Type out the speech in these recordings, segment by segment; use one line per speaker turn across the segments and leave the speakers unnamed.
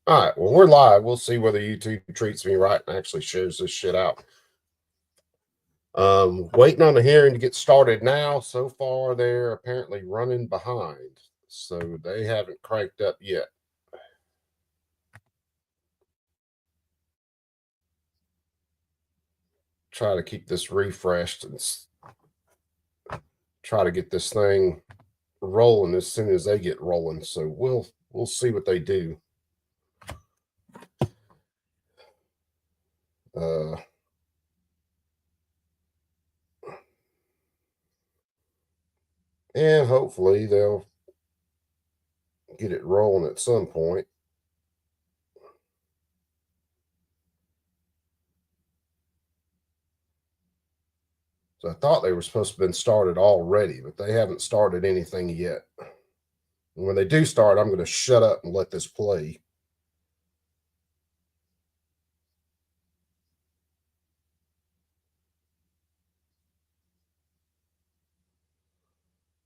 All right, well, we're live. We'll see whether YouTube treats me right and actually shares this shit out. Waiting on the hearing to get started now. So far, they're apparently running behind, so they haven't cranked up yet. Try to keep this refreshed and try to get this thing rolling as soon as they get rolling. So we'll see what they do. And hopefully they'll get it rolling at some point. So I thought they were supposed to have been started already, but they haven't started anything yet. And when they do start, I'm going to shut up and let this play.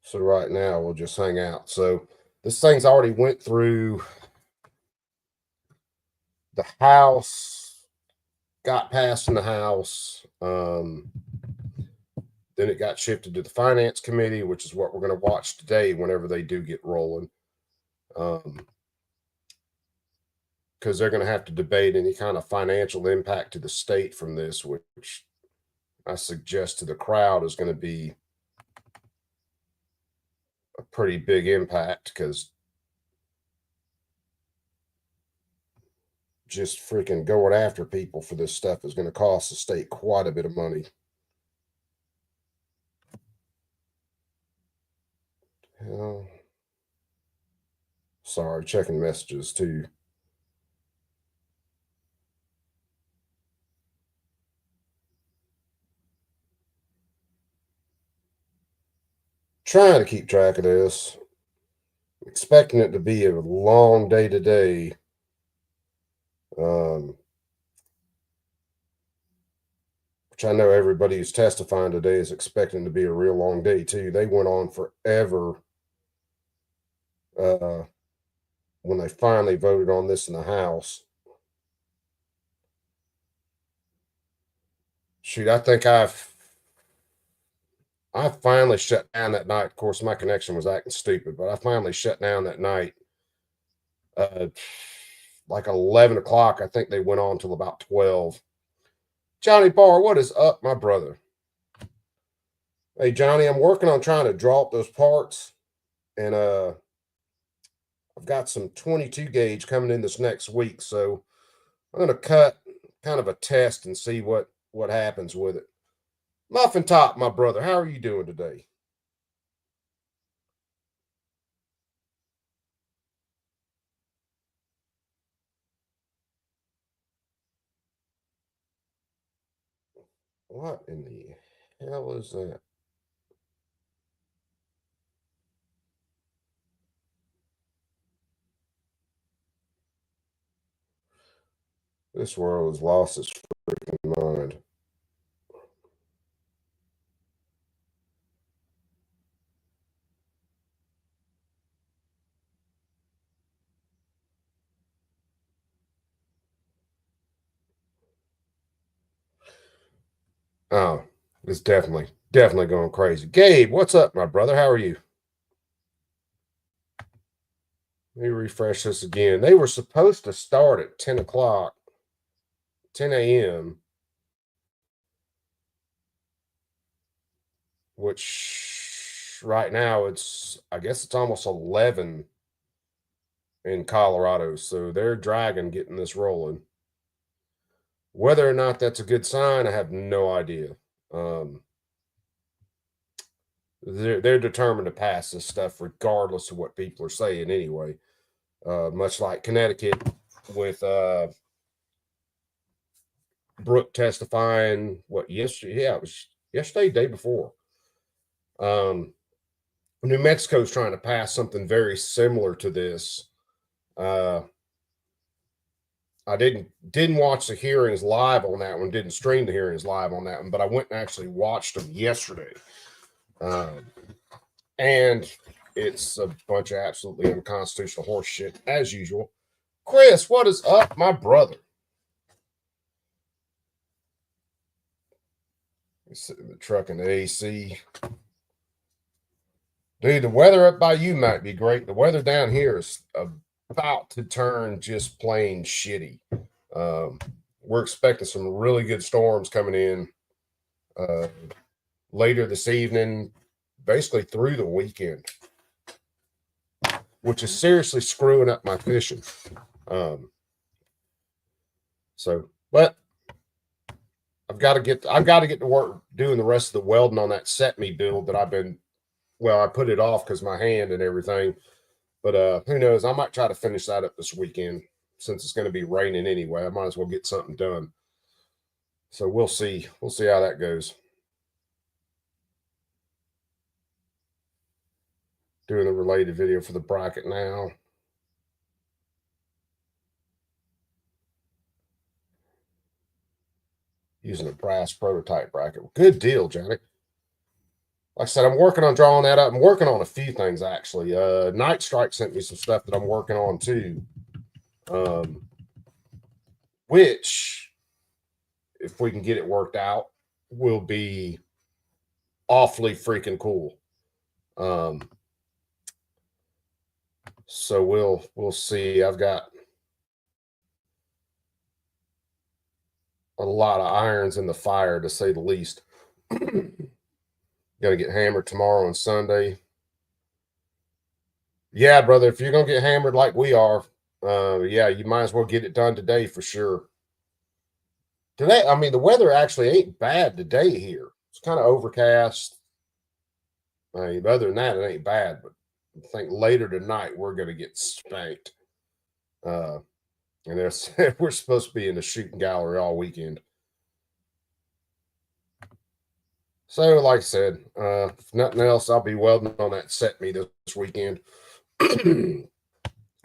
So right now we'll just hang out. So this thing's already went through the House, got passed in the House. Then it got shifted to the Finance Committee, which is what we're going to watch today whenever they do get rolling. Because they're going to have to debate any kind of financial impact to the state from this, which I suggest to the crowd is going to be a pretty big impact, because just freaking going after people for this stuff is going to cost the state quite a bit of money. Sorry, checking messages too. Trying to keep track of this. Expecting it to be a long day today. Which I know everybody who's testifying today is expecting to be a real long day too. They went on forever when they finally voted on this in the House. Shoot, I think I finally shut down that night. Of course, my connection was acting stupid, but I finally shut down that night. Like 11 o'clock, I think they went on till about 12. Johnny Barr, what is up, my brother? Hey, Johnny, I'm working on trying to draw up those parts, and I've got some 22 gauge coming in this next week, so I'm going to cut kind of a test and see what happens with it. Muffin Top, my brother, how are you doing today? What in the hell is that? This world has lost its freaking mind. Oh, it's definitely going crazy. Gabe, what's up, my brother? How are you? Let me refresh this again. They were supposed to start at 10 o'clock, 10 a.m., which right now I guess it's almost 11 in Colorado. So they're dragging getting this rolling. Whether or not that's a good sign, I have no idea. They're determined to pass this stuff regardless of what people are saying anyway. Much like Connecticut with Brooke testifying, yesterday? Yeah, it was yesterday, day before. New Mexico's trying to pass something very similar to this. I didn't watch the hearings live on that one, didn't stream the hearings live on that one, but I went and actually watched them yesterday. And it's a bunch of absolutely unconstitutional horse shit, as usual. Chris, what is up, my brother? He's sitting in the truck in the AC. Dude, the weather up by you might be great. The weather down here is about to turn just plain shitty. We're expecting some really good storms coming in later this evening, basically through the weekend, which is seriously screwing up my fishing. But I've got to get to work doing the rest of the welding on that set me build that I put it off because my hand and everything. But who knows? I might try to finish that up this weekend since it's going to be raining anyway. I might as well get something done. So we'll see. We'll see how that goes. Doing the related video for the bracket now. Using a brass prototype bracket. Good deal, Johnny. Like I said, I'm working on drawing that up. I'm working on a few things, actually. Night Strike sent me some stuff that I'm working on, too. Which, if we can get it worked out, will be awfully freaking cool. So we'll see. I've got a lot of irons in the fire, to say the least. Gonna get hammered tomorrow and Sunday. Yeah, brother, if you're gonna get hammered like we are, yeah, you might as well get it done today for sure. Today, I mean, the weather actually ain't bad today here. It's kind of overcast. I mean, other than that, it ain't bad. But I think later tonight we're gonna get spanked. And we're supposed to be in the shooting gallery all weekend. So, like I said, if nothing else, I'll be welding on that set me this weekend. I've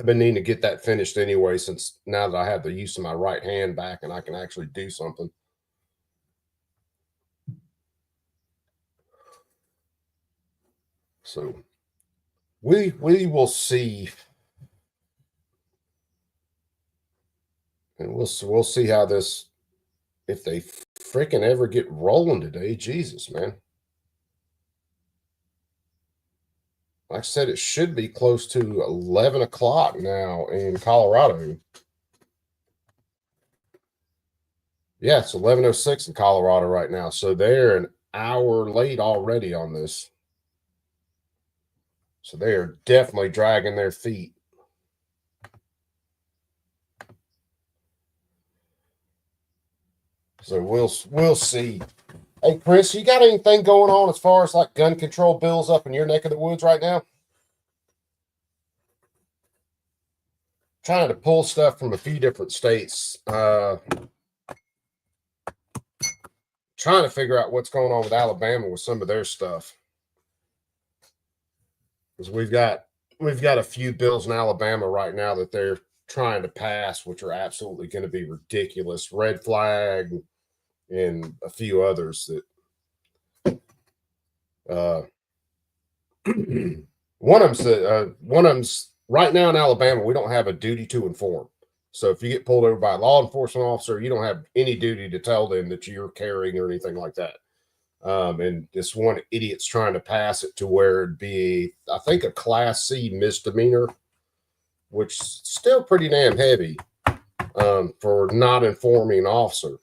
been needing to get that finished anyway, since now that I have the use of my right hand back and I can actually do something. So we will see. And we'll see how this, if they freaking ever get rolling today. Jesus, man. Like I said, it should be close to 11 o'clock now in Colorado. Yeah, it's 11:06 in Colorado right now. So they're an hour late already on this. So they are definitely dragging their feet. So we'll see. Hey, Chris, you got anything going on as far as like gun control bills up in your neck of the woods right now? Trying to pull stuff from a few different states. Trying to figure out what's going on with Alabama with some of their stuff. Because we've got a few bills in Alabama right now that they're trying to pass, which are absolutely going to be ridiculous. Red flag and a few others that one of them's right now in Alabama, we don't have a duty to inform. So if you get pulled over by a law enforcement officer, you don't have any duty to tell them that you're carrying or anything like that. And this one idiot's trying to pass it to where it'd be, I think, a Class C misdemeanor, which is still pretty damn heavy for not informing an officer.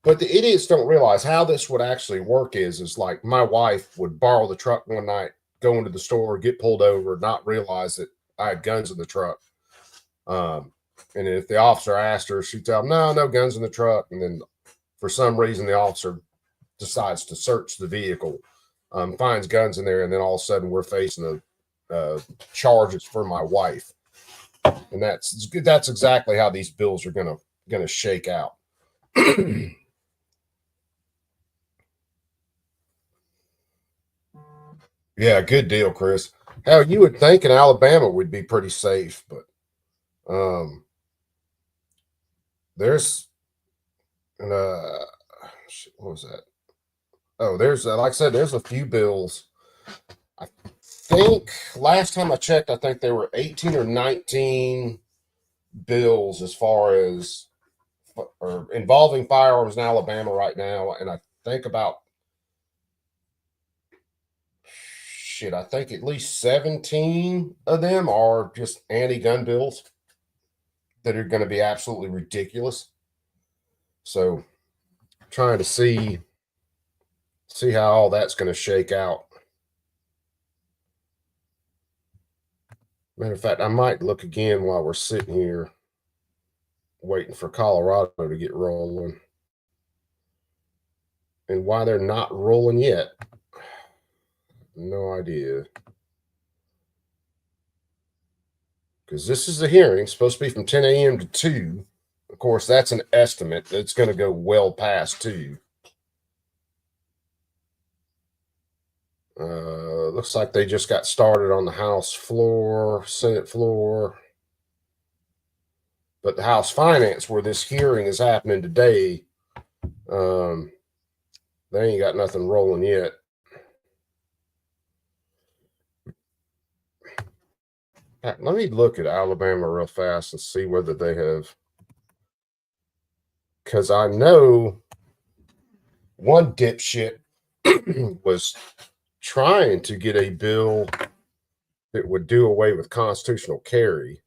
But the idiots don't realize how this would actually work is like my wife would borrow the truck one night, go into the store, get pulled over, not realize that I had guns in the truck. And if the officer asked her, she'd tell him, no guns in the truck. And then for some reason, the officer decides to search the vehicle, finds guns in there, and then all of a sudden we're facing charges for my wife. And that's exactly how these bills are gonna shake out. Yeah, good deal, Chris. Hell, you would think in Alabama would be pretty safe, but there's what was that? Oh, there's like I said, there's a few bills. I think last time I checked, I think they were 18 or 19 bills as far as or involving firearms in Alabama right now, and I think about I think at least 17 of them are just anti-gun bills that are going to be absolutely ridiculous. So trying to see how all that's going to shake out. Matter of fact, I might look again while we're sitting here waiting for Colorado to get rolling. And why they're not rolling yet, no idea. Because this is a hearing supposed to be from 10 a.m. to 2. Of course, that's an estimate. It's going to go well past 2. Looks like they just got started on the House floor, Senate floor. But the House Finance, where this hearing is happening today, they ain't got nothing rolling yet. Let me look at Alabama real fast and see whether they have, because I know one dipshit was trying to get a bill that would do away with constitutional carry,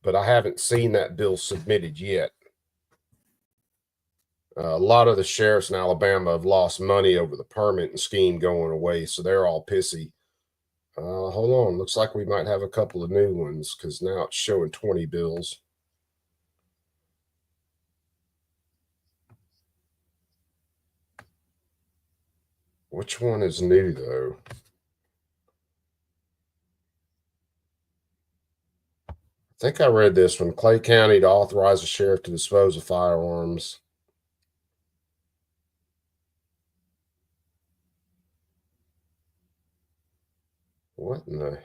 but I haven't seen that bill submitted yet. A lot of the sheriffs in Alabama have lost money over the permitting scheme going away, so they're all pissy. Hold on. Looks like we might have a couple of new ones because now it's showing 20 bills. Which one is new, though? I think I read this one. Clay County to authorize the sheriff to dispose of firearms. What in the...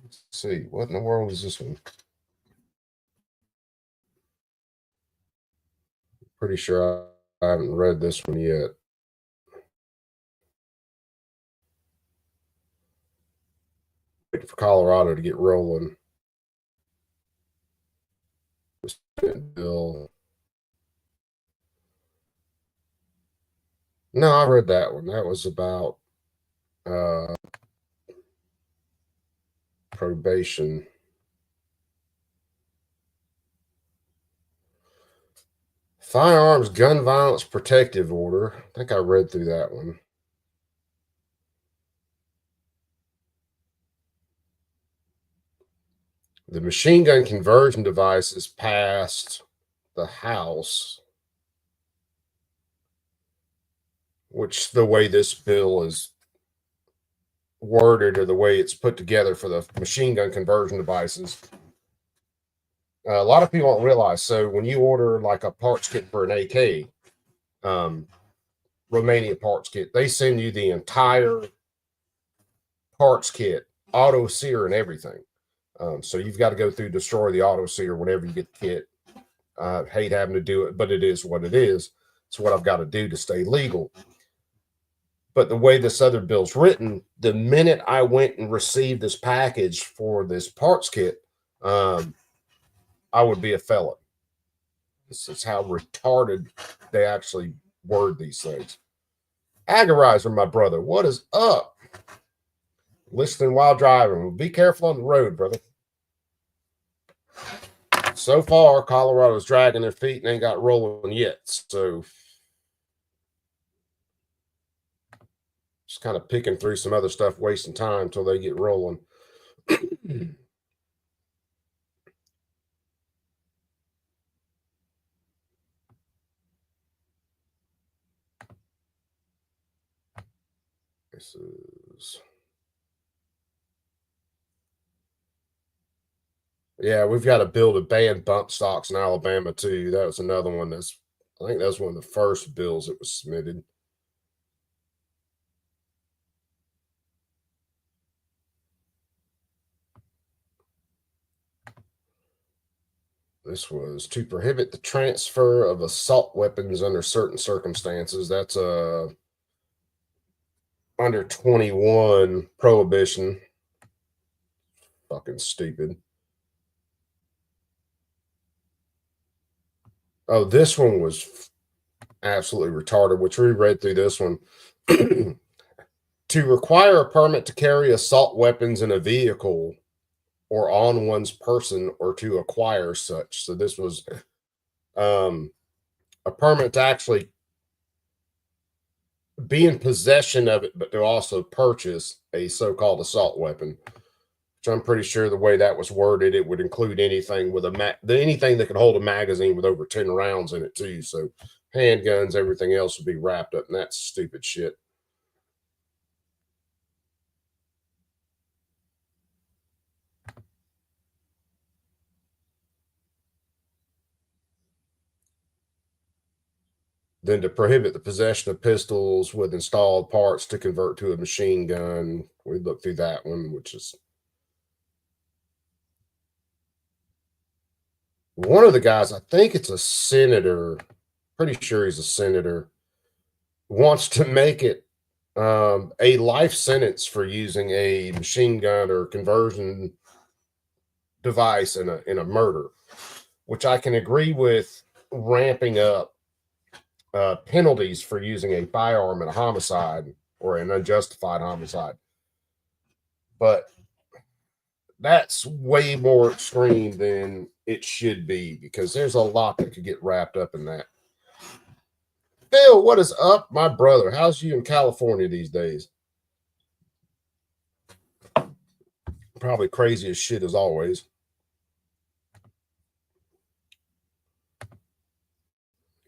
Let's see. What in the world is this one? Pretty sure I haven't read this one yet. Waiting for Colorado to get rolling. Bill. No, I read that one. That was about probation. Firearms Gun Violence Protective Order. I think I read through that one. The machine gun conversion devices passed the House, which the way this bill is worded or the way it's put together for the machine gun conversion devices, a lot of people don't realize. So when you order like a parts kit for an AK, Romania parts kit, they send you the entire parts kit, auto sear and everything. So you've got to go through destroy the auto sear whenever you get the kit. I hate having to do it, but it is what it is. It's what I've got to do to stay legal. But the way this other bill's written, the minute I went and received this package for this parts kit, I would be a felon. This is how retarded they actually word these things. Agorizer, my brother, what is up? Listening while driving. Be careful on the road, brother. So far, Colorado's dragging their feet and ain't got rolling yet. So just kind of picking through some other stuff, wasting time until they get rolling. This is... Yeah, we've got to build a ban bump stocks in Alabama too. That was another one I think that was one of the first bills that was submitted. This was to prohibit the transfer of assault weapons under certain circumstances. That's a under 21 prohibition. Fucking stupid. Oh, this one was absolutely retarded, which we read through this one. To require a permit to carry assault weapons in a vehicle or on one's person or to acquire such. So this was a permit to actually be in possession of it, but to also purchase a so-called assault weapon. Which I'm pretty sure the way that was worded, it would include anything with anything that could hold a magazine with over 10 rounds in it too. So handguns, everything else would be wrapped up in that stupid shit. Then to prohibit the possession of pistols with installed parts to convert to a machine gun. We looked through that one, which is one of the guys, I think it's a senator, pretty sure he's a senator, wants to make it a life sentence for using a machine gun or conversion device in a murder, which I can agree with ramping up penalties for using a firearm in a homicide or an unjustified homicide. But that's way more extreme than it should be because there's a lot that could get wrapped up in that. Phil, what is up, my brother? How's you in California these days? Probably crazy as shit as always.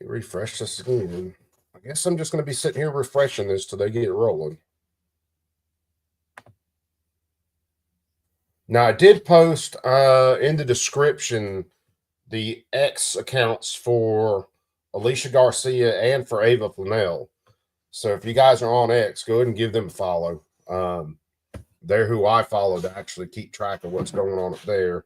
Refresh this again. I guess I'm just going to be sitting here refreshing this till they get it rolling. Now, I did post in the description the X accounts for Alicia Garcia and for Ava Flanell. So if you guys are on X, go ahead and give them a follow. They're who I follow to actually keep track of what's going on up there.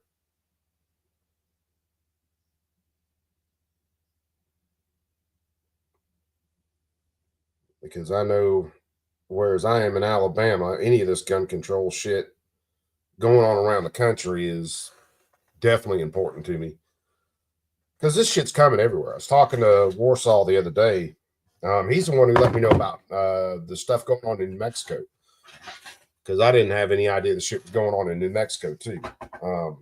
Because I know, whereas I am in Alabama, any of this gun control shit going on around the country is definitely important to me. Because this shit's coming everywhere. I was talking to Warsaw the other day. He's the one who let me know about the stuff going on in New Mexico. Because I didn't have any idea the shit was going on in New Mexico, too. And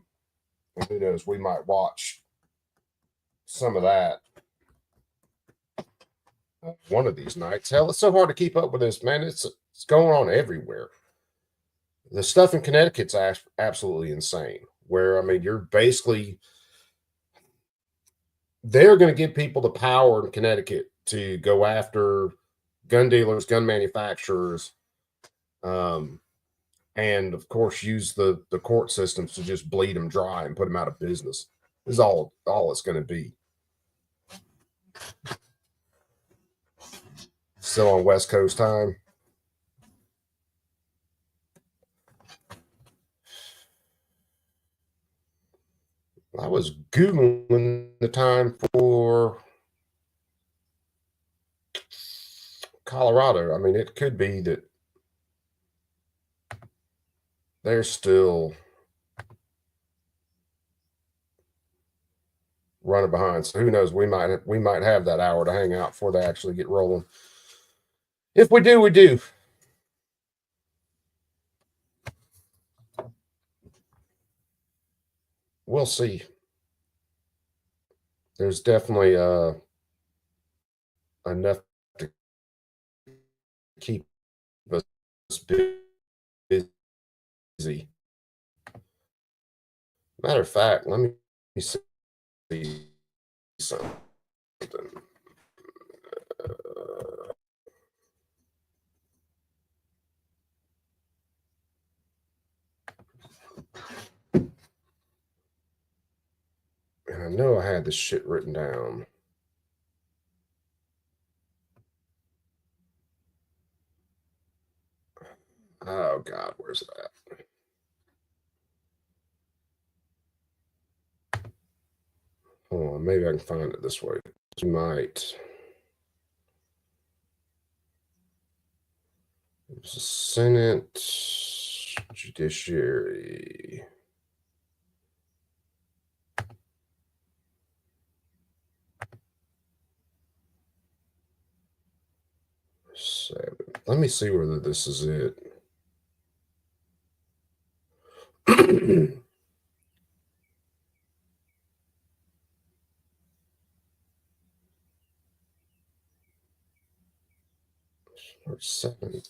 who knows, we might watch some of that one of these nights. Hell, it's so hard to keep up with this, man. It's going on everywhere. The stuff in Connecticut's absolutely insane. Where, I mean, you're basically, they're going to give people the power in Connecticut to go after gun dealers, gun manufacturers, and of course use the court systems to just bleed them dry and put them out of business. This is all it's going to be. Still on West Coast time. I was Googling the time for Colorado. I mean, it could be that they're still running behind. So who knows? We might have that hour to hang out before they actually get rolling. If we do, we do. We'll see. There's definitely enough to keep us busy. Matter of fact, let me see something. And I know I had this shit written down. Oh God, where's it at? Hold on, maybe I can find it this way. You might. It was the Senate Judiciary. Let me see whether this is it. March 7th.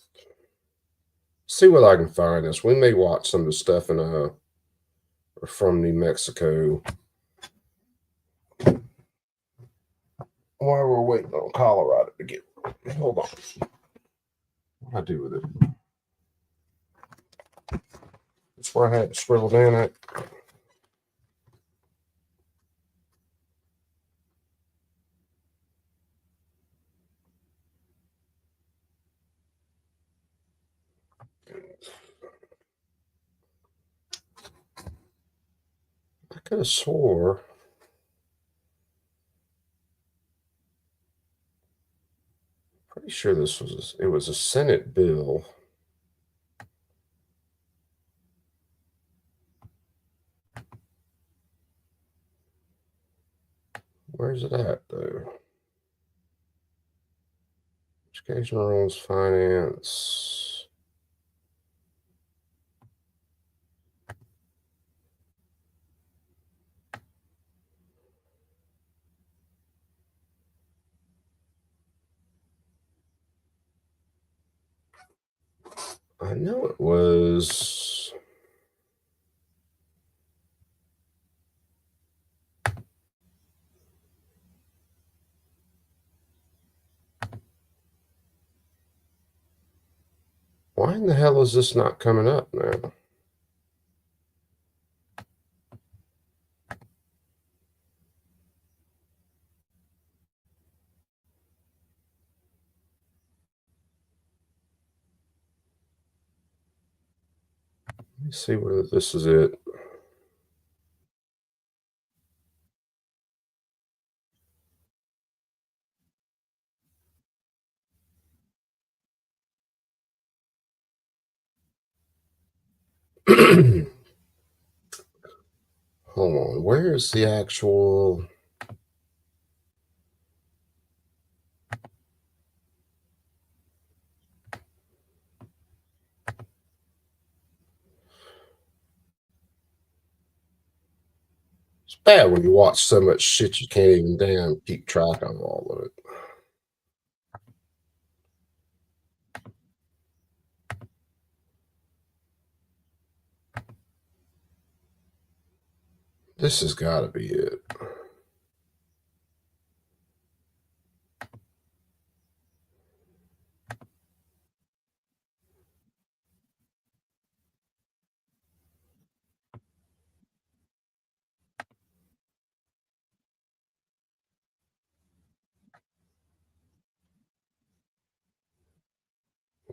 See what I can find this. We may watch some of the stuff in from New Mexico while we're waiting on Colorado to get. Hold on. What do I do with it? That's where I had to scribble down at. I could have swore. Pretty sure it was a Senate bill. Where's it at, though? Education rules, finance. I know it was. Why in the hell is this not coming up now? Let me see whether this is it. Hold on. Where is the actual? It's bad when you watch so much shit you can't even damn keep track of all of it. This has got to be it.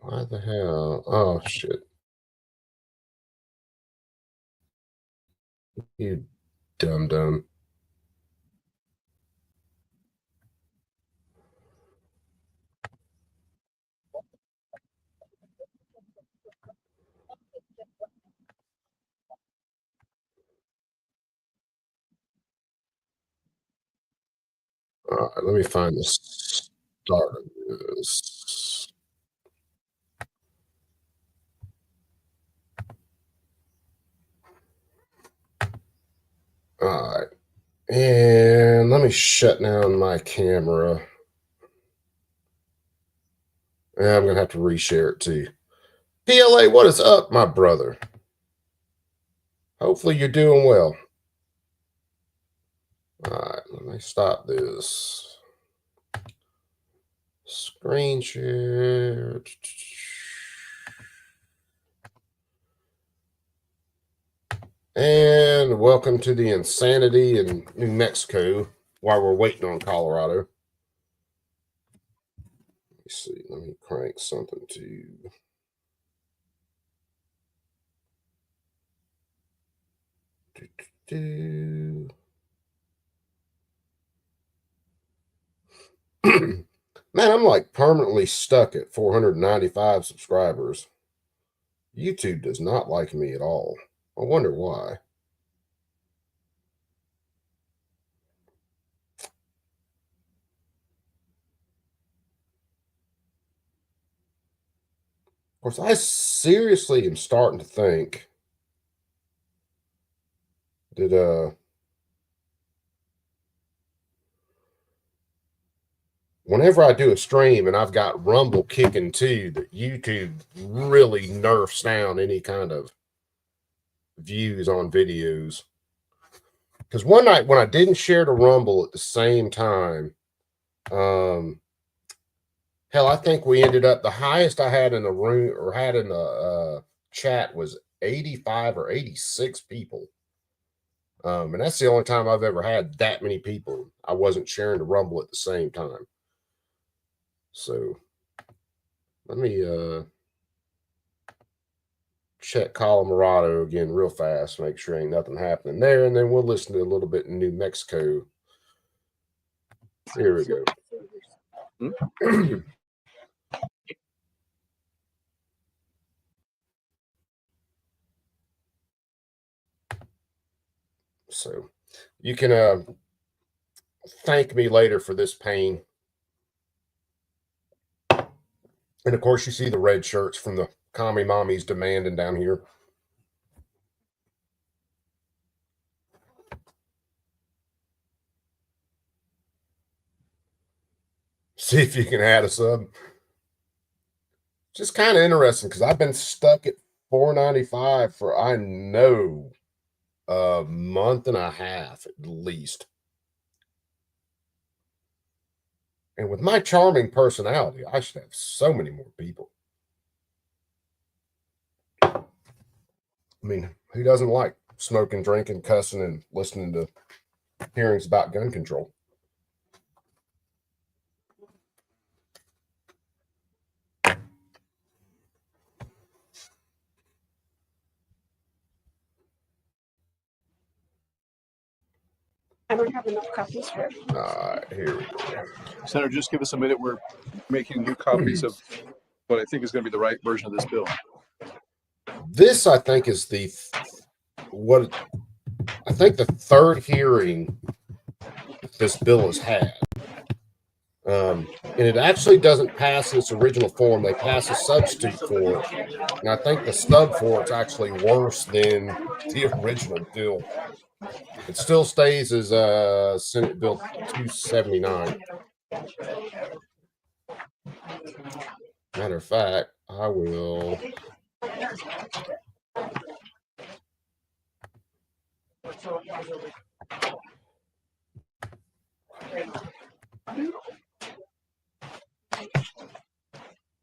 Why the hell? Oh, shit. You dumb. All right, let me find the start of this. All right. And let me shut down my camera. And I'm going to have to reshare it too. PLA, what is up, my brother? Hopefully you're doing well. All right, let me stop this. Screen share. And welcome to the insanity in New Mexico while we're waiting on Colorado. Let me see. Let me crank something to. Man, I'm like permanently stuck at 495 subscribers. YouTube does not like me at all. I wonder why. Of course, I seriously am starting to think that whenever I do a stream and I've got Rumble kicking too, that YouTube really nerfs down any kind of views on videos. Because one night when I didn't share to Rumble at the same time, hell, I think we ended up, the highest I had in the room or had in the chat was 85 or 86 people. And that's the only time I've ever had that many people. I wasn't sharing to Rumble at the same time. So let me check Colorado again real fast, make sure ain't nothing happening there, and then we'll listen to a little bit in New Mexico. Here we go. So you can thank me later for this pain. And of course, you see the red shirts from the commie mommies demanding down here. See if you can add a sub. Just kind of interesting because I've been stuck at 495 for, I know, a month and a half at least. And with my charming personality, I should have so many more people. I mean, who doesn't like smoking, drinking, cussing, and listening to hearings about gun control?
I don't have enough copies for it.
All right, here we go.
Senator, just give us a minute. We're making new copies of what I think is going to be the right version of this bill.
This, I think, is the third hearing this bill has had. And it actually doesn't pass its original form. They pass a substitute for it. And I think the stub for it's actually worse than the original bill. It still stays as Senate Bill 279. Matter of fact, I will.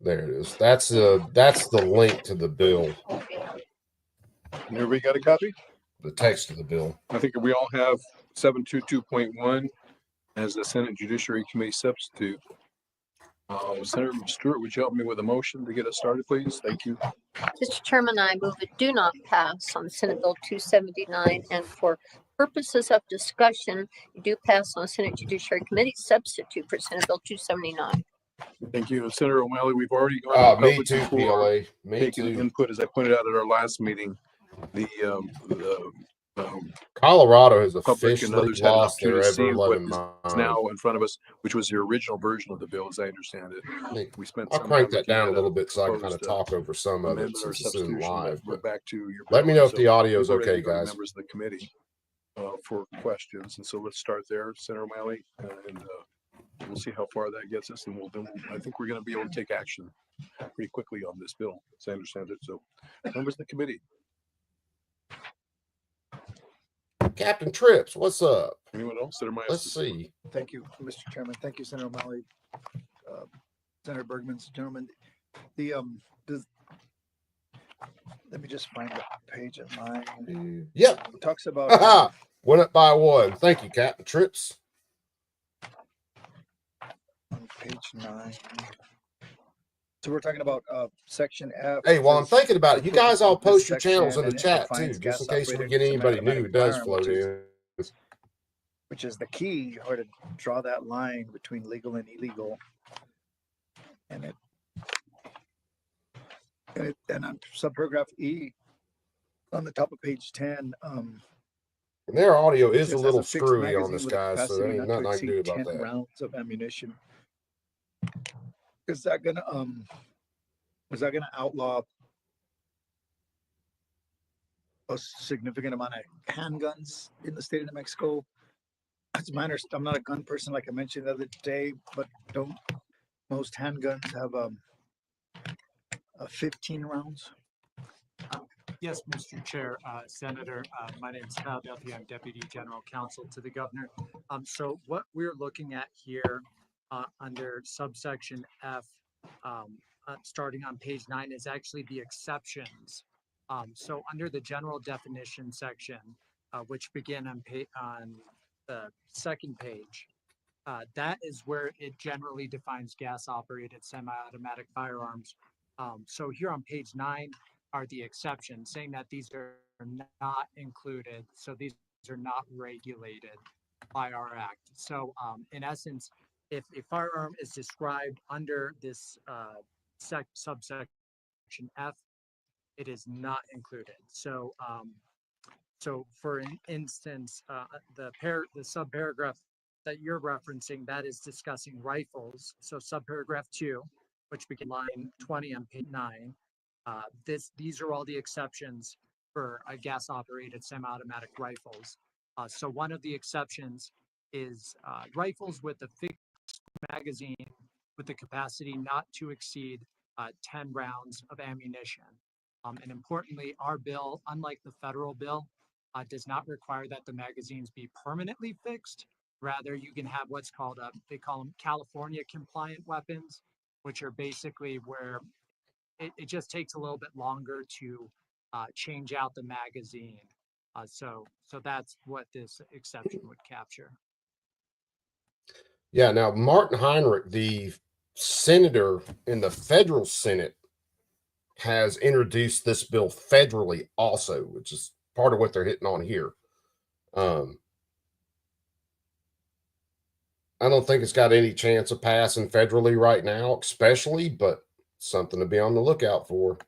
There it is. That's the link to the bill.
Everybody got a copy?
The text of the bill.
I think we all have 722.1 as the Senate Judiciary Committee substitute. Senator Stewart, would you help me with a motion to get us started, please? Thank you.
Mr. Chairman, I move it do not pass on Senate Bill 279, and for purposes of discussion, you do pass on Senate Judiciary Committee substitute for Senate Bill 279.
Thank you. Senator O'Malley, we've already gone
Me too, PLA. Me too.
Input, as I pointed out at our last meeting, the
Colorado has
public and
officially
others had an
lost their
opportunity to see what
ever-loving
is
mind.
now in front of us, which was the original version of the bill, as I understand it. We spent.
I'll crank that down a little bit so I can kind of talk over some of it since this isn't live.
We're back to your.
Let me know if the audio is okay,
to
guys.
Members of the committee for questions, and so let's start there, Senator O'Malley, and we'll see how far that gets us, and I think we're going to be able to take action pretty quickly on this bill, as I understand it. So, members of the committee.
Captain Trips, what's up?
Anyone else?
Let's see.
Thank you, Mr. Chairman. Thank you, Senator O'Malley, Senator Bergman, gentlemen. Let me just find the page of mine.
Yep.
It talks about
went up by one. Thank you, Captain Trips.
On page 9. So we're talking about section F.
Hey, while I'm thinking about it, you guys all post your channels in the chat too, just in case we get anybody new who does float in.
Which is the key, or to draw that line between legal and illegal. And and on subparagraph E, on the top of page 10,
And their audio is a
says has
little
a fixed
screwy on
magazine
this,
with a
guys, so
capacity
there ain't
not to
nothing I can do
exceed
about
10
that.
rounds of ammunition. Is that gonna outlaw a significant amount of handguns in the state of New Mexico? As my understanding, I'm not a gun person, like I mentioned the other day, but don't most handguns have a 15 rounds?
Yes, Mr. Chair, Senator, my name is Kyle Duffy. I'm Deputy General Counsel to the Governor. So what we're looking at here under subsection F, starting on page 9, is actually the exceptions. So under the general definition section, which begin on the second page, that is where it generally defines gas-operated semi-automatic firearms. So here on page 9 are the exceptions, saying that these are not included. So these are not regulated by our act. So in essence, if a firearm is described under this subsection F, it is not included. So so for instance, the subparagraph that you're referencing, that is discussing rifles. So subparagraph 2, which begin line 20 on page 9, these are all the exceptions for gas-operated semi-automatic rifles. So one of the exceptions is rifles with a fixed magazine with the capacity not to exceed 10 rounds of ammunition. And importantly, our bill, unlike the federal bill, does not require that the magazines be permanently fixed. Rather, you can have what's called, they call them California compliant weapons, which are basically where it just takes a little bit longer to change out the magazine. So that's what this exception would capture.
Yeah, now Martin Heinrich, the senator in the federal Senate, has introduced this bill federally also, which is part of what they're hitting on here. I don't think it's got any chance of passing federally right now, especially, but something to be on the lookout for.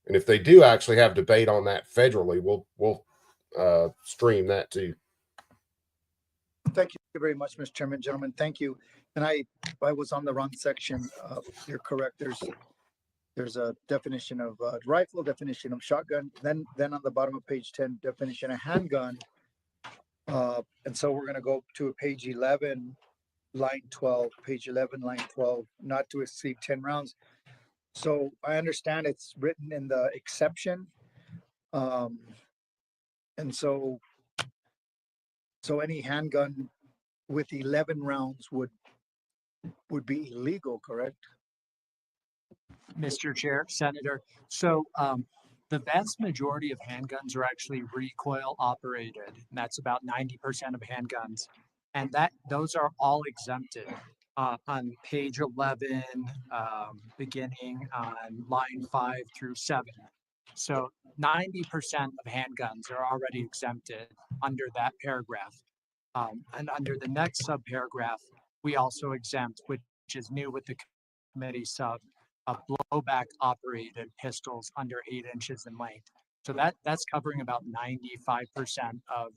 And if they do actually have debate on that federally, we'll stream that too.
Thank you very much, Mr. Chairman. Gentlemen, thank you. And I was on the wrong section. You're correct. There's a definition of rifle, definition of shotgun, then on the bottom of page 10, definition of handgun. And so we're going to go to page 11, line 12, page 11, line 12, not to exceed 10 rounds. So I understand it's written in the exception. And so any handgun with 11 rounds would be illegal, correct?
Mr. Chair, Senator. So the vast majority of handguns are actually recoil operated. And that's about 90% of handguns. And those are all exempted on page 11, beginning on line 5 through 7. So 90% of handguns are already exempted under that paragraph. And under the next subparagraph, we also exempt, which is new with the committee sub, blowback operated pistols under 8 inches in length. So that's covering about 95% of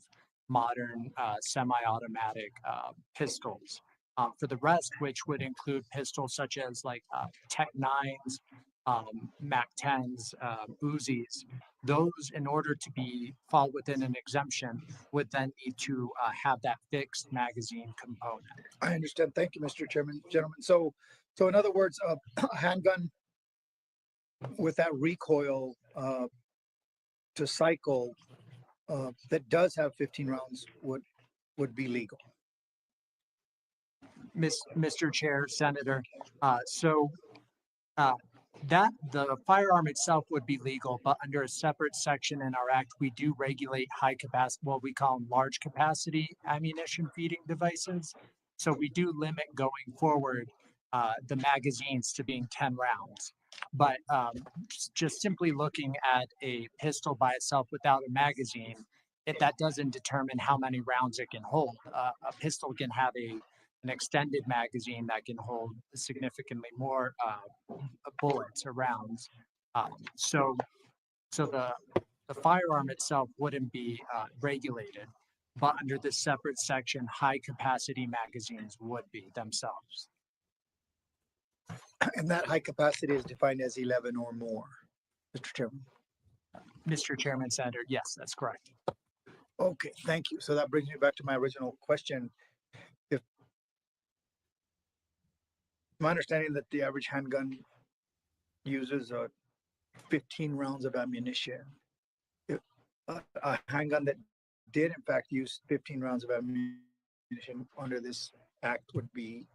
modern semi-automatic pistols. For the rest, which would include pistols such as like Tech 9s, Mac 10s, Uzis, those, in order to fall within an exemption, would then need to have that fixed magazine component.
I understand. Thank you, Mr. Chairman. Gentlemen, so in other words, a handgun with that recoil to cycle that does have 15 rounds would be legal.
Mr. Chair, Senator, that the firearm itself would be legal, but under a separate section in our act, we do regulate high capacity, what we call large capacity ammunition feeding devices. So we do limit going forward the magazines to being 10 rounds. But just simply looking at a pistol by itself without a magazine, that doesn't determine how many rounds it can hold. A pistol can have a an extended magazine that can hold significantly more bullets or rounds. So the firearm itself wouldn't be regulated, but under this separate section, high capacity magazines would be themselves.
And that high capacity is defined as 11 or more, Mr. Chairman.
Mr. Chairman, Senator, yes, that's correct.
Okay, thank you. So that brings me back to my original question. If my understanding that the average handgun uses 15 rounds of ammunition, if a handgun that did in fact use 15 rounds of ammunition under this act would be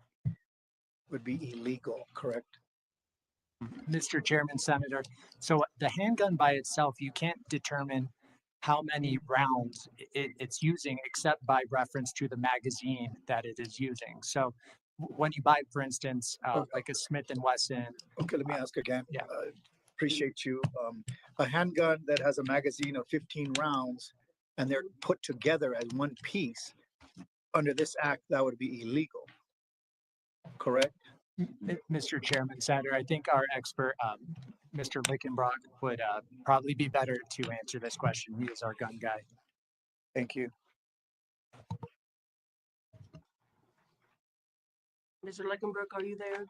illegal, correct?
Mr. Chairman, Senator, so the handgun by itself, you can't determine how many rounds it's using except by reference to the magazine that it is using. So when you buy, for instance, like a Smith & Wesson.
Okay, let me ask again.
Yeah.
Appreciate you. A handgun that has a magazine of 15 rounds and they're put together as one piece, under this act, that would be illegal, correct?
Mr. Chairman, Senator, I think our expert, Mr. Lickenbrock, would probably be better to answer this question. He is our gun guy.
Thank you.
Mr. Leckenbrook, are you there?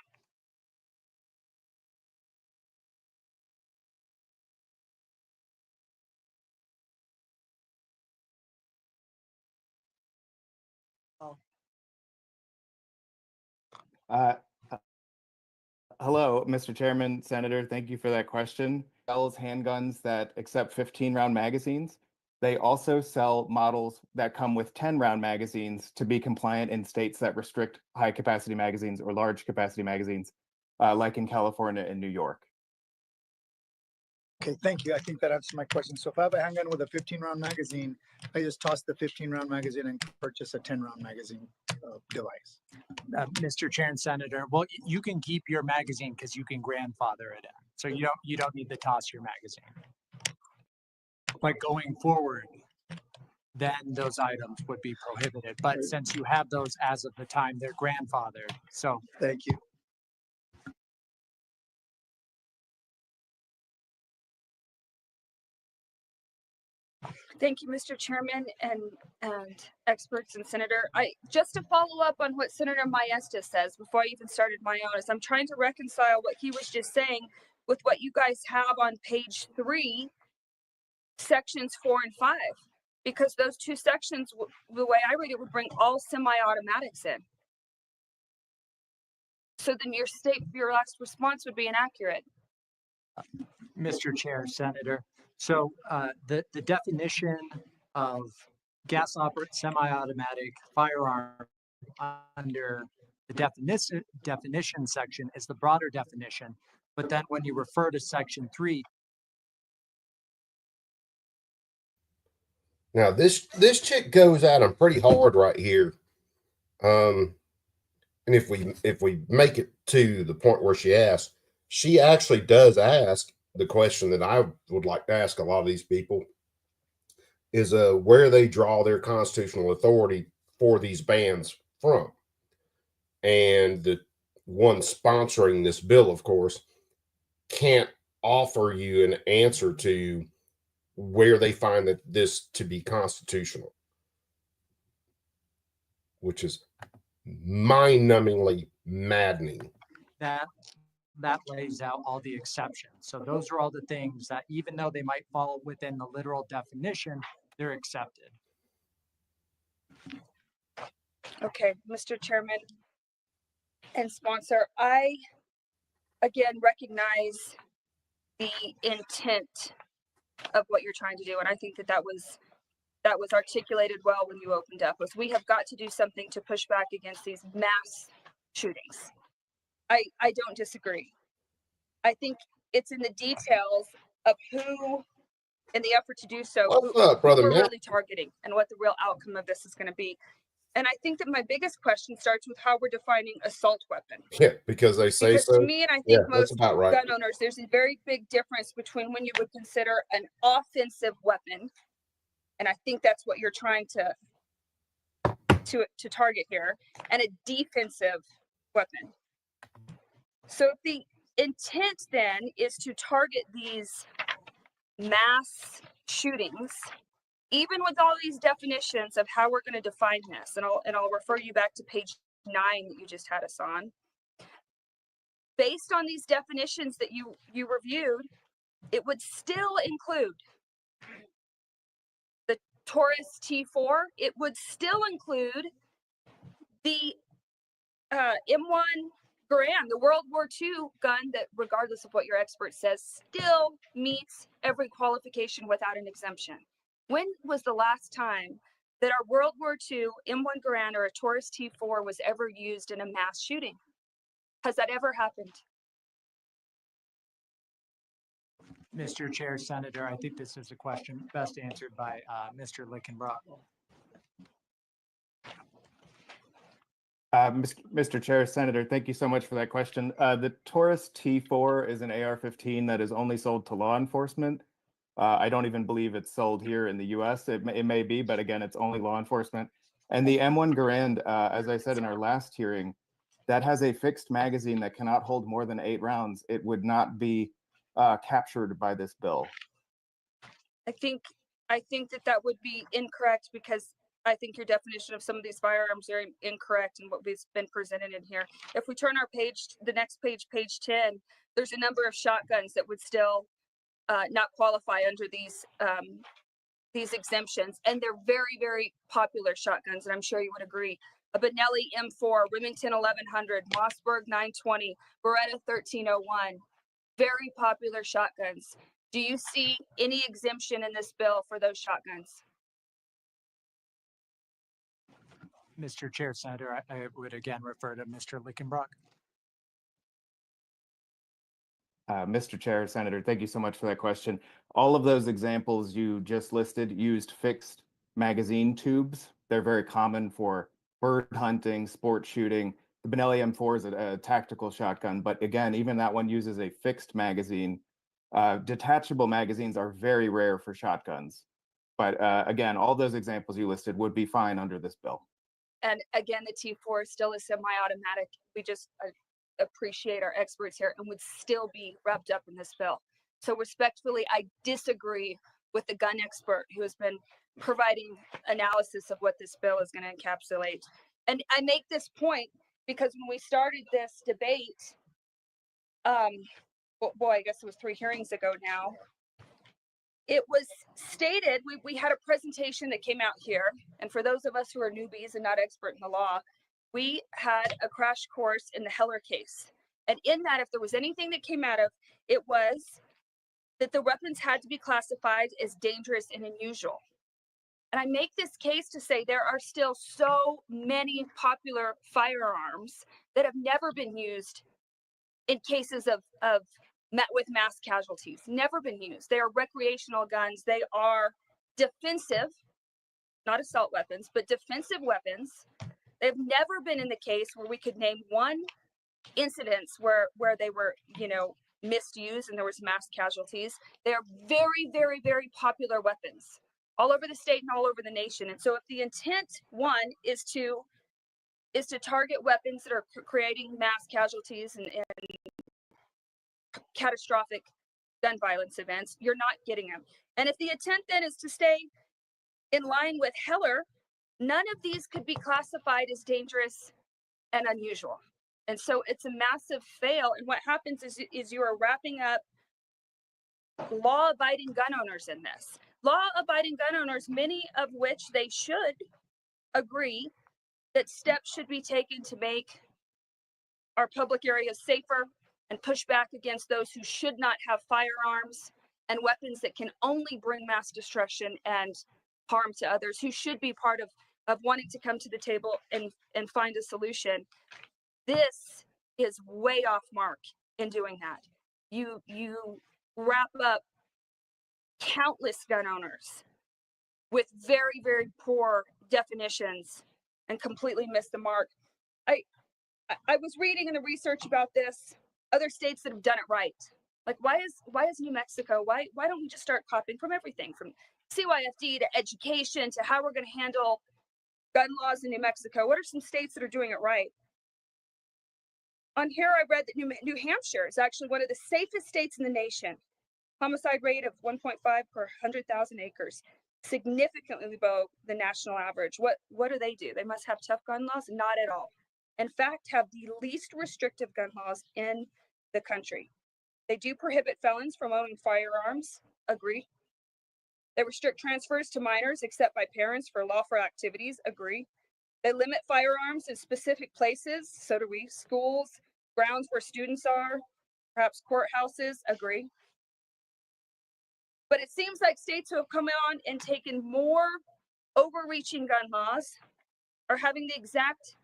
Hello, Mr. Chairman, Senator. Thank you for that question. Sells handguns that accept 15-round magazines. They also sell models that come with 10-round magazines to be compliant in states that restrict high-capacity magazines or large-capacity magazines, like in California and New York.
Okay, thank you. I think that answers my question. So if I have a handgun with a 15-round magazine, I just toss the 15-round magazine and purchase a 10-round magazine device.
Mr. Chair and Senator, well, you can keep your magazine because you can grandfather it in. So you don't need to toss your magazine. But going forward, then those items would be prohibited. But since you have those as of the time they're grandfathered, so.
Thank you.
Thank you, Mr. Chairman and experts and Senator. Just to follow up on what Senator Maestas says before I even started my own, is I'm trying to reconcile what he was just saying with what you guys have on page 3, sections 4 and 5, because those two sections, the way I read it, would bring all semi-automatics in. So then your last response would be inaccurate.
Mr. Chair, Senator. So the definition of gas operated semi-automatic firearm under the definition section is the broader definition. But then when you refer to section 3.
Now this chick goes at him pretty hard right here. And if we make it to the point where she asks, she actually does ask the question that I would like to ask a lot of these people is where they draw their constitutional authority for these bans from. And the one sponsoring this bill, of course, can't offer you an answer to where they find that this to be constitutional, which is mind-numbingly maddening.
That lays out all the exceptions. So those are all the things that, even though they might fall within the literal definition, they're accepted.
Okay, Mr. Chairman and sponsor, I again recognize the intent of what you're trying to do, and I think that was articulated well when you opened up. Was we have got to do something to push back against these mass shootings. I don't disagree. I think it's in the details of who, in the effort to do so,
What's up, brother
we're
Matt?
really targeting and what the real outcome of this is going to be. And I think that my biggest question starts with how we're defining assault weapon.
Yeah, because they say
Because
so.
to me, and I think
Yeah, that's
most
about right.
gun owners, there's a very big difference between when you would consider an offensive weapon, and I think that's what you're trying to to target here, and a defensive weapon. So if the intent then is to target these mass shootings, even with all these definitions of how we're going to define this, and I'll refer you back to page 9 that you just had us on. Based on these definitions that you reviewed, it would still include the Taurus T4. It would still include the M1 Garand, the World War II gun that, regardless of what your expert says, still meets every qualification without an exemption. When was the last time that our World War II M1 Garand or a Taurus T4 was ever used in a mass shooting? Has that ever happened?
Mr. Chair, Senator, I think this is a question best answered by Mr. Lickenbrock.
Mr. Chair, Senator, thank you so much for that question. The Taurus T4 is an AR-15 that is only sold to law enforcement. I don't even believe it's sold here in the US. It may be, but again, it's only law enforcement. And the M1 Garand, as I said in our last hearing, that has a fixed magazine that cannot hold more than 8 rounds. It would not be captured by this bill.
I think that would be incorrect, because I think your definition of some of these firearms are incorrect in what we've been presented in here. If we turn our page, the next page, page 10, there's a number of shotguns that would still not qualify under these exemptions, and they're very, very popular shotguns, and I'm sure you would agree. A Benelli M4, Remington 1100, Mossberg 920, Beretta 1301, very popular shotguns. Do you see any exemption in this bill for those shotguns?
Mr. Chair, Senator, I would again refer to Mr. Lickenbrock.
Mr. Chair, Senator, thank you so much for that question. All of those examples you just listed used fixed magazine tubes. They're very common for bird hunting, sport shooting. The Benelli M4 is a tactical shotgun, but again, even that one uses a fixed magazine. Detachable magazines are very rare for shotguns. But again, all those examples you listed would be fine under this bill.
And again, the T4 is still a semi-automatic. We just appreciate our experts here, and would still be wrapped up in this bill. So respectfully, I disagree with the gun expert who has been providing analysis of what this bill is going to encapsulate. And I make this point because when we started this debate, boy, I guess it was 3 hearings ago now, it was stated, we had a presentation that came out here, and for those of us who are newbies and not expert in the law, we had a crash course in the Heller case. And in that, if there was anything that came out of it, was that the weapons had to be classified as dangerous and unusual. And I make this case to say there are still so many popular firearms that have never been used in cases with mass casualties, never been used. They are recreational guns. They are defensive, not assault weapons, but defensive weapons. They've never been in the case where we could name one incidence where they were, misused and there was mass casualties. They are very, very, very popular weapons all over the state and all over the nation. And so if the intent, one, is to target weapons that are creating mass casualties and catastrophic gun violence events, you're not getting them. And if the intent then is to stay in line with Heller, none of these could be classified as dangerous and unusual. And so it's a massive fail. And what happens is you are wrapping up law-abiding gun owners in this. Law-abiding gun owners, many of which they should agree that steps should be taken to make our public areas safer and push back against those who should not have firearms and weapons that can only bring mass destruction and harm to others, who should be part of wanting to come to the table and find a solution. This is way off mark in doing that. You wrap up countless gun owners with very, very poor definitions and completely miss the mark. I was reading in the research about this, other states that have done it right. Like, why is New Mexico, why don't we just start copying from everything, from CYFD to education to how we're going to handle gun laws in New Mexico. What are some states that are doing it right? On here, I read that New Hampshire is actually one of the safest states in the nation. Homicide rate of 1.5 per 100,000 acres, significantly below the national average. What do? They must have tough gun laws? Not at all. In fact, have the least restrictive gun laws in the country. They do prohibit felons from owning firearms. Agree. They restrict transfers to minors except by parents for lawful activities. Agree. They limit firearms in specific places. So do we. Schools, grounds where students are, perhaps courthouses. Agree. But it seems like states who have come on and taken more overreaching gun laws are having the exact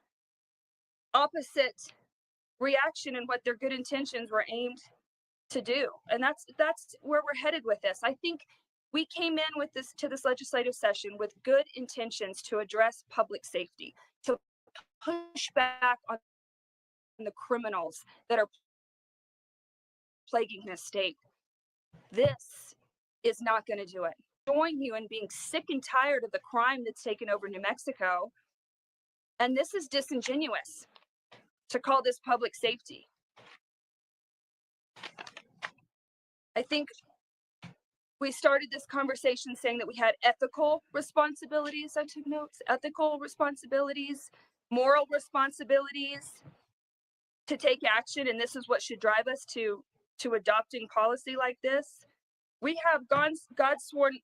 opposite reaction in what their good intentions were aimed to do. And that's where we're headed with this. I think we came in with this to this legislative session with good intentions to address public safety, to push back on the criminals that are plaguing this state. This is not going to do it. Join you in being sick and tired of the crime that's taken over New Mexico. And this is disingenuous to call this public safety. I think we started this conversation saying that we had ethical responsibilities. I took notes, ethical responsibilities, moral responsibilities to take action. And this is what should drive us to adopting policy like this. We have God's sworn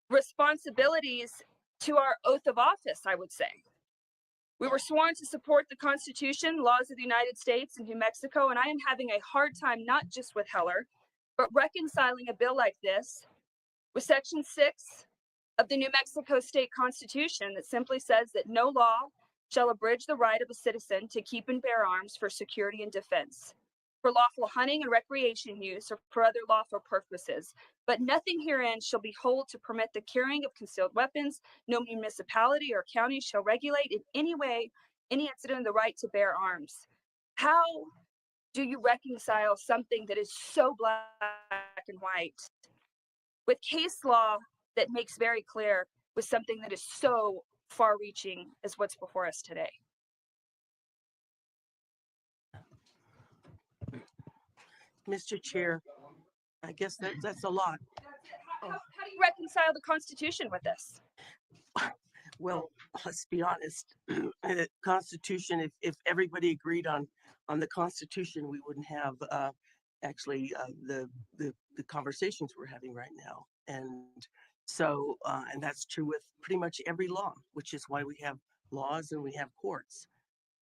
responsibilities to our oath of office, I would say. We were sworn to support the Constitution, laws of the United States and New Mexico, and I am having a hard time, not just with Heller, but reconciling a bill like this with Section 6 of the New Mexico State Constitution that simply says that no law shall abridge the right of a citizen to keep and bear arms for security and defense, for lawful hunting and recreation use, or for other lawful purposes. But nothing herein shall be hold to permit the carrying of concealed weapons. No municipality or county shall regulate in any way any incident of the right to bear arms. How do you reconcile something that is so black and white with case law that makes very clear with something that is so far-reaching as what's before us today?
Mr. Chair, I guess that's a lot.
How do you reconcile the Constitution with this?
Well, let's be honest. The Constitution, if everybody agreed on the Constitution, we wouldn't have the conversations we're having right now. And so, and that's true with pretty much every law, which is why we have laws and we have courts.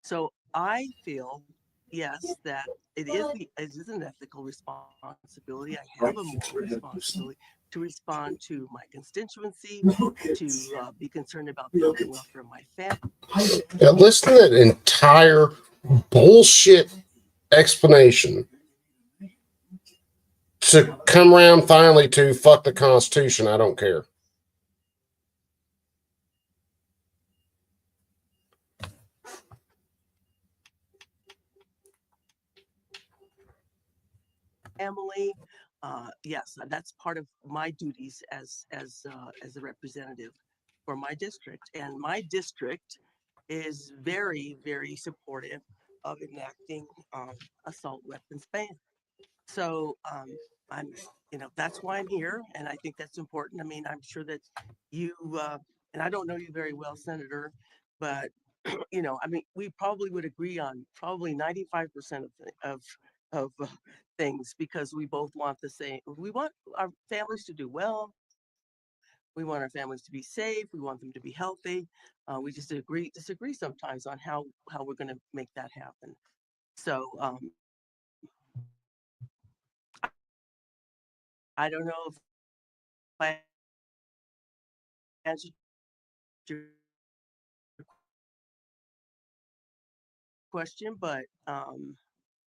So I feel, yes, that it is an ethical responsibility. I have a moral responsibility to respond to my constituency, to be concerned about the health and welfare of my family.
Now, listen to that entire bullshit explanation to come around finally to fuck the Constitution. I don't care.
Family, yes, that's part of my duties as a representative for my district, and my district is very, very supportive of enacting assault weapons ban. So I'm, that's why I'm here, and I think that's important. I mean, I'm sure that you, and I don't know you very well, Senator, but I mean, we probably would agree on probably 95% of things, because we both want the same. We want our families to do well. We want our families to be safe. We want them to be healthy. We just disagree sometimes on how we're going to make that happen. So I don't know if I answered your question, but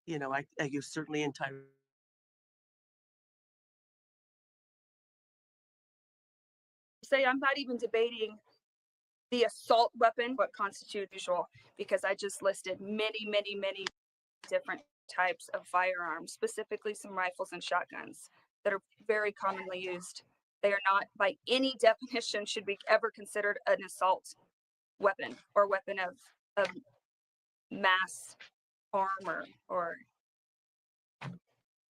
you're certainly entitled.
Say I'm not even debating the assault weapon, but constitutional, because I just listed many, many, many different types of firearms, specifically some rifles and shotguns that are very commonly used. They are not, by any definition, should be ever considered an assault weapon or weapon of mass harm or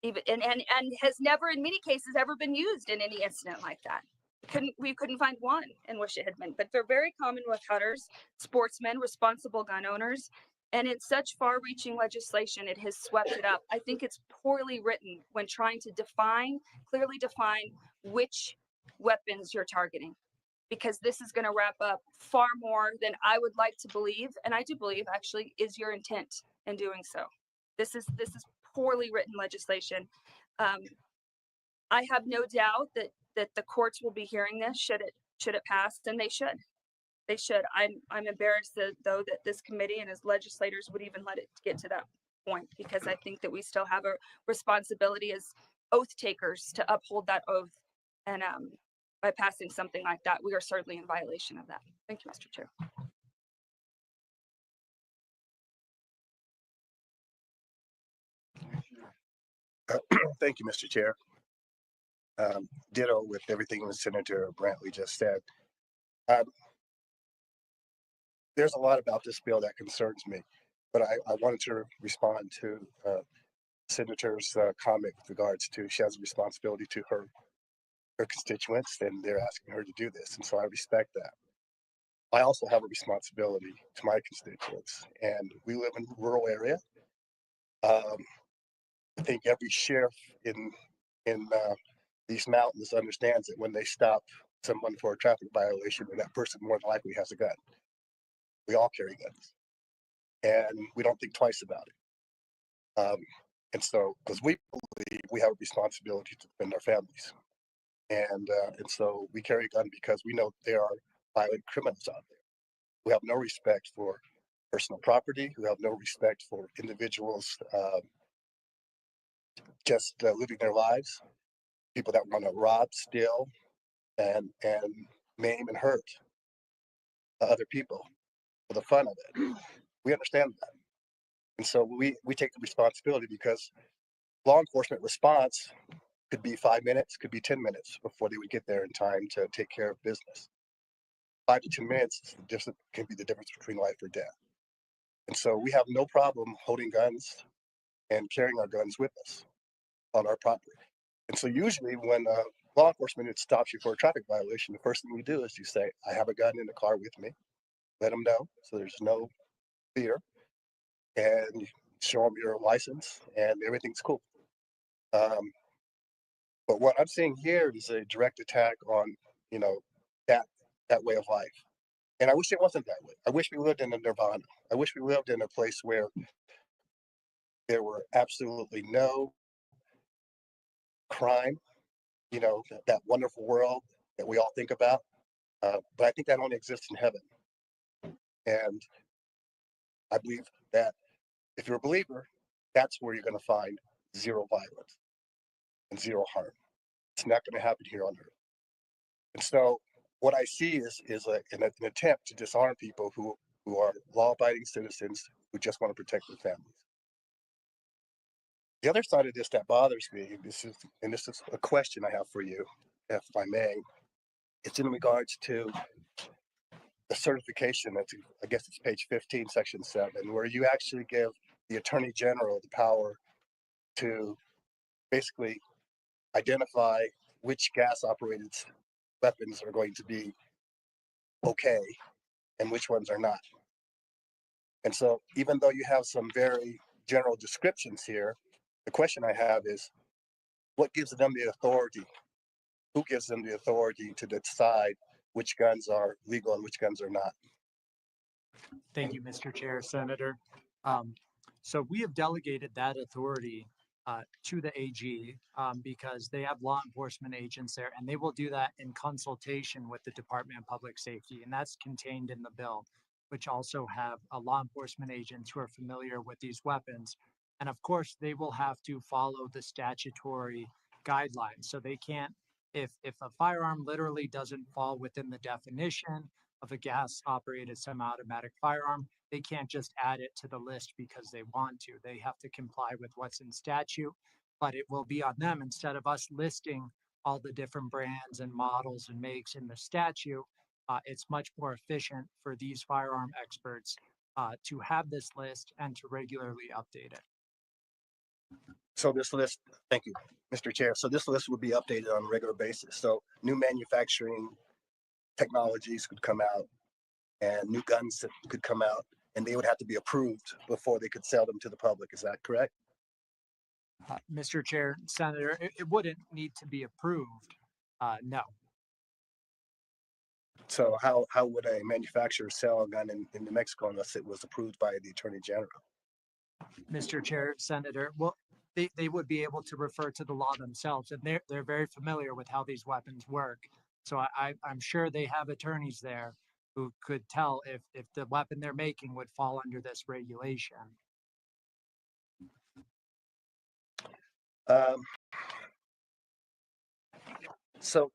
even and has never in many cases ever been used in any incident like that. We couldn't find one in which it had been, but they're very common with hunters, sportsmen, responsible gun owners, and in such far-reaching legislation, it has swept it up. I think it's poorly written when trying to clearly define which weapons you're targeting, because this is going to wrap up far more than I would like to believe, and I do believe actually is your intent in doing so. This is poorly written legislation. I have no doubt that the courts will be hearing this should it pass, and they should. They should. I'm embarrassed though that this committee and as legislators would even let it get to that point, because I think that we still have a responsibility as oath takers to uphold that oath. And by passing something like that, we are certainly in violation of that. Thank you, Mr. Chair.
Thank you, Mr. Chair. Ditto with everything that Senator Brantley just said. There's a lot about this bill that concerns me, but I wanted to respond to Senator's comment with regards to she has a responsibility to her constituents, and they're asking her to do this, and so I respect that. I also have a responsibility to my constituents, and we live in a rural area. I think every sheriff in these mountains understands that when they stop someone for a traffic violation, that person more than likely has a gun. We all carry guns, and we don't think twice about it. And so, because we believe we have a responsibility to defend our families, and so we carry a gun because we know there are violent criminals out there who have no respect for personal property, who have no respect for individuals just living their lives, people that want to rob, steal, and maim and hurt other people for the fun of it. We understand that. And so we take the responsibility, because law enforcement response could be 5 minutes, could be 10 minutes before they would get there in time to take care of business. 5 to 10 minutes can be the difference between life or death. And so we have no problem holding guns and carrying our guns with us on our property. And so usually when law enforcement stops you for a traffic violation, the first thing you do is you say, I have a gun in the car with me. Let them know so there's no fear, and you show them your license and everything's cool. But what I'm seeing here is a direct attack on, that way of life. And I wish it wasn't that way. I wish we lived in a nirvana. I wish we lived in a place where there were absolutely no crime, that wonderful world that we all think about. But I think that only exists in heaven. And I believe that if you're a believer, that's where you're going to find zero violence and zero harm. It's not going to happen here on earth. And so what I see is an attempt to disarm people who are law-abiding citizens who just want to protect their families. The other side of this that bothers me, this is a question I have for you, if I may. It's in regards to the certification. I guess it's page 15, section 7, where you actually give the Attorney General the power to basically identify which gas-operated weapons are going to be okay and which ones are not. And so even though you have some very general descriptions here, the question I have is, what gives them the authority? Who gives them the authority to decide which guns are legal and which guns are not?
Thank you, Mr. Chair, Senator. So we have delegated that authority to the AG because they have law enforcement agents there, and they will do that in consultation with the Department of Public Safety, and that's contained in the bill, which also have law enforcement agents who are familiar with these weapons. And of course, they will have to follow the statutory guidelines. So they can't, if a firearm literally doesn't fall within the definition of a gas-operated semi-automatic firearm, they can't just add it to the list because they want to. They have to comply with what's in statute, but it will be on them. Instead of us listing all the different brands and models and makes in the statute, it's much more efficient for these firearm experts to have this list and to regularly update it.
So this list, thank you, Mr. Chair. So this list would be updated on a regular basis. So new manufacturing technologies could come out and new guns that could come out, and they would have to be approved before they could sell them to the public. Is that correct?
Mr. Chair, Senator, it wouldn't need to be approved. No.
So how would a manufacturer sell a gun in New Mexico unless it was approved by the Attorney General?
Mr. Chair, Senator, well, they would be able to refer to the law themselves, and they're very familiar with how these weapons work. So I'm sure they have attorneys there who could tell if the weapon they're making would fall under this regulation.
So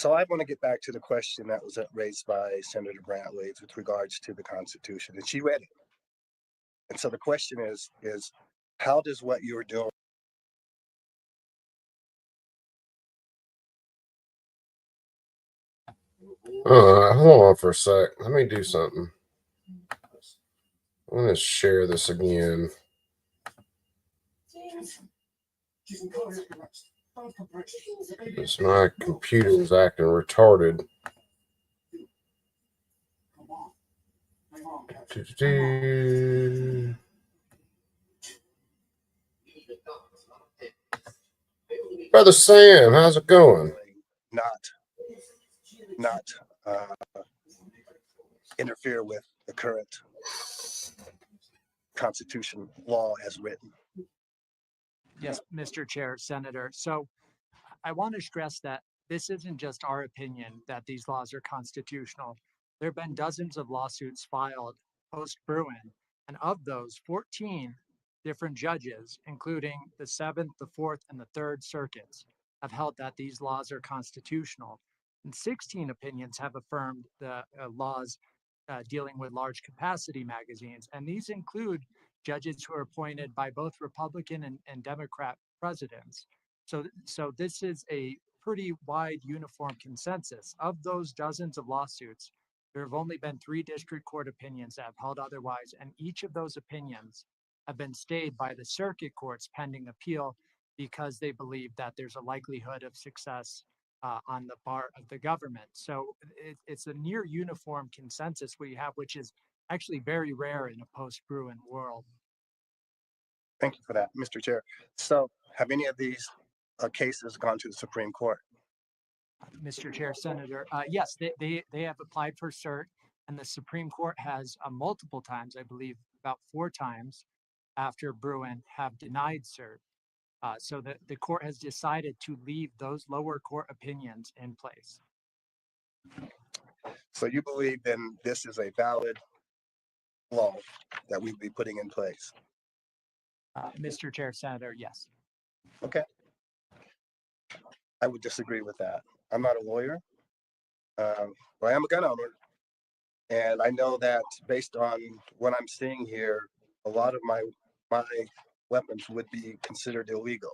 I want to get back to the question that was raised by Senator Brantley with regards to the Constitution, and she read it. And so the question is how does what you're doing
Hold on for a sec. Let me do something. I'm going to share this again. Because my computer is acting retarded. Brother Sam, how's it going?
not interfere with the current Constitution law as written?
Yes, Mr. Chair, Senator. So I want to stress that this isn't just our opinion that these laws are constitutional. There have been dozens of lawsuits filed post-Bruin, and of those, 14 different judges, including the 7th, the 4th, and the 3rd circuits, have held that these laws are constitutional. And 16 opinions have affirmed the laws dealing with large capacity magazines. And these include judges who are appointed by both Republican and Democrat presidents. So this is a pretty wide uniform consensus. Of those dozens of lawsuits, there have only been 3 district court opinions that have held otherwise, and each of those opinions have been stayed by the circuit courts pending appeal because they believe that there's a likelihood of success on the part of the government. So it's a near uniform consensus we have, which is actually very rare in a post-Bruin world.
Thank you for that, Mr. Chair. So have any of these cases gone to the Supreme Court?
Mr. Chair, Senator, yes, they have applied for cert, and the Supreme Court has multiple times, I believe about 4 times after Bruin, have denied cert. So the court has decided to leave those lower court opinions in place.
So you believe then this is a valid law that we'd be putting in place?
Mr. Chair, Senator, yes.
Okay. I would disagree with that. I'm not a lawyer, but I am a gun owner. And I know that based on what I'm seeing here, a lot of my weapons would be considered illegal.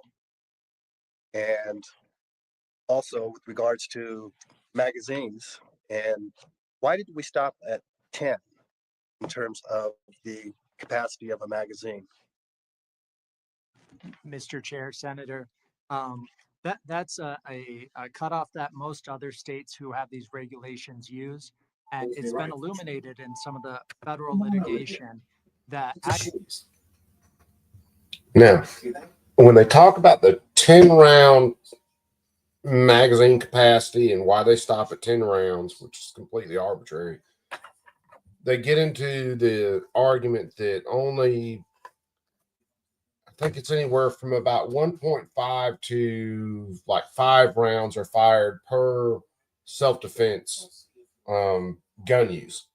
And also with regards to magazines, and why did we stop at 10 in terms of the capacity of a magazine?
Mr. Chair, Senator, that's a cutoff that most other states who have these regulations use. And it's been illuminated in some of the federal litigation that actually.
Now, when they talk about the 10-round magazine capacity and why they stop at 10 rounds, which is completely arbitrary, they get into the argument that only, I think it's anywhere from about 1.5 to like 5 rounds are fired per self-defense gun use.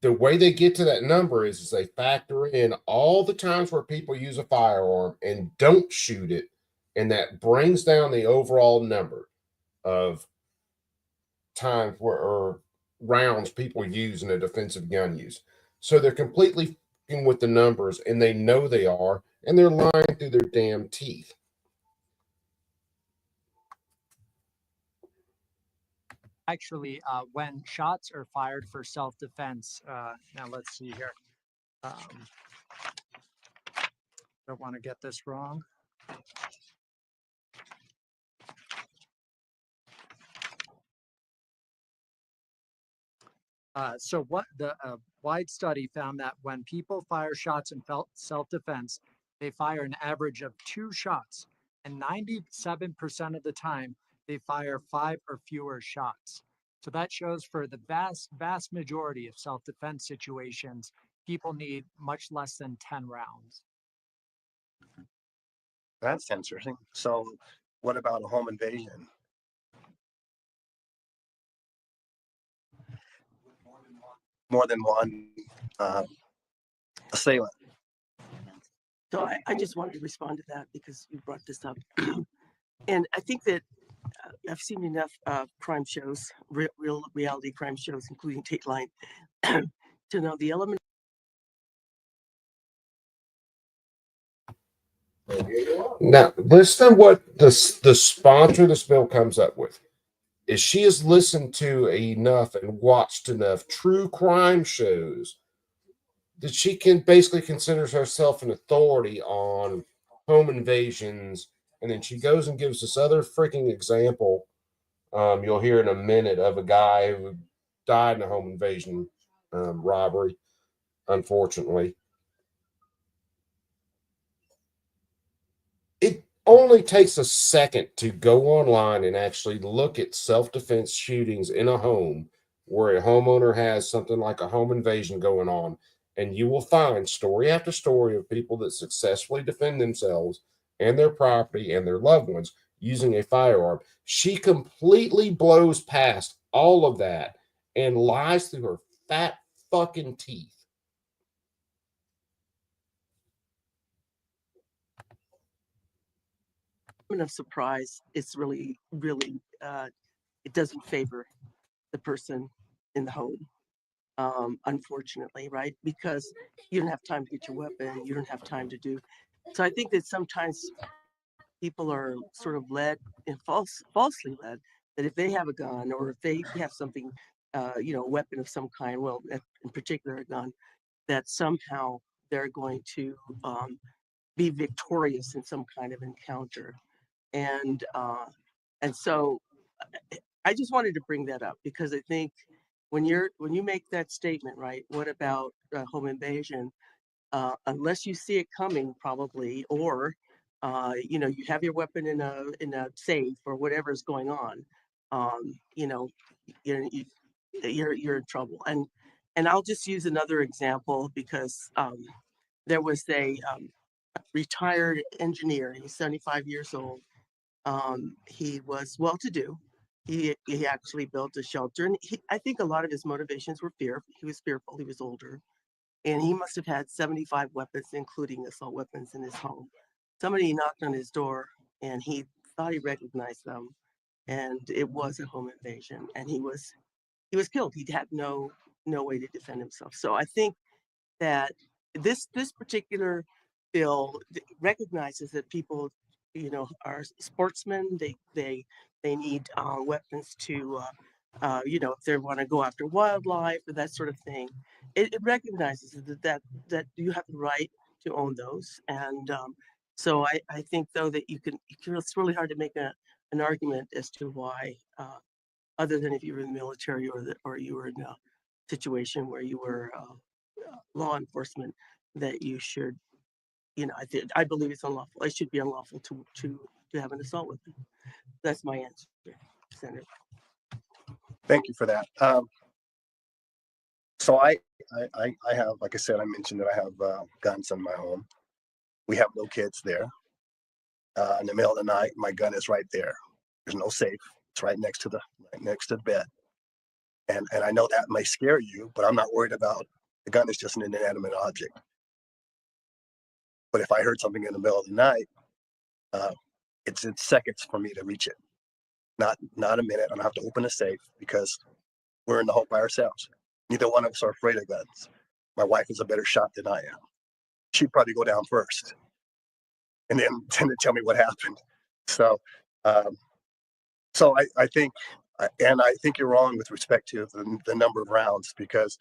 The way they get to that number is they factor in all the times where people use a firearm and don't shoot it, and that brings down the overall number of times or rounds people use in a defensive gun use. So they're completely f***ing with the numbers, and they know they are, and they're lying through their damn teeth.
Actually, when shots are fired for self-defense, now let's see here. Don't want to get this wrong. So what the wide study found that when people fire shots in self-defense, they fire an average of 2 shots, and 97% of the time they fire 5 or fewer shots. So that shows for the vast majority of self-defense situations, people need much less than 10 rounds.
That's interesting. So what about a home invasion? More than one assailant.
So I just wanted to respond to that because you brought this up. And I think that I've seen enough crime shows, real reality crime shows, including Dateline, to know the element.
Now, listen to what the sponsor of this bill comes up with. Is she has listened to enough and watched enough true crime shows that she can basically considers herself an authority on home invasions, and then she goes and gives this other freaking example. You'll hear in a minute of a guy who died in a home invasion robbery, unfortunately. It only takes a second to go online and actually look at self-defense shootings in a home where a homeowner has something like a home invasion going on, and you will find story after story of people that successfully defend themselves and their property and their loved ones using a firearm. She completely blows past all of that and lies through her fat fucking teeth.
Of surprise, it's really it doesn't favor the person in the home, unfortunately, right? Because you don't have time to get your weapon, you don't have time to do. So I think that sometimes people are sort of led and falsely led that if they have a gun or if they have something, a weapon of some kind, well, in particular a gun, that somehow they're going to be victorious in some kind of encounter. And so I just wanted to bring that up because I think when you make that statement, right? What about home invasion? Unless you see it coming, probably, or you have your weapon in a safe or whatever is going on, you're in trouble. And I'll just use another example because there was a retired engineer. He's 75 years old. He was well-to-do. He actually built a shelter, and I think a lot of his motivations were fear. He was fearful. He was older, and he must have had 75 weapons, including assault weapons, in his home. Somebody knocked on his door, and he thought he recognized them, and it was a home invasion, and he was killed. He had no way to defend himself. So I think that this particular bill recognizes that people, are sportsmen. They need weapons to, if they want to go after wildlife or that sort of thing. It recognizes that you have the right to own those. And so I think though that it's really hard to make an argument as to why, other than if you were in the military or you were in a situation where you were law enforcement, that you should, I believe it's unlawful. It should be unlawful to have an assault weapon. That's my answer, Senator.
Thank you for that. So I have, like I said, I mentioned that I have guns in my home. We have no kids there. In the middle of the night, my gun is right there. There's no safe. It's right next to the bed. And I know that may scare you, but I'm not worried about the gun. Is just an inanimate object. But if I heard something in the middle of the night, it's in seconds for me to reach it. Not a minute. I don't have to open a safe because we're in the home by ourselves. Neither one of us are afraid of guns. My wife is a better shot than I am. She'd probably go down first and then tell me what happened. So I think And I think you're wrong with respect to the number of rounds, because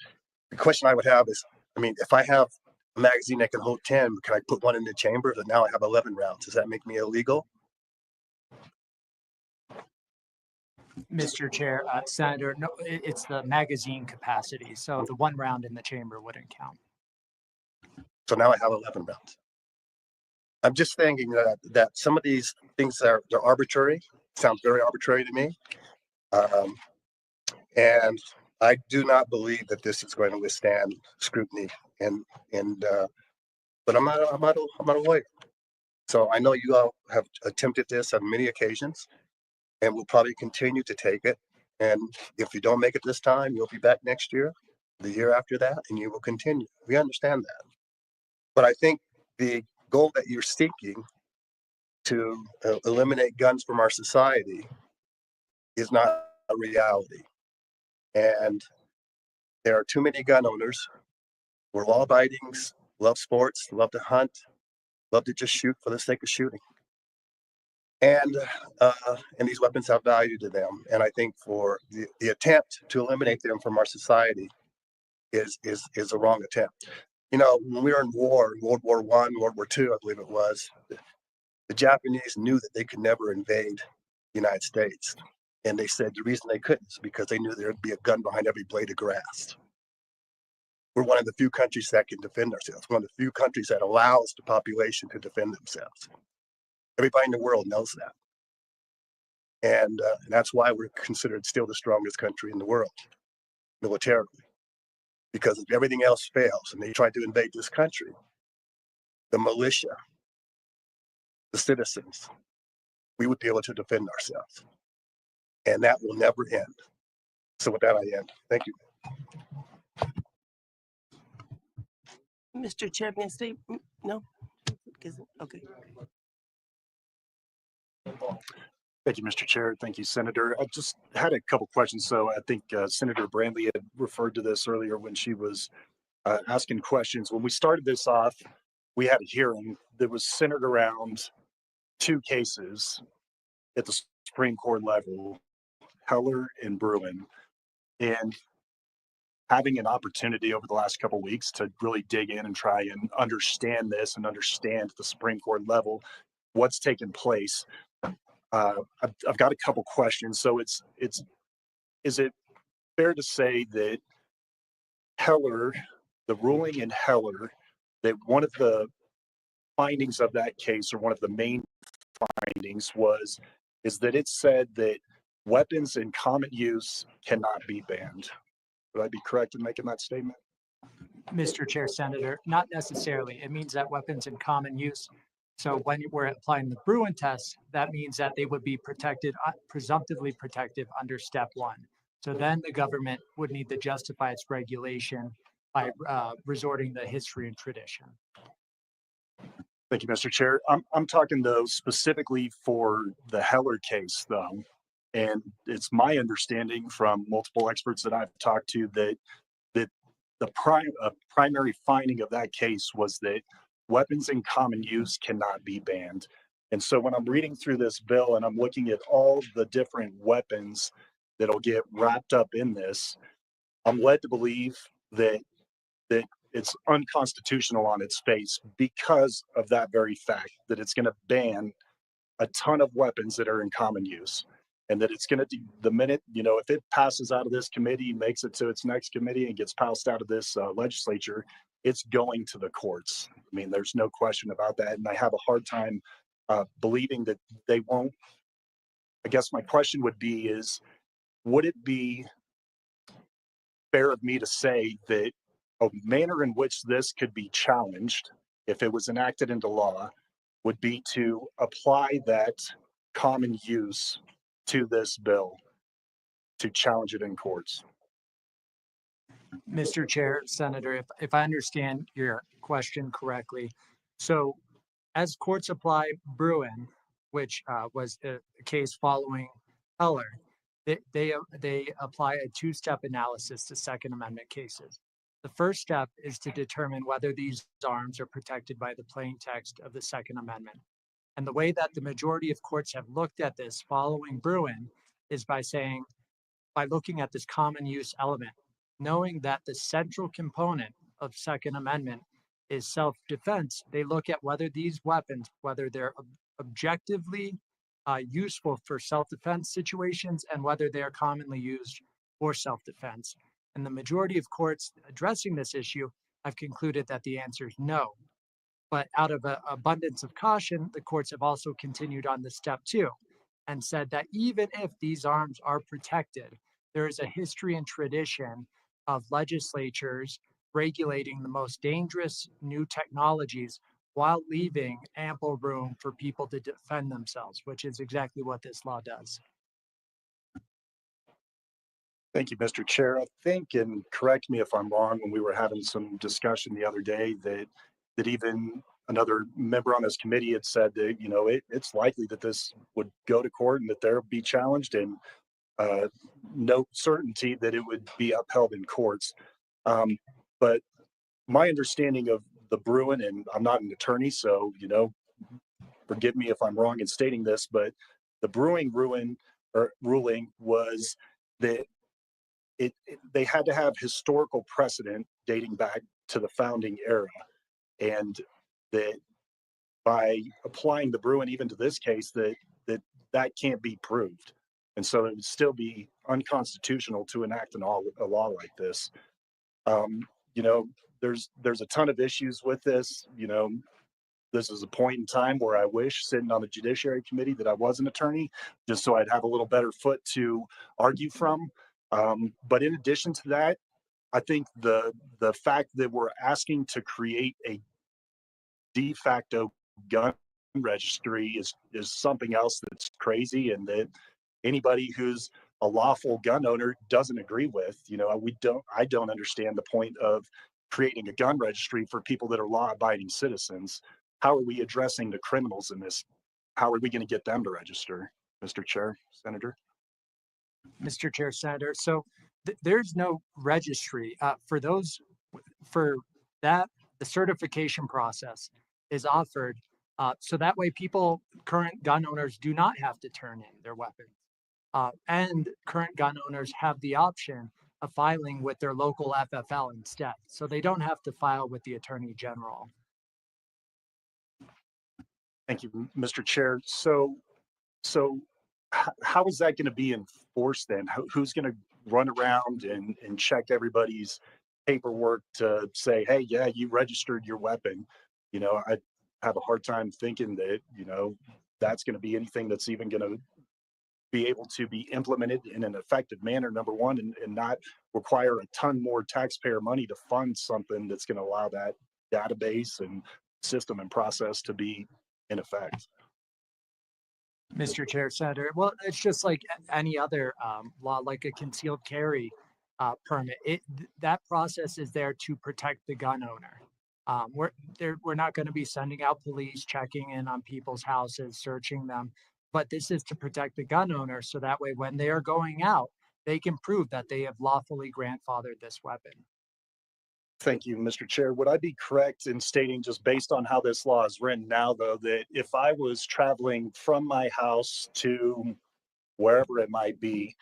the question I would have is, I mean, if I have a magazine that can hold 10, can I put one in the chamber? But now I have 11 rounds. Does that make me illegal?
Mr. Chair, Senator, no, it's the magazine capacity. So the 1 round in the chamber wouldn't count.
So now I have 11 rounds. I'm just thinking that some of these things they're arbitrary. Sounds very arbitrary to me. And I do not believe that this is going to withstand scrutiny. But I'm not a lawyer. So I know you all have attempted this on many occasions and will probably continue to take it. And if you don't make it this time, you'll be back next year, the year after that, and you will continue. We understand that. But I think the goal that you're seeking to eliminate guns from our society is not a reality. And there are too many gun owners. We're law-abiding, love sports, love to hunt, love to just shoot for the sake of shooting. And these weapons have value to them. And I think for the attempt to eliminate them from our society is a wrong attempt. You know, when we were in war, World War I, World War II, I believe it was, the Japanese knew that they could never invade the United States. And they said the reason they couldn't is because they knew there'd be a gun behind every blade of grass. We're one of the few countries that can defend ourselves, one of the few countries that allows the population to defend themselves. Everybody in the world knows that. And that's why we're considered still the strongest country in the world, militarily. Because if everything else fails and they try to invade this country, the militia, the citizens, we would be able to defend ourselves. And that will never end. So with that, I end. Thank you.
Mr. Chair, may I say, no? Okay.
Thank you, Mr. Chair. Thank you, Senator. I just had a couple questions. So I think Senator Brandley had referred to this earlier when she was asking questions. When we started this off, we had a hearing that was centered around 2 cases at the Supreme Court level, Heller and Bruin. And having an opportunity over the last couple of weeks to really dig in and try and understand this and understand at the Supreme Court level what's taken place. I've got a couple questions. So is it fair to say that Heller, the ruling in Heller, that one of the findings of that case, or one of the main findings, is that it said that weapons in common use cannot be banned? Would I be correct in making that statement?
Mr. Chair, Senator, not necessarily. It means that weapons in common use. So when we're applying the Bruin test, that means that they would be protected, presumptively protected under step 1. So then the government would need to justify its regulation by resorting to history and tradition.
Thank you, Mr. Chair. I'm talking though specifically for the Heller case though. And it's my understanding from multiple experts that I've talked to that the primary finding of that case was that weapons in common use cannot be banned. And so when I'm reading through this bill and I'm looking at all the different weapons that'll get wrapped up in this, I'm led to believe that it's unconstitutional on its face because of that very fact, that it's going to ban a ton of weapons that are in common use. And that it's going to, the minute, if it passes out of this committee, makes it to its next committee and gets passed out of this legislature, it's going to the courts. I mean, there's no question about that. And I have a hard time believing that they won't. I guess my question would be would it be fair of me to say that a manner in which this could be challenged, if it was enacted into law, would be to apply that common use to this bill to challenge it in courts?
Mr. Chair, Senator, if I understand your question correctly, so as courts apply Bruin, which was a case following Heller, they apply a 2-step analysis to Second Amendment cases. The first step is to determine whether these arms are protected by the plain text of the Second Amendment. And the way that the majority of courts have looked at this following Bruin is by saying by looking at this common use element, knowing that the central component of Second Amendment is self-defense, they look at whether these weapons, whether they're objectively useful for self-defense situations and whether they are commonly used for self-defense. And the majority of courts addressing this issue have concluded that the answer is no. But out of an abundance of caution, the courts have also continued on this step too, and said that even if these arms are protected, there is a history and tradition of legislatures regulating the most dangerous new technologies while leaving ample room for people to defend themselves, which is exactly what this law does.
Thank you, Mr. Chair. I think, and correct me if I'm wrong, when we were having some discussion the other day that even another member on this committee had said that, you know, it's likely that this would go to court and that there would be challenged, and no certainty that it would be upheld in courts. But my understanding of the Bruin, and I'm not an attorney, so, you know, forgive me if I'm wrong in stating this, but the Bruin ruling was that they had to have historical precedent dating back to the founding era, and that by applying the Bruin even to this case, that can't be proved, and so it would still be unconstitutional to enact a law like this. You know, there's a ton of issues with this. You know, this is a point in time where I wish, sitting on the Judiciary Committee, that I was an attorney, just so I'd have a little better foot to argue from. But in addition to that, I think the fact that we're asking to create a de facto gun registry is something else that's crazy, and that anybody who's a lawful gun owner doesn't agree with. You know, I don't understand the point of creating a gun registry for people that are law-abiding citizens. How are we addressing the criminals in this? How are we going to get them to register, Mr. Chair, Senator?
Mr. Chair, Senator, so there's no registry for that. The certification process is offered so that way current gun owners do not have to turn in their weapons. And current gun owners have the option of filing with their local FFL instead. So they don't have to file with the Attorney General.
Thank you, Mr. Chair. So how is that going to be enforced then? Who's going to run around and check everybody's paperwork to say, hey, yeah, you registered your weapon? You know, I have a hard time thinking that, you know, that's going to be anything that's even going to be able to be implemented in an effective manner, number one, and not require a ton more taxpayer money to fund something that's going to allow that database and system and process to be in effect.
Mr. Chair, Senator, well, it's just like any other law, like a concealed carry permit. That process is there to protect the gun owner. We're not going to be sending out police checking in on people's houses, searching them, but this is to protect the gun owner, so that way when they are going out, they can prove that they have lawfully grandfathered this weapon.
Thank you, Mr. Chair. Would I be correct in stating, just based on how this law is written now, though, that if I was traveling from my house to wherever it might be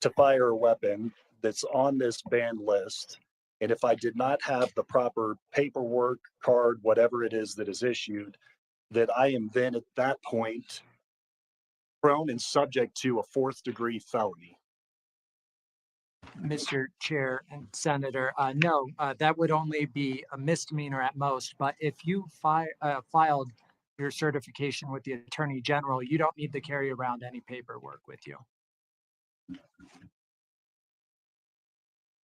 to fire a weapon that's on this banned list, and if I did not have the proper paperwork, card, whatever it is that is issued, that I am then at that point prone and subject to a 4th-degree felony?
Mr. Chair and Senator, no, that would only be a misdemeanor at most. But if you filed your certification with the Attorney General, you don't need to carry around any paperwork with you.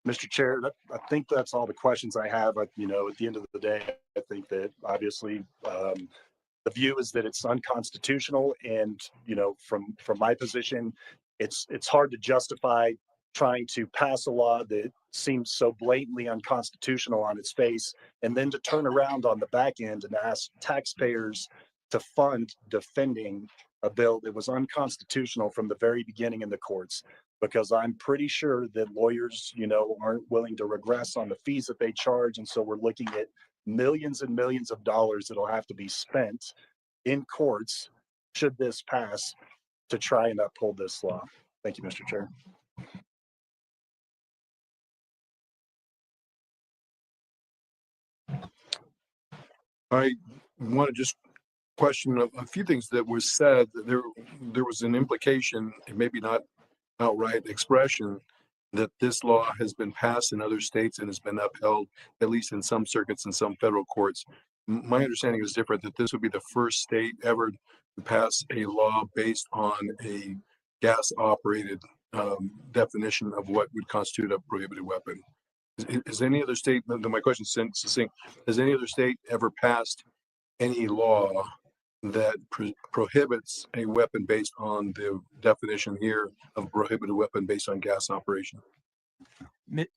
Mr. Chair, I think that's all the questions I have. You know, at the end of the day, I think that obviously the view is that it's unconstitutional, and, you know, from my position, it's hard to justify trying to pass a law that seems so blatantly unconstitutional on its face, and then to turn around on the back end and ask taxpayers to fund defending a bill that was unconstitutional from the very beginning in the courts. Because I'm pretty sure that lawyers, you know, aren't willing to regress on the fees that they charge. And so we're looking at millions and millions of dollars that'll have to be spent in courts should this pass to try and uphold this law. Thank you, Mr. Chair.
I want to just question a few things that was said. That there was an implication, and maybe not outright expression, that this law has been passed in other states and has been upheld, at least in some circuits and some federal courts. My understanding is different, that this would be the first state ever to pass a law based on a gas operated definition of what would constitute a prohibited weapon. Is any other state, my question is succinct, has any other state ever passed any law that prohibits a weapon based on the definition here of prohibited weapon based on gas operation?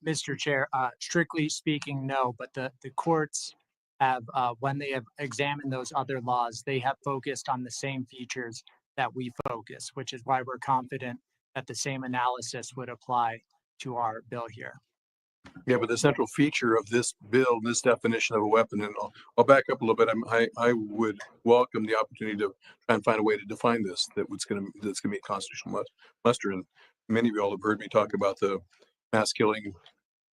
Mr. Chair, strictly speaking, no, but the courts have, when they have examined those other laws, they have focused on the same features that we focus, which is why we're confident that the same analysis would apply to our bill here.
Yeah, but the central feature of this bill, this definition of a weapon, and I'll back up a little bit. I would welcome the opportunity to try and find a way to define this that's going to meet constitutional muster. And many of you all have heard me talk about the mass killing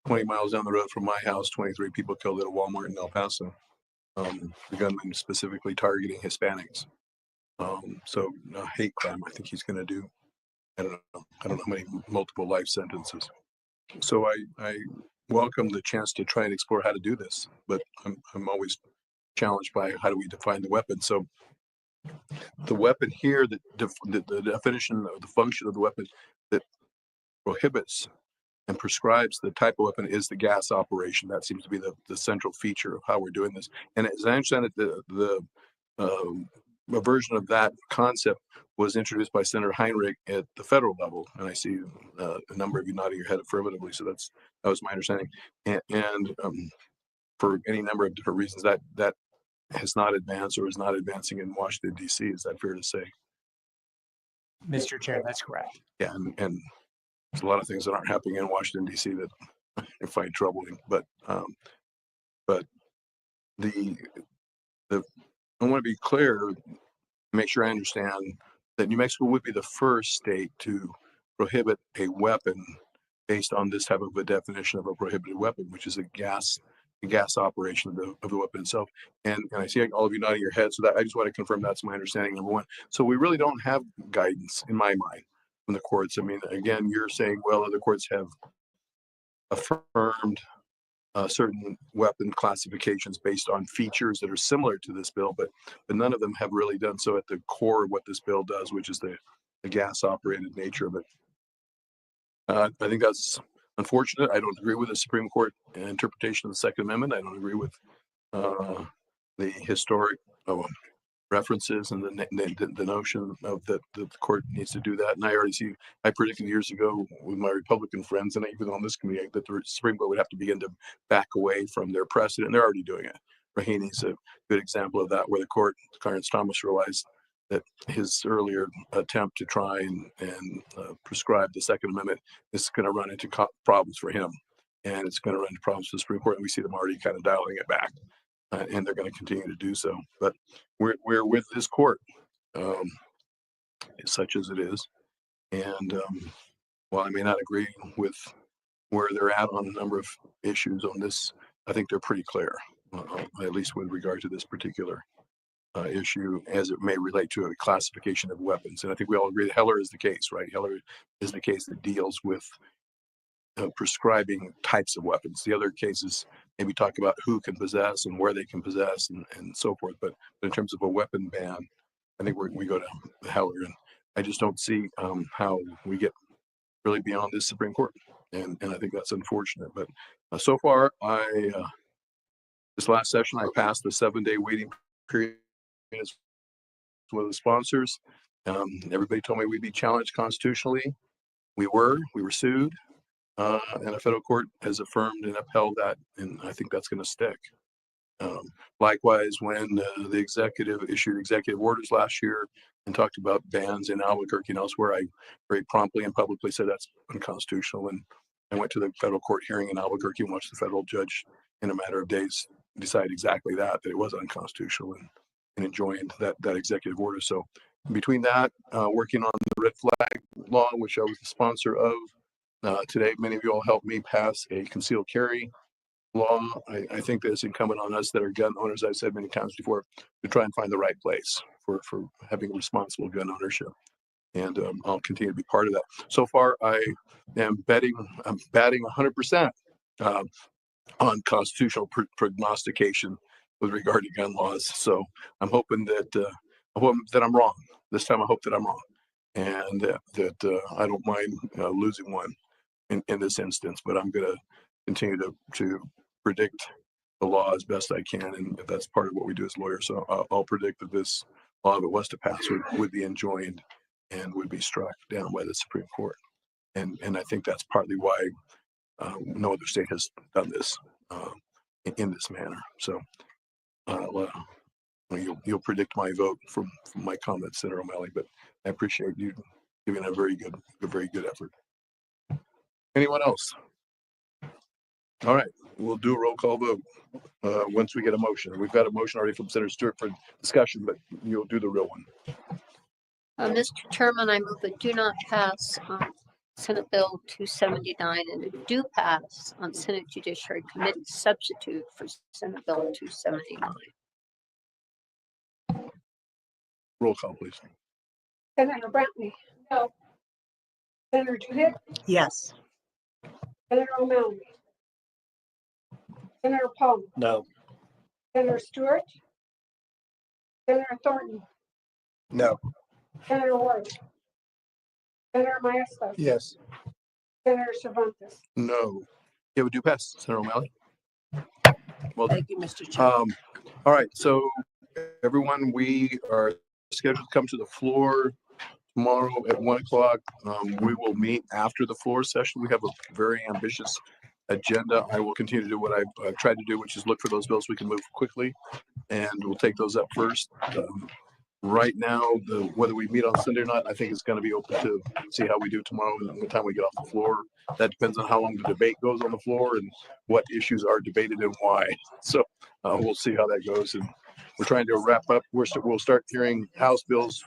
20 miles down the road from my house, 23 people killed at a Walmart in El Paso. The gunman specifically targeting Hispanics. So hate crime, I think he's going to do. I don't know how many multiple life sentences. So I welcome the chance to try and explore how to do this, but I'm always challenged by how do we define the weapon. So the weapon here, the definition of the function of the weapon that prohibits and prescribes the type of weapon is the gas operation. That seems to be the central feature of how we're doing this. And as I understand it, a version of that concept was introduced by Senator Heinrich at the federal level, and I see a number of you nodding your head affirmatively. So that was my understanding, and for any number of different reasons, that has not advanced or is not advancing in Washington D.C. Is that fair to say?
Mr. Chair, that's correct.
Yeah, and there's a lot of things that aren't happening in Washington D.C. that I find troubling, but I want to be clear, make sure I understand that New Mexico would be the first state to prohibit a weapon based on this type of a definition of a prohibited weapon, which is the gas operation of the weapon itself. And I see all of you nodding your heads, so that I just want to confirm that's my understanding, number one. So we really don't have guidance, in my mind, from the courts. I mean, again, you're saying, well, other courts have affirmed certain weapon classifications based on features that are similar to this bill, but none of them have really done so at the core of what this bill does, which is the gas operated nature of it. I think that's unfortunate. I don't agree with the Supreme Court interpretation of the Second Amendment. I don't agree with the historic references and the notion of that the court needs to do that. And I predicted years ago with my Republican friends, and even on this committee, that the Supreme Court would have to begin to back away from their precedent. They're already doing it. Raheeny's a good example of that, where the court, Clarence Thomas, realized that his earlier attempt to try and prescribe the Second Amendment is going to run into problems for him, and it's going to run into problems for the Supreme Court. And we see them already kind of dialing it back. And they're going to continue to do so. But we're with this court, such as it is. And while I may not agree with where they're at on a number of issues on this, I think they're pretty clear, at least with regard to this particular issue, as it may relate to a classification of weapons. And I think we all agree that Heller is the case, right? Heller is the case that deals with prescribing types of weapons. The other cases maybe talk about who can possess and where they can possess and so forth. But in terms of a weapon ban, I think we go to Heller, and I just don't see how we get really beyond this Supreme Court. And I think that's unfortunate. But so far, this last session, I passed the 7-day waiting period as one of the sponsors. Everybody told me we'd be challenged constitutionally. We were sued. And a federal court has affirmed and upheld that, and I think that's going to stick. Likewise, when the executive issued executive orders last year and talked about bans in Albuquerque and elsewhere, I very promptly and publicly said that's unconstitutional, and I went to the federal court hearing in Albuquerque and watched the federal judge in a matter of days decide exactly that it was unconstitutional and enjoined that executive order. So between that, working on the red flag law, which I was the sponsor of, today. Many of you all helped me pass a concealed carry law. I think that it's incumbent on us that are gun owners, I've said many times before, to try and find the right place for having responsible gun ownership. And I'll continue to be part of that. So far, I'm batting 100% on constitutional prognostication with regard to gun laws. So I'm hoping that I'm wrong. This time I hope that I'm wrong, and that I don't mind losing one in this instance. But I'm going to continue to predict the law as best I can, and that's part of what we do as lawyers. So I'll predict that this law, if it was to pass, would be enjoined and would be struck down by the Supreme Court. And I think that's partly why no other state has done this in this manner. So you'll predict my vote from my comments, Senator O'Malley, but I appreciate you giving a very good effort. Anyone else? All right, we'll do a roll call vote once we get a motion. We've got a motion already from Senator Stewart for discussion, but you'll do the real one.
Mr. Chairman, I move it do not pass on Senate Bill 279 and it do pass on Senate Judiciary Committee substitute for Senate Bill 279.
Roll call, please.
Senator Brantley? No. Senator Judith?
Yes.
Senator O'Malley? Senator Palmer?
No.
Senator Stewart? Senator Thornton?
No.
Senator Ward? Senator Maestas?
Yes.
Senator Cervantes?
No. Yeah, we do pass, Senator O'Malley. Well,
Thank you, Mr. Chair.
all right. So everyone, we are scheduled to come to the floor tomorrow at 1:00. We will meet after the floor session. We have a very ambitious agenda. I will continue to do what I've tried to do, which is look for those bills we can move quickly, and we'll take those up first. Right now, whether we meet on Sunday or not, I think it's going to be open to see how we do tomorrow and what time we get off the floor. That depends on how long the debate goes on the floor and what issues are debated and why. So we'll see how that goes. And we're trying to wrap up. We'll start hearing House bills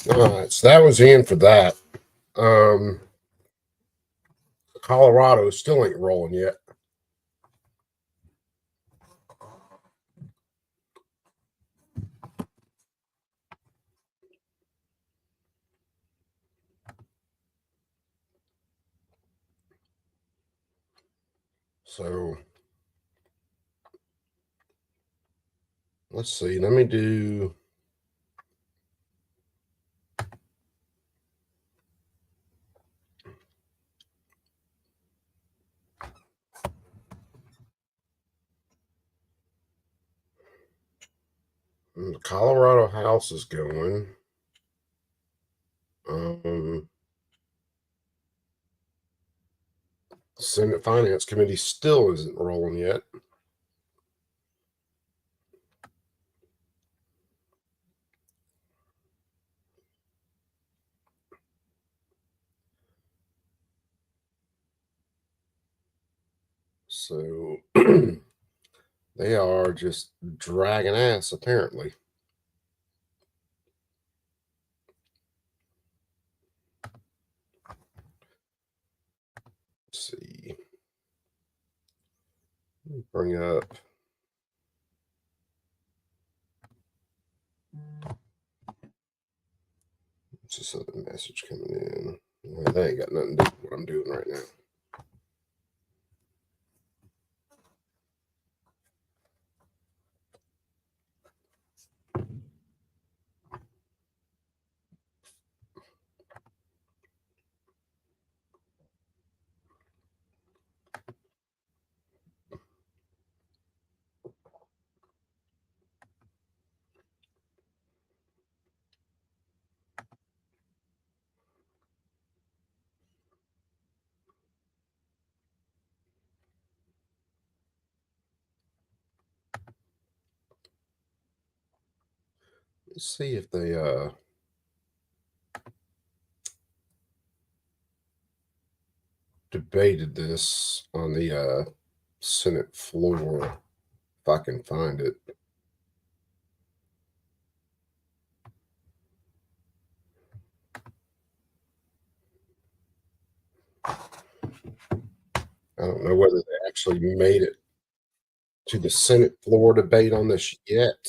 All right, so that was the end for that. Colorado still ain't rolling yet. So let's see. Let me do. The Colorado House is going. Senate Finance Committee still isn't rolling yet. So they are just dragging ass, apparently. Let's see. Let me bring up. What's this other message coming in? Well, they ain't got nothing to do with what I'm doing right now. Let's see if they debated this on the Senate floor, if I can find it. I don't know whether they actually made it to the Senate floor debate on this yet.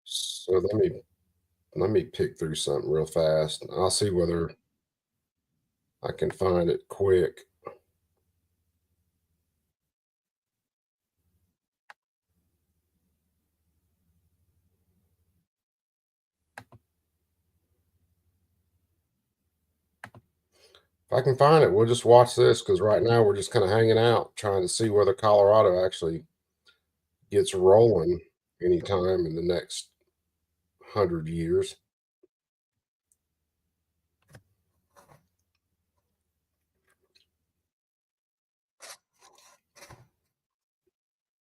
So let me pick through something real fast. I'll see whether I can find it quick. If I can find it, we'll just watch this because right now we're just kind of hanging out trying to see whether Colorado actually gets rolling anytime in the next 100 years.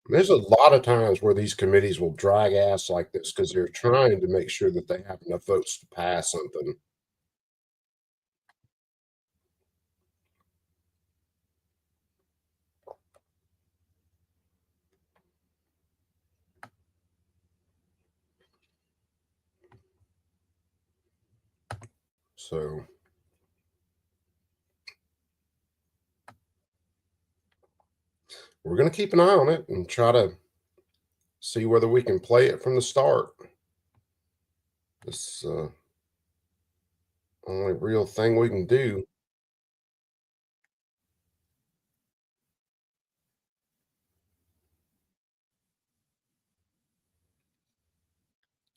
There's a lot of times where these committees will drag ass like this because they're trying to make sure that they have enough votes to pass something. So we're going to keep an eye on it and try to see whether we can play it from the start. This only real thing we can do.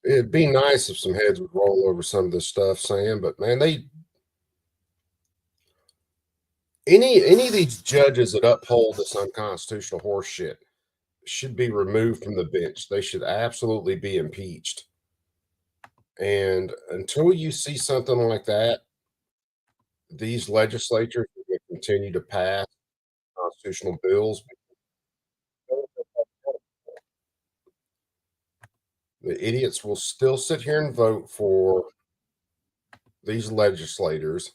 It'd be nice if some heads would roll over some of this stuff, Sam, but man, any of these judges that uphold this unconstitutional horse shit should be removed from the bench. They should absolutely be impeached. And until you see something like that, these legislatures will continue to pass constitutional bills. The idiots will still sit here and vote for these legislators.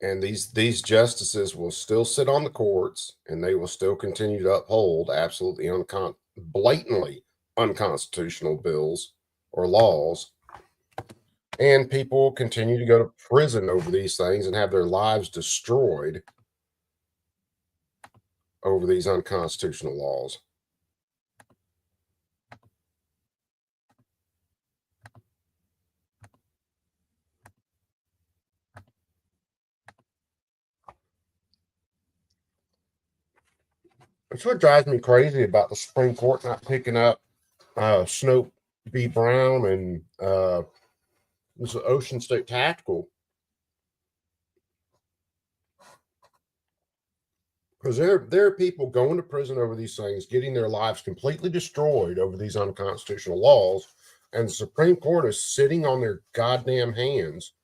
And these justices will still sit on the courts and they will still continue to uphold absolutely blatantly unconstitutional bills or laws. And people will continue to go to prison over these things and have their lives destroyed over these unconstitutional laws. It's what drives me crazy about the Supreme Court not picking up Snow v. Brown and this Ocean State Tactical. Because there are people going to prison over these things, getting their lives completely destroyed over these unconstitutional laws, and the Supreme Court is sitting on their goddamn hands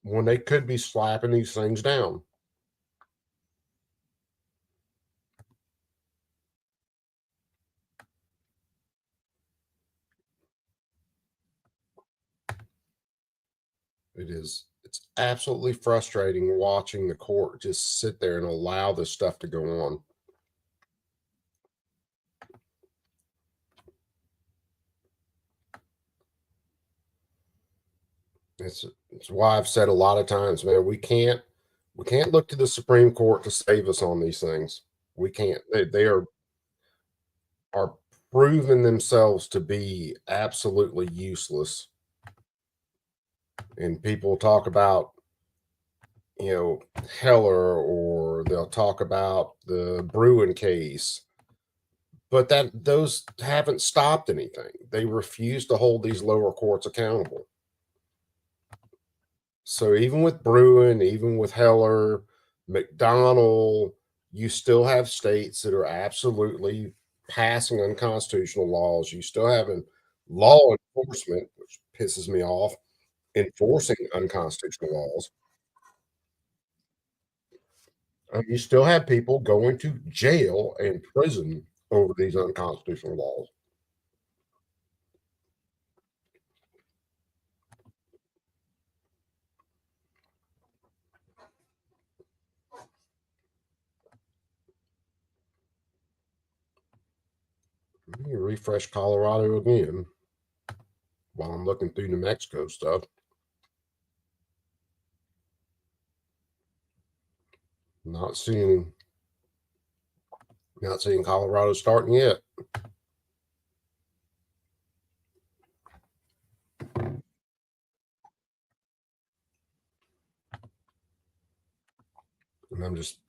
when they could be slapping these things down. It's absolutely frustrating watching the court just sit there and allow this stuff to go on. It's why I've said a lot of times, man, we can't look to the Supreme Court to save us on these things. We can't. They are proven themselves to be absolutely useless. And people talk about, Heller, or they'll talk about the Bruin case, but those haven't stopped anything. They refuse to hold these lower courts accountable. So even with Bruin, even with Heller, McDonnell, you still have states that are absolutely passing unconstitutional laws. You still have law enforcement, which pisses me off, enforcing unconstitutional laws. You still have people going to jail and prison over these unconstitutional laws. Let me refresh Colorado again while I'm looking through New Mexico stuff. Not seeing Colorado starting yet. And I'm just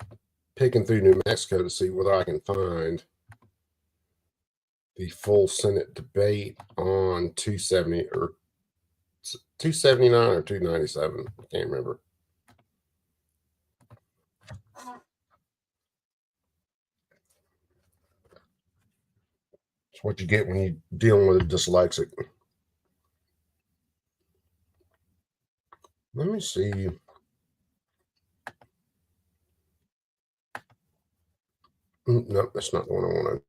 picking through New Mexico to see whether I can find the full Senate debate on 270 or 279 or 297. I can't remember. It's what you get when you're dealing with a dyslexic. Let me see. No, that's not the one I wanted.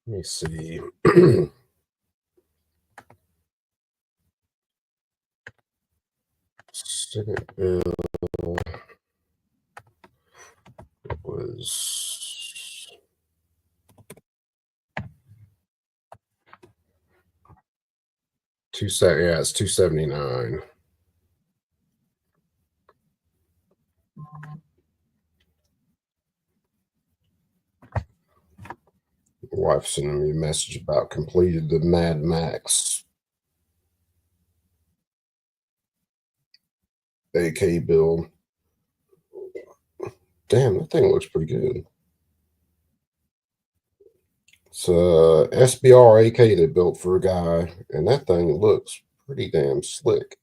Let me see. Senate bill was it's 279. Wife sent me a message about completed the Mad Max AK build. Damn, that thing looks pretty good. It's a SBR AK they built for a guy, and that thing looks pretty damn slick.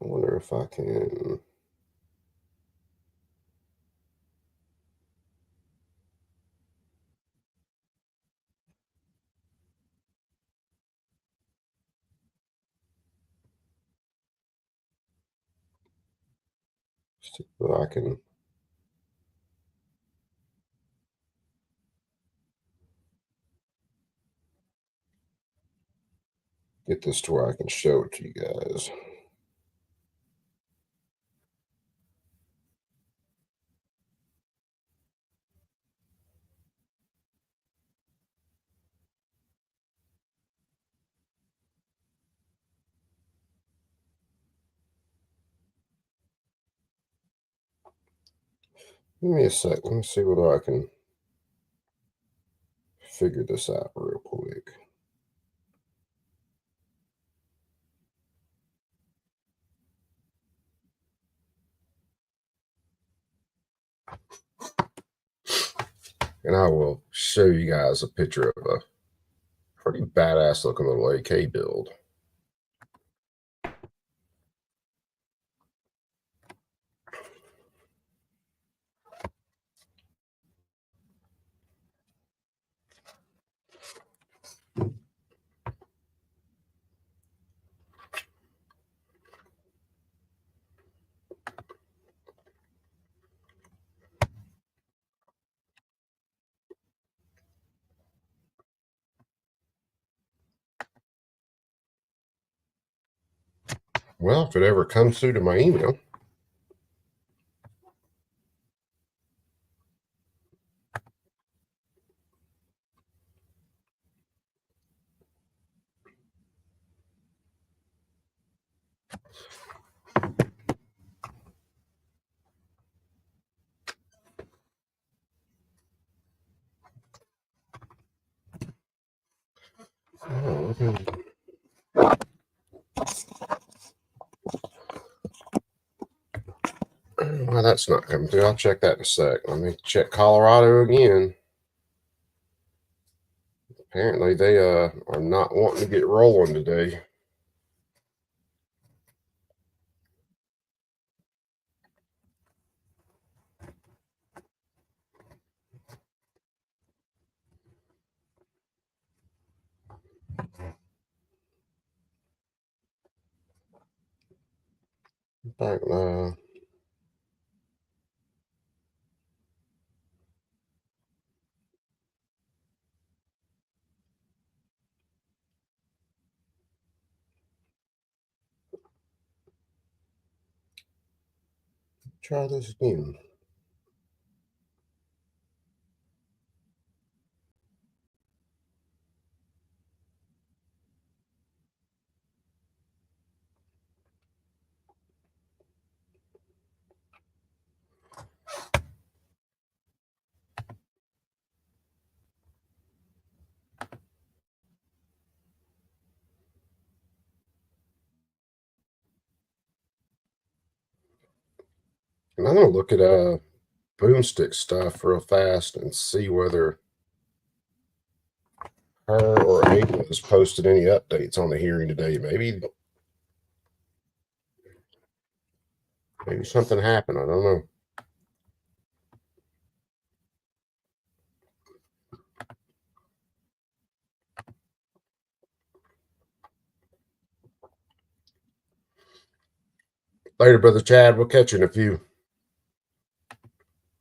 I wonder if I can see what I can get this to where I can show it to you guys. Give me a sec. Let me see whether I can figure this out real quick. And I will show you guys a picture of a pretty badass looking little AK build. Well, if it ever comes through to my email. Oh, okay. That's not coming through. I'll check that in a sec. Let me check Colorado again. Apparently they are not wanting to get rolling today. In fact, try this again. And I'm gonna look at boomstick stuff real fast and see whether her or Ada has posted any updates on the hearing today. Maybe something happened. I don't know. Later, Brother Chad. We'll catch you in a few.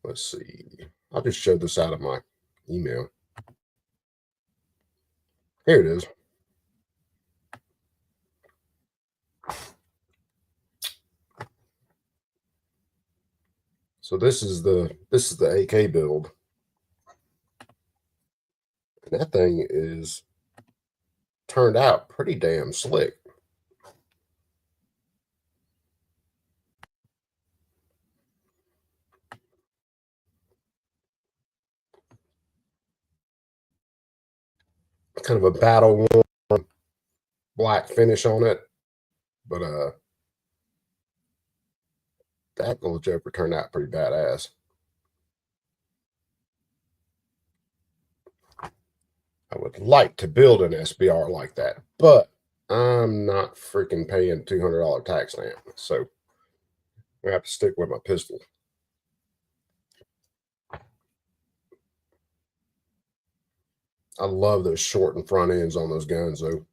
Let's see. I'll just show this out of my email. Here it is. So this is the AK build. And that thing is turned out pretty damn slick. Kind of a battle worn black finish on it, but that little joker turned out pretty badass. I would like to build an SBR like that, but I'm not freaking paying $200 tax stamp, so we have to stick with my pistol. I love those short and front ends on those guns, though.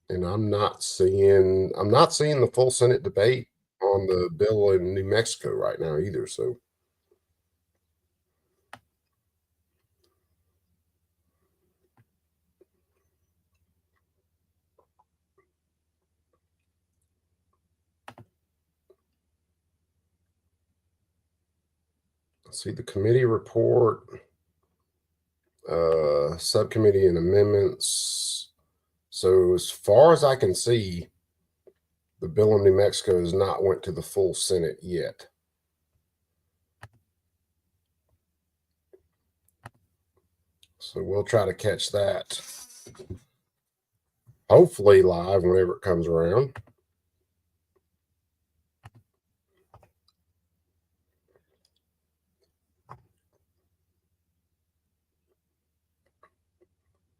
And I'm not seeing the full Senate debate on the bill in New Mexico right now either. So let's see the committee report, subcommittee and amendments. So as far as I can see, the bill in New Mexico has not went to the full Senate yet. So we'll try to catch that, hopefully live whenever it comes around.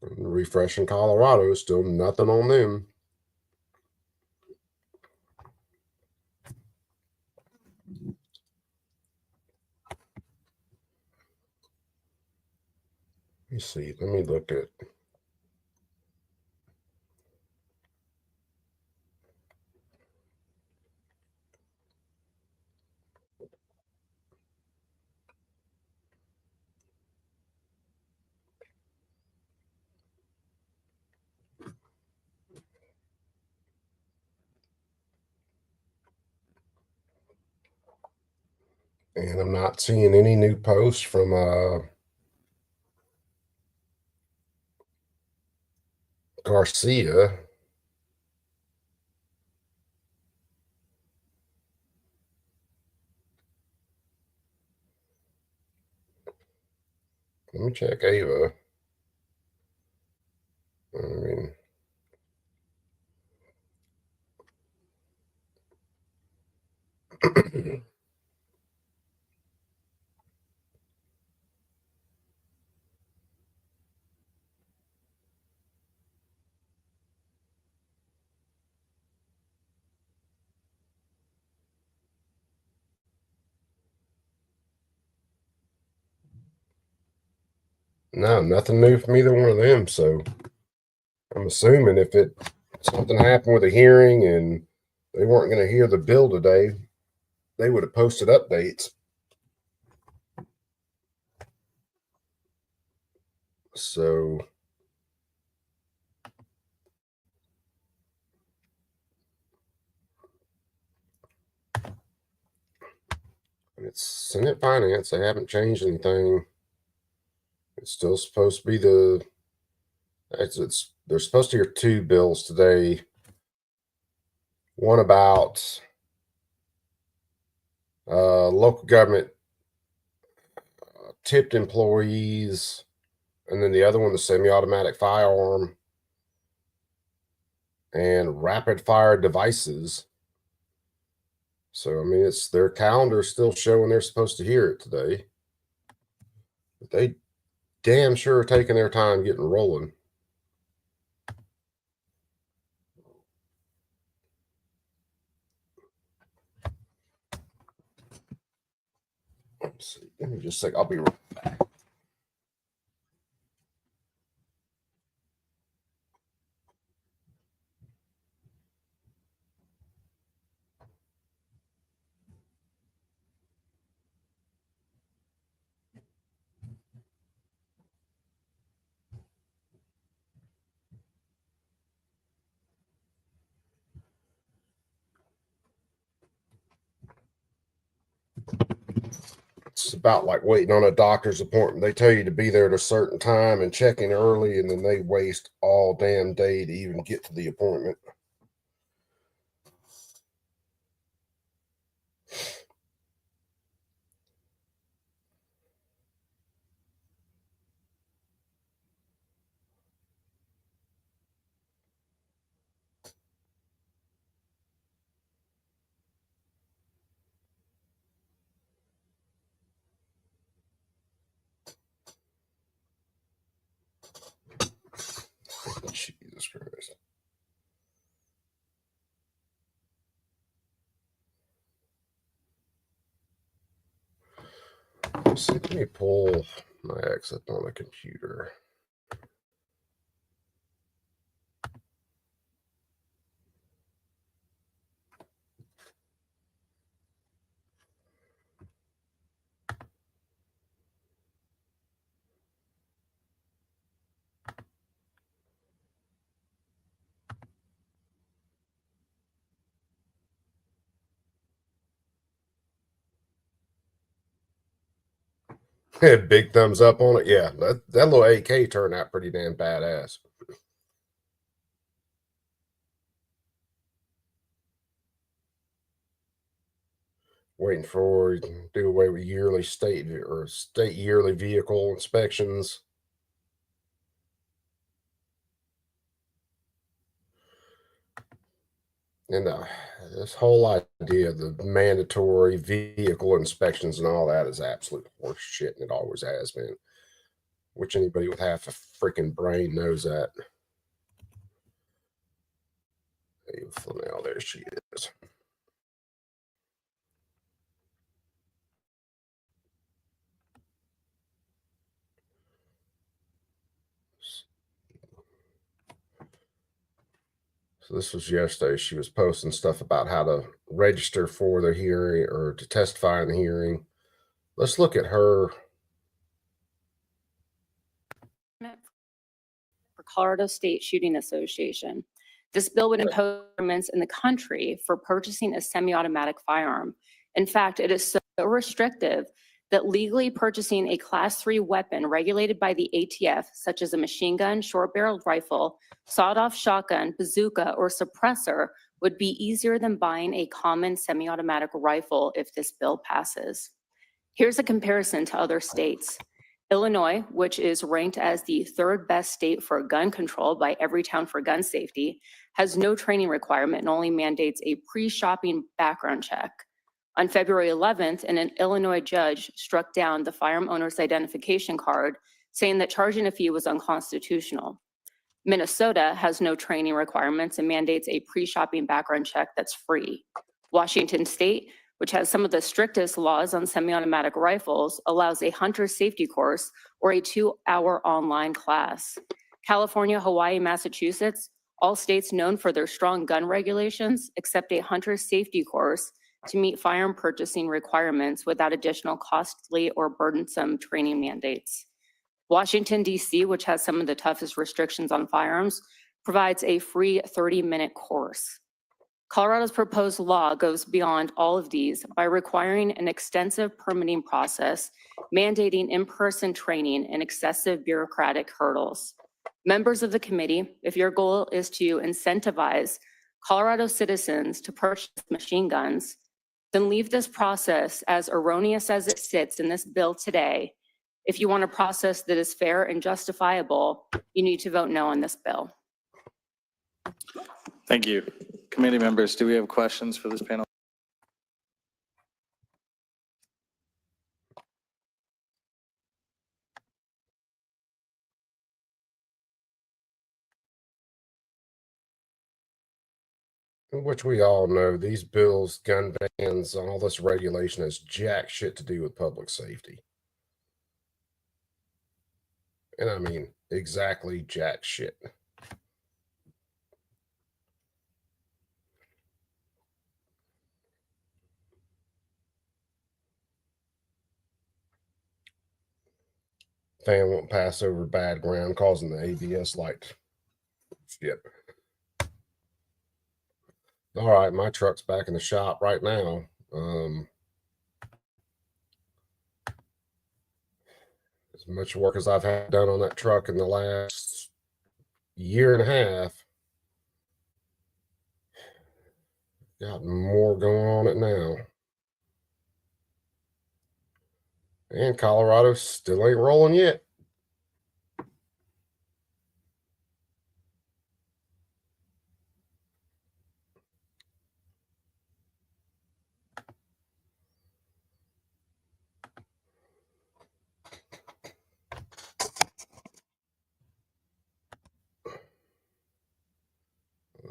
And refreshing Colorado, still nothing on them. Let me see. Let me look at. And I'm not seeing any new posts from Garcia. me check Ava. I mean, no, nothing new from either one of them. So I'm assuming if something happened with a hearing and they weren't going to hear the bill today, they would have posted updates. So it's Senate Finance. They haven't changed anything. It's still supposed to be they're supposed to hear two bills today. One about local government tipped employees, and then the other one, the semi-automatic firearm and rapid fire devices. So, I mean, it's their calendar still showing they're supposed to hear it today. But they damn sure are taking their time getting rolling. Let's see. Give me just a sec. I'll be right back. It's about like waiting on a doctor's appointment. They tell you to be there at a certain time and check in early, and then they waste all damn day to even get to the appointment. Jesus Christ. Let's see, let me pull my exit on the computer. Big thumbs up on it. Yeah, that little AK turned out pretty damn badass. Waiting for do away with yearly state yearly vehicle inspections. And this whole idea of the mandatory vehicle inspections and all that is absolute horse shit, and it always has been. Which anybody with half a freaking brain knows that. Hey, Flanell, there she is. So this was yesterday. She was posting stuff about how to register for the hearing or to testify in the hearing. Let's look at her.
For Colorado State Shooting Association. This bill would impose requirements in the country for purchasing a semi-automatic firearm. In fact, it is so restrictive that legally purchasing a Class 3 weapon regulated by the ATF, such as a machine gun, short-barreled rifle, sawed-off shotgun, bazooka, or suppressor, would be easier than buying a common semi-automatic rifle if this bill passes. Here's a comparison to other states. Illinois, which is ranked as the third best state for gun control by Everytown for Gun Safety, has no training requirement and only mandates a pre-shopping background check. On February 11th, an Illinois judge struck down the firearm owner's identification card, saying that charging a fee was unconstitutional. Minnesota has no training requirements and mandates a pre-shopping background check that's free. Washington State, which has some of the strictest laws on semi-automatic rifles, allows a hunter safety course or a 2-hour online class. California, Hawaii, Massachusetts, all states known for their strong gun regulations, accept a hunter safety course to meet firearm purchasing requirements without additional costly or burdensome training mandates. Washington, D.C., which has some of the toughest restrictions on firearms, provides a free 30-minute course. Colorado's proposed law goes beyond all of these by requiring an extensive permitting process, mandating in-person training and excessive bureaucratic hurdles. Members of the committee, if your goal is to incentivize Colorado citizens to purchase machine guns, then leave this process as erroneous as it sits in this bill today. If you want a process that is fair and justifiable, you need to vote no on this bill.
Thank you. Committee members, do we have questions for this panel?
Which we all know, these bills, gun bans, all this regulation has jack shit to do with public safety. And I mean, exactly jack shit. Fan won't pass over bad ground, causing the ABS light. Shit. All right, my truck's back in the shop right now. As much work as I've had done on that truck in the last year and a half, got more going on it now. And Colorado still ain't rolling yet.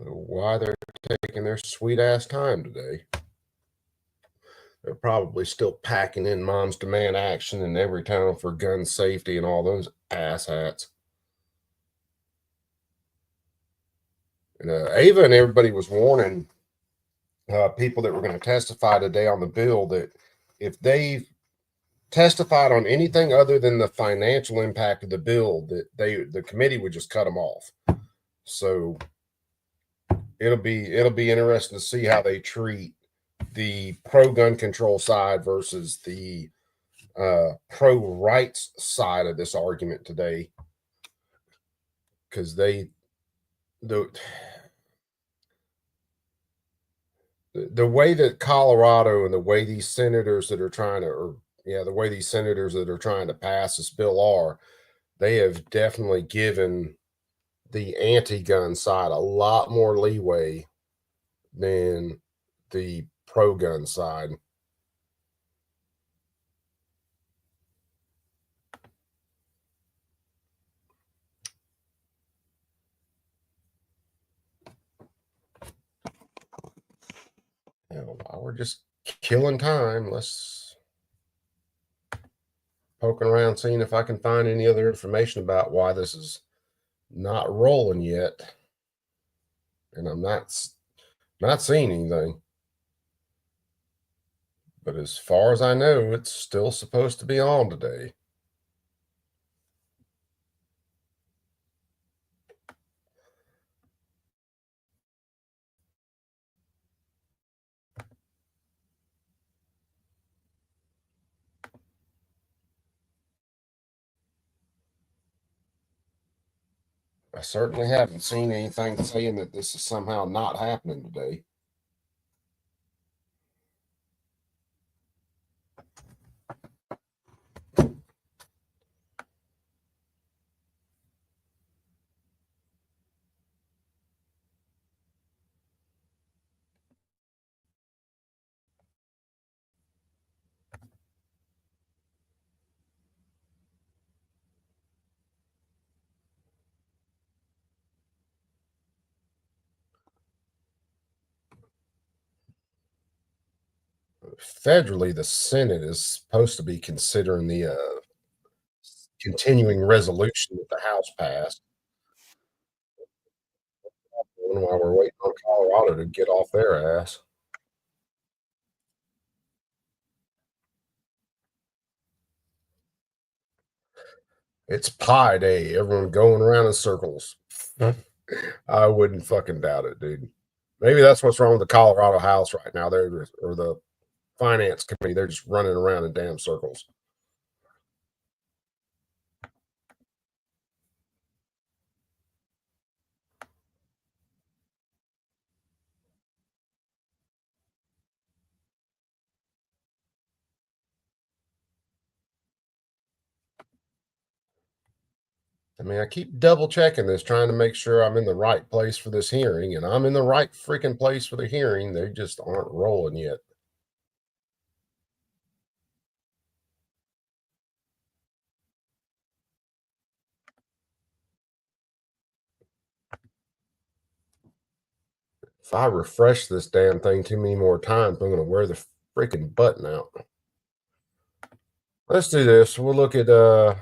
Why they're taking their sweet ass time today. They're probably still packing in Moms Demand Action in Everytown for gun safety and all those asshats. And Ava and everybody was warning people that were going to testify today on the bill that if they testified on anything other than the financial impact of the bill, that the committee would just cut them off. So it'll be interesting to see how they treat the pro-gun control side versus the pro-rights side of this argument today, because the way that Colorado and the way these senators that are trying to, the way these senators that are trying to pass this bill are, they have definitely given the anti-gun side a lot more leeway than the pro-gun side. While we're just killing time, let's poking around seeing if I can find any other information about why this is not rolling yet. And I'm not seeing anything. But as far as I know, it's still supposed to be on today. I certainly haven't seen anything saying that this is somehow not happening today. federally, the Senate is supposed to be considering the continuing resolution that the House passed. While we're waiting on Colorado to get off their ass. It's pie day. Everyone going around in circles. I wouldn't fucking doubt it, dude. Maybe that's what's wrong with the Colorado House right now. Or the Finance Committee. They're just running around in damn circles. I mean, I keep double checking this, trying to make sure I'm in the right place for this hearing, and I'm in the right freaking place for the hearing. They just aren't rolling yet. If I refresh this damn thing too many more times, I'm going to wear the freaking button out. Let's do this. We'll look at the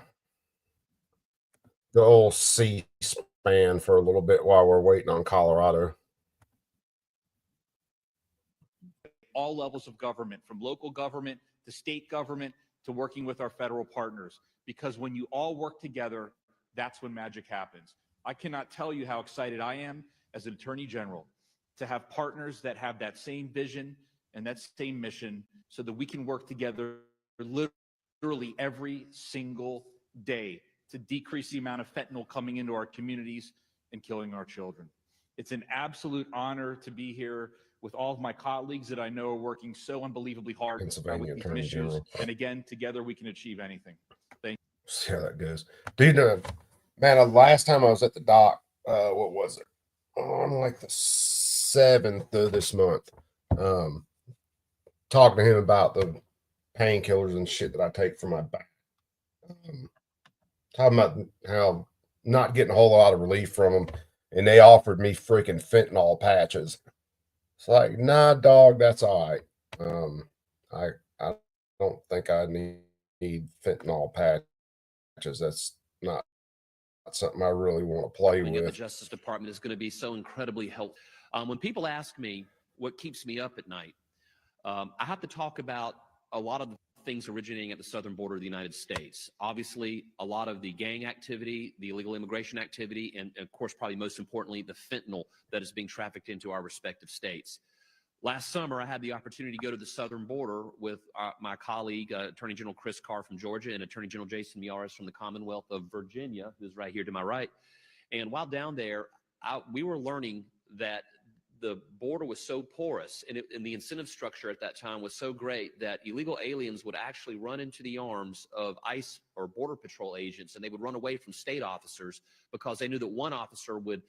old C-SPAN for a little bit while we're waiting on Colorado.
All levels of government, from local government to state government to working with our federal partners. Because when you all work together, that's when magic happens. I cannot tell you how excited I am as an Attorney General to have partners that have that same vision and that same mission so that we can work together literally every single day to decrease the amount of fentanyl coming into our communities and killing our children. It's an absolute honor to be here with all of my colleagues that I know are working so unbelievably hard with these
Attorney
issues.
General.
And again, together we can achieve anything. Thank you.
See how that goes. Dude, man, the last time I was at the dock, what was it? On like the 7th of this month. Talking to him about the painkillers and shit that I take for my back. Talking about how not getting a whole lot of relief from them. And they offered me freaking fentanyl patches. It's like, nah, dog, that's all right. I don't think I need fentanyl patches. That's not something I really want to play with.
The Justice Department is going to be so incredibly helpful. When people ask me what keeps me up at night, I have to talk about a lot of the things originating at the southern border of the United States. Obviously, a lot of the gang activity, the illegal immigration activity, and of course, probably most importantly, the fentanyl that is being trafficked into our respective states. Last summer, I had the opportunity to go to the southern border with my colleague, Attorney General Chris Carr from Georgia, and Attorney General Jason Miyares from the Commonwealth of Virginia, who's right here to my right. And while down there, we were learning that the border was so porous and the incentive structure at that time was so great that illegal aliens would actually run into the arms of ICE or Border Patrol agents, and they would run away from state officers because they knew that one officer would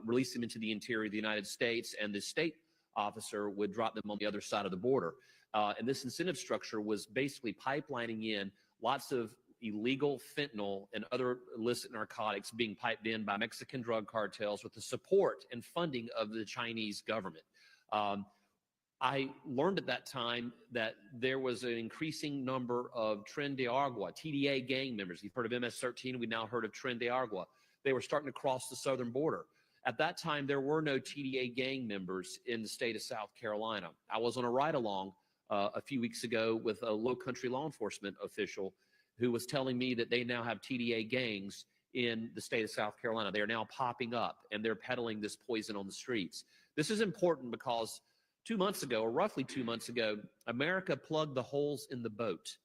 release them into the interior of the United States, and the state officer would drop them on the other side of the border. And this incentive structure was basically pipelining in lots of illegal fentanyl and other illicit narcotics being piped in by Mexican drug cartels with the support and funding of the Chinese government. I learned at that time that there was an increasing number of Tren de Agua, TDA gang members. You've heard of MS-13, we now heard of Tren de Agua. They were starting to cross the southern border. At that time, there were no TDA gang members in the state of South Carolina. I was on a ride-along a few weeks ago with a low country law enforcement official who was telling me that they now have TDA gangs in the state of South Carolina. They are now popping up and they're peddling this poison on the streets. This is important because 2 months ago, or roughly 2 months ago, America plugged the holes in the boat,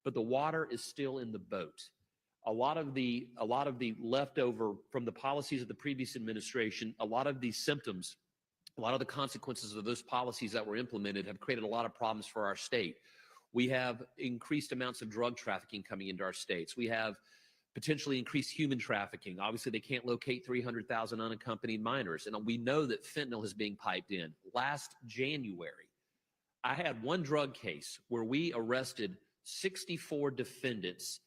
but the water is still in the boat. A lot of the leftover from the policies of the previous administration, a lot of these symptoms, a lot of the consequences of those policies that were implemented have created a lot of problems for our state. We have increased amounts of drug trafficking coming into our states. We have potentially increased human trafficking. Obviously, they can't locate 300,000 unaccompanied minors. And we know that fentanyl is being piped in. Last January, I had one drug case where we arrested 64 defendants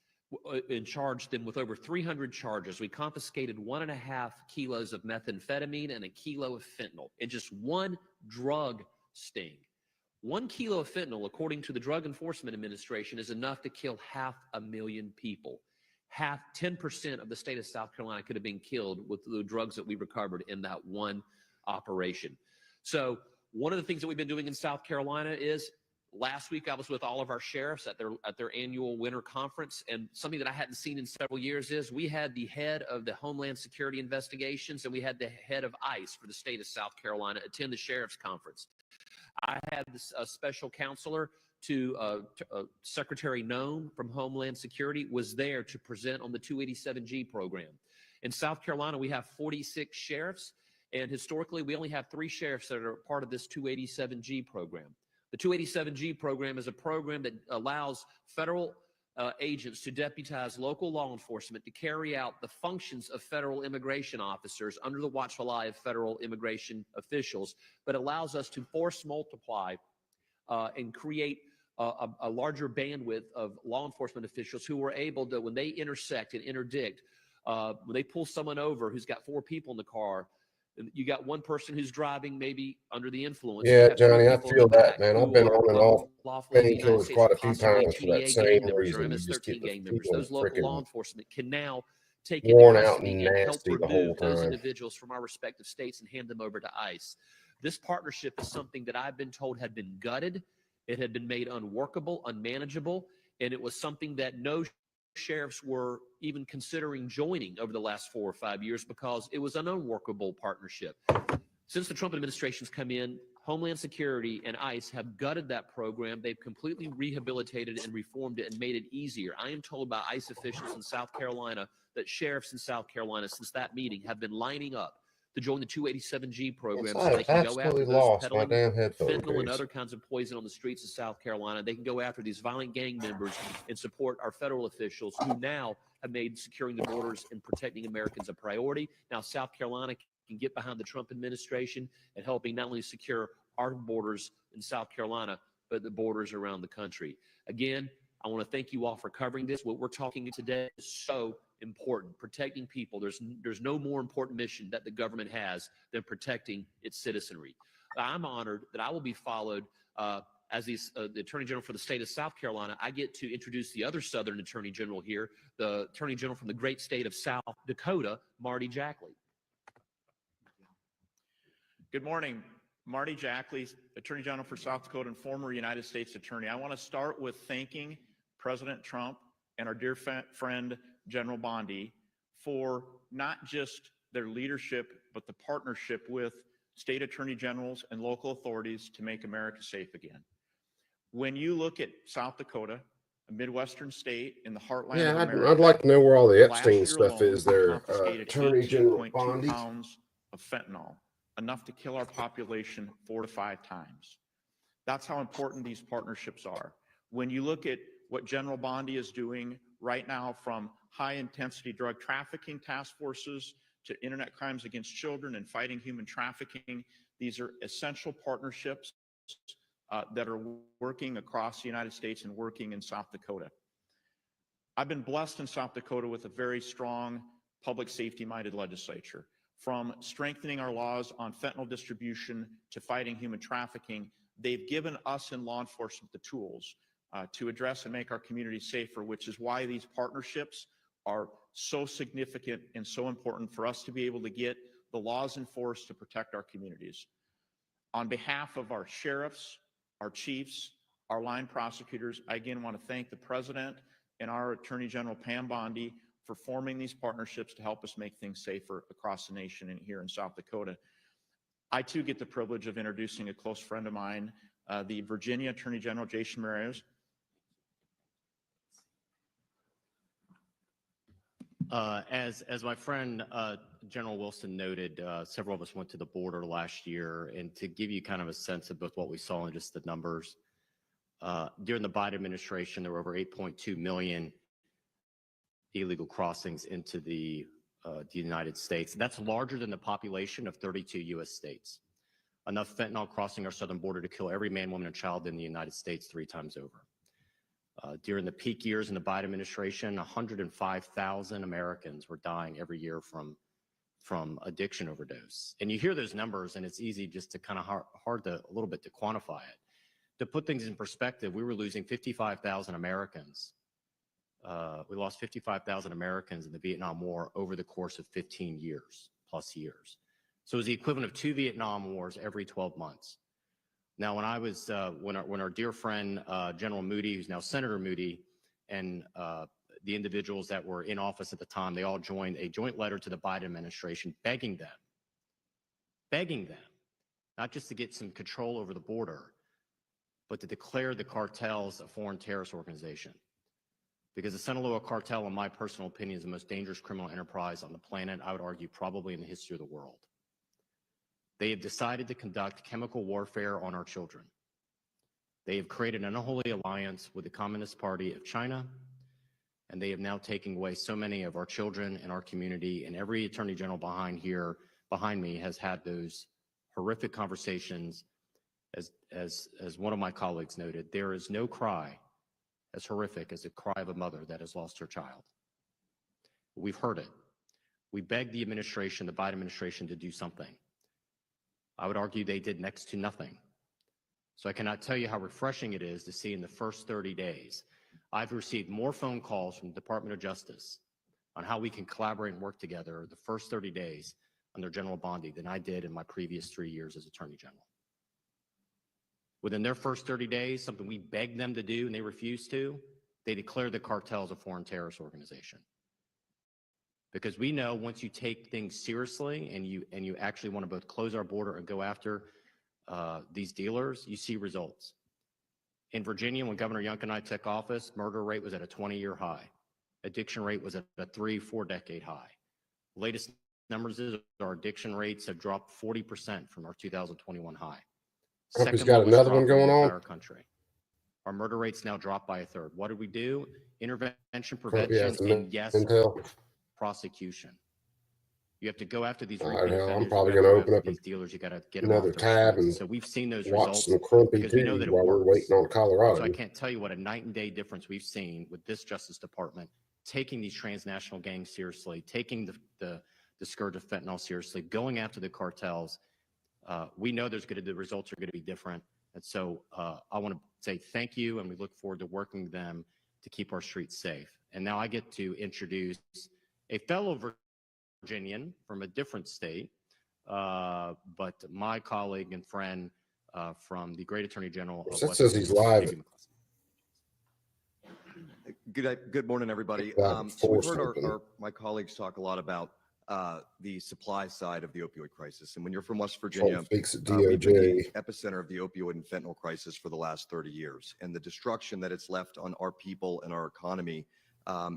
and charged them with over 300 charges. We confiscated 1.5 kilos of methamphetamine and 1 kilo of fentanyl in just one drug sting. 1 kilo of fentanyl, according to the Drug Enforcement Administration, is enough to kill 500,000 people. 10% of the state of South Carolina could have been killed with the drugs that we recovered in that one operation. So one of the things that we've been doing in South Carolina is, last week I was with all of our sheriffs at their annual winter conference, and something that I hadn't seen in several years is we had the head of the Homeland Security Investigations and we had the head of ICE for the state of South Carolina attend the sheriff's conference. I had a special counselor to Secretary Nome from Homeland Security was there to present on the 287G program. In South Carolina, we have 46 sheriffs, and historically, we only have 3 sheriffs that are part of this 287G program. The 287G program is a program that allows federal agents to deputize local law enforcement to carry out the functions of federal immigration officers under the watchful eye of federal immigration officials, but allows us to force multiply and create a larger bandwidth of law enforcement officials who were able to, when they intersect and interdict, when they pull someone over who's got 4 people in the car, you got one person who's driving maybe under the influence.
Yeah,
You have 3
Johnny, I
people in
feel
the
that,
back
man. I've
who
been
are
on and off
lawfully in the United
painkillers
States,
quite a few
possibly
times for that
TDA
same
gang members or
reason. You just
MS-13
get the
gang members.
feeling
Those local law
freaking
enforcement can now take into
worn out
custody
and
and help
nasty the whole
remove those
time.
individuals from our respective states and hand them over to ICE. This partnership is something that I've been told had been gutted. It had been made unworkable, unmanageable, and it was something that no sheriffs were even considering joining over the last 4 or 5 years because it was an unworkable partnership. Since the Trump administration's come in, Homeland Security and ICE have gutted that program. They've completely rehabilitated and reformed it and made it easier. I am told by ICE officials in South Carolina that sheriffs in South Carolina, since that meeting, have been lining up to join the 287G program so they can go after
absolutely
those
lost my
peddling
damn headphone
fentanyl and
case.
other kinds of poison on the streets of South Carolina. They can go after these violent gang members and support our federal officials who now have made securing the borders and protecting Americans a priority. Now, South Carolina can get behind the Trump administration and helping not only secure our borders in South Carolina, but the borders around the country. Again, I want to thank you all for covering this. What we're talking today is so important. Protecting people. There's no more important mission that the government has than protecting its citizenry. I'm honored that I will be followed as the Attorney General for the state of South Carolina. I get to introduce the other Southern Attorney General here, the Attorney General from the great state of South Dakota, Marty Jackley.
Good morning. Marty Jackley, Attorney General for South Dakota and former United States Attorney. I want to start with thanking President Trump and our dear friend, General Bondi, for not just their leadership, but the partnership with state attorney generals and local authorities to make America safe again. When you look at South Dakota, a Midwestern state in the heartland
Yeah,
of America,
I'd like to know where all the
last
Epstein
year
stuff
alone,
is there,
confiscated
Attorney General
18.2
Bondi.
pounds of fentanyl, enough to kill our population 4 to 5 times. That's how important these partnerships are. When you look at what General Bondi is doing right now, from high-intensity drug trafficking task forces to internet crimes against children and fighting human trafficking, these are essential partnerships that are working across the United States and working in South Dakota. I've been blessed in South Dakota with a very strong public safety-minded legislature. From strengthening our laws on fentanyl distribution to fighting human trafficking, they've given us in law enforcement the tools to address and make our communities safer, which is why these partnerships are so significant and so important for us to be able to get the laws enforced to protect our communities. On behalf of our sheriffs, our chiefs, our line prosecutors, I again want to thank the President and our Attorney General Pam Bondi for forming these partnerships to help us make things safer across the nation and here in South Dakota. I too get the privilege of introducing a close friend of mine, the Virginia Attorney General Jason Merios.
As my friend General Wilson noted, several of us went to the border last year, and to give you kind of a sense of both what we saw and just the numbers, during the Biden administration, there were over 8.2 million illegal crossings into the United States. That's larger than the population of 32 U.S. states. Enough fentanyl crossing our southern border to kill every man, woman, and child in the United States 3 times over. During the peak years in the Biden administration, 105,000 Americans were dying every year from addiction overdose. And you hear those numbers, and it's easy just to kind of hard to a little bit to quantify it. To put things in perspective, we were losing 55,000 Americans. We lost 55,000 Americans in the Vietnam War over the course of 15 years, plus years. So it was the equivalent of 2 Vietnam Wars every 12 months. Now, when I was, when our dear friend, General Moody, who's now Senator Moody, and the individuals that were in office at the time, they all joined a joint letter to the Biden administration begging them, not just to get some control over the border, but to declare the cartels a foreign terrorist organization. Because the Sinaloa cartel, in my personal opinion, is the most dangerous criminal enterprise on the planet, I would argue probably in the history of the world. They have decided to conduct chemical warfare on our children. They have created an unholy alliance with the Communist Party of China, and they have now taken away so many of our children and our community, and every attorney general behind me has had those horrific conversations. As one of my colleagues noted, there is no cry as horrific as the cry of a mother that has lost her child. We've heard it. We begged the administration, the Biden administration, to do something. I would argue they did next to nothing. So I cannot tell you how refreshing it is to see in the first 30 days, I've received more phone calls from the Department of Justice on how we can collaborate and work together the first 30 days under General Bondi than I did in my previous 3 years as Attorney General. Within their first 30 days, something we begged them to do and they refused to, they declared the cartels a foreign terrorist organization. Because we know once you take things seriously and you actually want to both close our border and go after these dealers, you see results. In Virginia, when Governor Youngkin and I took office, murder rate was at a 20-year high. Addiction rate was at a 3-4 decade high. Latest numbers is our addiction rates have dropped 40% from our 2021 high.
He's got another one going on.
Country. Our murder rates now dropped by a third. What did we do? Intervention, prevention, and yes, prosecution. You have to go after these repeat offenders.
I'm probably going to open up
these dealers. You got to get them
another
off their
tab
streets.
and
so we've seen those
watch
results
some Crumpy
because we know that it
while
works.
we're waiting on Colorado.
So I can't tell you what a night and day difference we've seen with this Justice Department taking these transnational gangs seriously, taking the scourge of fentanyl seriously, going after the cartels. We know the results are going to be different. And so I want to say thank you, and we look forward to working with them to keep our streets safe. And now I get to introduce a fellow Virginian from a different state, but my colleague and friend from the Great Attorney General of West
says he's live.
Good morning, everybody.
So
we've heard my colleagues talk a lot about the supply side of the opioid crisis. And when you're from West Virginia, we've been the epicenter of the opioid and fentanyl crisis for the last 30 years. And the destruction that it's left on our people and our economy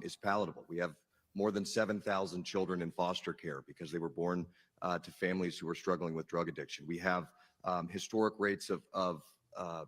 is palatable. We have more than 7,000 children in foster care because they were born to families who were struggling with drug addiction. We have historic rates of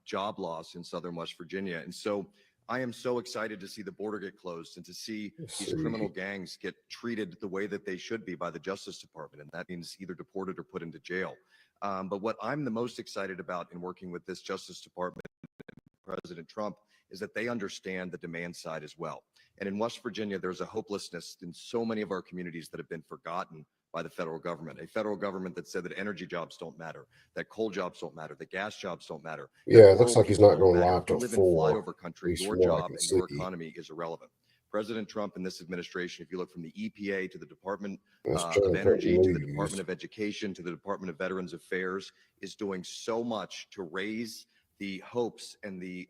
job loss in Southern West Virginia. And so I am so excited to see the border get closed and to see these criminal gangs get treated the way that they should be by the Justice Department. And that means either deported or put into jail. But what I'm the most excited about in working with this Justice Department and President Trump is that they understand the demand side as well. And in West Virginia, there's a hopelessness in so many of our communities that have been forgotten by the federal government, a federal government that said that energy jobs don't matter, that coal jobs don't matter, that gas jobs don't matter.
Yeah, it looks like he's not going live till 4.
You live in flyover country, your job and your economy is irrelevant. President Trump and this administration, if you look from the EPA to the Department of Energy, to the Department of Education, to the Department of Veterans Affairs, is doing so much to raise the hopes and the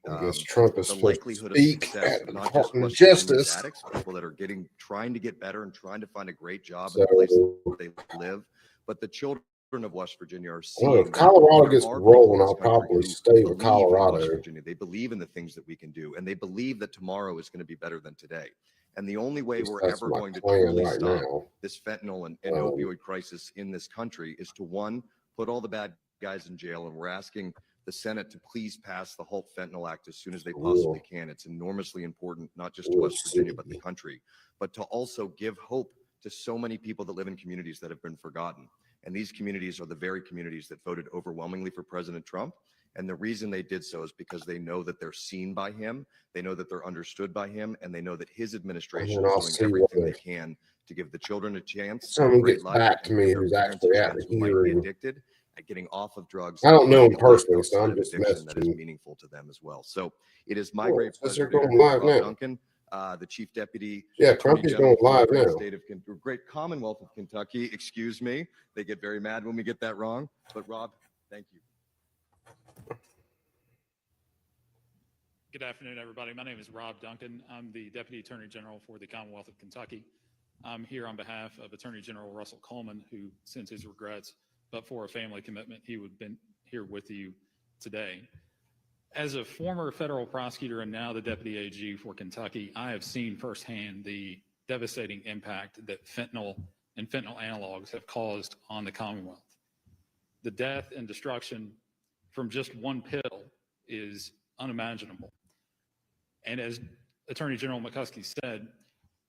likelihood of success of not just West Virginia's addicts, people that are trying to get better and trying to find a great job in the place where they live, but the children of West Virginia are seeing.
If Colorado gets rolling, I'll probably stay with Colorado.
West Virginia. They believe in the things that we can do, and they believe that tomorrow is going to be better than today. And the only way we're ever going to truly stop this fentanyl and opioid crisis in this country is to, one, put all the bad guys in jail, and we're asking the Senate to please pass the Halt Fentanyl Act as soon as they possibly can. It's enormously important, not just to West Virginia, but the country, but to also give hope to so many people that live in communities that have been forgotten. And these communities are the very communities that voted overwhelmingly for President Trump. And the reason they did so is because they know that they're seen by him, they know that they're understood by him, and they know that his administration is doing everything they can to give the children a chance.
Someone gets back to me who's actually out of hearing.
getting off of drugs.
I don't know him
and away
personally, so
outside
I'm
of
just
addiction that is
messaging.
meaningful to them as well. So it is my
Cool.
great
Says
pleasure
they're
to
going
introduce
live
Rob
now.
Duncan, the Chief Deputy
Yeah,
Attorney
Crumpy's
General
going
for the
live
great
now.
state of great Commonwealth of Kentucky. Excuse me, they get very mad when we get that wrong. But Rob, thank you.
Good afternoon, everybody. My name is Rob Duncan. I'm the Deputy Attorney General for the Commonwealth of Kentucky. I'm here on behalf of Attorney General Russell Coleman, who sends his regrets, but for a family commitment, he would have been here with you today. As a former federal prosecutor and now the Deputy AG for Kentucky, I have seen firsthand the devastating impact that fentanyl and fentanyl analogs have caused on the Commonwealth. The death and destruction from just one pill is unimaginable. And as Attorney General McCuskey said,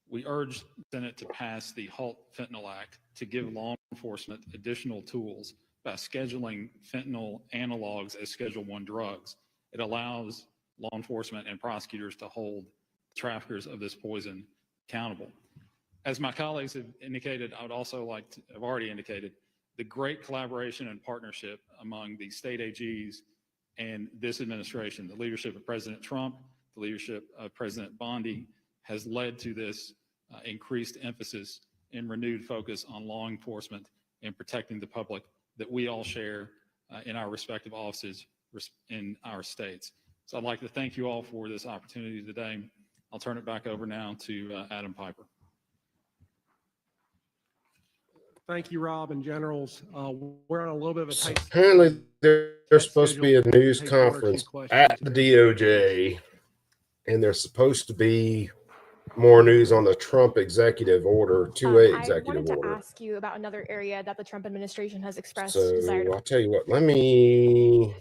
we urge the Senate to pass the HALT Fentanyl Act to give law enforcement additional tools by scheduling fentanyl analogs as Schedule I drugs. It allows law enforcement and prosecutors to hold traffickers of this poison accountable. As my colleagues have indicated, I would also like to have already indicated the great collaboration and partnership among the state AGs and this administration. The leadership of President Trump, the leadership of President Bondi has led to this increased emphasis and renewed focus on law enforcement and protecting the public that we all share in our respective offices in our states. So I'd like to thank you all for this opportunity today. I'll turn it back over now to Adam Piper.
Thank you, Rob and generals. We're on a little bit of a tight.
Apparently, there's supposed to be a news
Take one or two
conference
questions
at the DOJ, and there's supposed to be more news on the Trump executive order, 2A
I
executive
wanted to
order.
ask you about another area that the Trump administration has expressed
So
desire to.
I'll tell you what, let me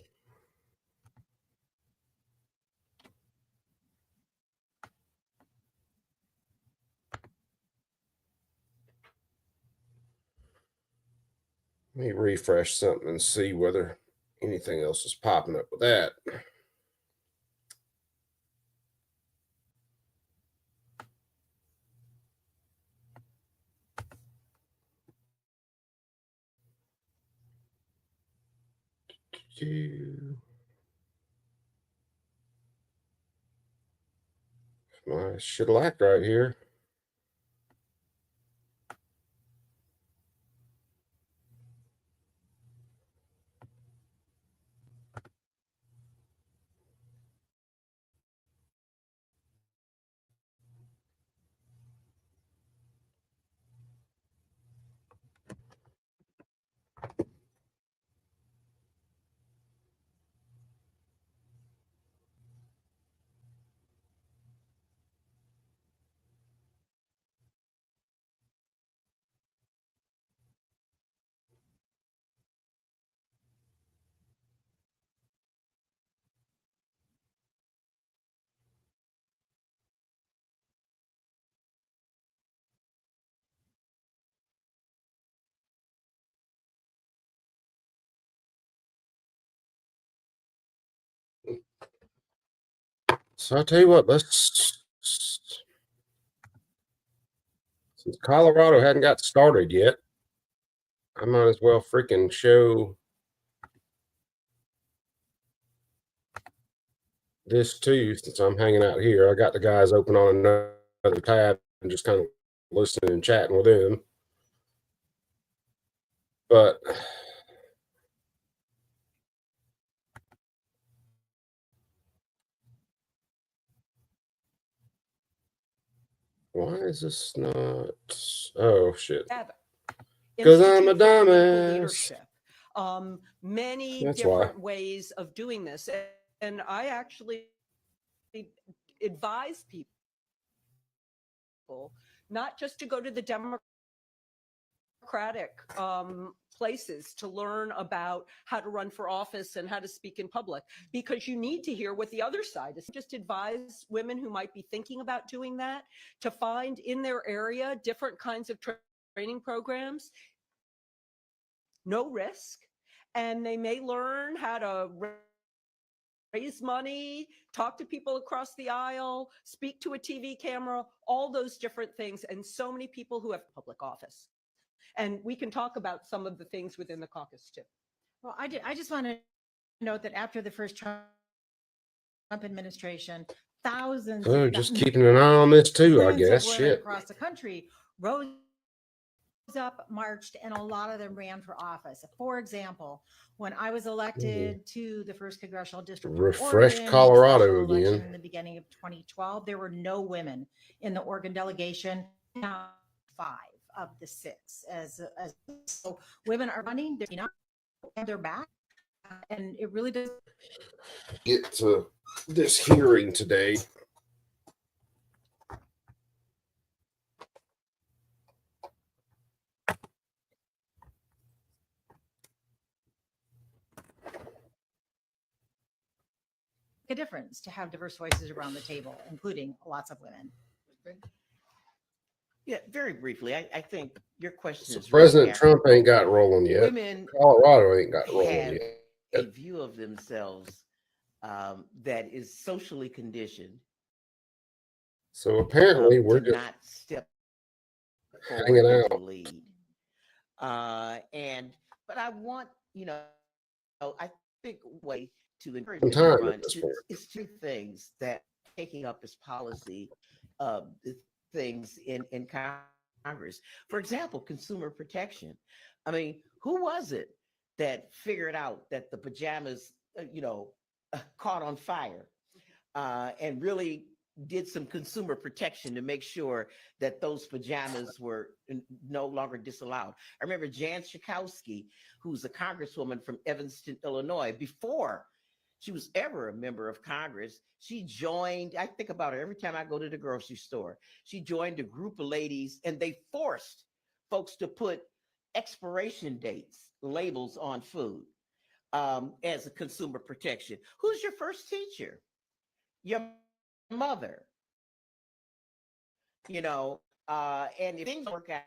refresh something and see whether anything else is popping up with that. My shellac right here. So I'll tell you what, since Colorado hadn't got started yet, I might as well freaking show this too, since I'm hanging out here. I got the guys open on another tab and just kind of listening and chatting with them. But why is this not? Oh shit! Because I'm a dumbass.
Many
That's
different
why.
ways of doing this. And I actually advise people not just to go to the Democratic places to learn about how to run for office and how to speak in public, because you need to hear what the other side is. Just advise women who might be thinking about doing that to find in their area different kinds of training programs, no risk, and they may learn how to raise money, talk to people across the aisle, speak to a TV camera, all those different things, and so many people who have public office. And we can talk about some of the things within the caucus too.
Well, I just want to note that after the first Trump administration, thousands
Oh,
of
just keeping an eye on this too, I
millions of
guess.
women
Shit.
across the country rose up, marched, and a lot of them ran for office. For example, when I was elected to the first congressional district, of
Refresh
Oregon,
Colorado
special election
again.
in the beginning of 2012, there were no women in the Oregon delegation. Now 5 of the 6 so women are running, you know, and they're back, and it really does
Get to this hearing today.
a difference to have diverse voices around the table, including lots of women.
Yeah, very briefly, I think your question
So
is
President
really
Trump ain't got rolling yet.
Women
Colorado ain't got rolling
have
yet.
a view of themselves that is socially conditioned.
So apparently we're
to
just
not step
hanging
forward and to
out.
lead. But I want, I think way to encourage
Some time
everyone
at this point.
is 2 things that taking up as policy things in Congress. For example, consumer protection. I mean, who was it that figured out that the pajamas, caught on fire and really did some consumer protection to make sure that those pajamas were no longer disallowed? I remember Jan Schakowsky, who's a congresswoman from Evanston, Illinois, before she was ever a member of Congress. She joined, I think about her every time I go to the grocery store. She joined a group of ladies and they forced folks to put expiration dates, labels on food as a consumer protection. Who's your first teacher? Your mother. And if things work out,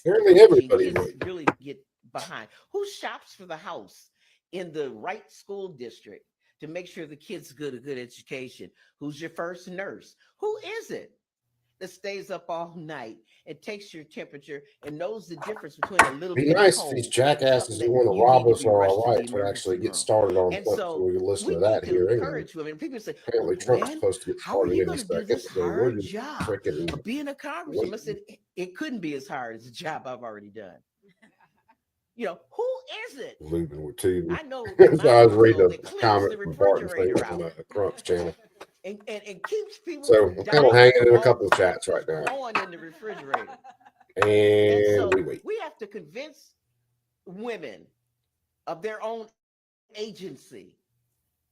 Apparently everybody
kids
would.
really get behind. Who shops for the house in the right school district to make sure the kids get a good education? Who's your first nurse? Who is it that stays up all night and takes your temperature and knows the difference between a little
Be
bit of
nice if
cold
these
and
jackasses
something
who
that
want to
you
rob
need to
us
be
are
rushed
all
to the
right to
emergency
actually get
room?
started on
And
something
so
so we can listen
we
to
need
that
to
hearing.
encourage women. People say,
Apparently
well,
Trump's
Gwen,
supposed to get
how are
started
you
any
going to do
second.
this
So we're
hard
just
job
freaking
of being a congresswoman? I said, it couldn't be as hard as the job I've already done. Who is it?
Lubin with two.
I know
So
in my
I was reading
household
a
that cleans
comment
the
from Barton's thing
refrigerator
on
out
Crump's channel.
and keeps people
So
from
I'm kind of
dying
hanging
from
in a
all
couple
the
of
stuff
chats right
that's
now.
growing in the refrigerator.
And
so
we wait.
we have to convince women of their own agency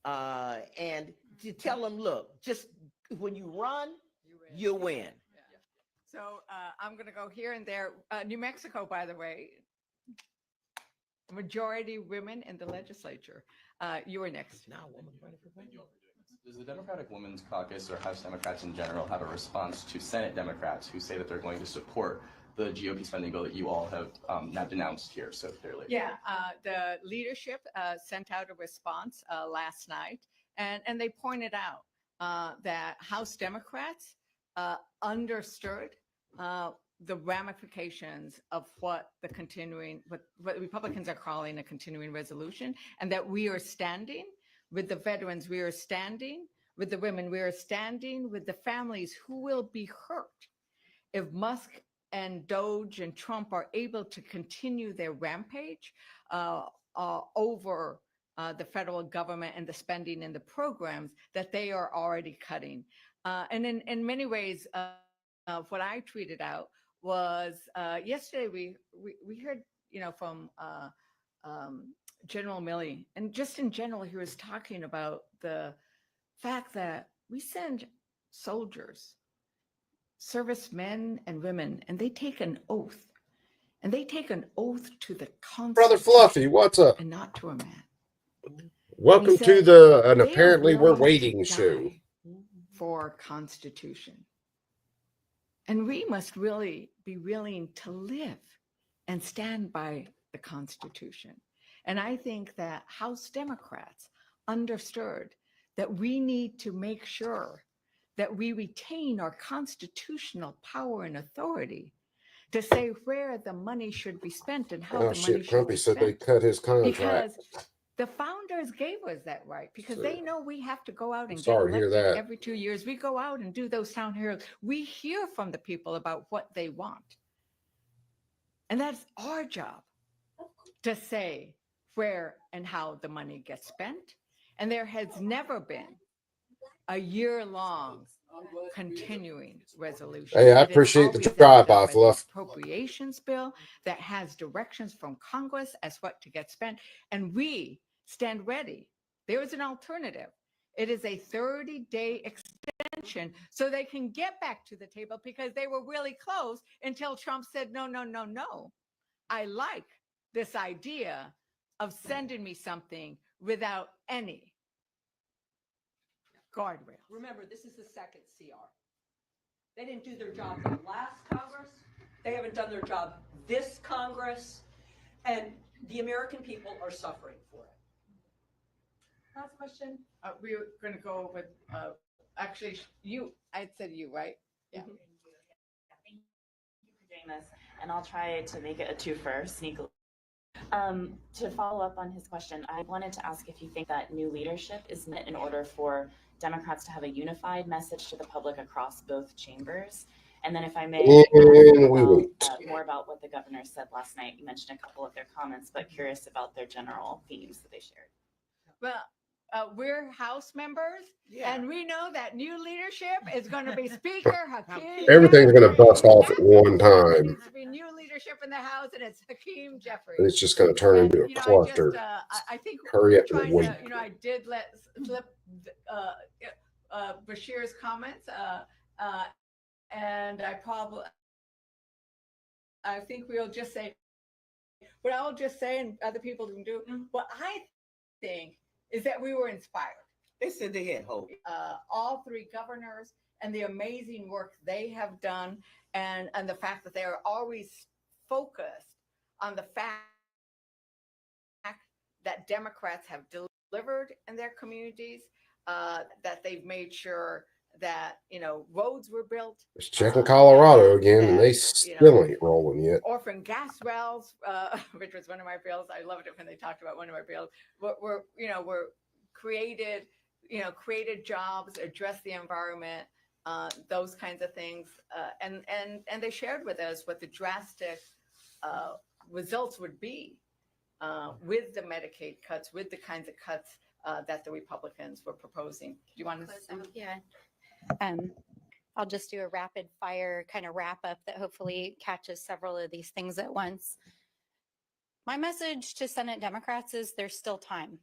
and to tell them, look, just when you run, you win.
So I'm going to go here and there. New Mexico, by the way, majority women in the legislature. You are next.
Now, woman.
Does the Democratic Women's Caucus or House Democrats in general have a response to Senate Democrats who say that they're going to support the GOP spending bill that you all have now denounced here so clearly?
Yeah, the leadership sent out a response last night, and they pointed out that House Democrats understood the ramifications of what what Republicans are calling a continuing resolution, and that we are standing with the veterans, we are standing with the women, we are standing with the families who will be hurt if Musk and Doge and Trump are able to continue their rampage over the federal government and the spending and the programs that they are already cutting. And in many ways, what I tweeted out was yesterday we heard from General Milley, and just in general, he was talking about the fact that we send soldiers, servicemen and women, and they take an oath, and they take an oath to the Constitution.
Brother Fluffy, what's up?
And not to a man.
Welcome to an apparently we're waiting show.
For Constitution. And we must really be willing to live and stand by the Constitution. And I think that House Democrats understood that we need to make sure that we retain our constitutional power and authority to say where the money should be spent and how the money should
Crumpy
be
said
spent.
they cut his contract.
Because The founders gave us that right because they know we have to go out and get
Sorry to hear
elected
that.
every 2 years. We go out and do those town halls. We hear from the people about what they want. And that's our job to say where and how the money gets spent. And there has never been a year-long continuing resolution.
Hey, I
It has
appreciate the
always ended
drive-by,
up as an
Fluff.
appropriations bill that has directions from Congress as what to get spent, and we stand ready. There is an alternative. It is a 30-day extension so they can get back to the table because they were really close until Trump said, no, no, no, no. I like this idea of sending me something without any guardrail.
Remember, this is the second CR. They didn't do their job the last Congress. They haven't done their job this Congress. And the American people are suffering for it.
Last question. We were going to go with, actually, you, I said you, right? Yeah.
Thank you for doing this, and I'll try to make it a twofer sneakily. To follow up on his question, I wanted to ask if you think that new leadership is met in order for Democrats to have a unified message to the public across both chambers. And then if I may, more about what the governor said last night. You mentioned a couple of their comments, but curious about their general themes that they shared.
Well, we're House members, and we know that new leadership is going to be Speaker Hakeem.
Everything's going to bust off at one time.
Needs to be new leadership in the House, and it's Hakeem Jeffries.
And it's just going to turn into a cluster.
I think
Hurry up
trying
and wait.
to, I did let slip Bashir's comments, and I think we'll just say what I'll just say, and other people can do. What I think is that we were inspired. They said they had hope. All three governors and the amazing work they have done, and the fact that they are always focused on the fact that Democrats have delivered in their communities, that they've made sure that, roads were built.
It's checking Colorado again, and they still ain't rolling yet.
Orphan gas wells, which was one of my bills. I loved it when they talked about one of my bills. Were created, created jobs, addressed the environment, those kinds of things, and they shared with us what the drastic results would be with the Medicaid cuts, with the kinds of cuts that the Republicans were proposing. Do you want to?
Yeah. I'll just do a rapid fire kind of wrap up that hopefully catches several of these things at once. My message to Senate Democrats is there's still time.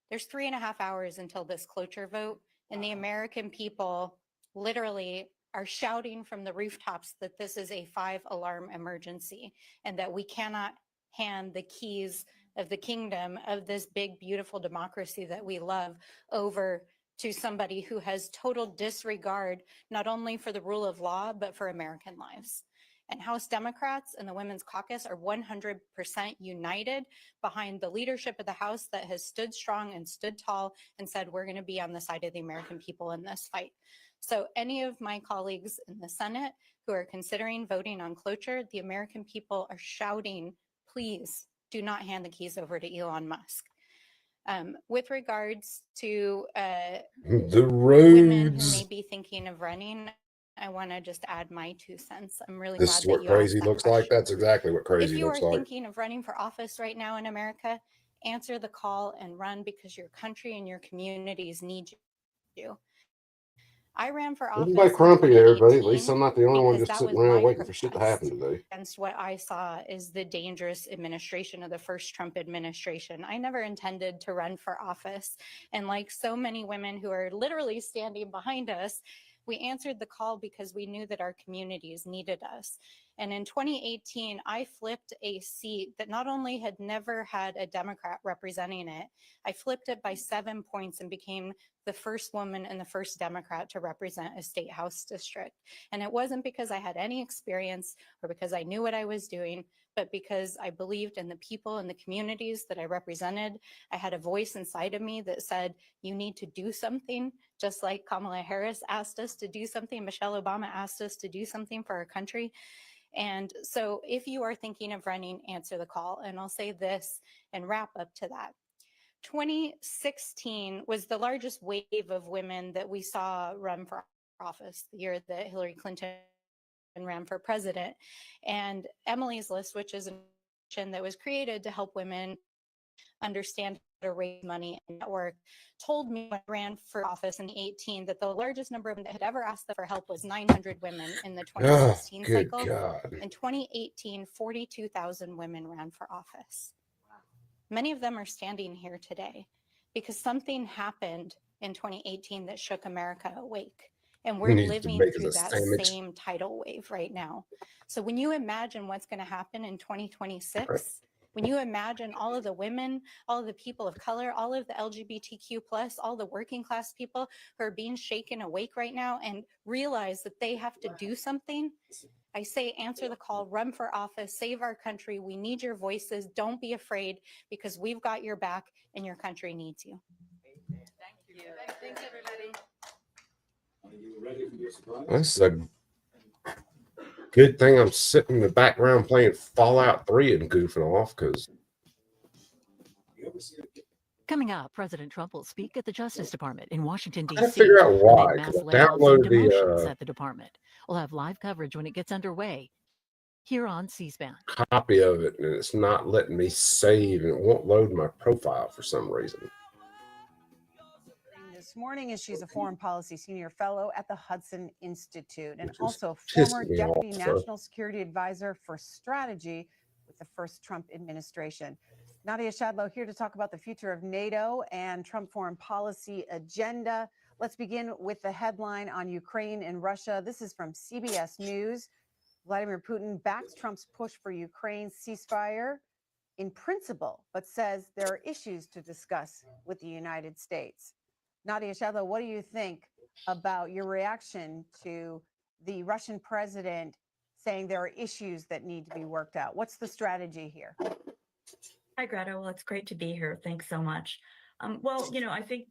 There's 3.5 hours until this cloture vote, and the American people literally are shouting from the rooftops that this is a 5-alarm emergency and that we cannot hand the keys of the kingdom of this big, beautiful democracy that we love over to somebody who has total disregard, not only for the rule of law, but for American lives. And House Democrats and the Women's Caucus are 100% united behind the leadership of the House that has stood strong and stood tall and said, we're going to be on the side of the American people in this fight. So any of my colleagues in the Senate who are considering voting on cloture, the American people are shouting, please do not hand the keys over to Elon Musk. With regards to
the
women who
roads,
may be thinking of running, I want to just add my 2 cents. I'm really
this
glad
is what
that you asked
crazy
that
looks
question.
like. That's exactly what
If
crazy
you
looks
are
like.
thinking of running for office right now in America, answer the call and run because your country and your communities need you. I ran for office
Everybody
in
crumpy there, everybody. At
2018
least I'm not the only one
because
just
that
sitting
was
around
my
waiting for shit to happen today.
against what I saw is the dangerous administration of the first Trump administration. I never intended to run for office. And like so many women who are literally standing behind us, we answered the call because we knew that our communities needed us. And in 2018, I flipped a seat that not only had never had a Democrat representing it, I flipped it by 7 points and became the first woman and the first Democrat to represent a state house district. And it wasn't because I had any experience or because I knew what I was doing, but because I believed in the people and the communities that I represented. I had a voice inside of me that said, you need to do something, just like Kamala Harris asked us to do something, Michelle Obama asked us to do something for our country. And so if you are thinking of running, answer the call. And I'll say this and wrap up to that. 2016 was the largest wave of women that we saw run for office, the year that Hillary Clinton ran for president. And Emily's List, which is an organization that was created to help women understand how to raise money and network, told me when I ran for office in 2018 that the largest number of women that had ever asked for help was 900 women in the 2016
good
cycle.
God.
In 2018, 42,000 women ran for office. Many of them are standing here today because something happened in 2018 that shook America awake. And we're
Needs to
living
make us
through
a
that
sandwich.
same tidal wave right now. So when you imagine what's going to happen in 2026, when you imagine all of the women, all of the people of color, all of the LGBTQ plus, all the working class people who are being shaken awake right now and realize that they have to do something, I say answer the call, run for office, save our country. We need your voices. Don't be afraid because we've got your back and your country needs you.
Thank you. Thanks, everybody.
That's a good thing I'm sitting in the background playing Fallout 3 and goofing off because.
Coming up, President Trump will speak at the Justice Department in Washington,
I
D.C.
figure out why.
amid mass
'Cause I
layoffs and
downloaded
demotions
the
at the department. We'll have live coverage when it gets underway here on C-SPAN.
copy of it, and it's not letting me save, and it won't load my profile for some reason.
This morning is she's a foreign policy senior fellow at the Hudson Institute and
Which is
also
pissing
former
me
deputy
off, so.
national security advisor for strategy with the first Trump administration. Nadia Shadlow here to talk about the future of NATO and Trump foreign policy agenda. Let's begin with the headline on Ukraine and Russia. This is from CBS News. Vladimir Putin backs Trump's push for Ukraine's ceasefire in principle, but says there are issues to discuss with the United States. Nadia Shadlow, what do you think about your reaction to the Russian president saying there are issues that need to be worked out? What's the strategy here?
Hi, Greta. Well, it's great to be here. Thanks so much. Well, you know, I think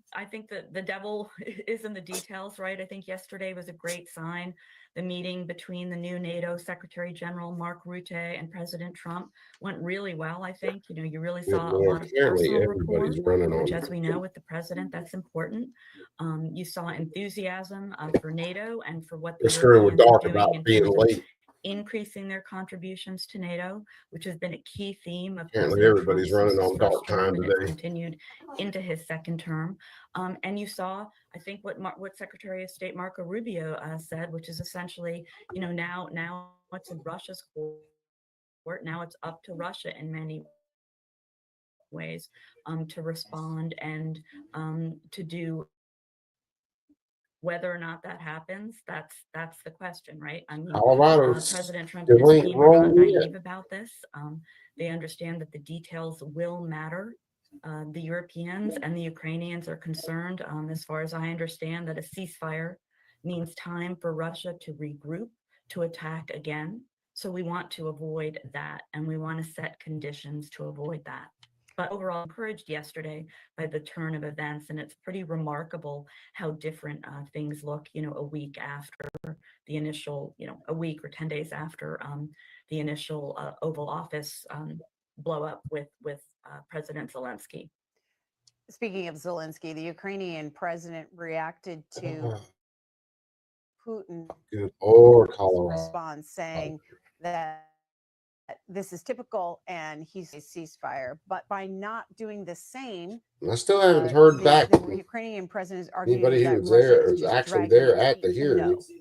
that the devil is in the details, right? I think yesterday was a great sign. The meeting between the new NATO Secretary General Mark Rutte and President Trump went really well. I think, you know, you really saw a lot of
Apparently
personal rapport,
everybody's running on.
which, as we know, with the president, that's important. You saw enthusiasm for NATO and for what the
They're screwing with
Europeans are
Dark
doing
about
in
being
terms of
late.
increasing their contributions to NATO, which has been a key theme of
Apparently
President
everybody's
Trump
running
since his
on dark
first term,
time
and it's
today.
continued into his second term. And you saw, I think, what Secretary of State Marco Rubio said, which is essentially, you know, now it's in Russia's court. Now it's up to Russia in many ways to respond and to do. Whether or not that happens, that's the question, right? I mean,
Colorado's
President Trump
still
and his
ain't
team are not
rolled yet.
naive about this. They understand that the details will matter. The Europeans and the Ukrainians are concerned, as far as I understand, that a ceasefire means time for Russia to regroup, to attack again. So we want to avoid that, and we want to set conditions to avoid that. But overall, encouraged yesterday by the turn of events, and it's pretty remarkable how different things look, you know, a week after the initial, you know, a week or 10 days after the initial Oval Office blow up with President Zelensky.
Speaking of Zelensky, the Ukrainian president reacted to Putin's
Good Lord, Colorado.
response, saying that this is typical and he's a ceasefire. But by not doing the same,
I still haven't heard back
the
from
Ukrainian president is arguing
anybody who
that
was
Russia
there or
is
was
just
actually
dragging
there
its
at the
feet to no.
hearings.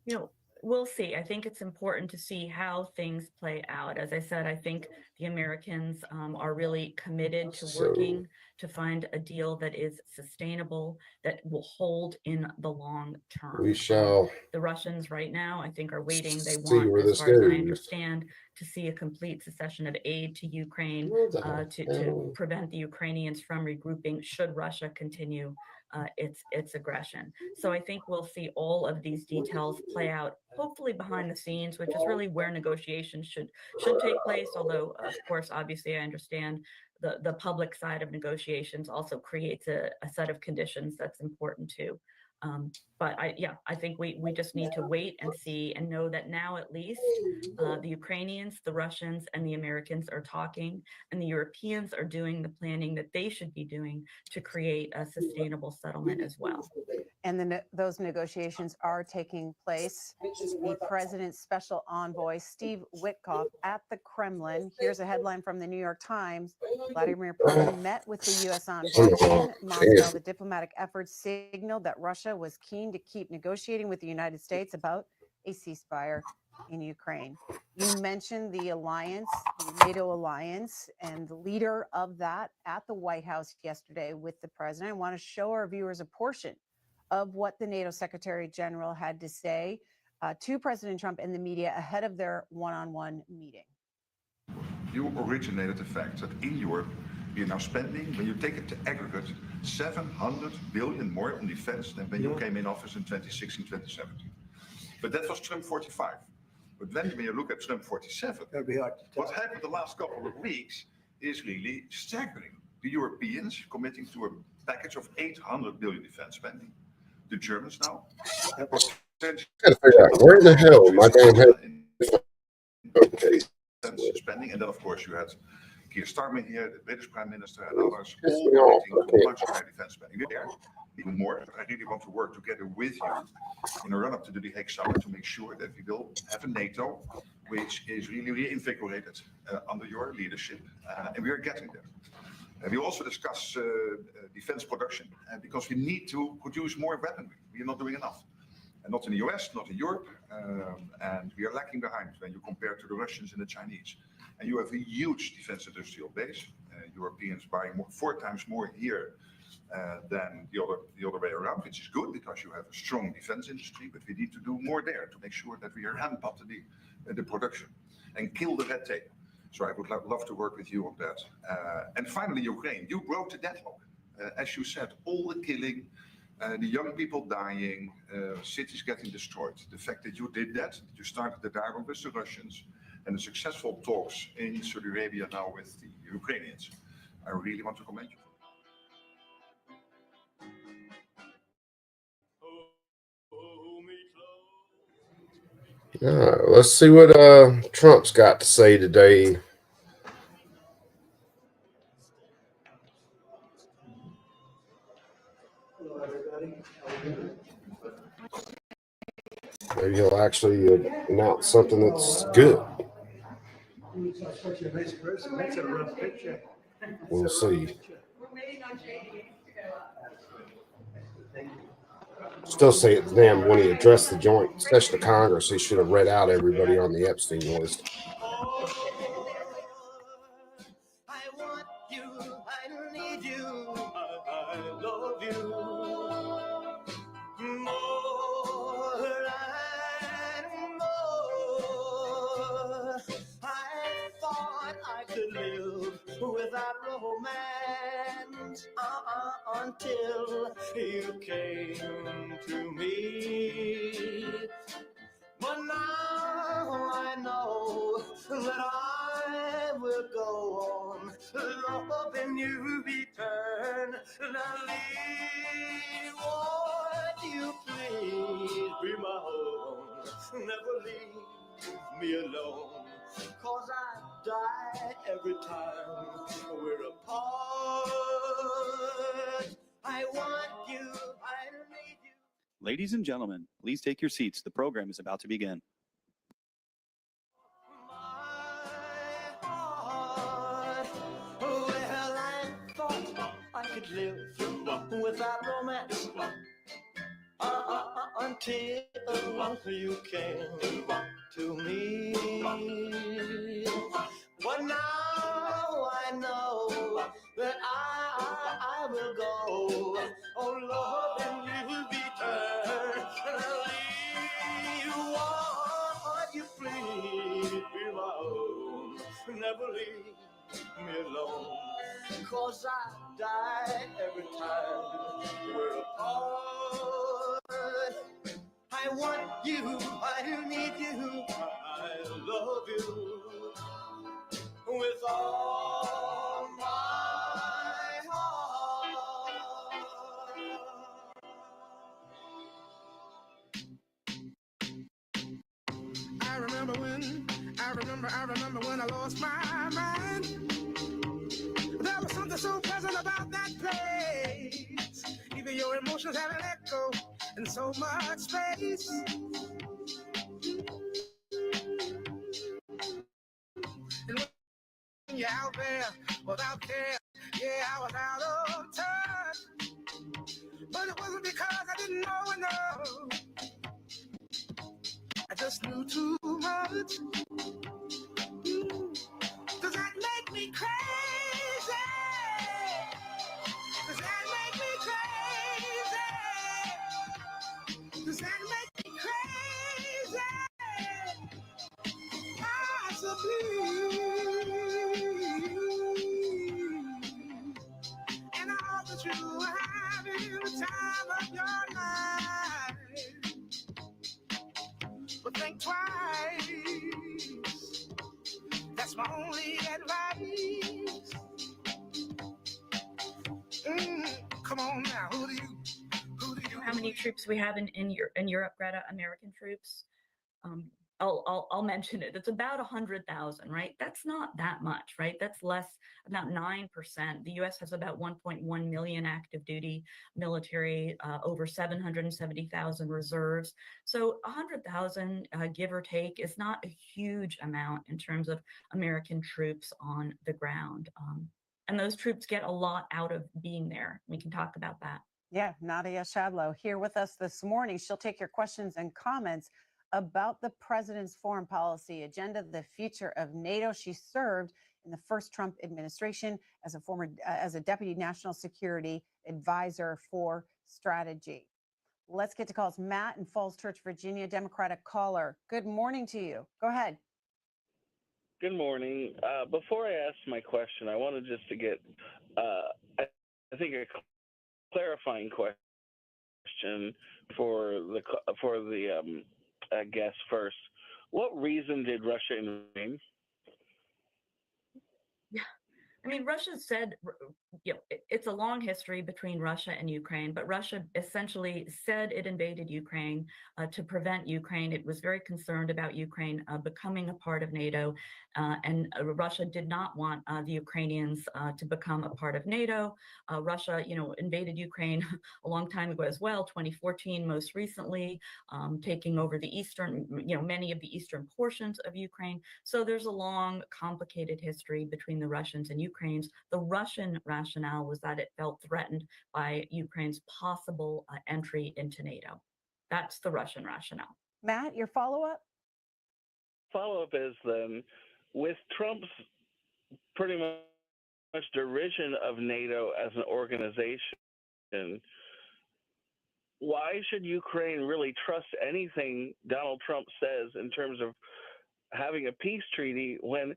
You know, we'll see. I think it's important to see how things play out. As I said, I think the Americans are really committed to working to find a deal that is sustainable, that will hold in the long term.
We shall
The Russians right now, I think, are waiting. They
see
want,
where
as
this
far as I
goes.
understand, to see a complete cessation of aid to Ukraine to prevent the Ukrainians from regrouping should Russia continue its aggression. So I think we'll see all of these details play out, hopefully behind the scenes, which is really where negotiations should take place. Although, of course, obviously, I understand the public side of negotiations also creates a set of conditions that's important too. But I think we just need to wait and see and know that now at least the Ukrainians, the Russians, and the Americans are talking, and the Europeans are doing the planning that they should be doing to create a sustainable settlement as well.
And those negotiations are taking place. The president's special envoy, Steve Witkoff, at the Kremlin. Here's a headline from the New York Times. Vladimir Putin met with the U.S. envoy in Moscow. The diplomatic efforts signaled that Russia was keen to keep negotiating with the United States about a ceasefire in Ukraine. You mentioned the alliance, the NATO alliance, and the leader of that at the White House yesterday with the president. I want to show our viewers a portion of what the NATO Secretary General had to say to President Trump and the media ahead of their one-on-one meeting.
You originated the fact that in Europe, we are now spending, when you take it to aggregate, 700 billion more on defense than when you came in office in 2016, 2017. But that was Trump 45. But then when you look at Trump 47, what happened the last couple of weeks is really staggering. The Europeans committing to a package of 800 billion defense spending. The Germans now.
Gotta figure out where the hell my damn head. Okay.
Spending, and then of course you had Keir Starmer here, the British Prime Minister, and others, all committing to much higher defense spending. There, even more. I really want to work together with you in a run-up to the Hague Summit to make sure that we will have a NATO which is really reinvigorated under your leadership, and we are getting there. We also discuss defense production because we need to produce more weaponry. We are not doing enough. And not in the US, not in Europe, and we are lacking behind when you compare to the Russians and the Chinese. And you have a huge defense industrial base. Europeans buying 4 times more here than the other way around, which is good because you have a strong defense industry, but we need to do more there to make sure that we ramp up the production and kill the red tape. So I would love to work with you on that. And finally, Ukraine, you broke the deadlock. As you said, all the killing, the young people dying, cities getting destroyed. The fact that you did that you started the dialogue with the Russians, and the successful talks in Saudi Arabia now with the Ukrainians. I really want to commend you.
Let's see what Trump's got to say today. Maybe he'll actually announce something that's good. We'll see. Still say it's damn when he addressed the joint session of Congress, he should have read out everybody on the Epstein list.
I want you, I need you, I love you more and more. I thought I could live without romance until you came to me. But now I know that I will go on loving you eternally. Won't you please be my home? Never leave me alone. 'Cause I die every time we're apart. I want you, I need you.
Ladies and gentlemen, please take your seats. The program is about to begin.
Well, I thought I could live without romance until you came to me. But now I know that I will go on loving you eternally. Won't you please be my own? Never leave me alone. 'Cause I die every time we're apart. I want you, I need you, I love you with all my heart. I remember when I lost my mind. There was something so pleasant about that place. Even your emotions have an echo in so much space. And when you're out there without care, yeah, I was out of touch. But it wasn't because I didn't know enough. I just knew too much. Does that make me crazy? Does that make me crazy? Does that make me crazy? Possibly. And I hope that you are having the time of your life. But think twice. That's my only advice. Come on now, who do you?
How many troops we have in Europe, Greta? American troops. I'll mention it. It's about 100,000, right? That's not that much, right? That's less, about 9%. The U.S. has about 1.1 million active duty military, over 770,000 reserves. So 100,000, give or take, is not a huge amount in terms of American troops on the ground. And those troops get a lot out of being there. We can talk about that.
Yeah, Nadia Shadlow here with us this morning. She'll take your questions and comments about the president's foreign policy agenda, the future of NATO. She served in the first Trump administration as a deputy national security advisor for strategy. Let's get to calls. Matt in Falls Church, Virginia, Democratic caller. Good morning to you. Go ahead.
Good morning. Before I ask my question, I wanted just to get, I think, a clarifying question for the guest first. What reason did Russia invade?
Yeah, I mean, Russia said, it's a long history between Russia and Ukraine, but Russia essentially said it invaded Ukraine to prevent Ukraine. It was very concerned about Ukraine becoming a part of NATO, and Russia did not want the Ukrainians to become a part of NATO. Russia, invaded Ukraine a long time ago as well, 2014 most recently, taking over the eastern, many of the eastern portions of Ukraine. So there's a long, complicated history between the Russians and Ukrainians. The Russian rationale was that it felt threatened by Ukraine's possible entry into NATO. That's the Russian rationale.
Matt, your follow-up?
Follow-up is then, with Trump's pretty much derision of NATO as an organization, why should Ukraine really trust anything Donald Trump says in terms of having a peace treaty when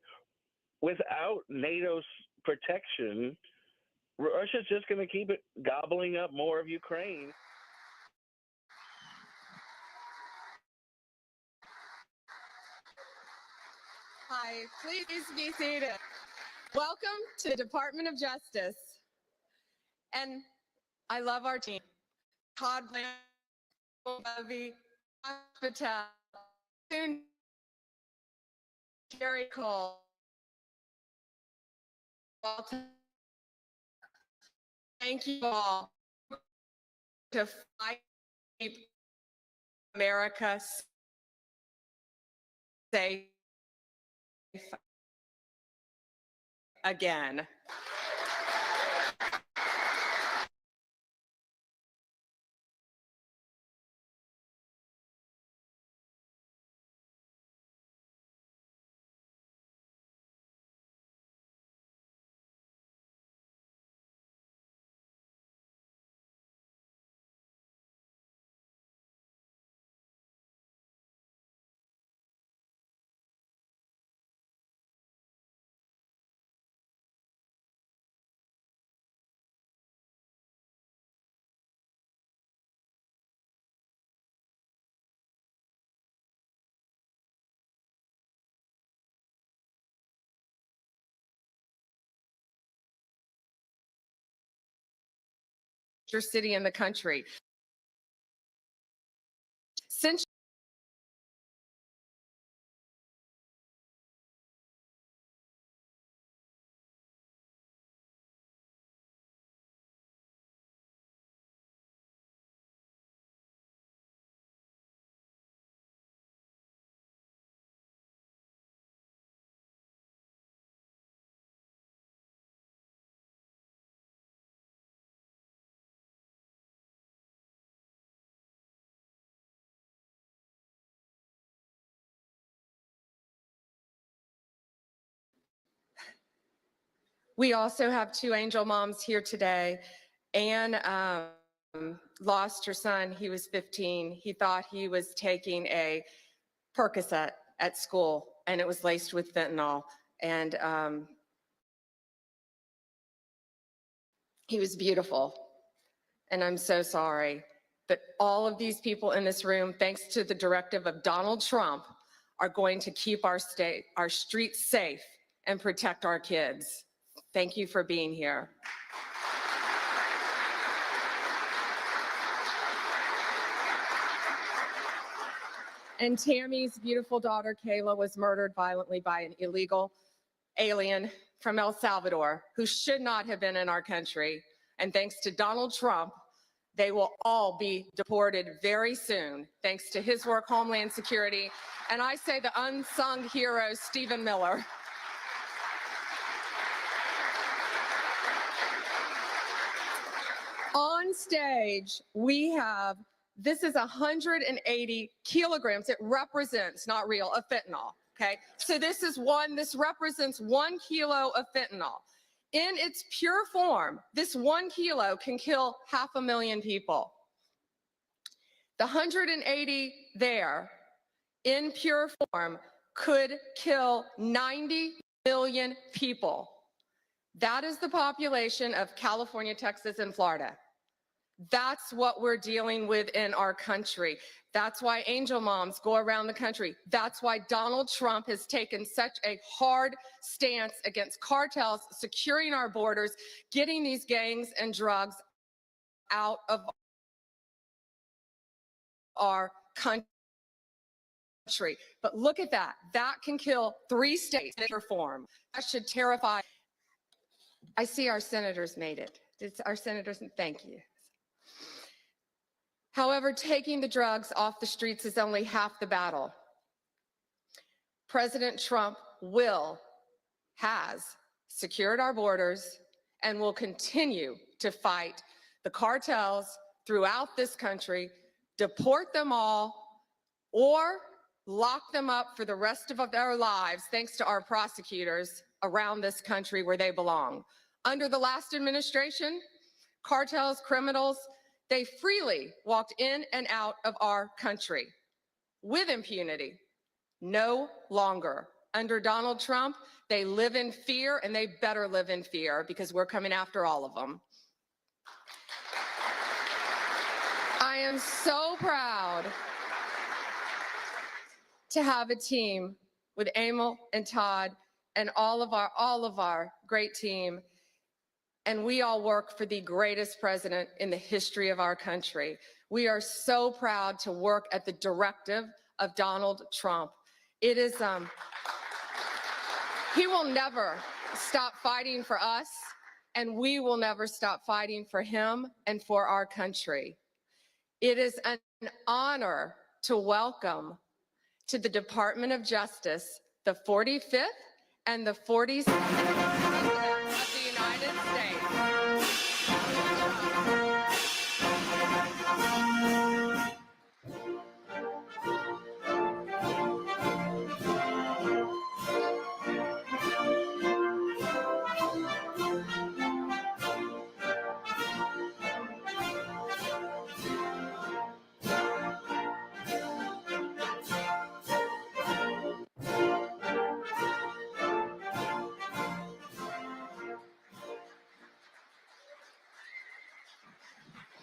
without NATO's protection, Russia's just going to keep it gobbling up more of Ukraine?
Hi, please be seated. Welcome to the Department of Justice. And I love our team. Todd Blaney, Patel, Jerry Cole, thank you all to fight America safe again. City in the country. Since We also have two angel moms here today. Anne lost her son. He was 15. He thought he was taking a Percocet at school, and it was laced with fentanyl. And he was beautiful. And I'm so sorry. But all of these people in this room, thanks to the directive of Donald Trump, are going to keep our state, our streets safe and protect our kids. Thank you for being here. And Tammy's beautiful daughter, Kayla, was murdered violently by an illegal alien from El Salvador who should not have been in our country. And thanks to Donald Trump, they will all be deported very soon, thanks to his work, Homeland Security. And I say the unsung hero, Stephen Miller. On stage, we have, this is 180 kilograms. It represents, not real, of fentanyl, okay? So this represents 1 kilo of fentanyl. In its pure form, this 1 kilo can kill 500,000 people. The 180 there, in pure form, could kill 90 million people. That is the population of California, Texas, and Florida. That's what we're dealing with in our country. That's why angel moms go around the country. That's why Donald Trump has taken such a hard stance against cartels, securing our borders, getting these gangs and drugs out of our country. But look at that. That can kill 3 states in reform. That should terrify. I see our senators made it. Our senators, thank you. However, taking the drugs off the streets is only half the battle. President Trump has secured our borders and will continue to fight the cartels throughout this country, deport them all, or lock them up for the rest of their lives, thanks to our prosecutors around this country where they belong. Under the last administration, cartels, criminals, they freely walked in and out of our country with impunity. No longer. Under Donald Trump, they live in fear, and they better live in fear because we're coming after all of them. I am so proud to have a team with Emil and Todd and all of our great team. And we all work for the greatest president in the history of our country. We are so proud to work at the directive of Donald Trump. It is, he will never stop fighting for us, and we will never stop fighting for him and for our country. It is an honor to welcome to the Department of Justice the 45th and the 46th of the United States.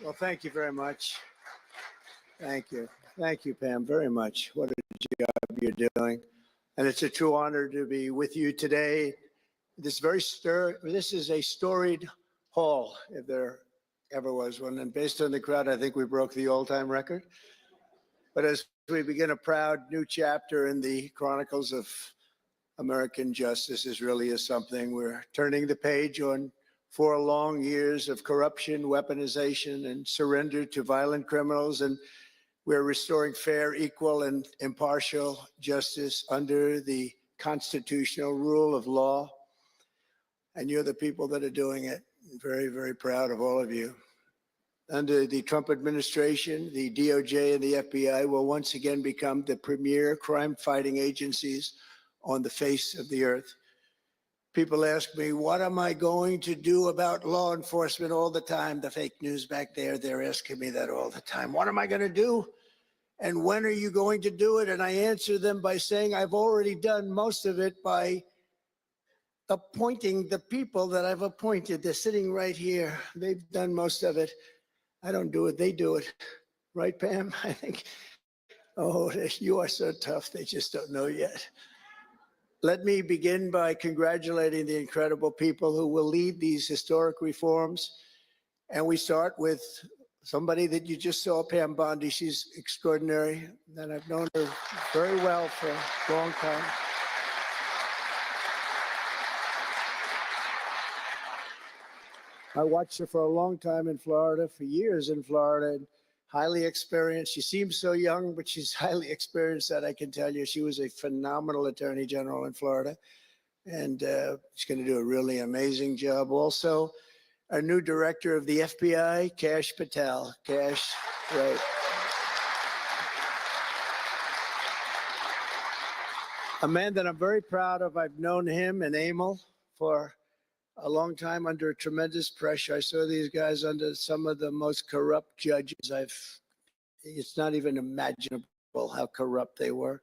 Well, thank you very much. Thank you. Thank you, Pam, very much. What a job you're doing. And it's a true honor to be with you today. This is a storied hall, if there ever was one. And based on the crowd, I think we broke the all-time record. But as we begin a proud new chapter in the chronicles of American justice, this really is something. We're turning the page on 4 long years of corruption, weaponization, and surrender to violent criminals. And we're restoring fair, equal, and impartial justice under the constitutional rule of law. And you're the people that are doing it. Very, very proud of all of you. Under the Trump administration, the DOJ and the FBI will once again become the premier crime-fighting agencies on the face of the earth. People ask me, what am I going to do about law enforcement all the time? The fake news back there, they're asking me that all the time. What am I going to do? And when are you going to do it? And I answer them by saying I've already done most of it by appointing the people that I've appointed. They're sitting right here. They've done most of it. I don't do it, they do it. Right, Pam? I think, oh, you are so tough. They just don't know yet. Let me begin by congratulating the incredible people who will lead these historic reforms. And we start with somebody that you just saw, Pam Bondi. She's extraordinary, and I've known her very well for a long time. I watched her for a long time in Florida, for years in Florida, and highly experienced. She seems so young, but she's highly experienced, that I can tell you. She was a phenomenal attorney general in Florida, and she's going to do a really amazing job. Also, our new director of the FBI, Kash Patel. Kash, right. A man that I'm very proud of. I've known him and Emil for a long time under tremendous pressure. I saw these guys under some of the most corrupt judges it's not even imaginable how corrupt they were.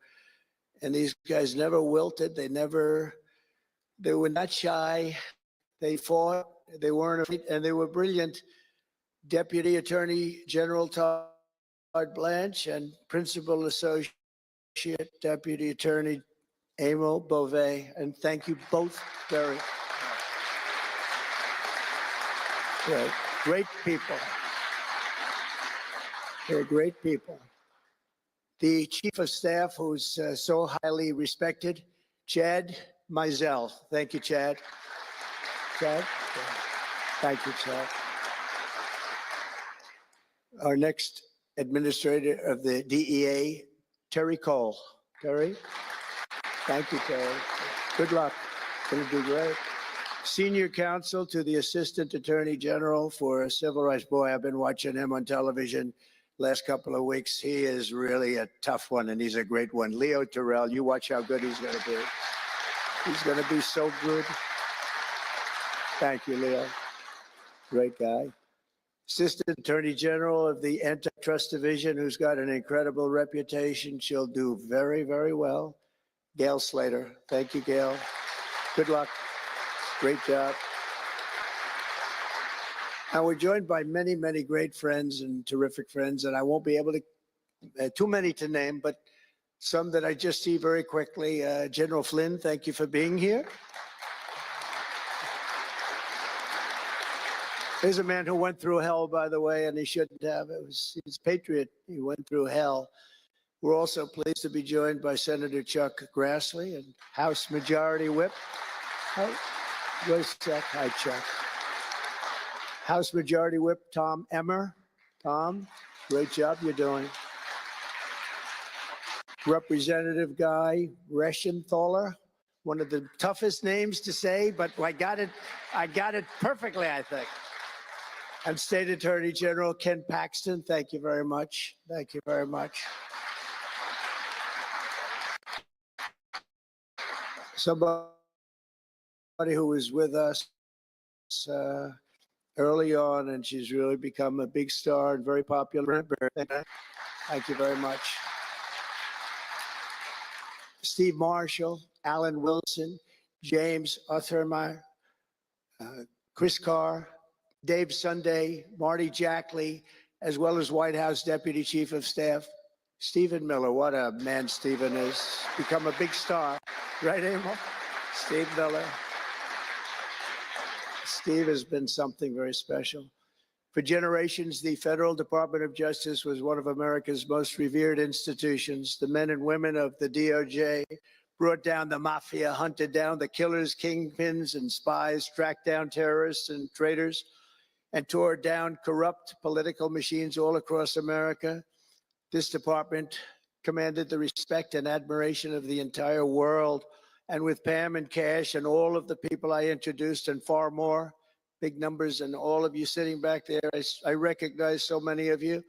And these guys never wilted. They were not shy. They fought, they weren't afraid, and they were brilliant. Deputy Attorney General Todd Blanche and Principal Associate Deputy Attorney Emil Beauvais. And thank you both very much. Right. Great people. They're great people. The Chief of Staff, who's so highly respected, Chad Mizell. Thank you, Chad. Chad? Thank you, Chad. Our next administrator of the DEA, Terry Cole. Terry? Thank you, Terry. Good luck. Going to do great. Senior counsel to the Assistant Attorney General for Civil Rights. Boy, I've been watching him on television last couple of weeks. He is really a tough one, and he's a great one. Leo Terrell, you watch how good he's going to be. He's going to be so good. Thank you, Leo. Great guy. Assistant Attorney General of the Antitrust Division, who's got an incredible reputation. She'll do very, very well. Gail Slater. Thank you, Gail. Good luck. Great job. And we're joined by many, many great friends and terrific friends, and I won't be able to, too many to name, but some that I just see very quickly. General Flynn, thank you for being here. Here's a man who went through hell, by the way, and he shouldn't have. He's a patriot. He went through hell. We're also pleased to be joined by Senator Chuck Grassley and House Majority Whip. Where's Chuck? Hi, Chuck. House Majority Whip Tom Emmer. Tom, great job you're doing. Representative Guy Reschenthaler, one of the toughest names to say, but I got it perfectly, I think. And State Attorney General Ken Paxton, thank you very much. Thank you very much. Somebody who was with us early on, and she's really become a big star and very popular. Thank you very much. Steve Marshall, Alan Wilson, James Othermeyer, Chris Carr, Dave Sunday, Marty Jackley, as well as White House Deputy Chief of Staff, Stephen Miller. What a man Stephen is. Become a big star. Right, Emil? Steve Miller. Steve has been something very special. For generations, the Federal Department of Justice was one of America's most revered institutions. The men and women of the DOJ brought down the mafia, hunted down the killers, kingpins, and spies, tracked down terrorists and traitors, and tore down corrupt political machines all across America. This department commanded the respect and admiration of the entire world. And with Pam and Kash and all of the people I introduced and far more, big numbers, and all of you sitting back there, I recognize so many of you.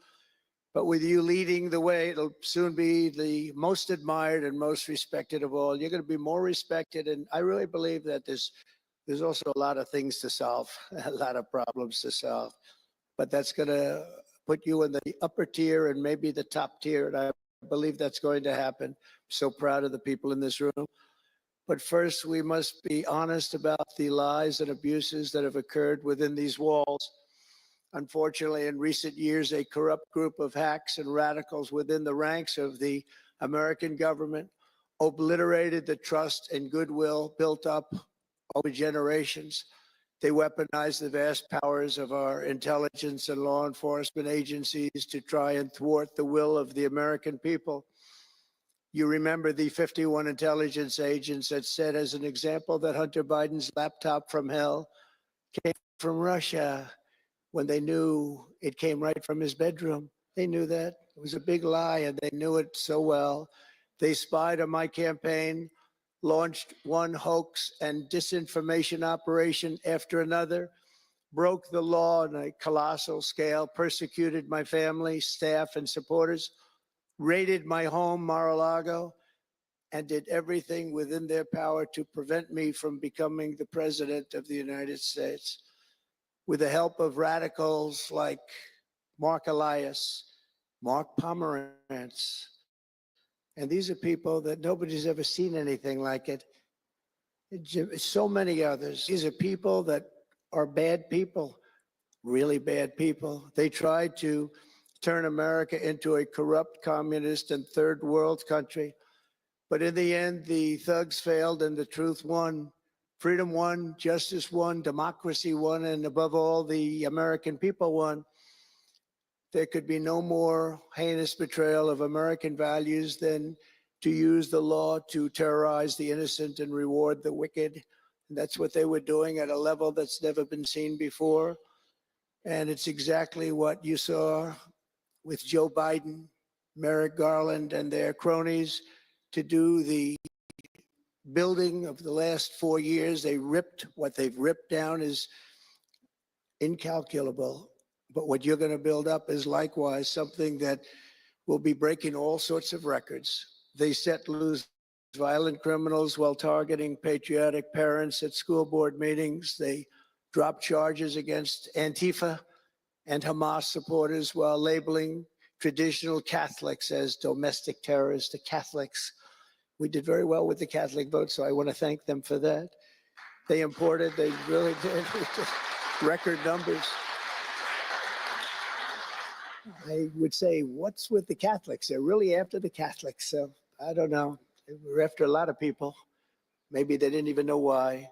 But with you leading the way, it'll soon be the most admired and most respected of all. You're going to be more respected. And I really believe that there's also a lot of things to solve, a lot of problems to solve. But that's going to put you in the upper tier and maybe the top tier. And I believe that's going to happen. I'm so proud of the people in this room. But first, we must be honest about the lies and abuses that have occurred within these walls. Unfortunately, in recent years, a corrupt group of hacks and radicals within the ranks of the American government obliterated the trust and goodwill built up over generations. They weaponized the vast powers of our intelligence and law enforcement agencies to try and thwart the will of the American people. You remember the 51 intelligence agents that said, as an example, that Hunter Biden's laptop from hell came from Russia when they knew it came right from his bedroom. They knew that. It was a big lie, and they knew it so well. They spied on my campaign, launched one hoax and disinformation operation after another, broke the law on a colossal scale, persecuted my family, staff, and supporters, raided my home, Mar-a-Lago, and did everything within their power to prevent me from becoming the president of the United States. With the help of radicals like Mark Elias, Mark Pomerantz, and these are people that nobody's ever seen anything like it. So many others. These are people that are bad people, really bad people. They tried to turn America into a corrupt, communist, and third world country. But in the end, the thugs failed and the truth won. Freedom won, justice won, democracy won, and above all, the American people won. There could be no more heinous betrayal of American values than to use the law to terrorize the innocent and reward the wicked. And that's what they were doing at a level that's never been seen before. And it's exactly what you saw with Joe Biden, Merrick Garland, and their cronies to do the building of the last 4 years. What they've ripped down is incalculable. But what you're going to build up is likewise something that will be breaking all sorts of records. They set loose violent criminals while targeting patriotic parents at school board meetings. They dropped charges against Antifa and Hamas supporters while labeling traditional Catholics as domestic terrorists. The Catholics, we did very well with the Catholic vote, so I want to thank them for that. They really did, record numbers. I would say, what's with the Catholics? They're really after the Catholics. So I don't know. We're after a lot of people. Maybe they didn't even know why.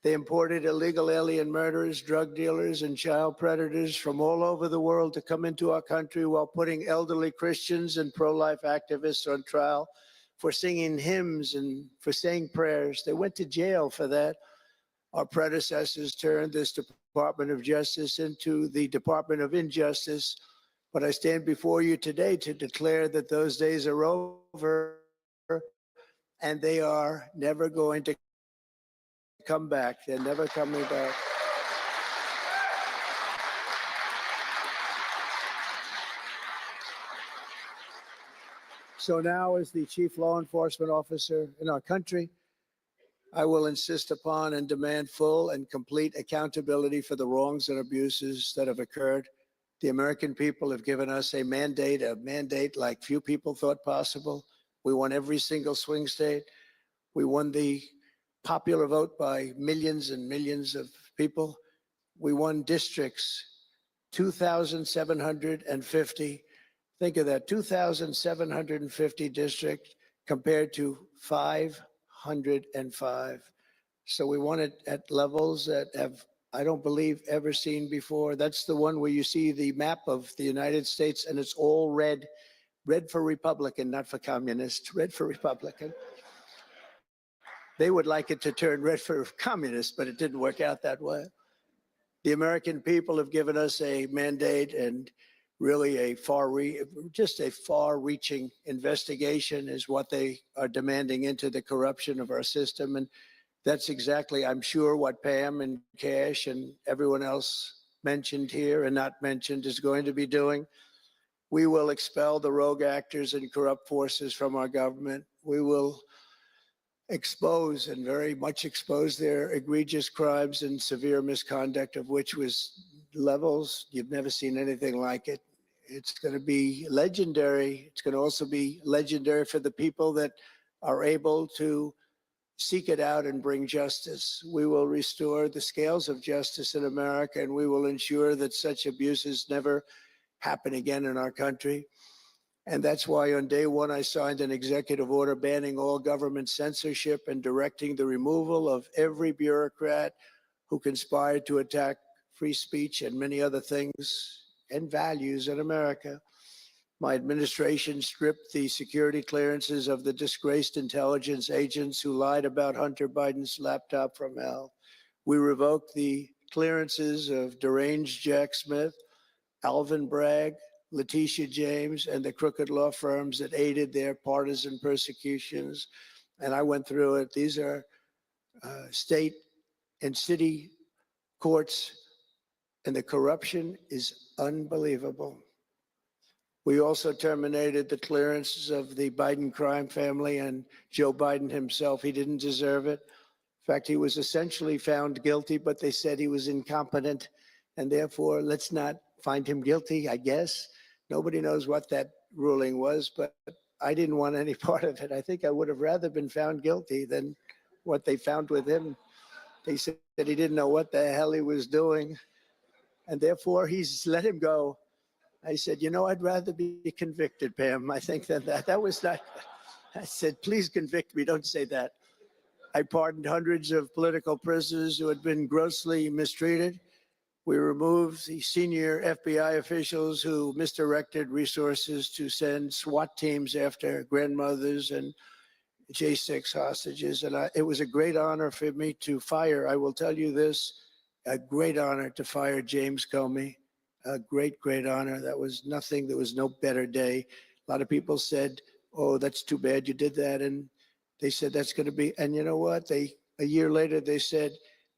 They imported illegal alien murderers, drug dealers, and child predators from all over the world to come into our country while putting elderly Christians and pro-life activists on trial for singing hymns and for saying prayers. They went to jail for that. Our predecessors turned this Department of Justice into the Department of Injustice. But I stand before you today to declare that those days are over and they are never going to come back. They're never coming back. So now, as the chief law enforcement officer in our country, I will insist upon and demand full and complete accountability for the wrongs and abuses that have occurred. The American people have given us a mandate like few people thought possible. We won every single swing state. We won the popular vote by millions and millions of people. We won districts, 2,750. Think of that, 2,750 districts compared to 505. So we won it at levels that have, I don't believe, ever seen before. That's the one where you see the map of the United States and it's all red. Red for Republican, not for communist. Red for Republican. They would like it to turn red for communist, but it didn't work out that way. The American people have given us a mandate and really just a far-reaching investigation is what they are demanding into the corruption of our system. And that's exactly, I'm sure, what Pam and Cash and everyone else mentioned here and not mentioned is going to be doing. We will expel the rogue actors and corrupt forces from our government. We will expose and very much expose their egregious crimes and severe misconduct, of which was levels you've never seen anything like it. It's going to be legendary. It's going to also be legendary for the people that are able to seek it out and bring justice. We will restore the scales of justice in America, and we will ensure that such abuses never happen again in our country. And that's why on day one, I signed an executive order banning all government censorship and directing the removal of every bureaucrat who conspired to attack free speech and many other things and values in America. My administration stripped the security clearances of the disgraced intelligence agents who lied about Hunter Biden's laptop from hell. We revoked the clearances of deranged Jack Smith, Alvin Bragg, Letitia James, and the crooked law firms that aided their partisan persecutions. And I went through it. These are state and city courts, and the corruption is unbelievable. We also terminated the clearances of the Biden crime family and Joe Biden himself. He didn't deserve it. In fact, he was essentially found guilty, but they said he was incompetent, and therefore let's not find him guilty, I guess. Nobody knows what that ruling was, but I didn't want any part of it. I think I would have rather been found guilty than what they found with him. They said that he didn't know what the hell he was doing, and therefore he's let him go. I said, you know, I'd rather be convicted, Pam. I think that was not, I said, please convict me, don't say that. I pardoned hundreds of political prisoners who had been grossly mistreated. We removed the senior FBI officials who misdirected resources to send SWAT teams after grandmothers and J6 hostages. And it was a great honor for me to fire, I will tell you this, a great honor to fire James Comey. A great, great honor. That was nothing. There was no better day. A lot of people said, oh, that's too bad you did that. And they said that's going to be, and you know what? A year later, they said,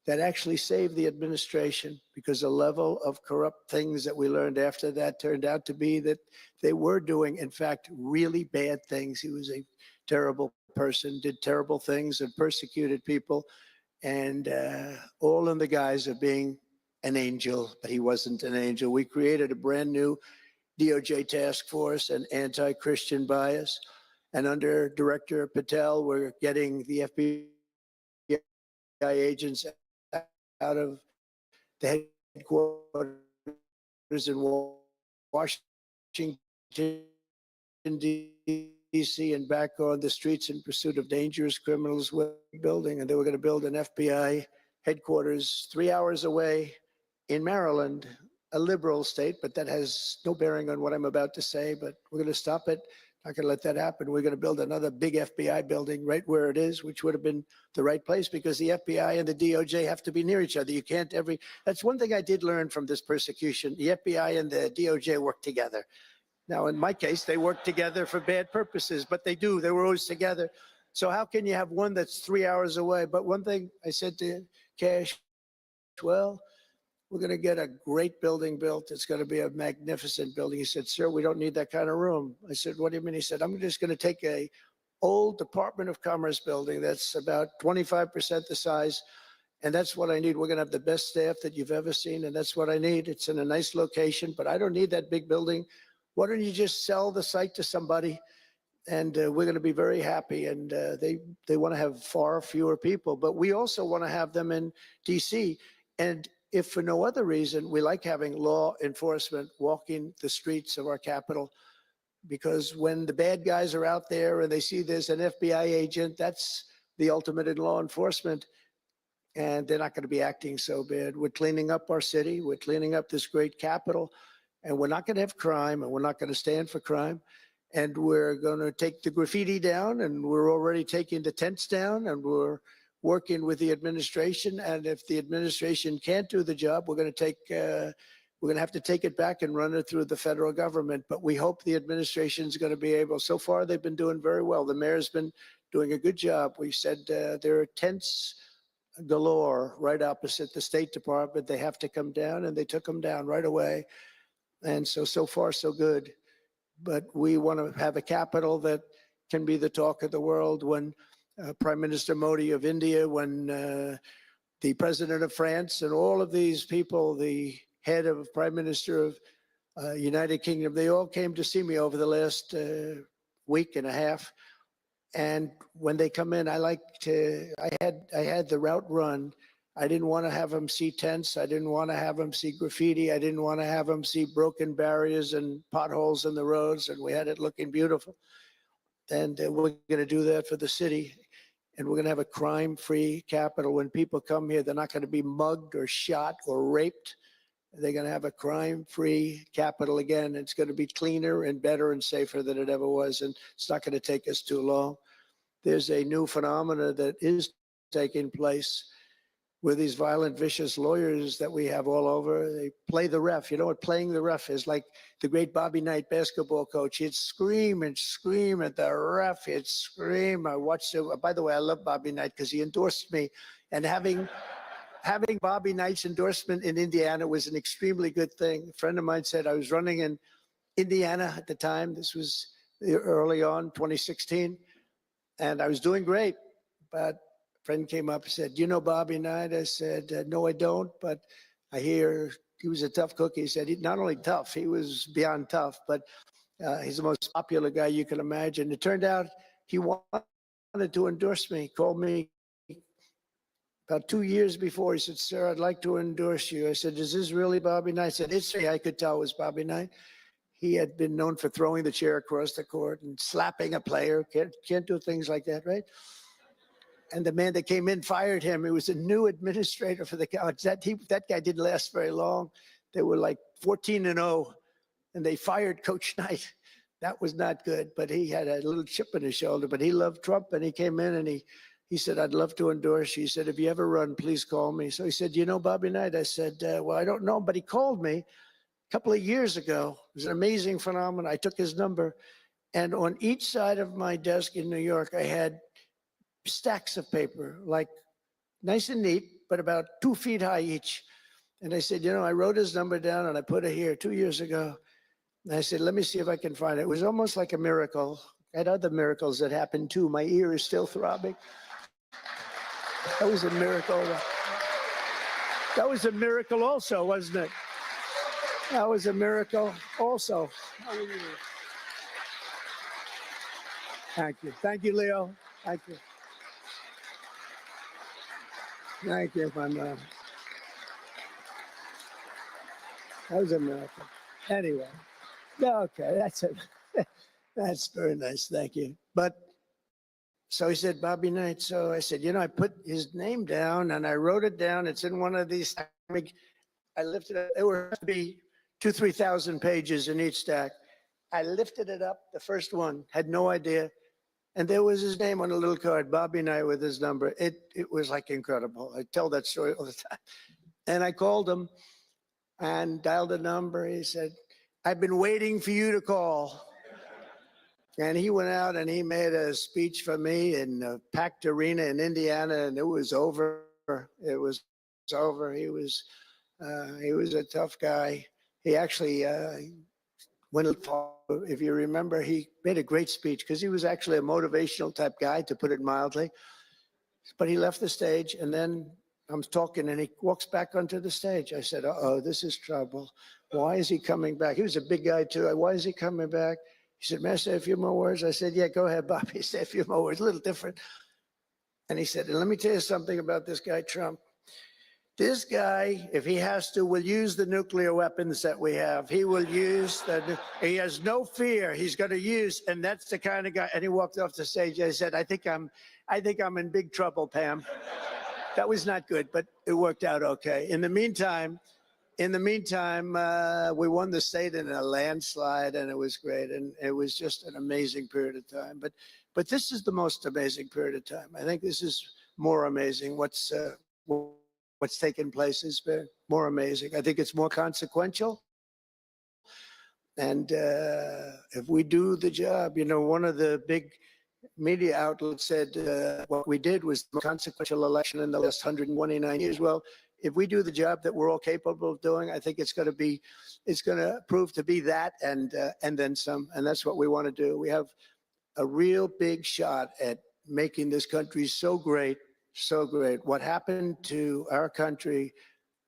that actually saved the administration, because the level of corrupt things that we learned after that turned out to be that they were doing, in fact, really bad things. He was a terrible person, did terrible things, and persecuted people, and all in the guise of being an angel, but he wasn't an angel. We created a brand new DOJ task force and anti-Christian bias, and under Director Patel, we're getting the FBI agents out of the headquarters in Washington, D.C., and back on the streets in pursuit of dangerous criminals. We're building, and they were going to build an FBI headquarters 3 hours away in Maryland, a liberal state, but that has no bearing on what I'm about to say, but we're going to stop it. Not going to let that happen. We're going to build another big FBI building right where it is, which would have been the right place, because the FBI and the DOJ have to be near each other. You can't that's one thing I did learn from this persecution. The FBI and the DOJ work together. Now, in my case, they work together for bad purposes, but they do. They were always together. So how can you have one that's 3 hours away? But one thing I said to Cash, well, we're going to get a great building built. It's going to be a magnificent building. He said, sir, we don't need that kind of room. I said, what do you mean? He said, I'm just going to take a old Department of Commerce building that's about 25% the size, and that's what I need. We're going to have the best staff that you've ever seen, and that's what I need. It's in a nice location, but I don't need that big building. Why don't you just sell the site to somebody, and we're going to be very happy. And they want to have far fewer people, but we also want to have them in D.C., and if for no other reason, we like having law enforcement walking the streets of our capital, because when the bad guys are out there and they see there's an FBI agent, that's the ultimate in law enforcement, and they're not going to be acting so bad. We're cleaning up our city. We're cleaning up this great capital, and we're not going to have crime, and we're not going to stand for crime. And we're going to take the graffiti down, and we're already taking the tents down, and we're working with the administration. And if the administration can't do the job, we're going to have to take it back and run it through the federal government. But we hope the administration is going to be able. So far, they've been doing very well. The mayor's been doing a good job. We said there are tents galore right opposite the State Department. They have to come down, and they took them down right away. And so far, so good. but we want to have a capital that can be the talk of the world. When Prime Minister Modi of India, when the President of France, and all of these people, the head of Prime Minister of United Kingdom, they all came to see me over the last week and a half. And when they come in, I had the route run. I didn't want to have them see tents. I didn't want to have them see graffiti. I didn't want to have them see broken barriers and potholes in the roads. And we had it looking beautiful. And we're going to do that for the city. And we're going to have a crime-free capital. When people come here, they're not going to be mugged or shot or raped. They're going to have a crime-free capital again. It's going to be cleaner and better and safer than it ever was. And it's not going to take us too long. There's a new phenomena that is taking place with these violent, vicious lawyers that we have all over. They play the ref. You know what playing the ref is? Like the great Bobby Knight basketball coach. He'd scream and scream at the ref. He'd scream. I watched it. By the way, I love Bobby Knight because he endorsed me. And having Bobby Knight's endorsement in Indiana was an extremely good thing. A friend of mine said I was running in Indiana at the time. This was early on, 2016. And I was doing great. But a friend came up and said, "You know Bobby Knight?" I said, "No, I don't, but I hear he was a tough cookie." He said, "He's not only tough, he was beyond tough, but he's the most popular guy you can imagine." It turned out he wanted to endorse me. He called me about 2 years before. He said, "Sir, I'd like to endorse you." I said, "Is this really Bobby Knight?" He said, "It's me." I could tell it was Bobby Knight. He had been known for throwing the chair across the court and slapping a player. Can't do things like that, right? And the man that came in fired him. It was a new administrator for the college. That guy didn't last very long. They were like 14-0, and they fired Coach Knight. That was not good, but he had a little chip in his shoulder. But he loved Trump, and he came in and he said, "I'd love to endorse you." He said, "If you ever run, please call me." So he said, "You know Bobby Knight?" I said, "Well, I don't know," but he called me a couple of years ago. It was an amazing phenomenon. I took his number, and on each side of my desk in New York, I had stacks of paper, like nice and neat, but about 2 feet high each. And I said, "You know, I wrote his number down and I put it here 2 years ago." And I said, "Let me see if I can find it." It was almost like a miracle. I had other miracles that happened too. My ear is still throbbing. That was a miracle. That was a miracle also, wasn't it? That was a miracle also. Thank you. Thank you, Leo. Thank you. Thank you, my man. That was a miracle. Anyway, okay, that's it. That's very nice. Thank you. But so he said, "Bobby Knight." So I said, "You know, I put his name down and I wrote it down. It's in one of these. I lifted it. There were to be 2,000-3,000 pages in each stack. I lifted it up. The first one, had no idea. And there was his name on a little card, Bobby Knight with his number. It was like incredible. I tell that story all the time. And I called him and dialed a number. He said, "I've been waiting for you to call." And he went out and he made a speech for me in a packed arena in Indiana, and it was over. It was over. He was a tough guy. He actually if you remember, he made a great speech because he was actually a motivational type guy, to put it mildly. But he left the stage, and then I'm talking, and he walks back onto the stage. I said, "Uh-oh, this is trouble. Why is he coming back?" He was a big guy, too. "Why is he coming back?" He said, "May I say a few more words?" I said, "Yeah, go ahead, Bobby. Say a few more words." A little different. And he said, "And let me tell you something about this guy, Trump. This guy, if he has to, will use the nuclear weapons that we have. He will use he has no fear. He's going to use, and that's the kind of guy." And he walked off the stage. I said, I think I'm in big trouble, Pam." That was not good, but it worked out okay. In the meantime, we won the state in a landslide, and it was great. And it was just an amazing period of time. But this is the most amazing period of time. I think this is more amazing. What's taken place has been more amazing. I think it's more consequential. And if we do the job, you know, one of the big media outlets said what we did was the most consequential election in the last 129 years. Well, if we do the job that we're all capable of doing, I think it's going to prove to be that and then some. And that's what we want to do. We have a real big shot at making this country so great, so great. What happened to our country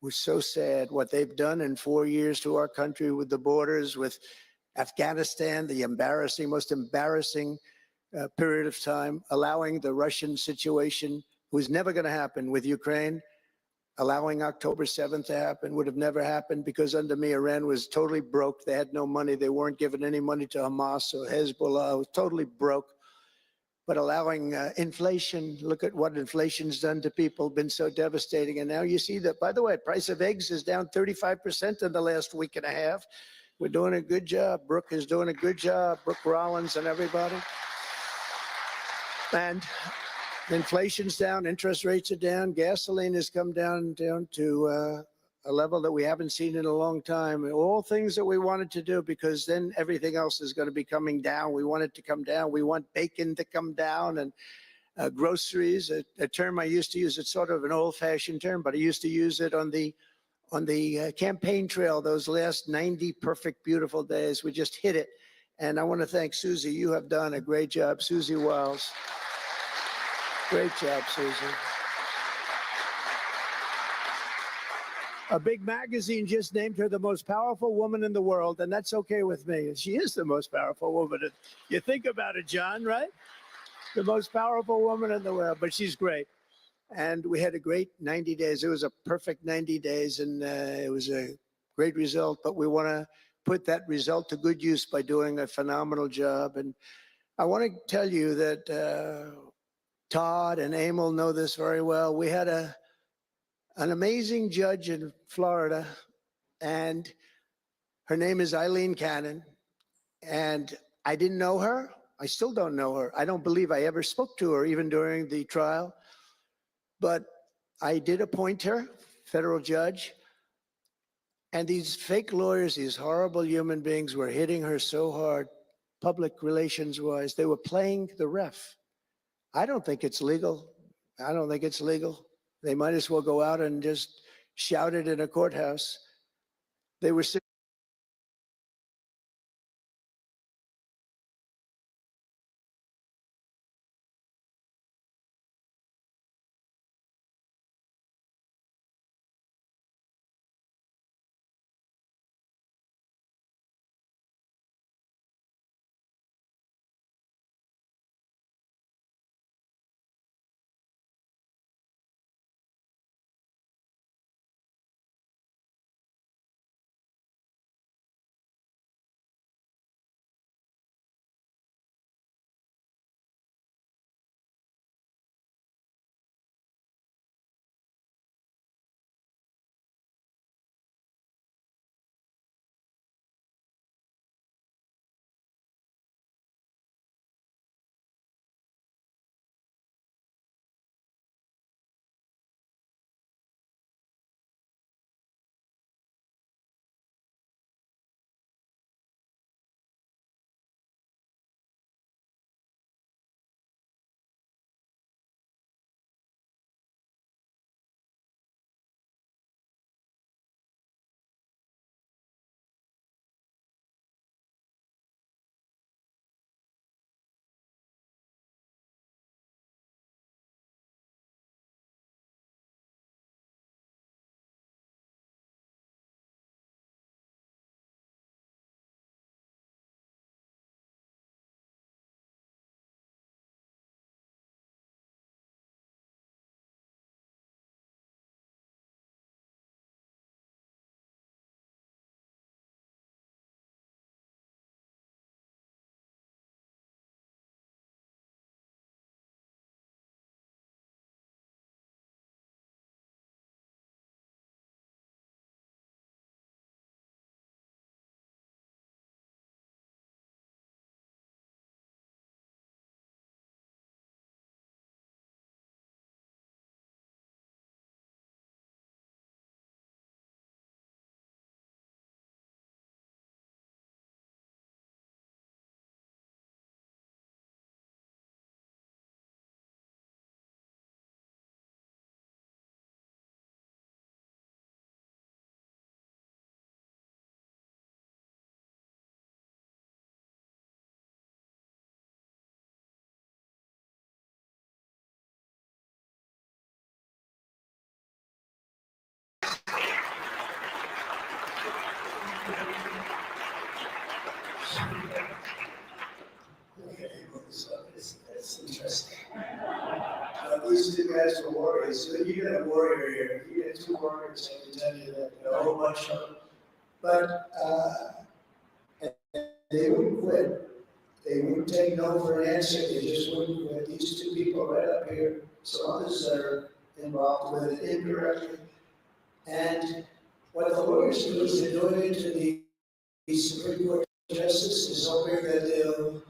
was so sad. What they've done in 4 years to our country with the borders, with Afghanistan, the most embarrassing period of time, allowing the Russian situation, was never going to happen, with Ukraine. Allowing October 7th to happen would have never happened, because under me, Iran was totally broke. They had no money. They weren't giving any money to Hamas or Hezbollah. It was totally broke. But allowing inflation, look at what inflation's done to people, been so devastating. And now you see that, by the way, price of eggs is down 35% in the last week and a half. We're doing a good job. Brooke is doing a good job. Brooke Rollins and everybody. And inflation's down, interest rates are down, gasoline has come down to a level that we haven't seen in a long time. All things that we wanted to do, because then everything else is going to be coming down. We want it to come down. We want bacon to come down, and groceries, a term I used to use. It's sort of an old-fashioned term, but I used to use it on the campaign trail. Those last 90 perfect, beautiful days, we just hit it. And I want to thank Susie. You have done a great job, Susie Wiles. Great job, Susan. A big magazine just named her the most powerful woman in the world, and that's okay with me. She is the most powerful woman. You think about it, John, right? The most powerful woman in the world, but she's great. And we had a great 90 days. It was a perfect 90 days, and it was a great result. But we want to put that result to good use by doing a phenomenal job. And I want to tell you that Todd and Emil know this very well. We had an amazing judge in Florida, and her name is Eileen Cannon. And I didn't know her. I still don't know her. I don't believe I ever spoke to her, even during the trial. But I did appoint her, federal judge. And these fake lawyers, these horrible human beings, were hitting her so hard, public relations-wise. They were playing the ref. I don't think it's legal. I don't think it's legal. They might as well go out and just shout it in a courthouse. They were guys were warriors. You got a warrior here. You got two warriors, I can tell you that, a whole bunch of them. But they wouldn't quit. They wouldn't take no for an answer. They just wouldn't quit. These two people right up here, some others are involved with it indirectly. And what the lawyers do is they're doing it to the Supreme Court justices, hoping that they'll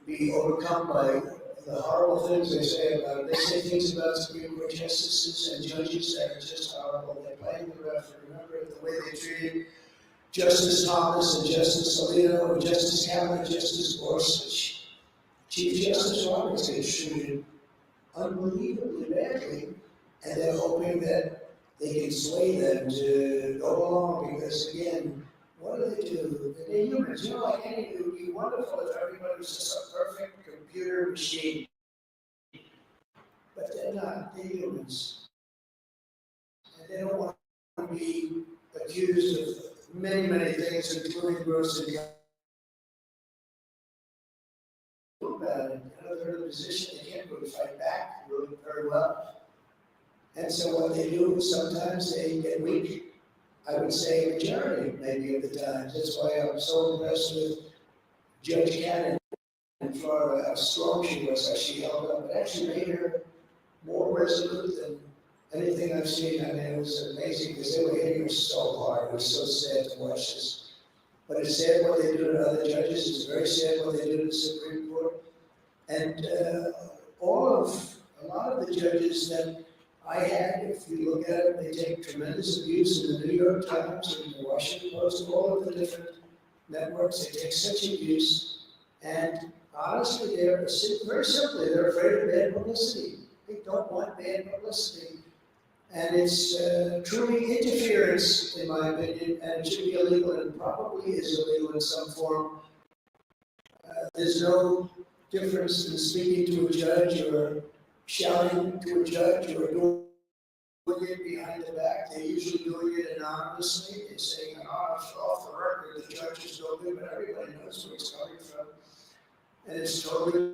be overcome by the horrible things they say about it. They say things about Supreme Court justices and judges that are just horrible. They're playing the ref. Remember the way they treated Justice Thomas and Justice Alito and Justice Kavanaugh, Justice Gorsuch. Chief Justice Roberts gets treated unbelievably badly, and they're hoping that they can sway them to go along because, again, what do? They're humans. You know, like anything, it would be wonderful if everybody was just a perfect computer machine. But they're not. They're humans. And they don't want to be accused of many, many things, including gross injustice. About it. You know, they're in a position they can't really fight back really very well. And so what they do is sometimes they get weak. I would say a majority maybe of the times. That's why I'm so impressed with Judge Cannon in Florida, how strong she was, how she held up. It actually made her more resolute than anything I've seen. I mean, it was amazing because they were hitting her so hard. It was so sad to watch this. But it's sad what they do to other judges. It's very sad what they do to the Supreme Court. And a lot of the judges that I had, if you look at it, they take tremendous abuse in the New York Times and the Washington Post, all of the different networks. They take such abuse. And honestly, they're very simply, they're afraid of bad publicity. They don't want bad publicity. And it's truly interference, in my opinion, and it should be illegal, and probably is illegal in some form. There's no difference in speaking to a judge or shouting to a judge or doing it behind the back. They're usually doing it anonymously. They're saying, off the record, the judge is no good, but everybody knows where it's coming from. And it's totally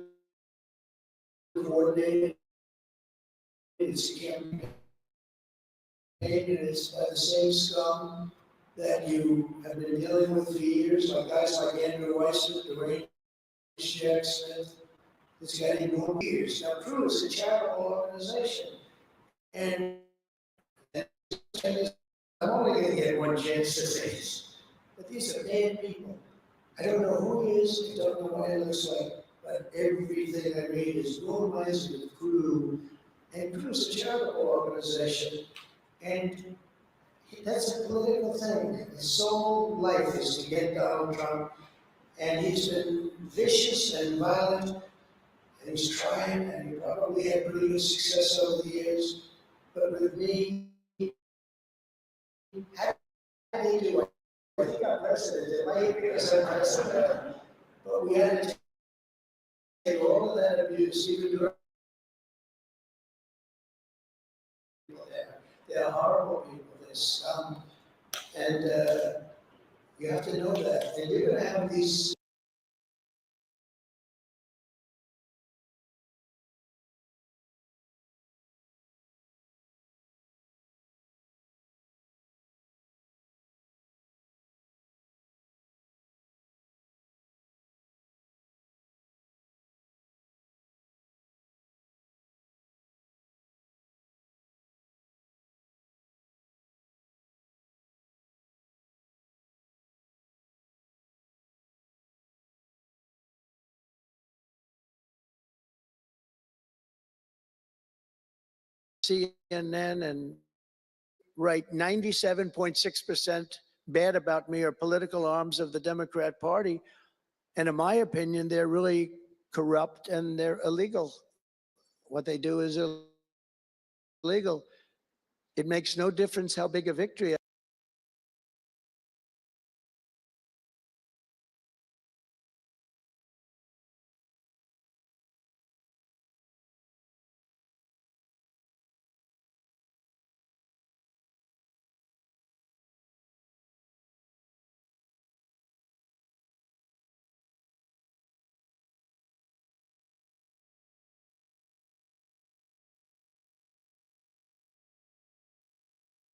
coordinated. It's a campaign, and it's by the same scum that you have been dealing with for years, like guys like Andrew Weissman, Dwayne Jack Smith. It's got even years. Now, Crew is a charitable organization. And I'm only going to get one chance to say this, but these are bad people. I don't know who he is, I don't know what he looks like, but everything I read is normalized with Crew. And Crew is a charitable organization. And that's a political thing. His sole life is to get Donald Trump. And he's been vicious and violent. And he's trying, and he probably had pretty good success over the years. But with me, how did they do it? I think I'm president. It might be because I'm president. But we had to take all of that abuse, even do people there. They're horrible people. They're scum. And you have to know that. And you're going to have these CNN and write 97.6% bad about me are political arms of the Democrat Party. And in my opinion, they're really corrupt and they're illegal. What they do is illegal. It makes no difference how big a victory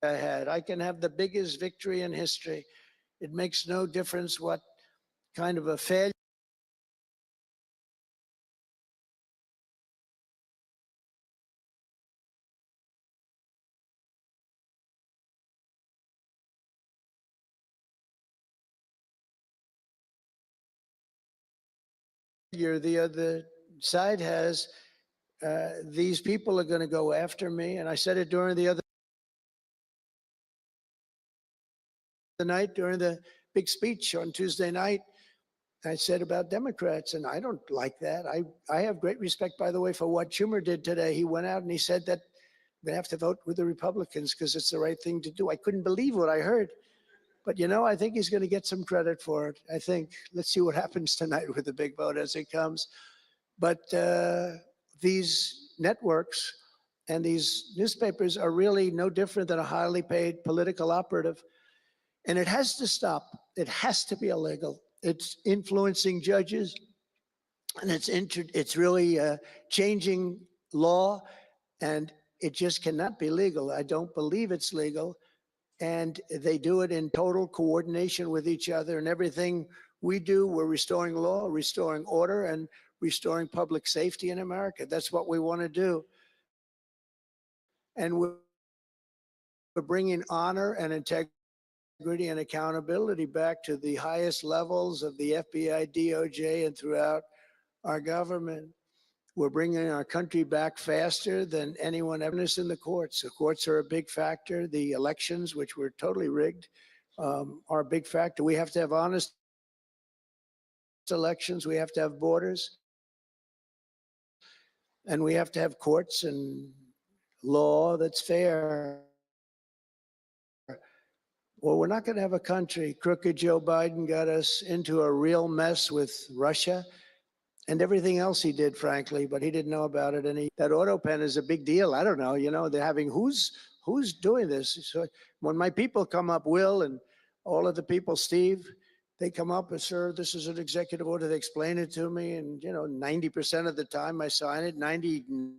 I had. I can have the biggest victory in history. It makes no difference what kind of a failure the other side has. These people are going to go after me. And I said it during the other night, during the big speech on Tuesday night. I said about Democrats, and I don't like that. I have great respect, by the way, for what Schumer did today. He went out and he said that we have to vote with the Republicans because it's the right thing to do. I couldn't believe what I heard. But, you know, I think he's going to get some credit for it. I think. Let's see what happens tonight with the big vote as it comes. But these networks and these newspapers are really no different than a highly paid political operative. And it has to stop. It has to be illegal. It's influencing judges, and it's really changing law, and it just cannot be legal. I don't believe it's legal. And they do it in total coordination with each other, and everything we do, we're restoring law, restoring order, and restoring public safety in America. That's what we want to do. And we're bringing honor and integrity and accountability back to the highest levels of the FBI, DOJ, and throughout our government. We're bringing our country back faster than anyone ever in the courts. The courts are a big factor. The elections, which were totally rigged, are a big factor. We have to have honest elections. We have to have borders. And we have to have courts and law that's fair. Well, we're not going to have a country. Crooked Joe Biden got us into a real mess with Russia and everything else he did, frankly, but he didn't know about it. And that auto pen is a big deal. I don't know, you know, they're having, who's doing this? So when my people come up, Will and all of the people, Steve, they come up and, sir, this is an executive order. They explain it to me. And, you know, 90% of the time I sign it, 99%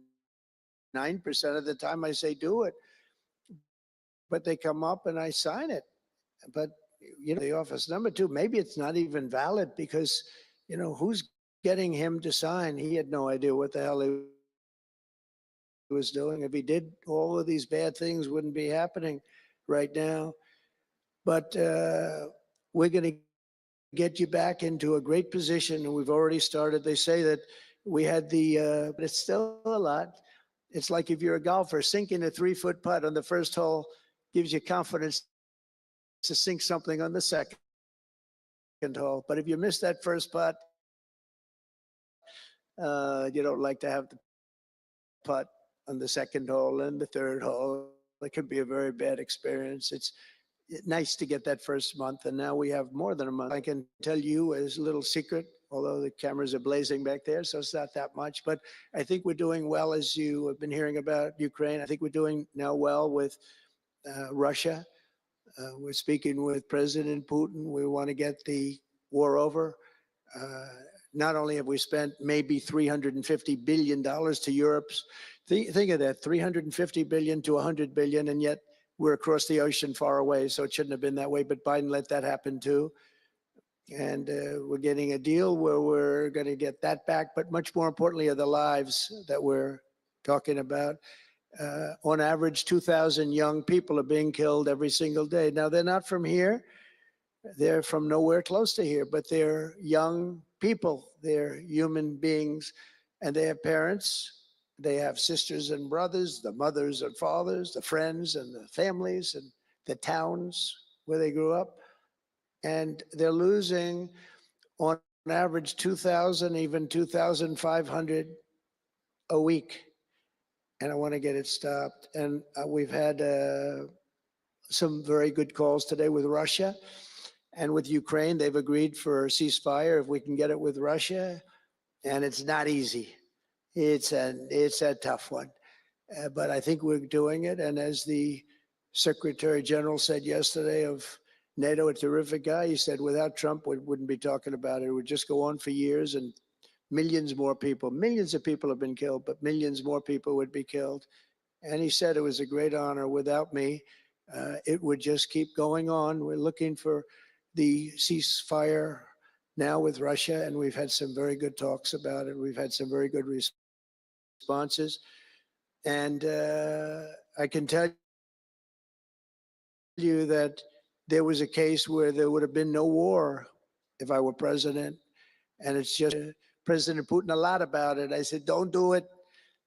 of the time I say, do it. But they come up and I sign it. But, you know, the office. Number two, maybe it's not even valid because, you know, who's getting him to sign? He had no idea what the hell he was doing. If he did, all of these bad things wouldn't be happening right now. But we're going to get you back into a great position, and we've already started. They say that we had the, but it's still a lot. It's like if you're a golfer, sinking a 3-foot putt on the first hole gives you confidence to sink something on the second hole. But if you miss that first putt, you don't like to have the putt on the second hole and the third hole. It can be a very bad experience. It's nice to get that first month, and now we have more than a month. I can tell you as a little secret, although the cameras are blazing back there, so it's not that much. But I think we're doing well, as you have been hearing about Ukraine. I think we're doing now well with Russia. We're speaking with President Putin. We want to get the war over. Not only have we spent maybe $350 billion to Europe's, think of that, $350 billion to $100 billion, and yet we're across the ocean far away, so it shouldn't have been that way, but Biden let that happen too. And we're getting a deal where we're going to get that back, but much more importantly are the lives that we're talking about. On average, 2,000 young people are being killed every single day. Now, they're not from here. They're from nowhere close to here, but they're young people. They're human beings, and they have parents. They have sisters and brothers, the mothers and fathers, the friends and the families and the towns where they grew up. And they're losing, on average, 2,000, even 2,500 a week. And I want to get it stopped. And we've had some very good calls today with Russia and with Ukraine. They've agreed for a ceasefire if we can get it with Russia. And it's not easy. It's a tough one. But I think we're doing it. And as the Secretary General said yesterday of NATO, a terrific guy, he said without Trump, we wouldn't be talking about it. It would just go on for years, and millions more people, millions of people have been killed, but millions more people would be killed. And he said it was a great honor without me. it would just keep going on. We're looking for the ceasefire now with Russia, and we've had some very good talks about it. We've had some very good responses. And I can tell you that there was a case where there would have been no war if I were president. And it's just President Putin a lot about it. I said, don't do it.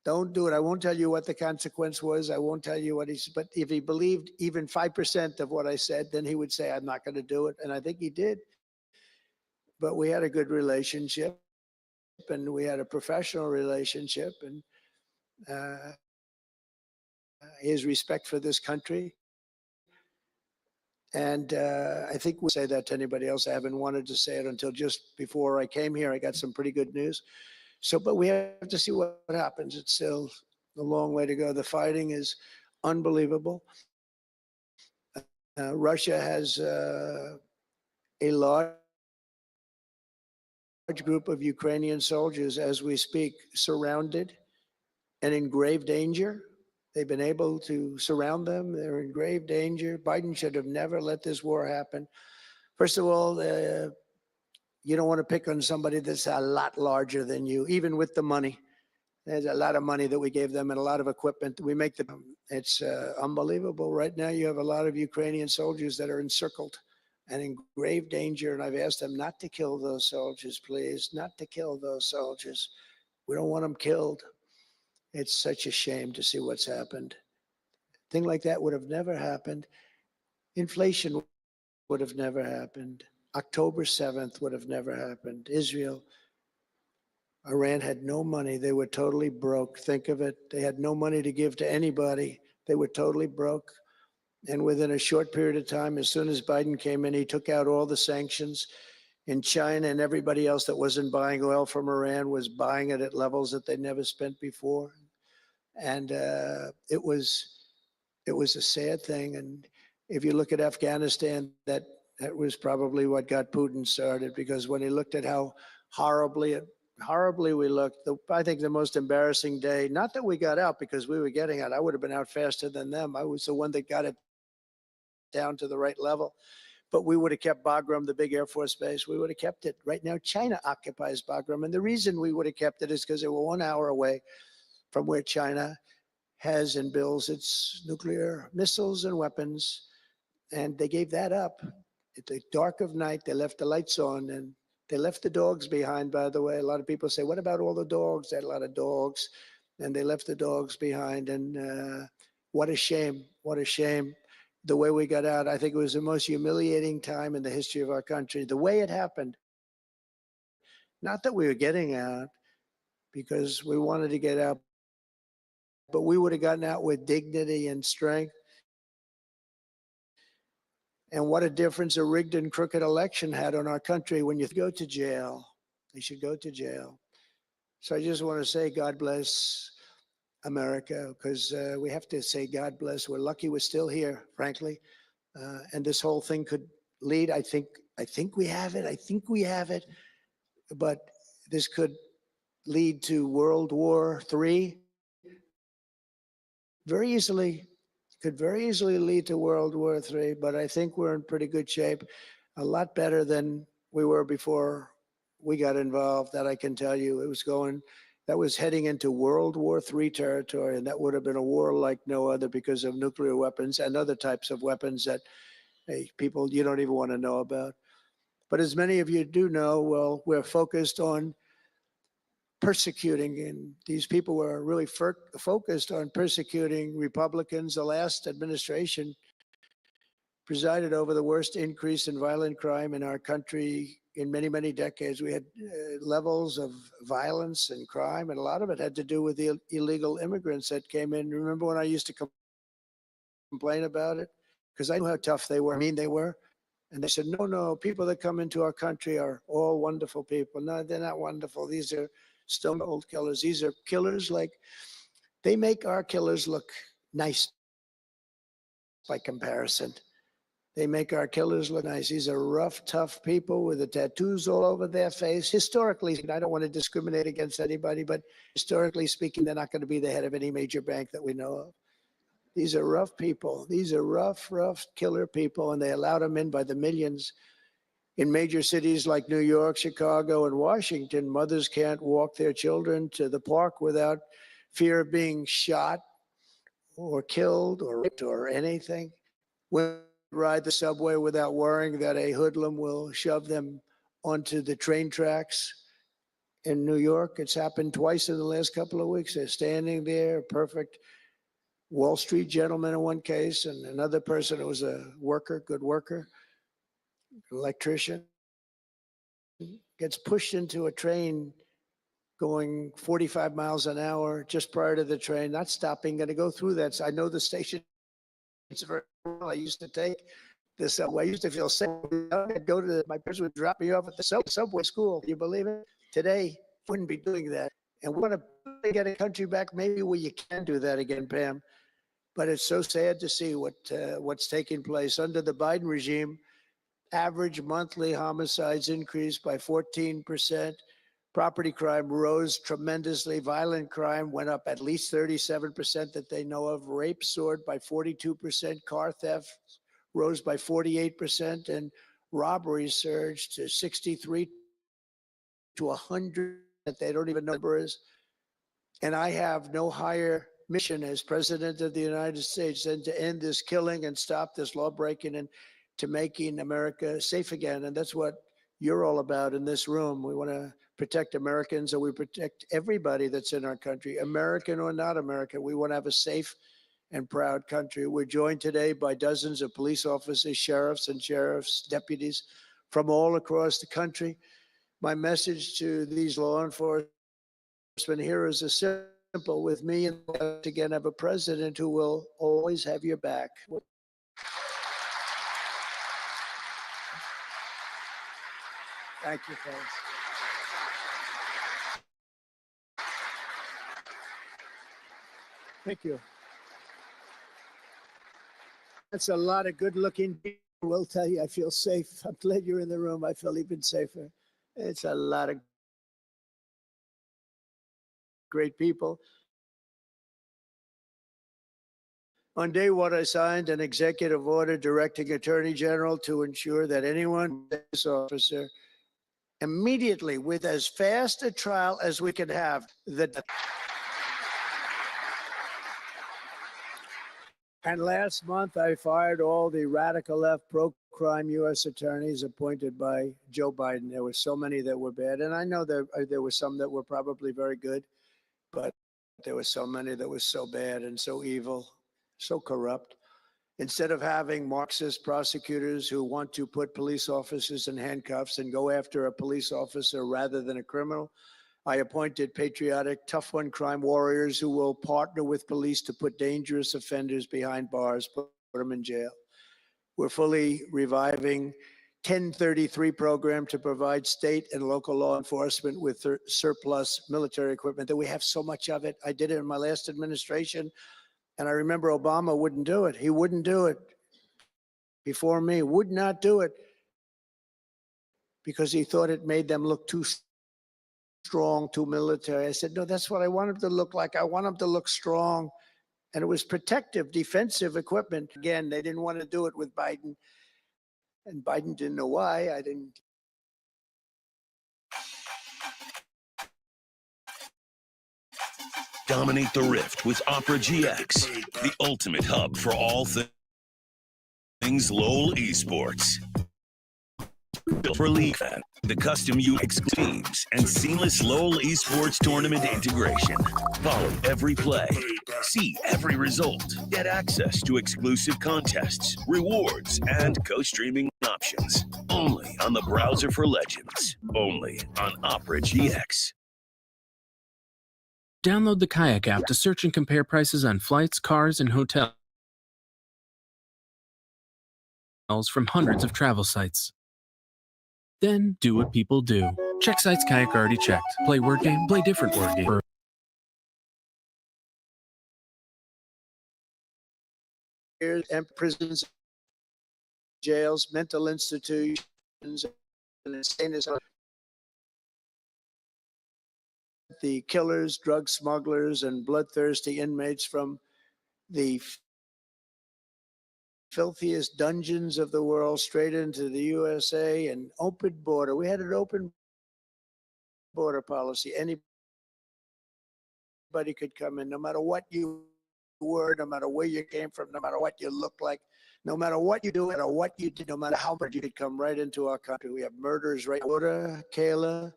Don't do it. I won't tell you what the consequence was. I won't tell you what he said. But if he believed even 5% of what I said, then he would say, I'm not going to do it. And I think he did. But we had a good relationship, and we had a professional relationship, and his respect for this country. And I think we'll say that to anybody else. I haven't wanted to say it until just before I came here. I got some pretty good news. So, but we have to see what happens. It's still a long way to go. The fighting is unbelievable. Russia has a large group of Ukrainian soldiers, as we speak, surrounded and in grave danger. They've been able to surround them. They're in grave danger. Biden should have never let this war happen. First of all, you don't want to pick on somebody that's a lot larger than you, even with the money. There's a lot of money that we gave them and a lot of equipment. We make them. It's unbelievable. Right now, you have a lot of Ukrainian soldiers that are encircled and in grave danger. And I've asked them not to kill those soldiers, please, not to kill those soldiers. We don't want them killed. It's such a shame to see what's happened. A thing like that would have never happened. Inflation would have never happened. October 7th would have never happened. Israel, Iran had no money. They were totally broke. Think of it. They had no money to give to anybody. They were totally broke. And within a short period of time, as soon as Biden came in, he took out all the sanctions. In China and everybody else that wasn't buying oil from Iran was buying it at levels that they never spent before. And it was a sad thing. And if you look at Afghanistan, that was probably what got Putin started, because when he looked at how horribly we looked, I think the most embarrassing day, not that we got out because we were getting out, I would have been out faster than them. I was the one that got it down to the right level. But we would have kept Bagram, the big Air Force base. We would have kept it. Right now, China occupies Bagram. And the reason we would have kept it is because they were 1 hour away from where China has and builds its nuclear missiles and weapons. And they gave that up. At the dark of night, they left the lights on, and they left the dogs behind, by the way. A lot of people say, what about all the dogs? They had a lot of dogs, and they left the dogs behind. And what a shame. What a shame. The way we got out, I think it was the most humiliating time in the history of our country. The way it happened. Not that we were getting out because we wanted to get out, but we would have gotten out with dignity and strength. And what a difference a rigged and crooked election had on our country. When you go to jail, you should go to jail. So I just want to say God bless America, because we have to say God bless. We're lucky we're still here, frankly. And this whole thing could lead, I think we have it. I think we have it. But this could lead to World War III. Very easily. Could very easily lead to World War III, but I think we're in pretty good shape. A lot better than we were before we got involved, that I can tell you. That was heading into World War III territory, and that would have been a war like no other because of nuclear weapons and other types of weapons that people you don't even want to know about. But as many of you do know, well, we're focused on persecuting, and these people were really focused on persecuting Republicans. The last administration presided over the worst increase in violent crime in our country in many, many decades. We had levels of violence and crime, and a lot of it had to do with the illegal immigrants that came in. Remember when I used to complain about it? Because I knew how tough they were, mean they were. And they said, no, people that come into our country are all wonderful people. No, they're not wonderful. These are stone cold killers. These are killers they make our killers look nice by comparison. They make our killers look nice. These are rough, tough people with the tattoos all over their face. Historically, I don't want to discriminate against anybody, but historically speaking, they're not going to be the head of any major bank that we know of. These are rough people. These are rough killer people, and they allow them in by the millions. In major cities like New York, Chicago, and Washington, mothers can't walk their children to the park without fear of being shot or killed or raped or anything. Women ride the subway without worrying that a hoodlum will shove them onto the train tracks. In New York, it's happened twice in the last couple of weeks. They're standing there, perfect Wall Street gentleman in one case, and another person who was a worker, good worker, electrician, gets pushed into a train going 45 miles an hour just prior to the train, not stopping, going to go through that. So I know the station. It's very well. I used to take this subway. I used to feel safe. I'd go to my parents would drop me off at the subway school. Can you believe it? Today, wouldn't be doing that. And we want to get a country back maybe where you can do that again, Pam. But it's so sad to see what's taking place under the Biden regime. Average monthly homicides increased by 14%. Property crime rose tremendously. Violent crime went up at least 37% that they know of. Rape soared by 42%. Car theft rose by 48%. And robberies surged to 63 to 100 that they don't even know number is. And I have no higher mission as president of the United States than to end this killing and stop this law breaking and to making America safe again. And that's what you're all about in this room. We want to protect Americans, and we protect everybody that's in our country, American or not American. We want to have a safe and proud country. We're joined today by dozens of police officers, sheriffs and sheriff's deputies from all across the country. My message to these law enforcement heroes is simple. With me and again, have a president who will always have your back. Thank you, folks. Thank you. That's a lot of good-looking people. Will tell you I feel safe. I'm glad you're in the room. I feel even safer. It's a lot of great people. On day one, I signed an executive order directing Attorney General to ensure that anyone, this officer, immediately, with as fast a trial as we could have, And last month, I fired all the radical left pro-crime U.S. attorneys appointed by Joe Biden. There were so many that were bad. And I know there were some that were probably very good, but there were so many that were so bad and so evil, so corrupt. Instead of having Marxist prosecutors who want to put police officers in handcuffs and go after a police officer rather than a criminal, I appointed patriotic, tough-on crime warriors who will partner with police to put dangerous offenders behind bars, put them in jail. We're fully reviving 1033 program to provide state and local law enforcement with surplus military equipment that we have so much of it. I did it in my last administration, and I remember Obama wouldn't do it. He wouldn't do it before me, would not do it because he thought it made them look too strong, too military. I said, no, that's what I want him to look like. I want him to look strong. And it was protective, defensive equipment. Again, they didn't want to do it with Biden. And Biden didn't know why. I didn't.
Dominate the Rift with Opera GX, the ultimate hub for all things LOL esports. Built for League Fan, the custom UX teams, and seamless LOL esports tournament integration. Follow every play, see every result, get access to exclusive contests, rewards, and co-streaming options. Only on the browser for Legends. Only on Opera GX.
Download the Kayak app to search and compare prices on flights, cars, and hotels from hundreds of travel sites. Then do what people do. Check sites Kayak already checked. Play word game, play different word game.
And prisons, jails, mental institutions, and insane asylums. The killers, drug smugglers, and bloodthirsty inmates from the filthiest dungeons of the world straight into the USA and open border. We had an open border policy. Anybody could come in, no matter what you were, no matter where you came from, no matter what you looked like, no matter what you do, no matter what you did, no matter how much you could come right into our country. We have murders right now. Kayla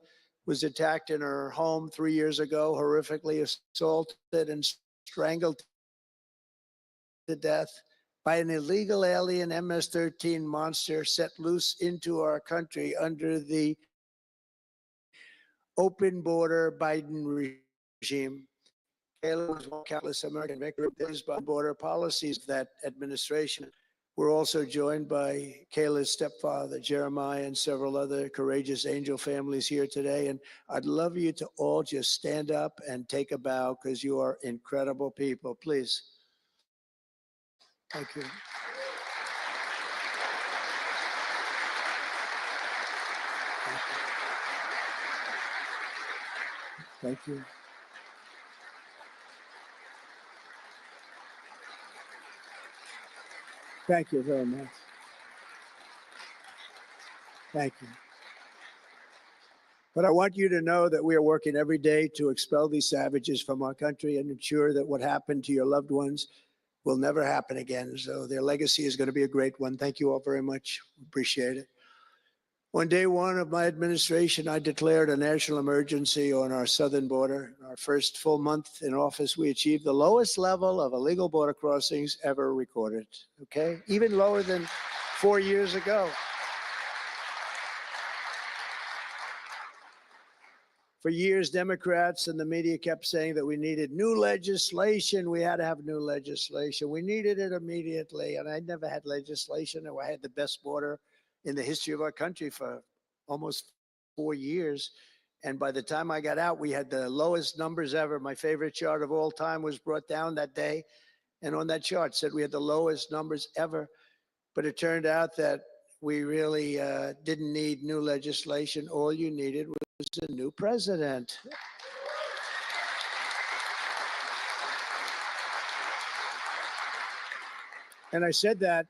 was attacked in her home 3 years ago, horrifically assaulted and strangled to death by an illegal alien MS-13 monster set loose into our country under the open border Biden regime. Kayla was one countless American victims by border policies of that administration. We're also joined by Kayla's stepfather, Jeremiah, and several other courageous angel families here today. And I'd love you to all just stand up and take a bow because you are incredible people. Please. Thank you. Thank you. Thank you very much. Thank you. But I want you to know that we are working every day to expel these savages from our country and ensure that what happened to your loved ones will never happen again. So their legacy is going to be a great one. Thank you all very much. Appreciate it. On day one of my administration, I declared a national emergency on our southern border. In our first full month in office, we achieved the lowest level of illegal border crossings ever recorded, okay? Even lower than 4 years ago. For years, Democrats and the media kept saying that we needed new legislation. We had to have new legislation. We needed it immediately. And I never had legislation. I had the best border in the history of our country for almost 4 years. And by the time I got out, we had the lowest numbers ever. My favorite chart of all time was brought down that day. And on that chart said we had the lowest numbers ever. But it turned out that we really didn't need new legislation. All you needed was a new president. And I said that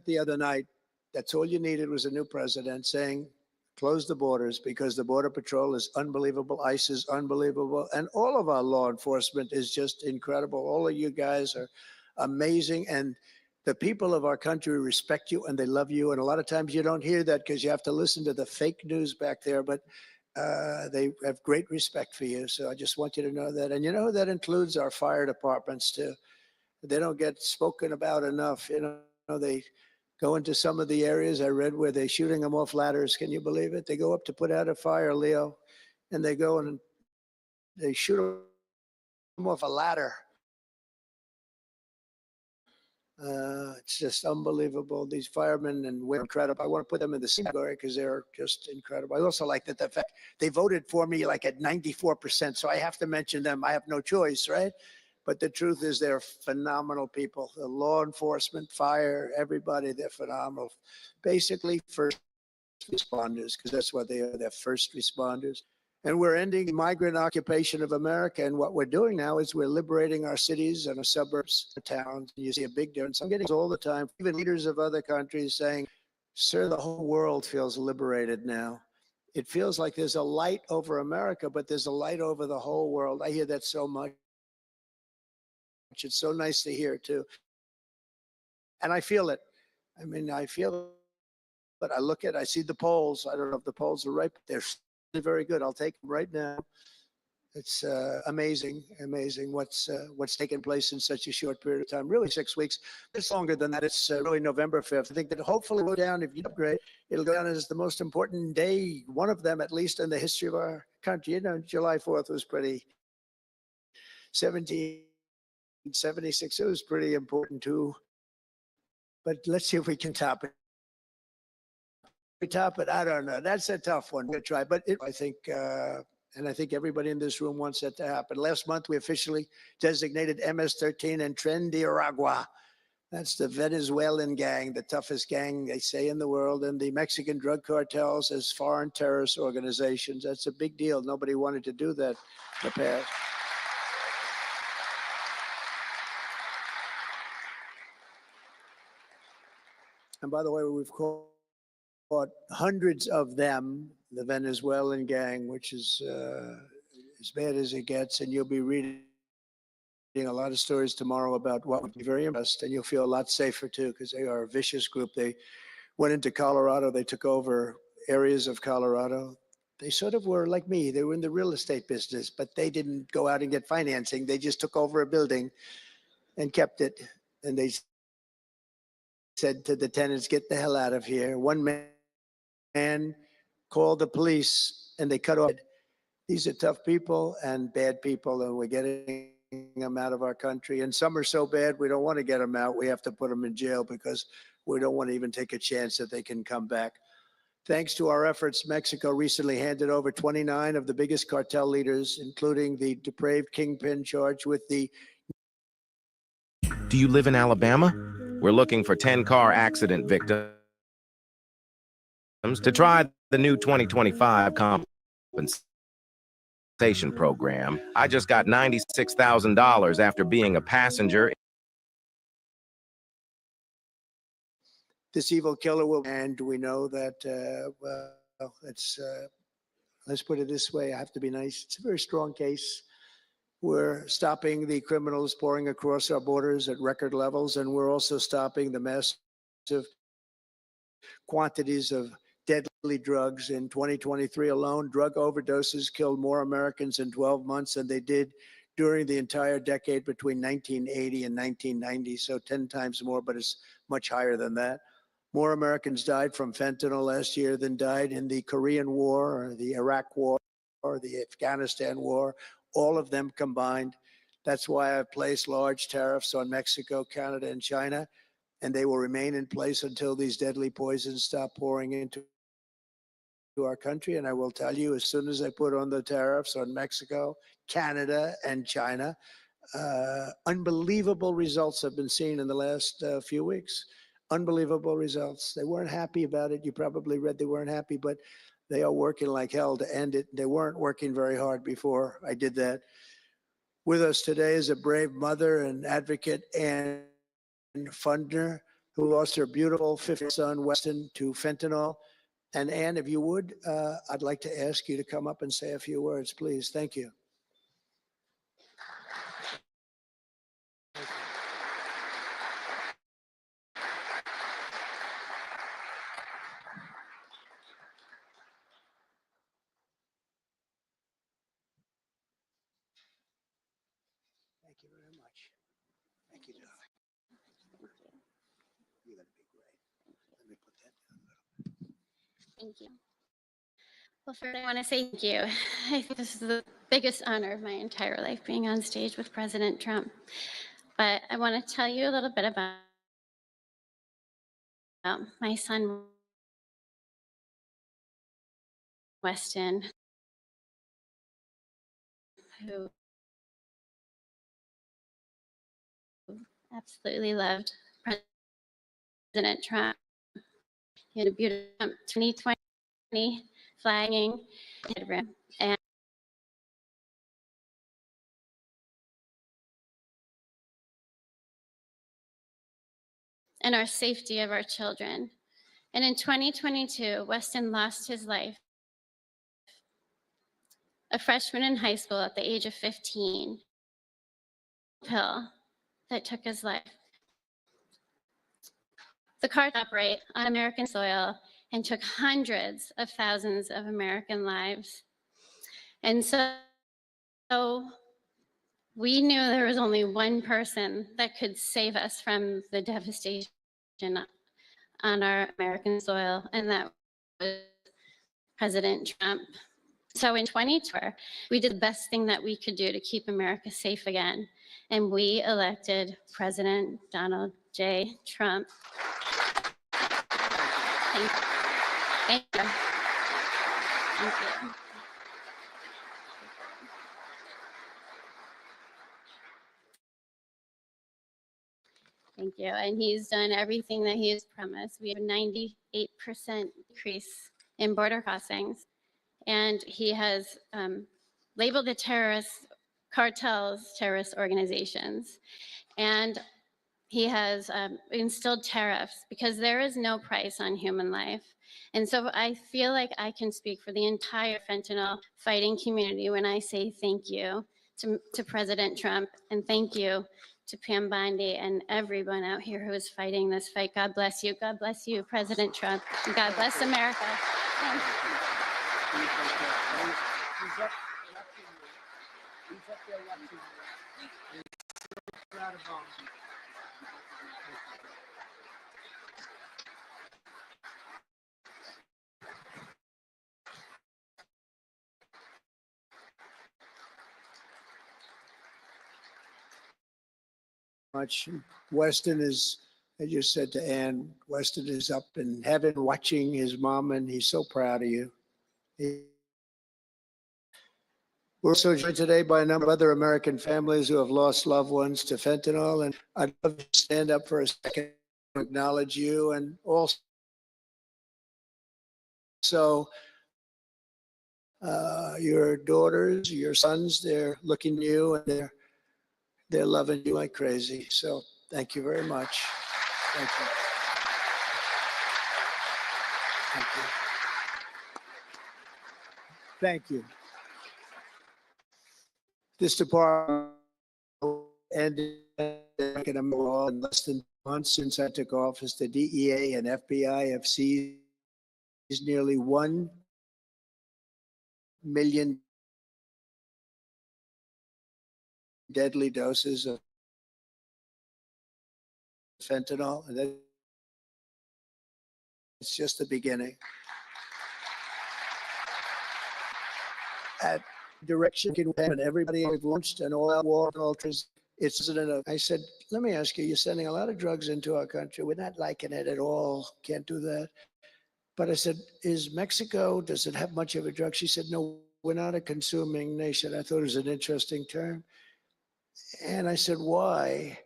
the other night. That's all you needed was a new president saying, close the borders because the Border Patrol is unbelievable. ICE is unbelievable. And all of our law enforcement is just incredible. All of you guys are amazing. And the people of our country respect you and they love you. And a lot of times you don't hear that because you have to listen to the fake news back there. But they have great respect for you. So I just want you to know that. And you know, that includes our fire departments too. They don't get spoken about enough. You know, they go into some of the areas I read where they're shooting them off ladders. Can you believe it? They go up to put out a fire, Leo, and they go and they shoot them off a ladder. It's just unbelievable. These firemen and we're incredible. I want to put them in the same category because they're just incredible. I also like that the fact they voted for me like at 94%. So I have to mention them. I have no choice, right? But the truth is they're phenomenal people. The law enforcement, fire, everybody, they're phenomenal. Basically first responders, because that's what they are. They're first responders. And we're ending migrant occupation of America. And what we're doing now is we're liberating our cities and our suburbs, our towns. And you see a big difference. I'm getting this all the time, even leaders of other countries saying, sir, the whole world feels liberated now. It feels like there's a light over America, but there's a light over the whole world. I hear that so much. It's so nice to hear too. And I feel it. I mean, I feel it, but I see the polls. I don't know if the polls are right, but they're very good. I'll take them right now. It's amazing what's taken place in such a short period of time. Really 6 weeks. It's longer than that. It's really November 5th. I think that hopefully will go down, if you upgrade, it'll go down as the most important day, one of them at least in the history of our country. You know, July 4th was pretty, 1776, it was pretty important too. But let's see if we can top it. We top it, I don't know. That's a tough one. We're gonna try, but I think, and I think everybody in this room wants that to happen. Last month, we officially designated MS-13 and Tren-de-Aragua. That's the Venezuelan gang, the toughest gang, they say, in the world, and the Mexican drug cartels as foreign terrorist organizations. That's a big deal. Nobody wanted to do that in the past. And by the way, we've caught hundreds of them, the Venezuelan gang, which is as bad as it gets. And you'll be reading a lot of stories tomorrow about what would be very impressed, and you'll feel a lot safer too, because they are a vicious group. They went into Colorado. They took over areas of Colorado. They sort of were like me. They were in the real estate business, but they didn't go out and get financing. They just took over a building and kept it. And they said to the tenants, get the hell out of here. One man called the police and they cut off. These are tough people and bad people, and we're getting them out of our country. And some are so bad, we don't want to get them out. We have to put them in jail because we don't want to even take a chance that they can come back. Thanks to our efforts, Mexico recently handed over 29 of the biggest cartel leaders, including the depraved kingpin charged with the...
Do you live in Alabama? We're looking for 10-car accident victims to try the new 2025 compensation program. I just got $96,000 after being a passenger.
This evil killer will, and we know that, well, it's, let's put it this way, I have to be nice. It's a very strong case. We're stopping the criminals pouring across our borders at record levels, and we're also stopping the massive quantities of deadly drugs. In 2023 alone, drug overdoses killed more Americans in 12 months than they did during the entire decade between 1980 and 1990. So 10 times more, but it's much higher than that. More Americans died from fentanyl last year than died in the Korean War or the Iraq War or the Afghanistan War, all of them combined. That's why I've placed large tariffs on Mexico, Canada, and China, and they will remain in place until these deadly poisons stop pouring into our country. And I will tell you, as soon as I put on the tariffs on Mexico, Canada, and China, unbelievable results have been seen in the last few weeks. Unbelievable results. They weren't happy about it. You probably read they weren't happy, but they are working like hell to end it. They weren't working very hard before I did that. With us today is a brave mother and advocate and funder who lost her beautiful 5th son, Weston, to fentanyl. And Ann, if you would, I'd like to ask you to come up and say a few words, please. Thank you. Thank you very much. Thank you, darling. You're going to be great. Let me put that down.
Thank you. Well, first I want to say thank you. I think this is the biggest honor of my entire life, being on stage with President Trump. But I want to tell you a little bit about my son, Weston, who absolutely loved President Trump. He had a beautiful 2020 flagging headroom, and our safety of our children. And in 2022, Weston lost his life. A freshman in high school at the age of 15, pill that took his life. The car operated on American soil and took hundreds of thousands of American lives. And so we knew there was only one person that could save us from the devastation on our American soil, and that was President Trump. So in 2020, we did the best thing that we could do to keep America safe again, and we elected President Donald J. Trump. Thank you. Thank you. Thank you. Thank you. And he's done everything that he has promised. We have a 98% increase in border crossings. And he has labeled the terrorist cartels terrorist organizations. And he has instilled tariffs because there is no price on human life. And so I feel like I can speak for the entire fentanyl fighting community when I say thank you to President Trump, and thank you to Pam Bondi and everyone out here who is fighting this fight. God bless you. God bless you, President Trump. And God bless America. Thanks.
Much. Weston is, I just said to Ann, Weston is up in heaven watching his mom, and he's so proud of you. We're also joined today by a number of other American families who have lost loved ones to fentanyl, and I'd love to stand up for a second to acknowledge you, and also your daughters, your sons, they're looking at you and they're loving you like crazy. So thank you very much. Thank you. Thank you. Thank you. This department ended in less than months since I took office. The DEA and FBI have seized nearly 1 million deadly doses of fentanyl, and it's just the beginning. At direction and everybody, we've launched an oil war on ultras. I said, let me ask you, you're sending a lot of drugs into our country. We're not liking it at all. Can't do that. But I said, is Mexico, does it have much of a drug? She said, no, we're not a consuming nation. I thought it was an interesting term. And I said, why?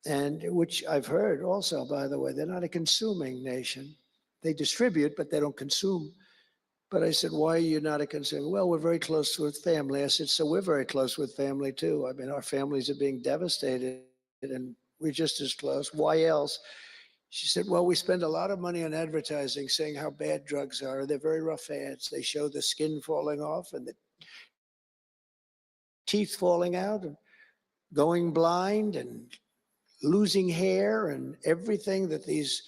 And which I've heard also, by the way, they're not a consuming nation. They distribute, but they don't consume. But I said, why are you not a consumer? Well, we're very close with family. I said, so we're very close with family too. I mean, our families are being devastated and we're just as close. Why else? She said, well, we spend a lot of money on advertising saying how bad drugs are. They're very rough ads. They show the skin falling off and the teeth falling out and going blind and losing hair and everything that these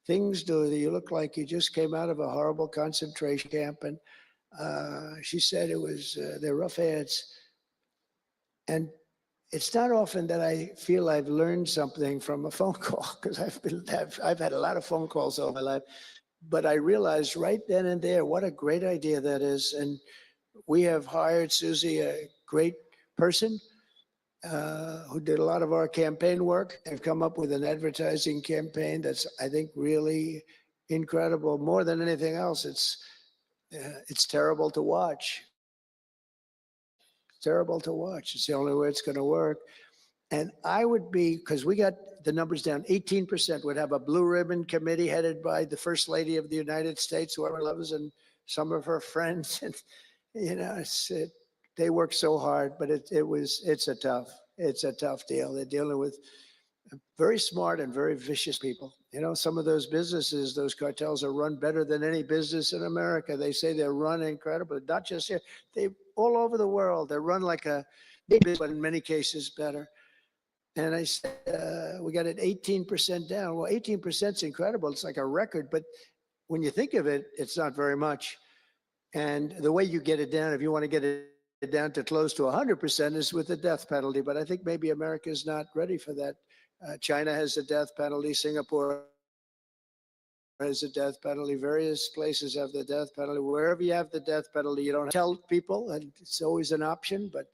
things do. That you look like you just came out of a horrible concentration camp. And she said it was, they're rough ads. And it's not often that I feel I've learned something from a phone call, because I've had a lot of phone calls all my life. But I realized right then and there what a great idea that is. And we have hired Susie, a great person who did a lot of our campaign work, and come up with an advertising campaign that's, I think, really incredible. More than anything else, it's terrible to watch. Terrible to watch. It's the only way it's going to work. And I would be, because we got the numbers down, 18% would have a blue ribbon committee headed by the First Lady of the United States, whoever loves, and some of her friends. And, you know, they work so hard, but it's a tough deal. They're dealing with very smart and very vicious people. You know, some of those businesses, those cartels are run better than any business in America. They say they're run incredibly, not just here, they all over the world. They're run like a big business, but in many cases better. And I said, we got it 18% down. Well, 18% is incredible. It's like a record, but when you think of it, it's not very much. And the way you get it down, if you want to get it down to close to 100%, is with the death penalty. But I think maybe America is not ready for that. China has a death penalty. Singapore has a death penalty. Various places have the death penalty. Wherever you have the death penalty, you don't tell people, and it's always an option. But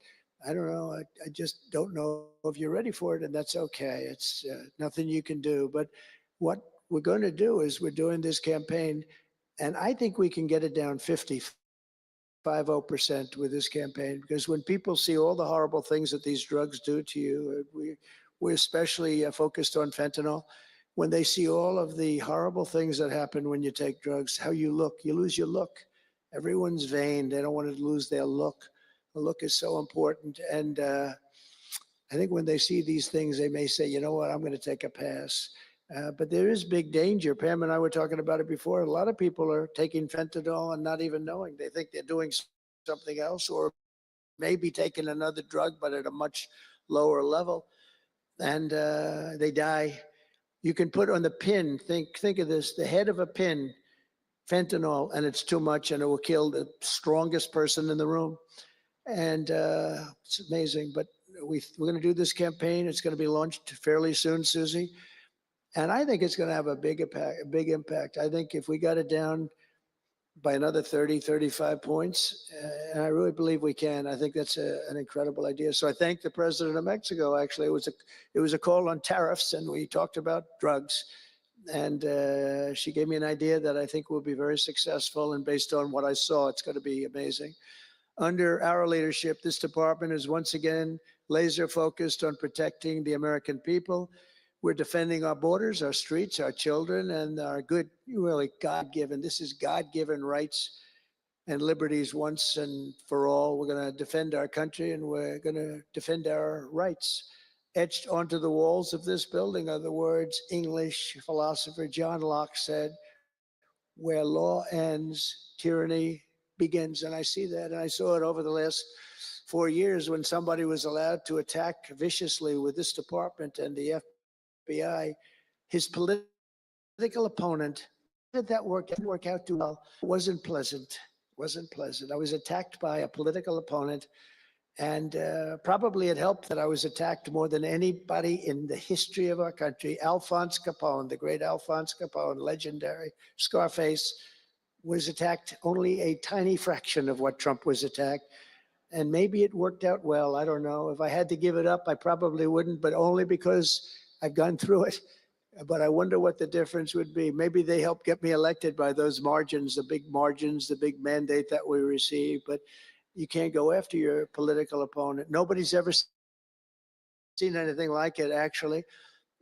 I don't know. I just don't know if you're ready for it, and that's okay. It's nothing you can do. But what we're going to do is we're doing this campaign, and I think we can get it down 50% with this campaign, because when people see all the horrible things that these drugs do to you, we're especially focused on fentanyl. When they see all of the horrible things that happen when you take drugs, how you look, you lose your look. Everyone's vain. They don't want to lose their look. The look is so important. And I think when they see these things, they may say, you know what, I'm going to take a pass. But there is big danger. Pam and I were talking about it before. A lot of people are taking fentanyl and not even knowing. They think they're doing something else, or maybe taking another drug, but at a much lower level. And they die. You can put on the pin, think of this, the head of a pin, fentanyl, and it's too much, and it will kill the strongest person in the room. And it's amazing. But we're going to do this campaign. It's going to be launched fairly soon, Susie. And I think it's going to have a big impact. I think if we got it down by another 30, 35 points, and I really believe we can. I think that's an incredible idea. So I thank the president of Mexico. Actually, it was a call on tariffs, and we talked about drugs. And she gave me an idea that I think will be very successful. And based on what I saw, it's going to be amazing. Under our leadership, this department is once again laser focused on protecting the American people. We're defending our borders, our streets, our children, and our good, really God-given, this is God-given rights and liberties once and for all. We're going to defend our country, and we're going to defend our rights. Etched onto the walls of this building are the words English philosopher John Locke said, where law ends, tyranny begins. And I see that, and I saw it over the last 4 years when somebody was allowed to attack viciously with this department and the FBI, his political opponent. Did that work? Didn't work out too well. It wasn't pleasant. I was attacked by a political opponent, and probably it helped that I was attacked more than anybody in the history of our country. Alphonse Capone, the great Alphonse Capone, legendary Scarface, was attacked only a tiny fraction of what Trump was attacked. And maybe it worked out well. I don't know. If I had to give it up, I probably wouldn't, but only because I've gone through it. But I wonder what the difference would be. Maybe they helped get me elected by those margins, the big mandate that we received. But you can't go after your political opponent. Nobody's ever seen anything like it, actually.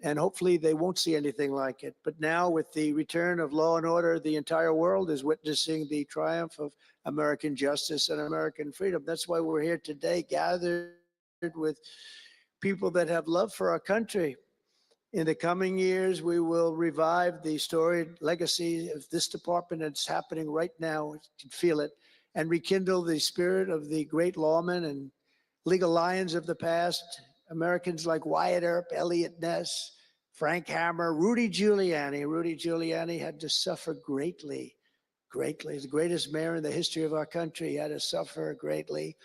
And hopefully they won't see anything like it. But now, with the return of law and order, the entire world is witnessing the triumph of American justice and American freedom. That's why we're here today, gathered with people that have love for our country. In the coming years, we will revive the storied legacy of this department. It's happening right now. You can feel it. And rekindle the spirit of the great lawmen and legal lions of the past, Americans like Wyatt Earp, Elliot Ness, Frank Hammer, Rudy Giuliani. Rudy Giuliani had to suffer greatly. He's the greatest mayor in the history of our country. He had to suffer greatly.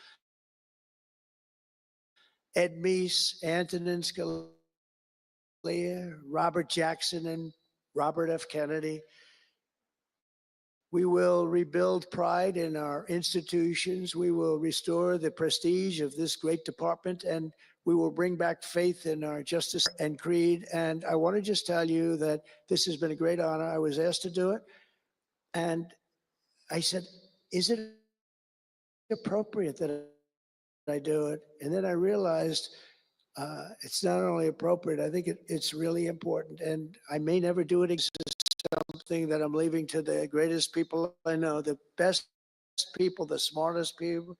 Ed Meese, Antonin Scalia, Robert Jackson, and Robert F. Kennedy. We will rebuild pride in our institutions. We will restore the prestige of this great department, and we will bring back faith in our justice and creed. And I want to just tell you that this has been a great honor. I was asked to do it, and I said, is it appropriate that I do it? And then I realized it's not only appropriate, I think it's really important. And I may never do it. It's something that I'm leaving to the greatest people I know, the best people, the smartest people,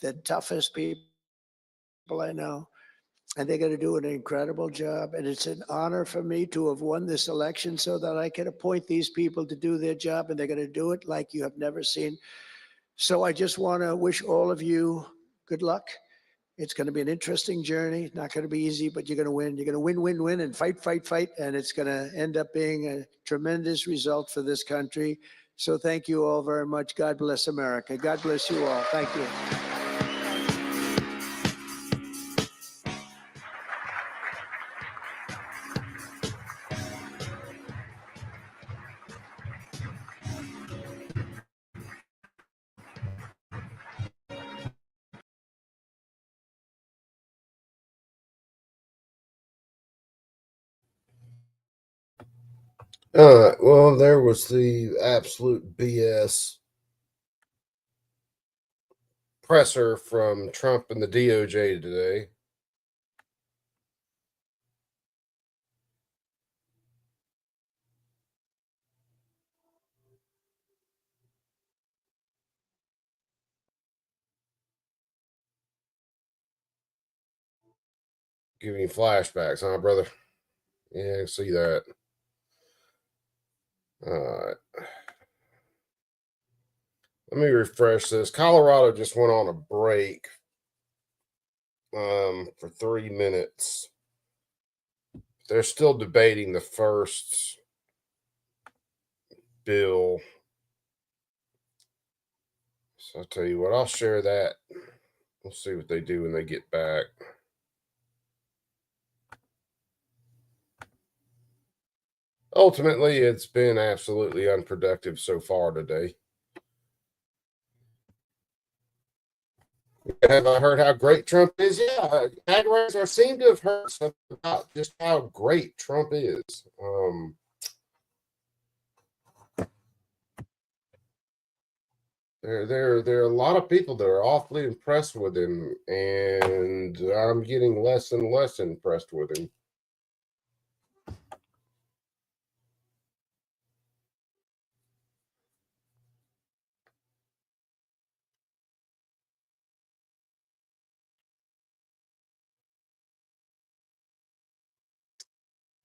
the toughest people I know. And they're going to do an incredible job. And it's an honor for me to have won this election so that I can appoint these people to do their job, and they're going to do it like you have never seen. So I just want to wish all of you good luck. It's going to be an interesting journey. Not going to be easy, but you're going to win. You're going to win, win, win, and fight, fight, fight. And it's going to end up being a tremendous result for this country. So thank you all very much. God bless America. God bless you all. Thank you.
All right. Well, there was the absolute BS presser from Trump and the DOJ today. Giving you flashbacks, huh, brother? Yeah, I see that. All right. Let me refresh this. Colorado just went on a break for 3 minutes. They're still debating the first bill. So I'll tell you what, I'll share that. We'll see what they do when they get back. Ultimately, it's been absolutely unproductive so far today. Have I heard how great Trump is? Yeah, I seem to have heard something about just how great Trump is. There are a lot of people that are awfully impressed with him, and I'm getting less and less impressed with him.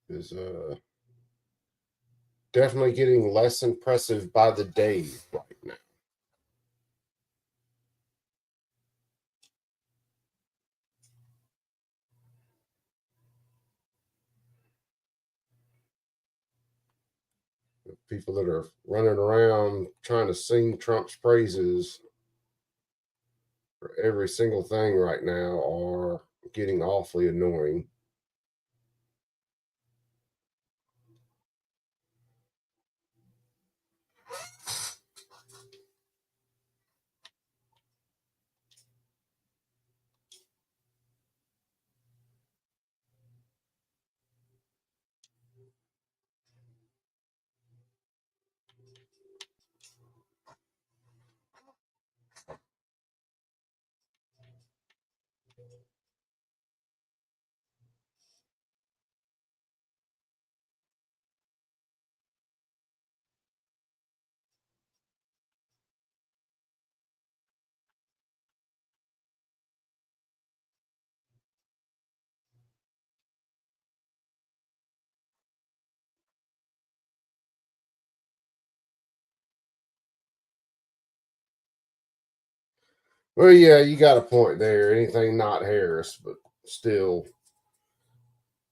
Is definitely getting less impressive by the day right now. The people that are running around trying to sing Trump's praises for every single thing right now are getting awfully annoying. Well, yeah, you got a point there. Anything not Harris, but still,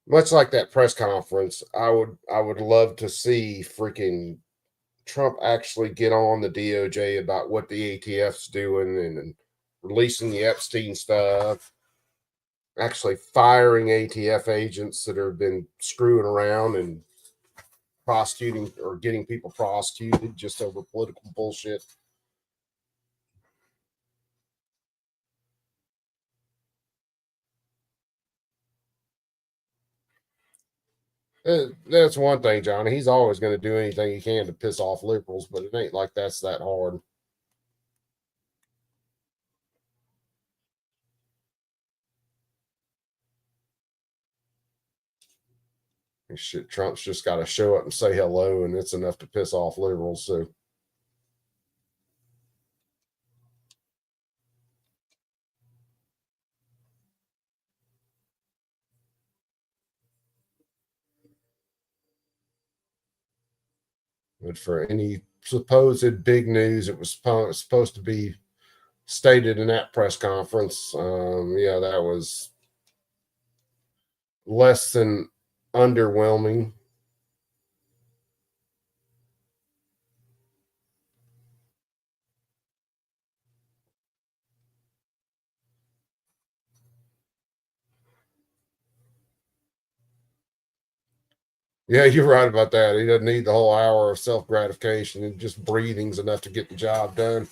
much like that press conference, I would love to see freaking Trump actually get on the DOJ about what the ATF's doing and releasing the Epstein stuff, actually firing ATF agents that have been screwing around and prosecuting or getting people prosecuted just over political bullshit. That's one thing, Johnny. He's always going to do anything he can to piss off liberals, but it ain't like that's that hard. Shit, Trump's just got to show up and say hello, and it's enough to piss off liberals. So, but for any supposed big news, it was supposed to be stated in that press conference. Yeah, that was less than underwhelming. Yeah, you're right about that. He doesn't need the whole hour of self gratification, and just breathing's enough to get the job done.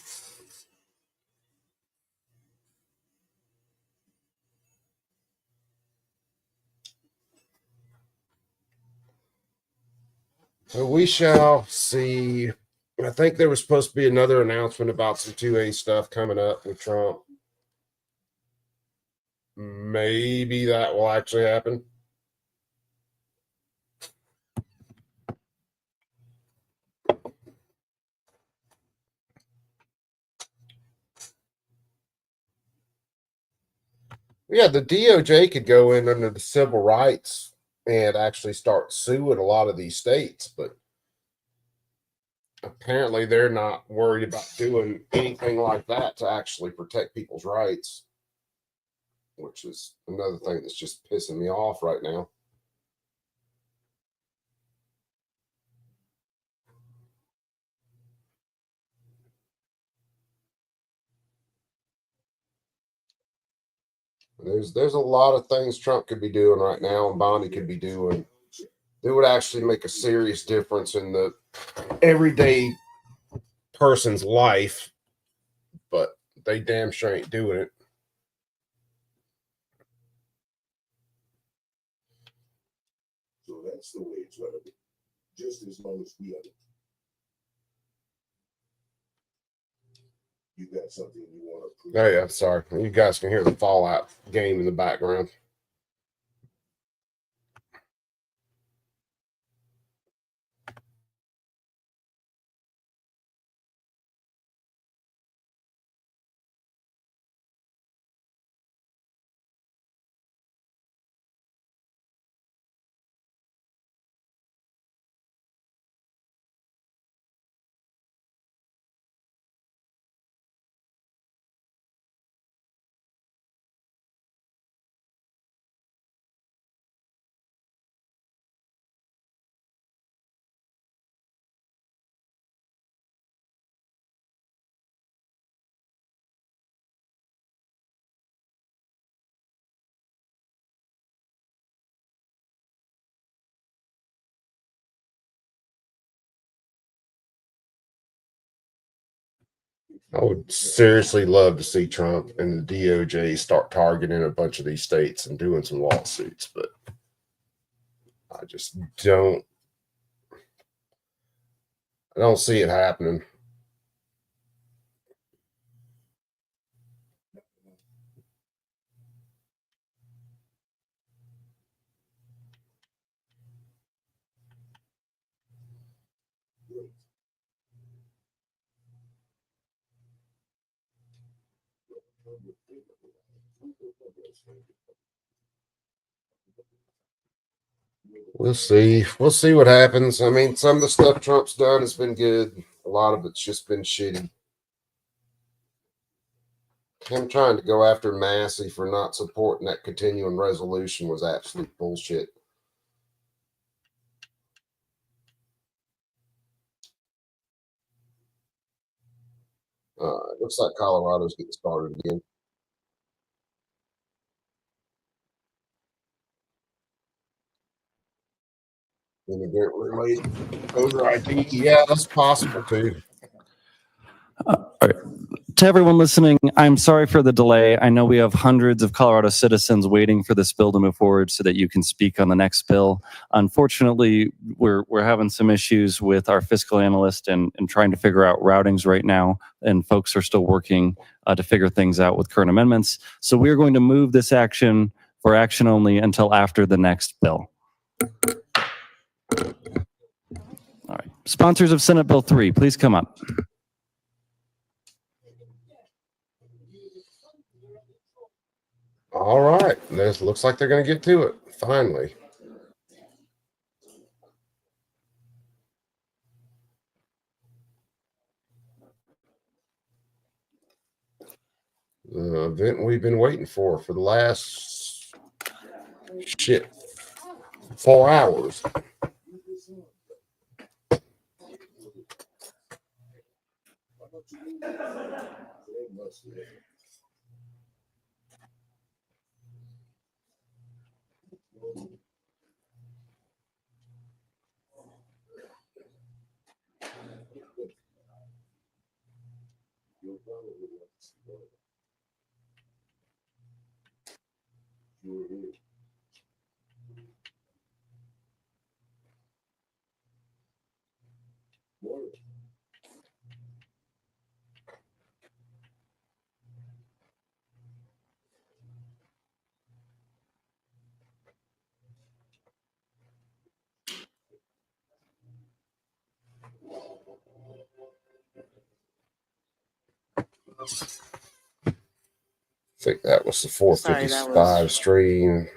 So we shall see. I think there was supposed to be another announcement about some 2A stuff coming up with Trump. Maybe that will actually happen. Yeah, the DOJ could go in under the civil rights and actually start suing a lot of these states, but apparently they're not worried about doing anything like that to actually protect people's rights, which is another thing that's just pissing me off right now. There's a lot of things Trump could be doing right now and Bonnie could be doing. It would actually make a serious difference in the everyday person's life, but they damn sure ain't doing it.
So that's the way it's going to be, just as long as we have it. You got something you want to prove?
Oh yeah, sorry. You guys can hear the Fallout game in the background. I would seriously love to see Trump and the DOJ start targeting a bunch of these states and doing some lawsuits, but I just don't. I don't see it happening. We'll see. We'll see what happens. I mean, some of the stuff Trump's done has been good. A lot of it's just been shitty. Him trying to go after Massey for not supporting that continuing resolution was absolute bullshit. Looks like Colorado's getting started again. Immigrant related voter ID. Yeah, that's possible too.
All right. To everyone listening, I'm sorry for the delay. I know we have hundreds of Colorado citizens waiting for this bill to move forward so that you can speak on the next bill. Unfortunately, we're having some issues with our fiscal analyst and trying to figure out routings right now, and folks are still working to figure things out with current amendments. So we're going to move this action for action only until after the next bill. All right. Sponsors of Senate Bill 3, please come up.
All right. This looks like they're going to get to it finally. The event we've been waiting for the last 4 hours. think that was the
Sorry, that
455
was-
stream.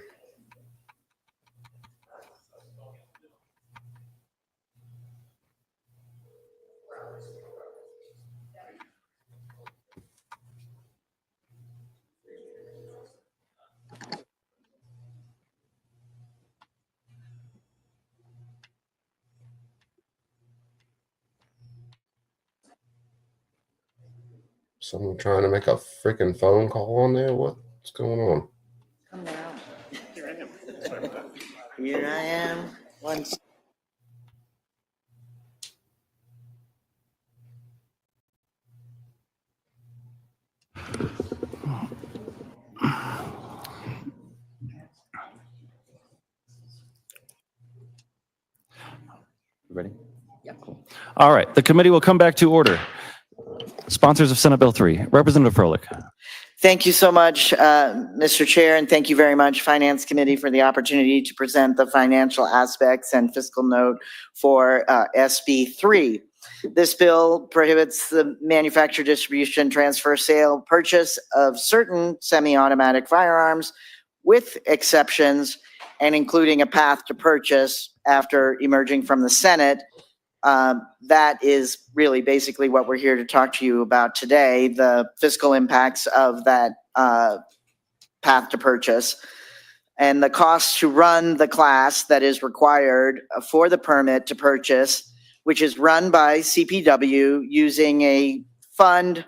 Someone trying to make a freaking phone call on there? What's going on?
Come down. Here I am. One.
Ready? Yeah. Cool. All right. The committee will come back to order. Sponsors of Senate Bill 3. Representative Froelich.
Thank you so much, Mr. Chair, and thank you very much, Finance Committee, for the opportunity to present the financial aspects and fiscal note for SB 3. This bill prohibits the manufacture, distribution, transfer, sale, purchase of certain semi-automatic firearms with exceptions and including a path to purchase after emerging from the Senate. That is really basically what we're here to talk to you about today, the fiscal impacts of that path to purchase and the cost to run the class that is required for the permit to purchase, which is run by CPW using a fund,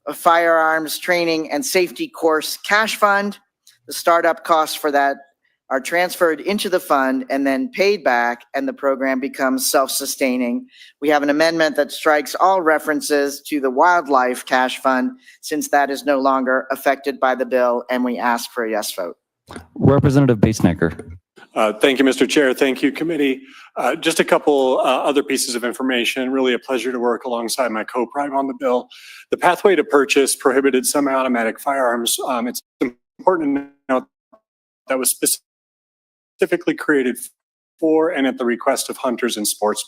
a firearms training and safety course cash fund. The startup costs for that are transferred into the fund and then paid back, and the program becomes self-sustaining. We have an amendment that strikes all references to the wildlife cash fund since that is no longer affected by the bill, and we ask for a yes vote.
Representative Bates-Necker.
Thank you, Mr. Chair. Thank you, committee. Just a couple other pieces of information. Really a pleasure to work alongside my co-prime on the bill. The pathway to purchase prohibited semi-automatic firearms. It's important to note that was specifically created for and at the request of hunters and sports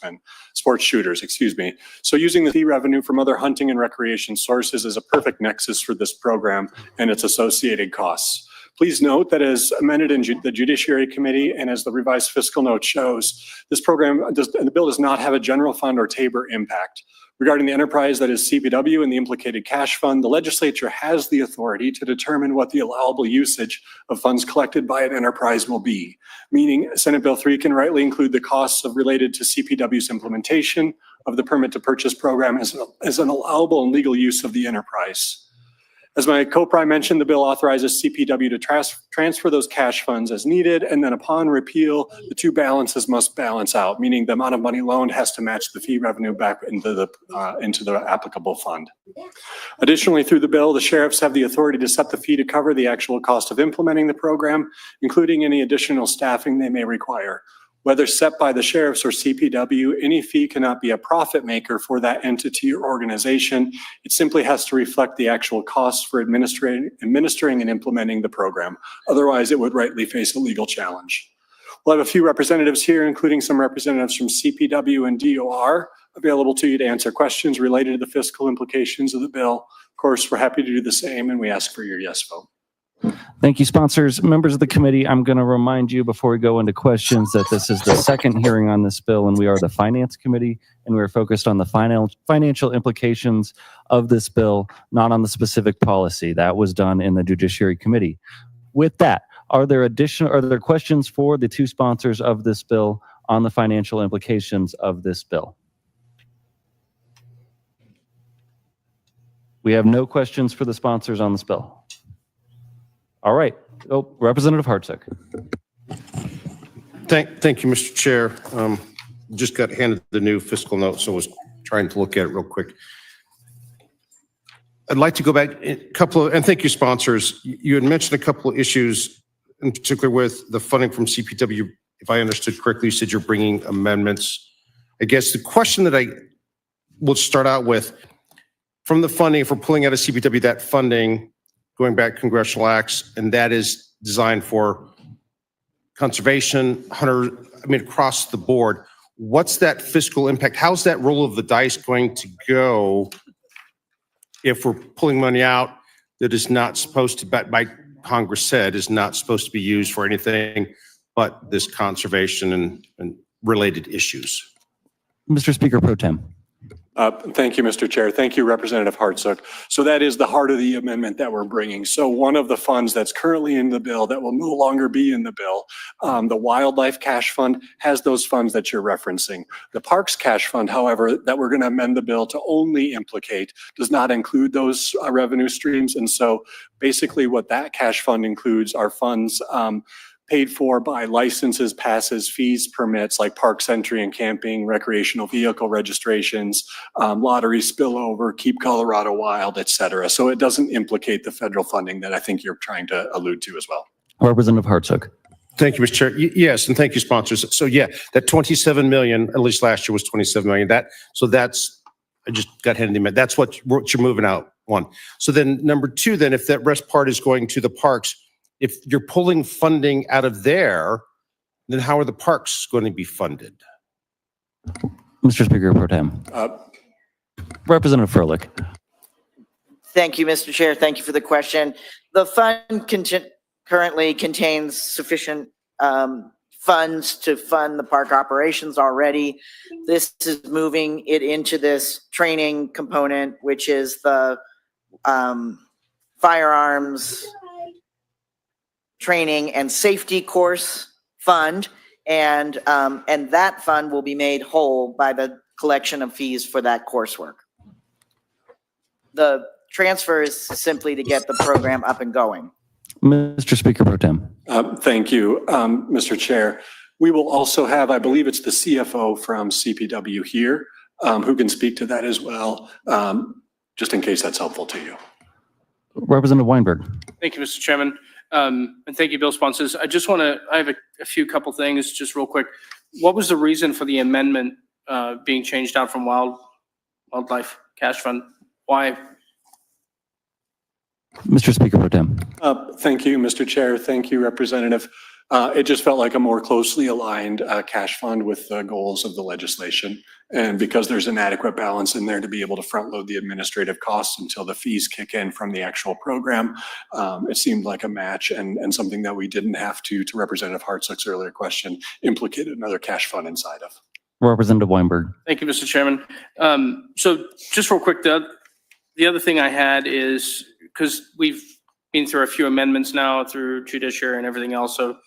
shooters, excuse me. So using the fee revenue from other hunting and recreation sources is a perfect nexus for this program and its associated costs. Please note that as amended in the Judiciary Committee and as the revised fiscal note shows, this program, the bill does not have a general fund or TABOR impact. Regarding the enterprise that is CPW and the implicated cash fund, the legislature has the authority to determine what the allowable usage of funds collected by an enterprise will be, meaning Senate Bill 3 can rightly include the costs related to CPW's implementation of the permit to purchase program as an allowable and legal use of the enterprise. As my co-prime mentioned, the bill authorizes CPW to transfer those cash funds as needed, and then upon repeal, the two balances must balance out, meaning the amount of money loaned has to match the fee revenue back into the applicable fund. Additionally, through the bill, the sheriffs have the authority to set the fee to cover the actual cost of implementing the program, including any additional staffing they may require. Whether set by the sheriffs or CPW, any fee cannot be a profit maker for that entity or organization. It simply has to reflect the actual costs for administering and implementing the program. Otherwise, it would rightly face a legal challenge. We'll have a few representatives here, including some representatives from CPW and DOR, available to you to answer questions related to the fiscal implications of the bill. Of course, we're happy to do the same, and we ask for your yes vote.
Thank you, sponsors. Members of the committee, I'm going to remind you before we go into questions that this is the second hearing on this bill, and we are the Finance Committee, and we're focused on the financial implications of this bill, not on the specific policy. That was done in the Judiciary Committee. With that, are there questions for the two sponsors of this bill on the financial implications of this bill? We have no questions for the sponsors on this bill. All right. Oh, Representative Hartsook.
Thank you, Mr. Chair. Just got handed the new fiscal note, so I was trying to look at it real quick. I'd like to go back a couple of, and thank you, sponsors. You had mentioned a couple of issues, in particular with the funding from CPW. If I understood correctly, you said you're bringing amendments. I guess the question that I will start out with, from the funding, if we're pulling out of CPW, that funding, going back congressional acts, and that is designed for conservation, hunter, across the board. What's that fiscal impact? How's that roll of the dice going to go if we're pulling money out?
that is not supposed to, by Congress said, is not supposed to be used for anything but this conservation and related issues.
Mr. Speaker Pro Tem.
Thank you, Mr. Chair. Thank you, Representative Hartsook. So that is the heart of the amendment that we're bringing. So one of the funds that's currently in the bill that will no longer be in the bill, the Wildlife Cash Fund has those funds that you're referencing. The Parks Cash Fund, however, that we're going to amend the bill to only implicate does not include those revenue streams. And so basically what that cash fund includes are funds paid for by licenses, passes, fees, permits like parks entry and camping, recreational vehicle registrations, lottery spillover, Keep Colorado Wild, et cetera. So it doesn't implicate the federal funding that I think you're trying to allude to as well.
Representative Hartsook.
Thank you, Mr. Chair. Yes, and thank you, sponsors. So yeah, that 27 million, at least last year was 27 million. That's, I just got handed me. That's what you're moving out, one. So then number two, then if that rest part is going to the parks, if you're pulling funding out of there, then how are the parks going to be funded?
Mr. Speaker Pro Tem. Representative Froelich.
Thank you, Mr. Chair. Thank you for the question. The fund currently contains sufficient funds to fund the park operations already. This is moving it into this training component, which is the firearms training and safety course fund, and that fund will be made whole by the collection of fees for that coursework. The transfer is simply to get the program up and going.
Mr. Speaker Pro Tem.
Thank you, Mr. Chair. We will also have, I believe it's the CFO from CPW here, who can speak to that as well, just in case that's helpful to you.
Representative Weinberg.
Thank you, Mr. Chairman. And thank you, bill sponsors. I just want to, I have a couple things just real quick. What was the reason for the amendment being changed out from Wildlife Cash Fund? Why?
Mr. Speaker Pro Tem.
Thank you, Mr. Chair. Thank you, Representative. It just felt like a more closely aligned cash fund with the goals of the legislation. And because there's an adequate balance in there to be able to front load the administrative costs until the fees kick in from the actual program, it seemed like a match and something that we didn't have to Representative Hartsook's earlier question, implicate another cash fund inside of.
Representative Weinberg.
Thank you, Mr. Chairman. So just real quick, the other thing I had is, because we've been through a few amendments now through judiciary and everything else, so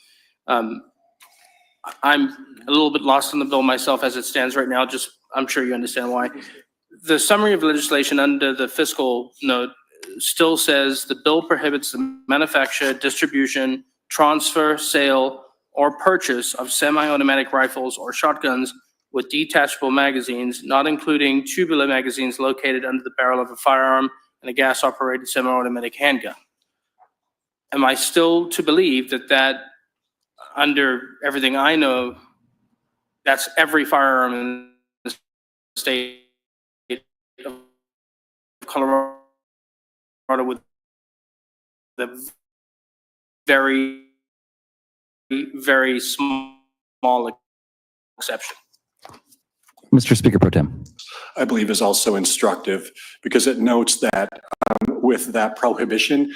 I'm a little bit lost in the bill myself as it stands right now. Just, I'm sure you understand why. The summary of legislation under the fiscal note still says the bill prohibits the manufacture, distribution, transfer, sale, or purchase of semi-automatic rifles or shotguns with detachable magazines, not including tubular magazines located under the barrel of a firearm and a gas-operated semi-automatic handgun. Am I still to believe that under everything I know, that's every firearm in the state of Colorado with the very, very small exception?
Mr. Speaker Pro Tem.
I believe is also instructive because it notes that with that prohibition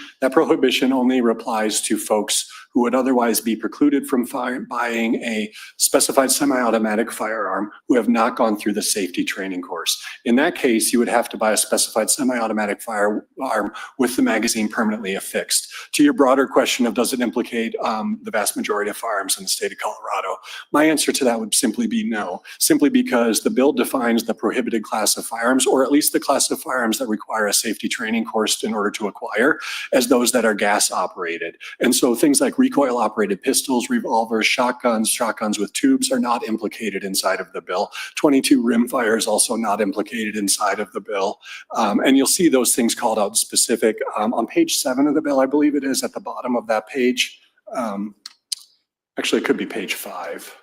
only applies to folks who would otherwise be precluded from buying a specified semi-automatic firearm who have not gone through the safety training course. In that case, you would have to buy a specified semi-automatic firearm with the magazine permanently affixed. To your broader question of does it implicate the vast majority of firearms in the state of Colorado, my answer to that would simply be no, simply because the bill defines the prohibited class of firearms, or at least the class of firearms that require a safety training course in order to acquire, as those that are gas operated. And so things like recoil operated pistols, revolvers, shotguns with tubes are not implicated inside of the bill. 22 rimfire is also not implicated inside of the bill. And you'll see those things called out specific on page 7 of the bill, I believe it is, at the bottom of that page. Actually, it could be page 5.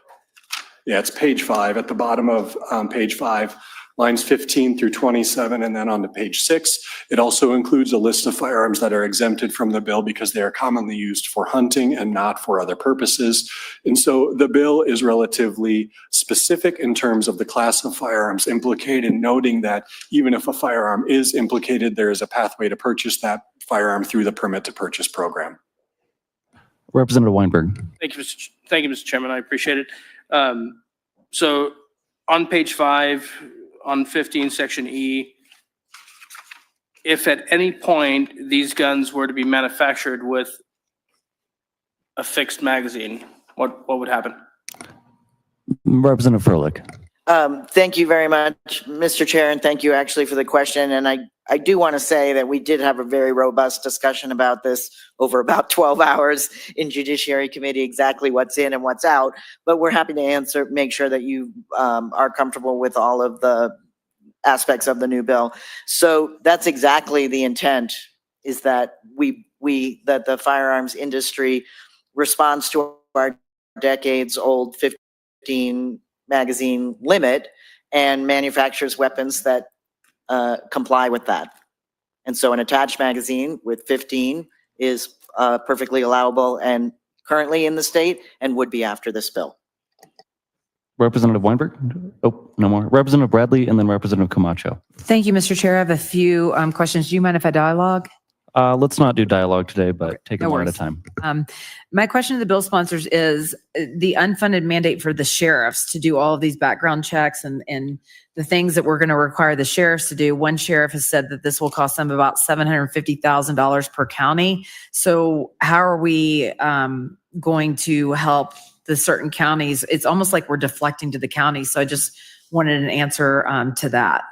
Yeah, it's page 5 at the bottom of page 5. Lines 15 through 27, and then on to page 6. It also includes a list of firearms that are exempted from the bill because they are commonly used for hunting and not for other purposes. And so the bill is relatively specific in terms of the class of firearms implicated, noting that even if a firearm is implicated, there is a pathway to purchase that firearm through the permit to purchase program.
Representative Weinberg.
Thank you, Mr. Chairman. I appreciate it. So on page 5, on 15, section E, if at any point these guns were to be manufactured with a fixed magazine, what would happen?
Representative Froelich.
Thank you very much, Mr. Chair, and thank you actually for the question. And I do want to say that we did have a very robust discussion about this over about 12 hours in Judiciary Committee, exactly what's in and what's out. But we're happy to make sure that you are comfortable with all of the aspects of the new bill. So that's exactly the intent, is that that the firearms industry responds to our decades-old 15 magazine limit and manufactures weapons that comply with that. And so an attached magazine with 15 is perfectly allowable and currently in the state and would be after this bill.
Representative Weinberg? Oh, no more. Representative Bradley and then Representative Camacho.
Thank you, Mr. Chair. I have a few questions. Do you mind if I dialogue?
Let's not do dialogue today, but take
No
them one at a
worries.
time.
My question to the bill sponsors is the unfunded mandate for the sheriffs to do all of these background checks and the things that we're going to require the sheriffs to do. One sheriff has said that this will cost them about $750,000 per county. So how are we going to help the certain counties? It's almost like we're deflecting to the counties. So I just wanted an answer to that.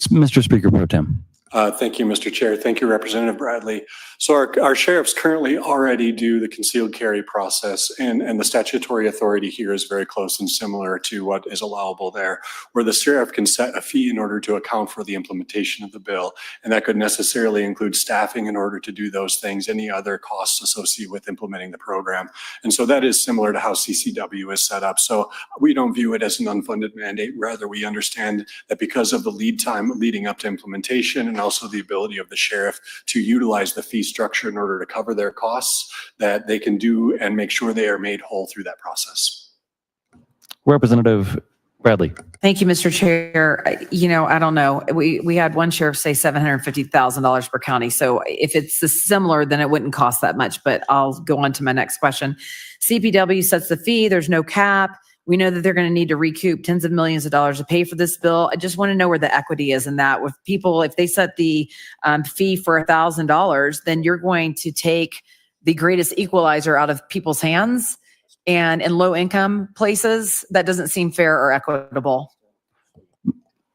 Mr. Speaker Pro Tem.
Thank you, Mr. Chair. Thank you, Representative Bradley. So our sheriffs currently already do the concealed carry process, and the statutory authority here is very close and similar to what is allowable there, where the sheriff can set a fee in order to account for the implementation of the bill. And that could necessarily include staffing in order to do those things, any other costs associated with implementing the program. And so that is similar to how CCW is set up. So we don't view it as an unfunded mandate. Rather, we understand that because of the lead time leading up to implementation and also the ability of the sheriff to utilize the fee structure in order to cover their costs, that they can do and make sure they are made whole through that process.
Representative Bradley.
Thank you, Mr. Chair. I don't know. We had one sheriff say $750,000 per county. So if it's similar, then it wouldn't cost that much, but I'll go on to my next question. CPW sets the fee. There's no cap. We know that they're going to need to recoup tens of millions of dollars to pay for this bill. I just want to know where the equity is in that. With people, if they set the fee for $1,000, then you're going to take the greatest equalizer out of people's hands. And in low income places, that doesn't seem fair or equitable.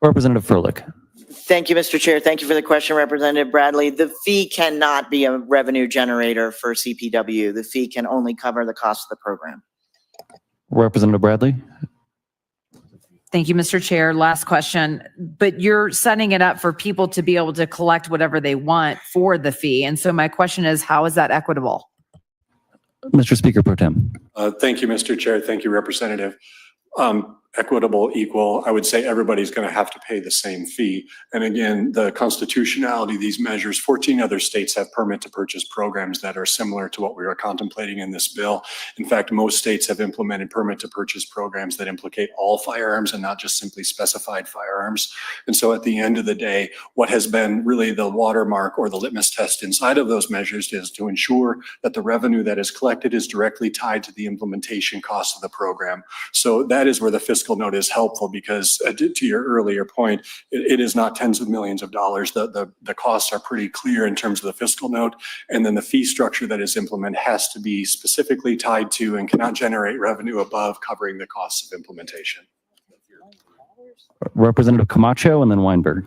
Representative Froelich.
Thank you, Mr. Chair. Thank you for the question, Representative Bradley. The fee cannot be a revenue generator for CPW. The fee can only cover the cost of the program.
Representative Bradley.
Thank you, Mr. Chair. Last question. But you're setting it up for people to be able to collect whatever they want for the fee. And so my question is, how is that equitable?
Mr. Speaker Pro Tem.
Thank you, Mr. Chair. Thank you, Representative. Equitable, equal, I would say everybody's going to have to pay the same fee. And again, the constitutionality of these measures, 14 other states have permit to purchase programs that are similar to what we are contemplating in this bill. In fact, most states have implemented permit to purchase programs that implicate all firearms and not just simply specified firearms. And so at the end of the day, what has been really the watermark or the litmus test inside of those measures is to ensure that the revenue that is collected is directly tied to the implementation cost of the program. So that is where the fiscal note is helpful, because to your earlier point, it is not tens of millions of dollars. The costs are pretty clear in terms of the fiscal note, and then the fee structure that is implemented has to be specifically tied to and cannot generate revenue above covering the costs of implementation.
Representative Camacho and then Weinberg.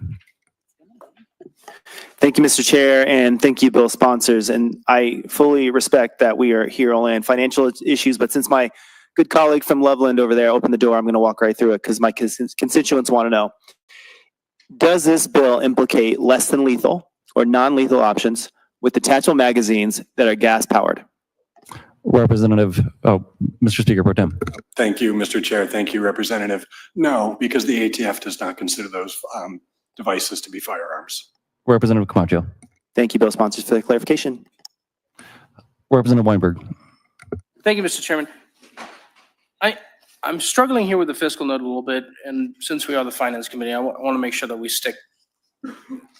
Thank you, Mr. Chair, and thank you, bill sponsors. And I fully respect that we are here only on financial issues, but since my good colleague from Loveland over there opened the door, I'm going to walk right through it because my constituents want to know. Does this bill implicate less than lethal or non-lethal options with detachable magazines that are gas powered?
Mr. Speaker Pro Tem.
Thank you, Mr. Chair. Thank you, Representative. No, because the ATF does not consider those devices to be firearms.
Representative Camacho.
Thank you, bill sponsors, for the clarification.
Representative Weinberg.
Thank you, Mr. Chairman. I'm struggling here with the fiscal note a little bit, and since we are the Finance Committee, I want to make sure that we stick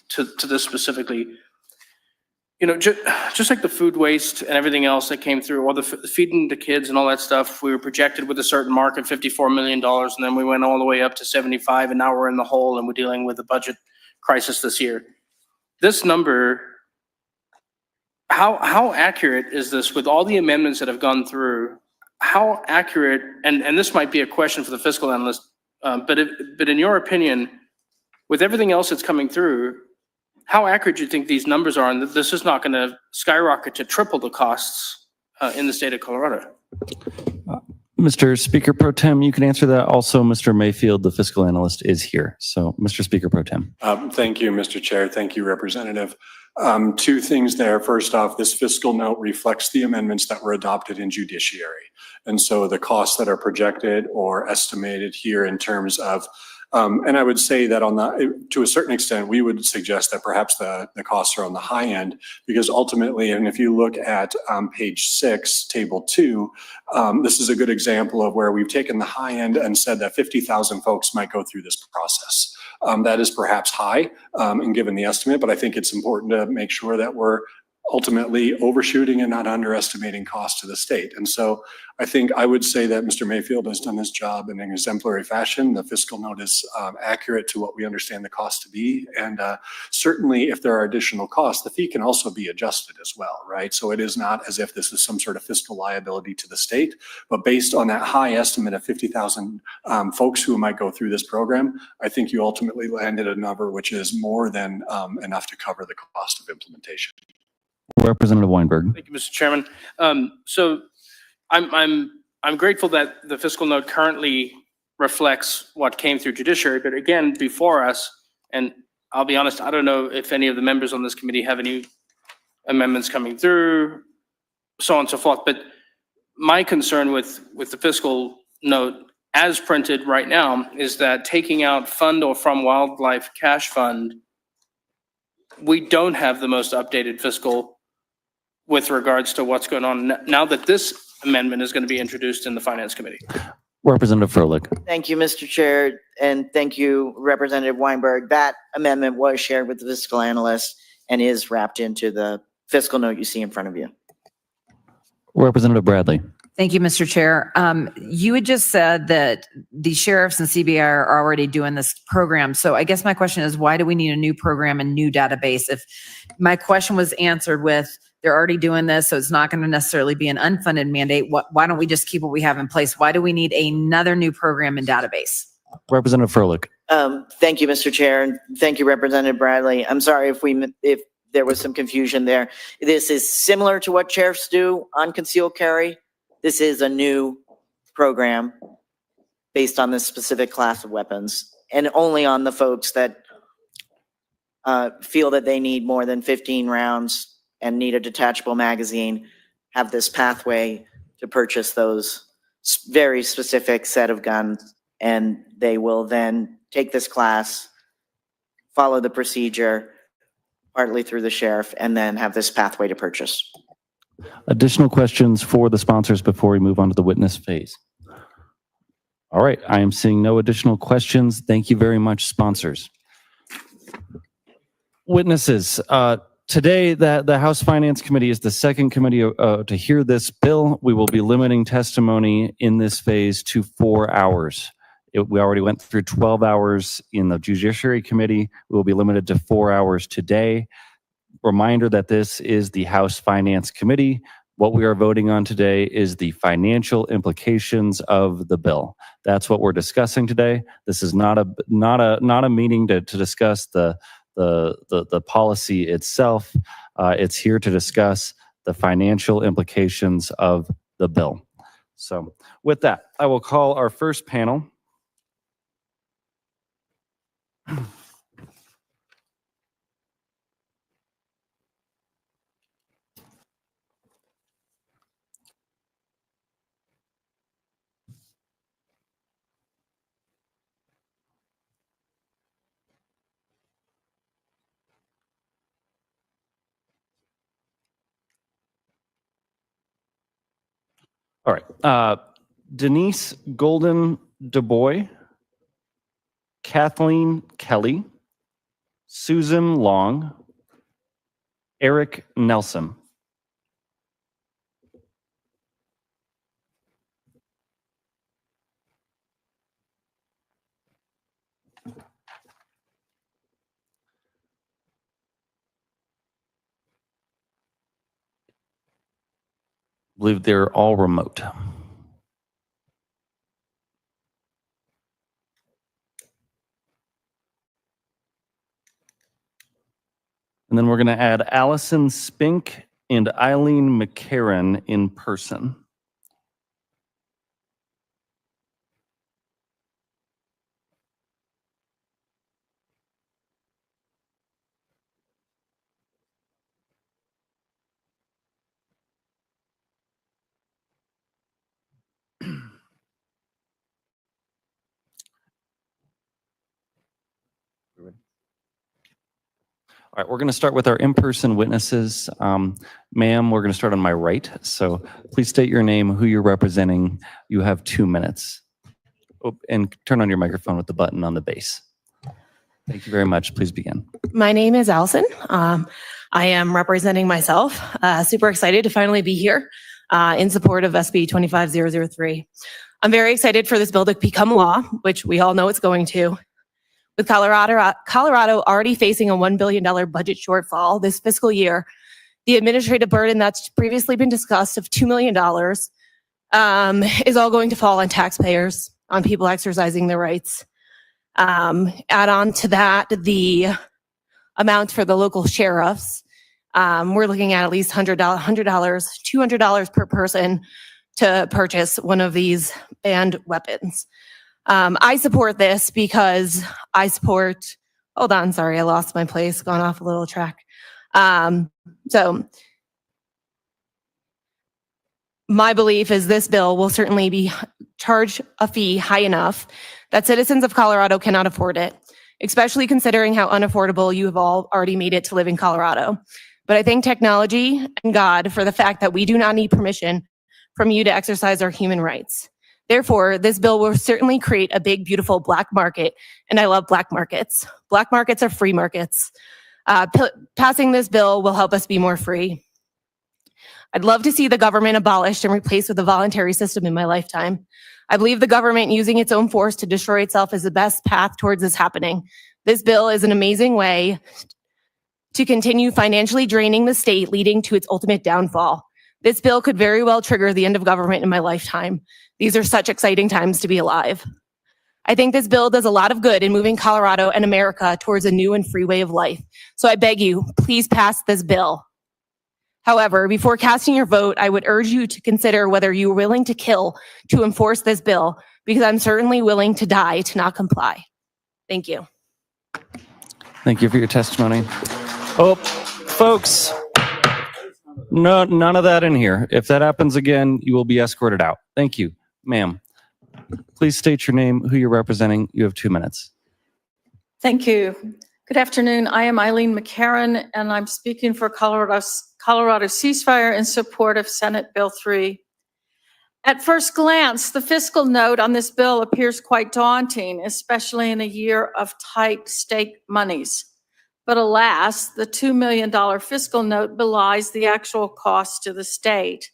to this specifically. you know, just like the food waste and everything else that came through, or the feeding the kids and all that stuff, we were projected with a certain mark at $54 million, and then we went all the way up to 75, and now we're in the hole and we're dealing with a budget crisis this year. This number, how accurate is this with all the amendments that have gone through? How accurate, and this might be a question for the fiscal analyst, but in your opinion, with everything else that's coming through, how accurate do you think these numbers are, and that this is not going to skyrocket to triple the costs in the state of Colorado?
Mr. Speaker Pro Tem, you can answer that. Also, Mr. Mayfield, the fiscal analyst, is here. So, Mr. Speaker Pro Tem.
Thank you, Mr. Chair. Thank you, Representative. Two things there. First off, this fiscal note reflects the amendments that were adopted in judiciary. And so the costs that are projected or estimated here in terms of and I would say that to a certain extent, we would suggest that perhaps the costs are on the high end, because ultimately, and if you look at page 6, table 2, this is a good example of where we've taken the high end and said that 50,000 folks might go through this process. That is perhaps high and given the estimate, but I think it's important to make sure that we're ultimately overshooting and not underestimating costs to the state. And so I think I would say that Mr. Mayfield has done his job in an exemplary fashion. The fiscal note is accurate to what we understand the cost to be. And certainly if there are additional costs, the fee can also be adjusted as well, right? So it is not as if this is some sort of fiscal liability to the state, but based on that high estimate of 50,000 folks who might go through this program, I think you ultimately landed a number which is more than enough to cover the cost of implementation.
Representative Weinberg.
Thank you, Mr. Chairman. So I'm grateful that the fiscal note currently reflects what came through judiciary, but again, before us, and I'll be honest, I don't know if any of the members on this committee have any amendments coming through, so on and so forth, but my concern with the fiscal note as printed right now is that taking out fund or from wildlife cash fund, we don't have the most updated fiscal with regards to what's going on now that this amendment is going to be introduced in the Finance Committee.
Representative Froelich.
Thank you, Mr. Chair, and thank you, Representative Weinberg. That amendment was shared with the fiscal analyst and is wrapped into the fiscal note you see in front of you.
Representative Bradley.
Thank you, Mr. Chair. You had just said that the sheriffs and CBI are already doing this program. So I guess my question is, why do we need a new program and new database? If my question was answered with, they're already doing this, so it's not going to necessarily be an unfunded mandate, why don't we just keep what we have in place? Why do we need another new program and database?
Representative Froelich.
Thank you, Mr. Chair, and thank you, Representative Bradley. I'm sorry if there was some confusion there. This is similar to what sheriffs do on concealed carry. This is a new program based on this specific class of weapons and only on the folks that feel that they need more than 15 rounds and need a detachable magazine, have this pathway to purchase those very specific set of guns. And they will then take this class, follow the procedure, partly through the sheriff, and then have this pathway to purchase.
Additional questions for the sponsors before we move on to the witness phase? All right, I am seeing no additional questions. Thank you very much, sponsors. Witnesses, today the House Finance Committee is the second committee to hear this bill. We will be limiting testimony in this phase to 4 hours. We already went through 12 hours in the Judiciary Committee. We will be limited to 4 hours today. Reminder that this is the House Finance Committee. What we are voting on today is the financial implications of the bill. That's what we're discussing today. This is not a meeting to discuss the policy itself. It's here to discuss the financial implications of the bill. So with that, I will call our first panel. All right. Denise Golden DuBois, Kathleen Kelly, Susan Long, Eric Nelson. I believe they're all remote. And then we're going to add Allison Spink and Eileen McCarran in person. All right, we're going to start with our in-person witnesses. Ma'am, we're going to start on my right. So please state your name, who you're representing. You have 2 minutes. Oh, and turn on your microphone with the button on the base. Thank you very much. Please begin.
My name is Allison. I am representing myself. Super excited to finally be here in support of SB 25-003. I'm very excited for this bill to become law, which we all know it's going to. With Colorado already facing a $1 billion budget shortfall this fiscal year, the administrative burden that's previously been discussed of $2 million is all going to fall on taxpayers, on people exercising their rights. Add on to that the amount for the local sheriffs. We're looking at least $100, $200 per person to purchase one of these banned weapons. I support this because I support, hold on, sorry, I lost my place, gone off a little track. So my belief is this bill will certainly be charge a fee high enough that citizens of Colorado cannot afford it, especially considering how unaffordable you have all already made it to live in Colorado. But I thank technology and God for the fact that we do not need permission from you to exercise our human rights. Therefore, this bill will certainly create a big, beautiful black market, and I love black markets. Black markets are free markets. Passing this bill will help us be more free. I'd love to see the government abolished and replaced with a voluntary system in my lifetime. I believe the government using its own force to destroy itself is the best path towards this happening. This bill is an amazing way to continue financially draining the state, leading to its ultimate downfall. This bill could very well trigger the end of government in my lifetime. These are such exciting times to be alive. I think this bill does a lot of good in moving Colorado and America towards a new and free way of life. So I beg you, please pass this bill. However, before casting your vote, I would urge you to consider whether you are willing to kill to enforce this bill, because I'm certainly willing to die to not comply. Thank you.
Thank you for your testimony. Oh, folks, no, none of that in here. If that happens again, you will be escorted out. Thank you. Ma'am, please state your name, who you're representing. You have 2 minutes.
Thank you. Good afternoon. I am Eileen McCarran, and I'm speaking for Colorado ceasefire in support of Senate Bill 3. At first glance, the fiscal note on this bill appears quite daunting, especially in a year of tight state monies. But alas, the $2 million fiscal note belies the actual cost to the state.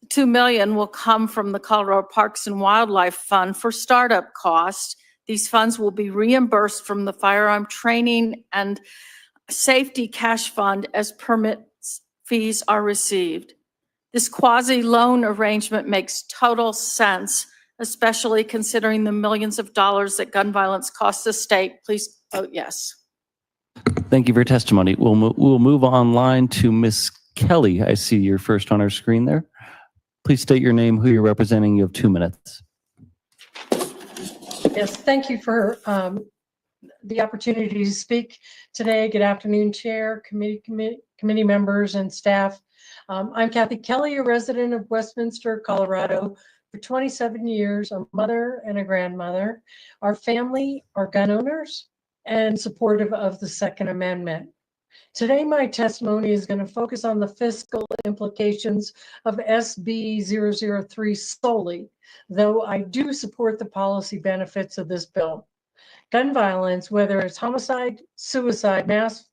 $2 million will come from the Colorado Parks and Wildlife Fund for startup costs. These funds will be reimbursed from the Firearm Training and Safety Cash Fund as permit fees are received. This quasi-loan arrangement makes total sense, especially considering the millions of dollars that gun violence costs the state. Please vote yes.
Thank you for your testimony. We'll move online to Ms. Kelly. I see you're first on our screen there. Please state your name, who you're representing. You have 2 minutes.
Yes, thank you for the opportunity to speak today. Good afternoon, Chair, committee members, and staff. I'm Kathy Kelly, a resident of Westminster, Colorado, for 27 years, a mother and a grandmother. Our family are gun owners and supportive of the Second Amendment. Today, my testimony is going to focus on the fiscal implications of SB 003 solely, though I do support the policy benefits of this bill. Gun violence, whether it's homicide, suicide, mass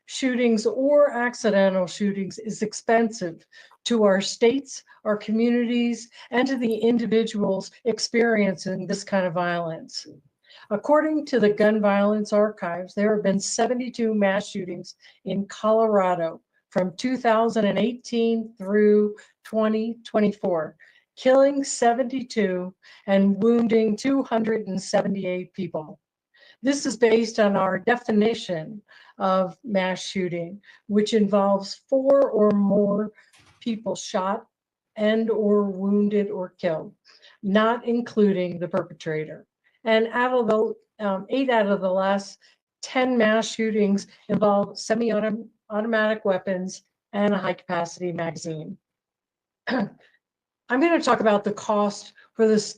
shootings or accidental shootings is expensive to our states, our communities, and to the individuals experiencing this kind of violence. According to the Gun Violence Archives, there have been 72 mass shootings in Colorado from 2018 through 2024, killing 72 and wounding 278 people. This is based on our definition of mass shooting, which involves 4 or more people shot and or wounded or killed, not including the perpetrator. And out of the 8 out of the last 10 mass shootings involve semi-automatic weapons and a high-capacity magazine. I'm going to talk about the cost for the it's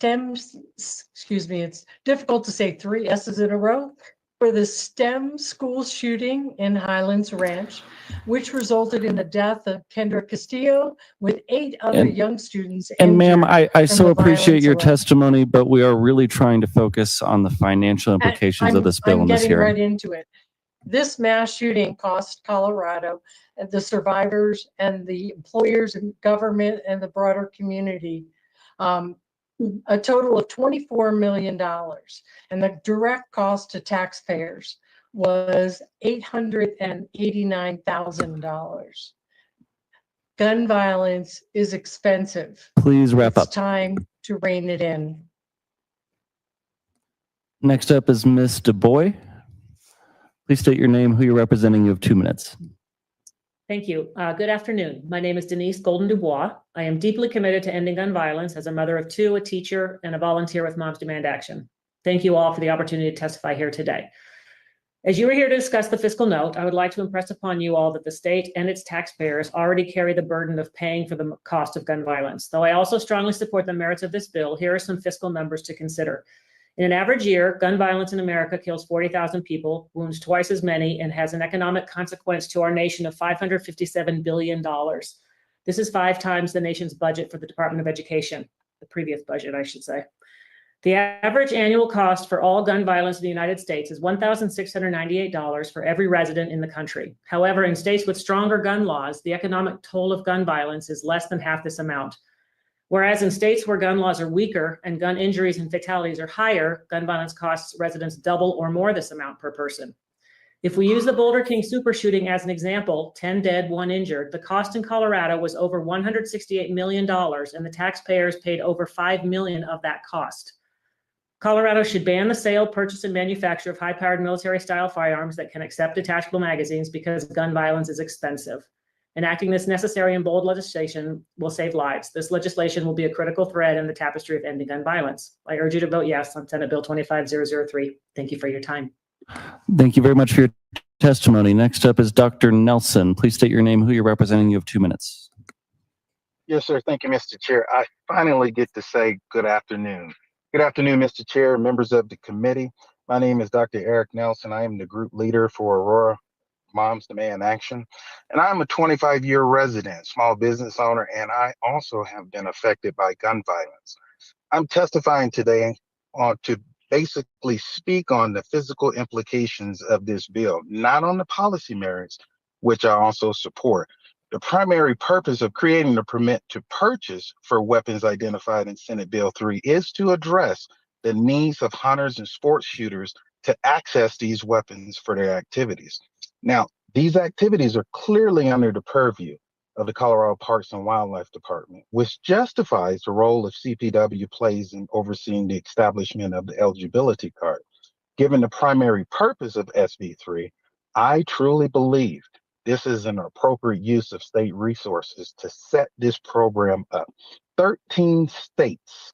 difficult to say 3 S's in a row, for the STEM school shooting in Highlands Ranch, which resulted in the death of Kendra Castillo with 8 other young students.
And ma'am, I
from
so
the
appreciate
violence
your
alone.
testimony, but we are really trying to focus on the financial implications of this bill
I'm
in this
getting right
hearing.
into it. This mass shooting cost Colorado, the survivors and the employers and government and the broader community a total of $24 million. And the direct cost to taxpayers was $889,000. Gun violence is expensive.
Please wrap up.
It's time to rein it in.
Next up is Ms. DuBois. Please state your name, who you're representing. You have 2 minutes.
Thank you. Good afternoon. My name is Denise Golden Dubois. I am deeply committed to ending gun violence as a mother of 2, a teacher, and a volunteer with Moms Demand Action. Thank you all for the opportunity to testify here today. As you are here to discuss the fiscal note, I would like to impress upon you all that the state and its taxpayers already carry the burden of paying for the cost of gun violence. Though I also strongly support the merits of this bill, here are some fiscal numbers to consider. In an average year, gun violence in America kills 40,000 people, wounds twice as many, and has an economic consequence to our nation of $557 billion. This is 5 times the nation's budget for the Department of Education, the previous budget, I should say. The average annual cost for all gun violence in the United States is $1,698 for every resident in the country. However, in states with stronger gun laws, the economic toll of gun violence is less than half this amount. Whereas in states where gun laws are weaker and gun injuries and fatalities are higher, gun violence costs residents double or more this amount per person. If we use the Boulder King super shooting as an example, 10 dead, 1 injured, the cost in Colorado was over $168 million, and the taxpayers paid over $5 million of that cost. Colorado should ban the sale, purchase, and manufacture of high-powered military-style firearms that can accept detachable magazines because gun violence is expensive. Enacting this necessary and bold legislation will save lives. This legislation will be a critical thread in the tapestry of ending gun violence. I urge you to vote yes on Senate Bill 25-003. Thank you for your time.
Thank you very much for your testimony. Next up is Dr. Nelson. Please state your name, who you're representing. You have 2 minutes.
Yes, sir. Thank you, Mr. Chair. I finally get to say good afternoon. Good afternoon, Mr. Chair, members of the committee. My name is Dr. Eric Nelson. I am the group leader for Aurora Moms Demand Action. And I'm a 25-year resident, small business owner, and I also have been affected by gun violence. I'm testifying today to basically speak on the physical implications of this bill, not on the policy merits, which I also support. The primary purpose of creating the permit to purchase for weapons identified in Senate Bill 3 is to address the needs of hunters and sports shooters to access these weapons for their activities. Now, these activities are clearly under the purview of the Colorado Parks and Wildlife Department, which justifies the role of CPW plays in overseeing the establishment of the eligibility card. Given the primary purpose of SB3, I truly believe this is an appropriate use of state resources to set this program up. 13 states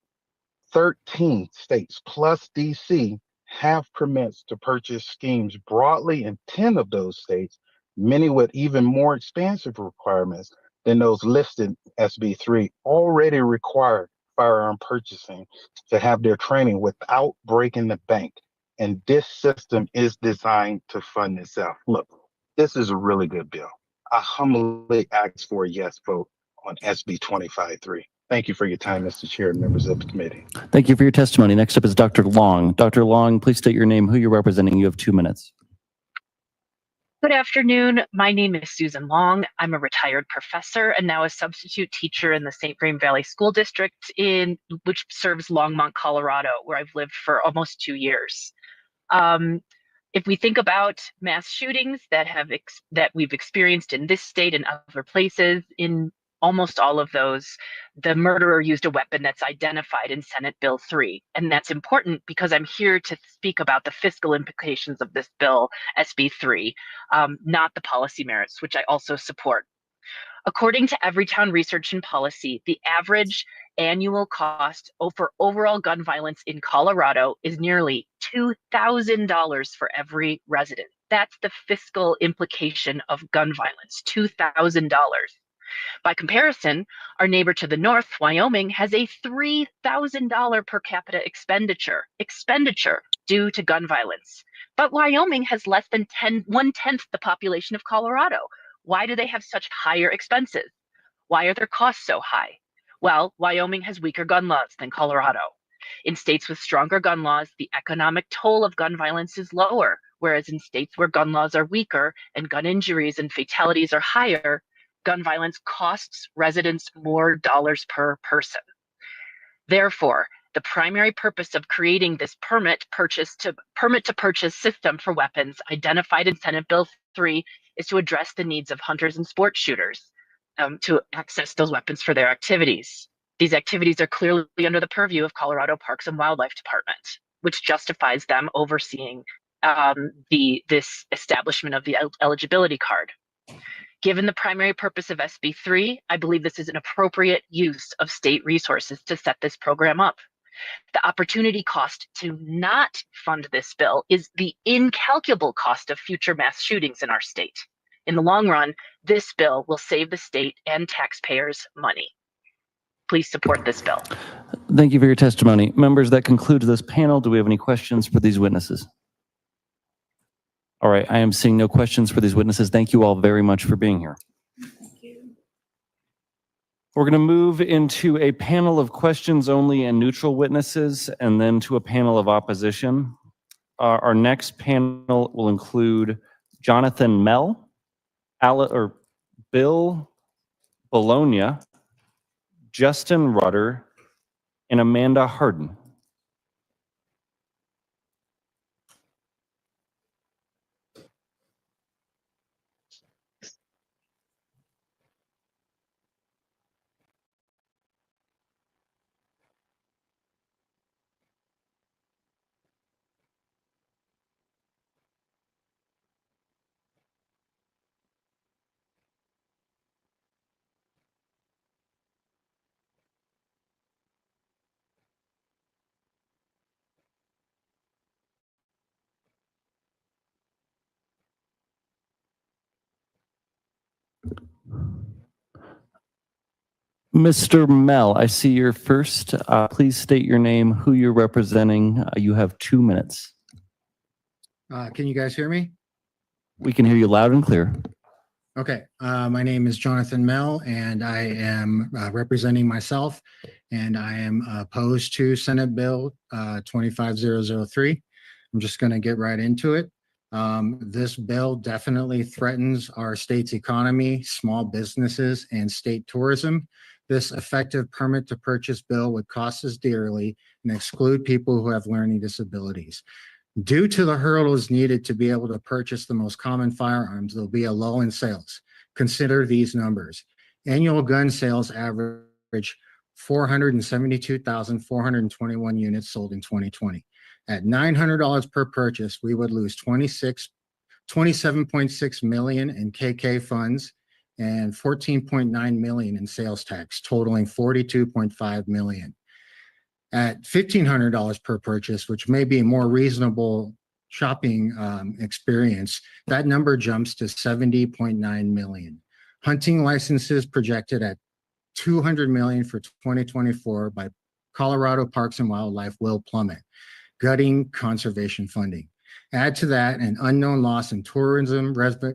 plus DC have permits to purchase schemes broadly in 10 of those states, many with even more expansive requirements than those listed in SB3, already require firearm purchasing to have their training without breaking the bank. And this system is designed to fund itself. Look, this is a really good bill. I humbly ask for a yes vote on SB 25-3. Thank you for your time, Mr. Chair and members of the committee.
Thank you for your testimony. Next up is Dr. Long. Dr. Long, please state your name, who you're representing. You have 2 minutes.
Good afternoon. My name is Susan Long. I'm a retired professor and now a substitute teacher in the St. Vrain Valley School District, which serves Longmont, Colorado, where I've lived for almost 2 years. If we think about mass shootings that we've experienced in this state and other places, in almost all of those, the murderer used a weapon that's identified in Senate Bill 3. And that's important because I'm here to speak about the fiscal implications of this bill, SB 3, not the policy merits, which I also support. According to Everytown Research and Policy, the average annual cost for overall gun violence in Colorado is nearly $2,000 for every resident. That's the fiscal implication of gun violence, $2,000. By comparison, our neighbor to the north, Wyoming, has a $3,000 per capita expenditure due to gun violence. But Wyoming has less than 1/10 the population of Colorado. Why do they have such higher expenses? Why are their costs so high? Well, Wyoming has weaker gun laws than Colorado. In states with stronger gun laws, the economic toll of gun violence is lower, whereas in states where gun laws are weaker and gun injuries and fatalities are higher, gun violence costs residents more dollars per person. Therefore, the primary purpose of creating this permit to purchase system for weapons identified in Senate Bill 3 is to address the needs of hunters and sport shooters to access those weapons for their activities. These activities are clearly under the purview of Colorado Parks and Wildlife Department, which justifies them overseeing this establishment of the eligibility card. Given the primary purpose of SB 3, I believe this is an appropriate use of state resources to set this program up. The opportunity cost to not fund this bill is the incalculable cost of future mass shootings in our state. In the long run, this bill will save the state and taxpayers money. Please support this bill.
Thank you for your testimony. Members, that concludes this panel. Do we have any questions for these witnesses? All right, I am seeing no questions for these witnesses. Thank you all very much for being here. We're going to move into a panel of questions only and neutral witnesses, and then to a panel of opposition. Our next panel will include Jonathan Mell, Bill Bologna, Justin Rutter, and Amanda Harden. Mr. Mell, I see you're first. Please state your name, who you're representing. You have 2 minutes.
Can you guys hear me?
We can hear you loud and clear.
Okay. My name is Jonathan Mell, and I am representing myself, and I am opposed to Senate Bill 25-003. I'm just going to get right into it. This bill definitely threatens our state's economy, small businesses, and state tourism. This effective permit to purchase bill would cost us dearly and exclude people who have learning disabilities. Due to the hurdles needed to be able to purchase the most common firearms, there'll be a lull in sales. Consider these numbers. Annual gun sales average 472,421 units sold in 2020. At $900 per purchase, we would lose 27.6 million in KK funds and 14.9 million in sales tax, totaling 42.5 million. At $1,500 per purchase, which may be a more reasonable shopping experience, that number jumps to 70.9 million. Hunting licenses projected at 200 million for 2024 by Colorado Parks and Wildlife will plummet, gutting conservation funding. Add to that an unknown loss in tourism revenue,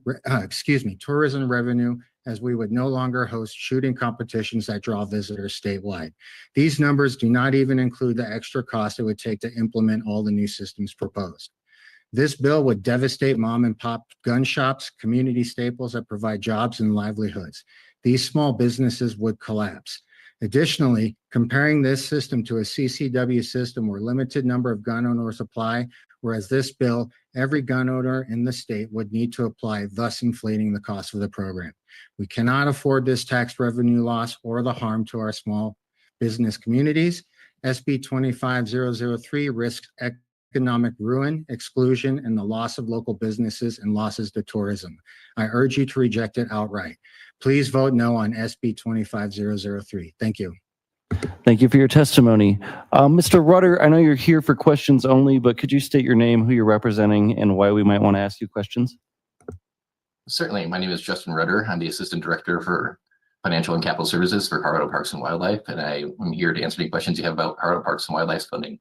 as we would no longer host shooting competitions that draw visitors statewide. These numbers do not even include the extra cost it would take to implement all the new systems proposed. This bill would devastate mom and pop gun shops, community staples that provide jobs and livelihoods. These small businesses would collapse. Additionally, comparing this system to a CCW system where limited number of gun owners apply, whereas this bill, every gun owner in the state would need to apply, thus inflating the cost of the program. We cannot afford this tax revenue loss or the harm to our small business communities. SB 25-003 risks economic ruin, exclusion, and the loss of local businesses and losses to tourism. I urge you to reject it outright. Please vote no on SB 25-003. Thank you.
Thank you for your testimony. Mr. Rudder, I know you're here for questions only, but could you state your name, who you're representing, and why we might want to ask you questions?
Certainly. My name is Justin Rudder. I'm the Assistant Director for Financial and Capital Services for Colorado Parks and Wildlife, and I am here to answer any questions you have about Colorado Parks and Wildlife's funding.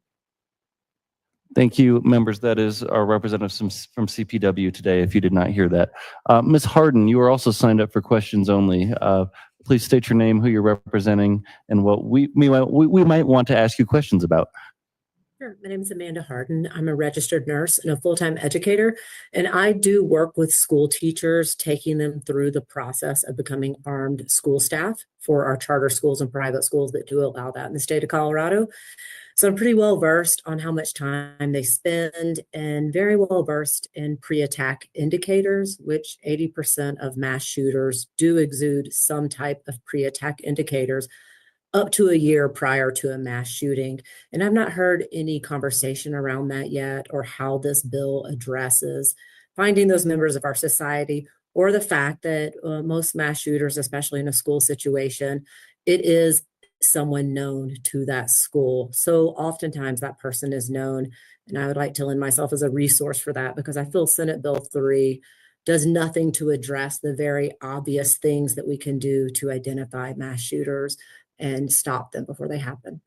Thank you, members. That is our representative from CPW today, if you did not hear that. Ms. Harden, you are also signed up for questions only. Please state your name, who you're representing, and what we might want to ask you questions about.
Sure. My name is Amanda Harden. I'm a registered nurse and a full-time educator, and I do work with school teachers, taking them through the process of becoming armed school staff for our charter schools and private schools that do allow that in the state of Colorado. So I'm pretty well versed on how much time they spend and very well versed in pre-attack indicators, which 80% of mass shooters do exude some type of pre-attack indicators up to a year prior to a mass shooting. And I've not heard any conversation around that yet, or how this bill addresses finding those members of our society, or the fact that most mass shooters, especially in a school situation, it is someone known to that school. So oftentimes that person is known, and I would like to lend myself as a resource for that, because I feel Senate Bill 3 does nothing to address the very obvious things that we can do to identify mass shooters and stop them before they happen.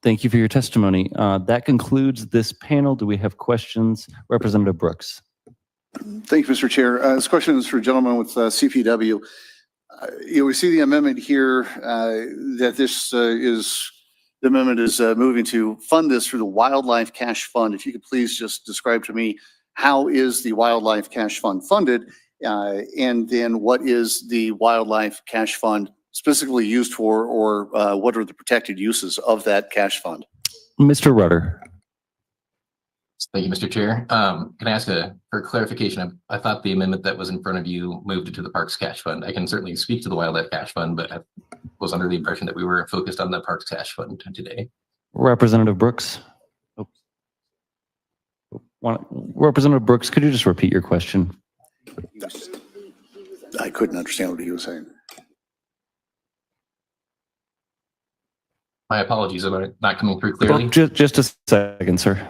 Thank you for your testimony. That concludes this panel. Do we have questions? Representative Brooks.
Thank you, Mr. Chair. This question is for a gentleman with CPW. We see the amendment here that this the amendment is moving to fund this through the Wildlife Cash Fund. If you could please just describe to me, how is the Wildlife Cash Fund funded? And then what is the Wildlife Cash Fund specifically used for, or what are the protected uses of that cash fund?
Mr. Rudder.
Thank you, Mr. Chair. Can I ask for clarification? I thought the amendment that was in front of you moved it to the Parks Cash Fund. I can certainly speak to the Wildlife Cash Fund, but I was under the impression that we were focused on the Parks Cash Fund today.
Representative Brooks. Representative Brooks, could you just repeat your question?
I couldn't understand what he was saying.
My apologies, am I not coming through clearly?
Just a second, sir.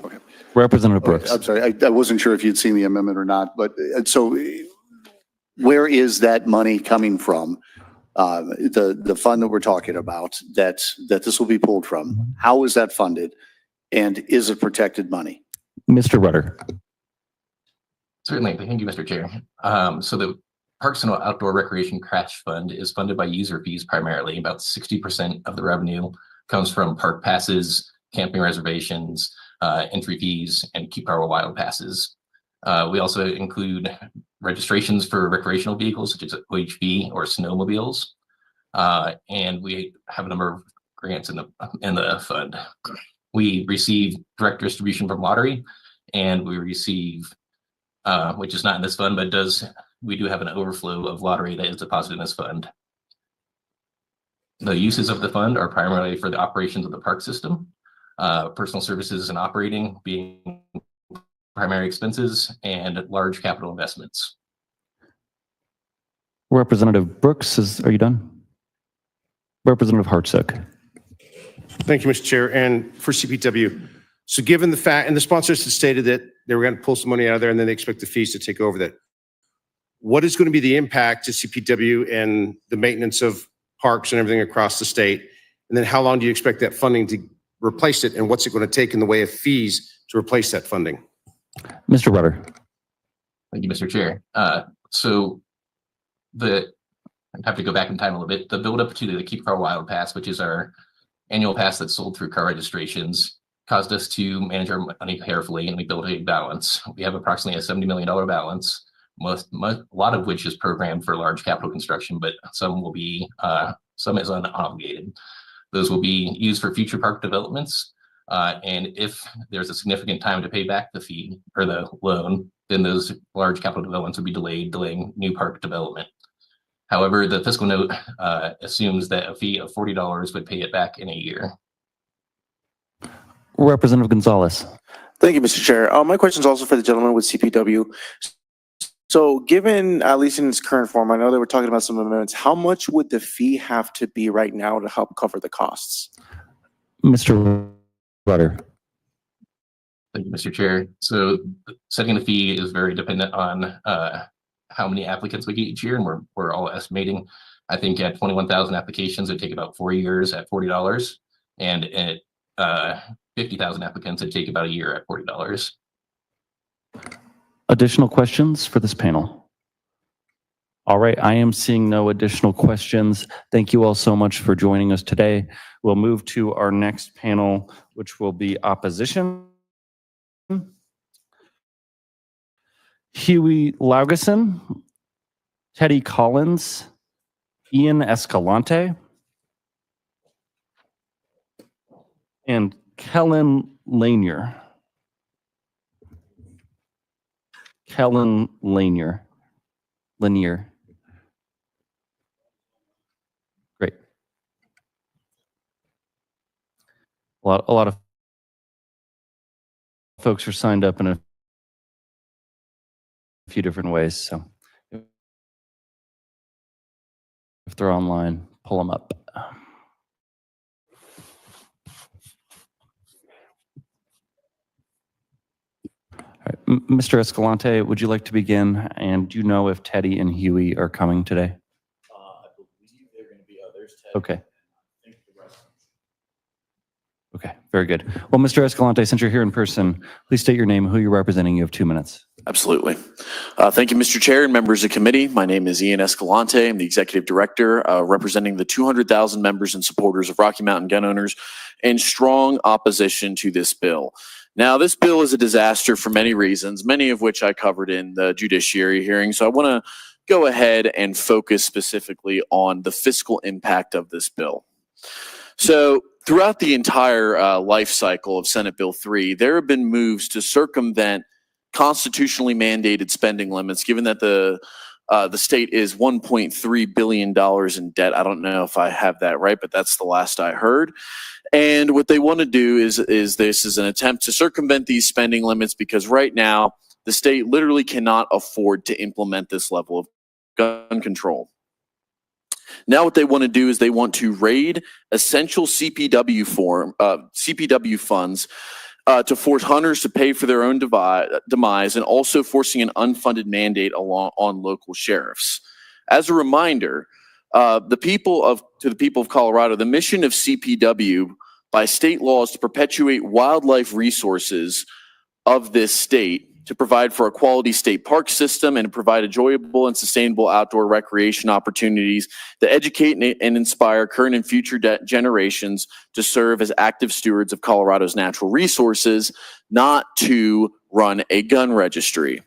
Okay.
Representative Brooks.
I'm sorry, I wasn't sure if you'd seen the amendment or not, but so where is that money coming from? The fund that we're talking about, that this will be pulled from, how is that funded, and is it protected money?
Mr. Rudder.
Certainly, thank you, Mr. Chair. So the Parks and Outdoor Recreation Cash Fund is funded by user fees primarily. About 60% of the revenue comes from park passes, camping reservations, entry fees, and Keep Our Wild passes. We also include registrations for recreational vehicles such as OHV or snowmobiles, and we have a number of grants in the fund. We receive direct distribution from lottery, and we receive, which is not in this fund, but we do have an overflow of lottery that is deposited in this fund. The uses of the fund are primarily for the operations of the park system, personal services and operating being primary expenses, and large capital investments.
Representative Brooks, are you done? Representative Hartsook.
Thank you, Mr. Chair. And for CPW, so given the fact, and the sponsors had stated that they were going to pull some money out of there and then they expect the fees to take over that. What is going to be the impact to CPW and the maintenance of parks and everything across the state? And then how long do you expect that funding to replace it? And what's it going to take in the way of fees to replace that funding?
Mr. Rudder.
Thank you, Mr. Chair. So I have to go back in time a little bit. The build up to the Keep Car Wild Pass, which is our annual pass that's sold through car registrations, caused us to manage our money carefully, and we built a balance. We have approximately a $70 million balance, a lot of which is programmed for large capital construction, but some will be, some is unobligated. Those will be used for future park developments. And if there's a significant time to pay back the fee or the loan, then those large capital developments would be delaying new park development. However, the fiscal note assumes that a fee of $40 would pay it back in a year.
Representative Gonzalez.
Thank you, Mr. Chair. My question is also for the gentleman with CPW. So given, at least in its current form, I know that we're talking about some amendments, how much would the fee have to be right now to help cover the costs?
Mr. Rutter.
Thank you, Mr. Chair. So setting the fee is very dependent on how many applicants we get each year, and we're all estimating. I think at 21,000 applications, it'd take about 4 years at $40, and at 50,000 applicants, it'd take about a year at $40.
Additional questions for this panel? All right, I am seeing no additional questions. Thank you all so much for joining us today. We'll move to our next panel, which will be opposition. Huey Laugeson, Teddy Collins, Ian Escalante, and Kellen Lanier. Kellen Lanier. Great. A lot of folks are signed up in a few different ways, so if they're online, pull them up. All right. Mr. Escalante, would you like to begin? And do you know if Teddy and Huey are coming today?
I believe they're going to be others.
Okay. Okay, very good. Well, Mr. Escalante, since you're here in person, please state your name, who you're representing. You have 2 minutes.
Absolutely. Thank you, Mr. Chair and members of the committee. My name is Ian Escalante. I'm the executive director representing the 200,000 members and supporters of Rocky Mountain gun owners in strong opposition to this bill. Now, this bill is a disaster for many reasons, many of which I covered in the judiciary hearing. So I want to go ahead and focus specifically on the fiscal impact of this bill. So throughout the entire life cycle of Senate Bill 3, there have been moves to circumvent constitutionally mandated spending limits, given that the state is $1.3 billion in debt. I don't know if I have that right, but that's the last I heard. And what they want to do is this is an attempt to circumvent these spending limits, because right now the state literally cannot afford to implement this level of gun control. Now what they want to do is they want to raid essential CPW funds to force hunters to pay for their own demise, and also forcing an unfunded mandate on local sheriffs. As a reminder, to the people of Colorado, the mission of CPW by state law is to perpetuate wildlife resources of this state, to provide for a quality state park system, and to provide enjoyable and sustainable outdoor recreation opportunities that educate and inspire current and future generations to serve as active stewards of Colorado's natural resources, not to run a gun registry.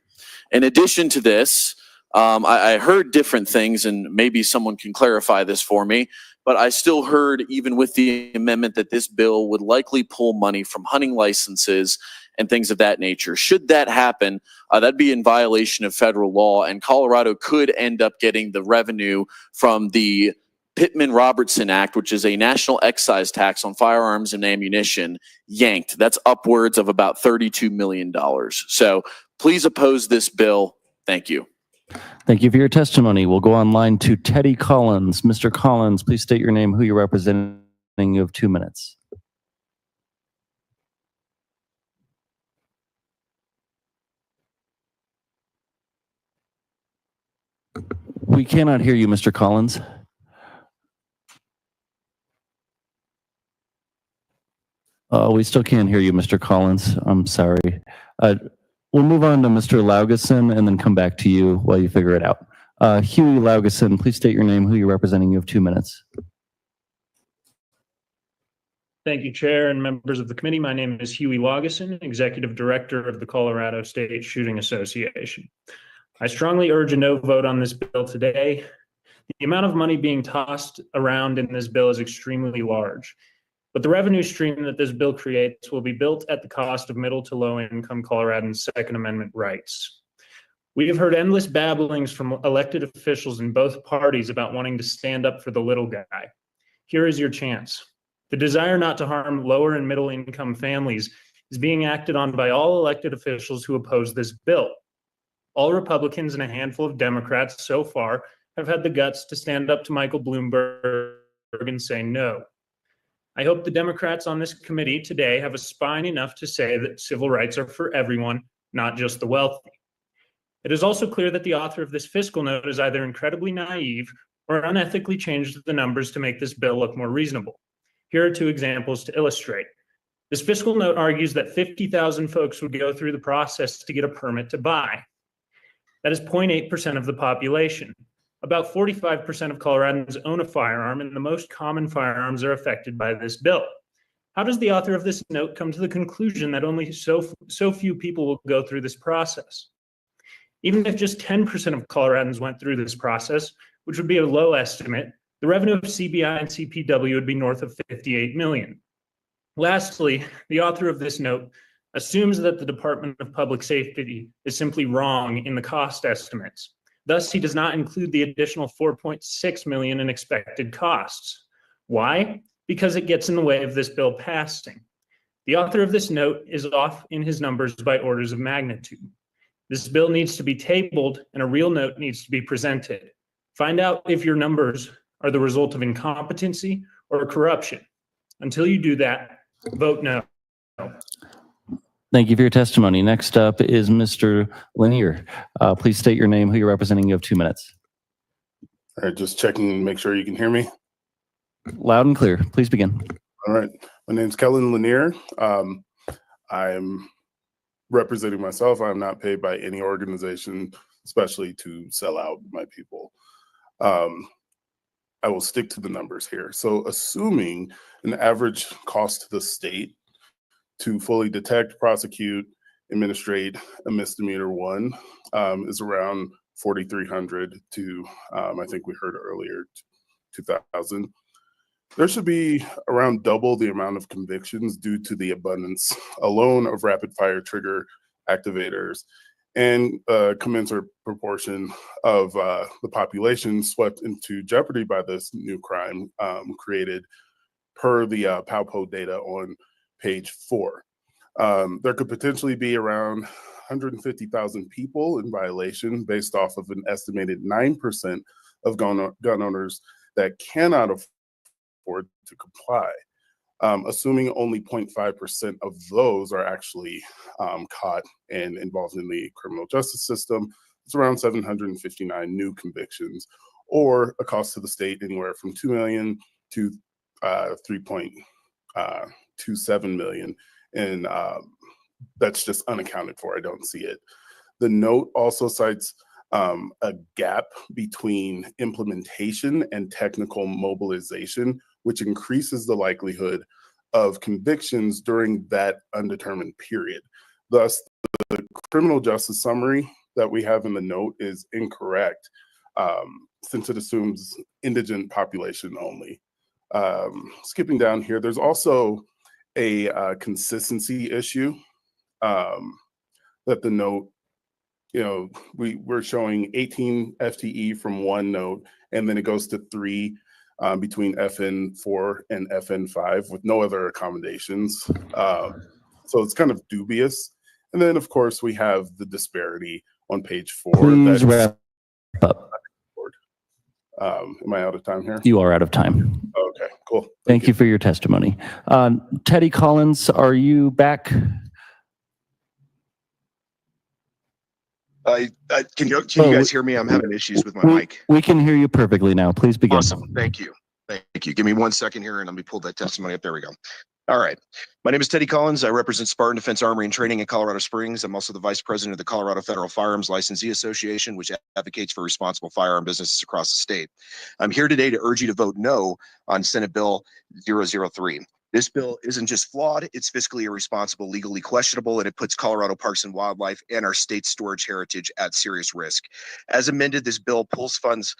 In addition to this, I heard different things, and maybe someone can clarify this for me, but I still heard, even with the amendment, that this bill would likely pull money from hunting licenses and things of that nature. Should that happen, that'd be in violation of federal law, and Colorado could end up getting the revenue from the Pittman-Robertson Act, which is a national excise tax on firearms and ammunition, yanked. That's upwards of about $32 million. So please oppose this bill. Thank you.
Thank you for your testimony. We'll go online to Teddy Collins. Mr. Collins, please state your name, who you're representing. You have 2 minutes. We cannot hear you, Mr. Collins. We still can't hear you, Mr. Collins. I'm sorry. We'll move on to Mr. Laugeson and then come back to you while you figure it out. Huey Laugeson, please state your name, who you're representing. You have 2 minutes.
Thank you, Chair and members of the committee. My name is Huey Laugeson, Executive Director of the Colorado State Shooting Association. I strongly urge a no vote on this bill today. The amount of money being tossed around in this bill is extremely large, but the revenue stream that this bill creates will be built at the cost of middle to low income Coloradans' Second Amendment rights. We have heard endless babblings from elected officials in both parties about wanting to stand up for the little guy. Here is your chance. The desire not to harm lower and middle income families is being acted on by all elected officials who oppose this bill. All Republicans and a handful of Democrats so far have had the guts to stand up to Michael Bloomberg and say no. I hope the Democrats on this committee today have a spine enough to say that civil rights are for everyone, not just the wealthy. It is also clear that the author of this fiscal note is either incredibly naive or unethically changed the numbers to make this bill look more reasonable. Here are 2 examples to illustrate. This fiscal note argues that 50,000 folks would go through the process to get a permit to buy. That is 0.8% of the population. About 45% of Coloradans own a firearm, and the most common firearms are affected by this bill. How does the author of this note come to the conclusion that only so few people will go through this process? Even if just 10% of Coloradans went through this process, which would be a low estimate, the revenue of CBI and CPW would be north of $58 million. Lastly, the author of this note assumes that the Department of Public Safety is simply wrong in the cost estimates. Thus, he does not include the additional $4.6 million in expected costs. Why? Because it gets in the way of this bill passing. The author of this note is off in his numbers by orders of magnitude. This bill needs to be tabled and a real note needs to be presented. Find out if your numbers are the result of incompetency or corruption. Until you do that, vote no.
Thank you for your testimony. Next up is Mr. Lanier. Please state your name, who you're representing. You have 2 minutes.
All right, just checking and make sure you can hear me.
Loud and clear. Please begin.
All right, my name's Kellen Lanier. I'm representing myself. I'm not paid by any organization, especially to sell out my people. I will stick to the numbers here. So assuming an average cost to the state to fully detect, prosecute, administrate a misdemeanor 1 is around $4,300 to, I think we heard earlier, $2,000. There should be around double the amount of convictions due to the abundance alone of rapid fire trigger activators and a commensurate proportion of the population swept into jeopardy by this new crime created per the Palpo data on page 4. There could potentially be around 150,000 people in violation based off of an estimated 9% of gun owners that cannot afford to comply. Assuming only 0.5% of those are actually caught and involved in the criminal justice system, it's around 759 new convictions, or a cost to the state anywhere from $2 million to $3.27 million. And that's just unaccounted for. I don't see it. The note also cites a gap between implementation and technical mobilization, which increases the likelihood of convictions during that undetermined period. Thus, the criminal justice summary that we have in the note is incorrect, since it assumes indigent population only. Skipping down here, there's also a consistency issue that the note, we're showing 18 FTE from one note, and then it goes to 3 between FN4 and FN5 with no other accommodations. So it's kind of dubious. And then, of course, we have the disparity on page 4.
Please wrap up.
Am I out of time here?
You are out of time.
Okay, cool.
Thank you for your testimony. Teddy Collins, are you back?
Can you guys hear me? I'm having issues with my mic.
We can hear you perfectly now. Please begin.
Awesome. Thank you. Thank you. Give me 1 second here and let me pull that testimony up. There we go. All right. My name is Teddy Collins. I represent Spartan Defense Armory and Training in Colorado Springs. I'm also the vice president of the Colorado Federal Firearms Licensee Association, which advocates for responsible firearm businesses across the state. I'm here today to urge you to vote no on Senate Bill 003. This bill isn't just flawed, it's fiscally irresponsible, legally questionable, and it puts Colorado Parks and Wildlife and our state's storage heritage at serious risk. As amended, this bill pulls funds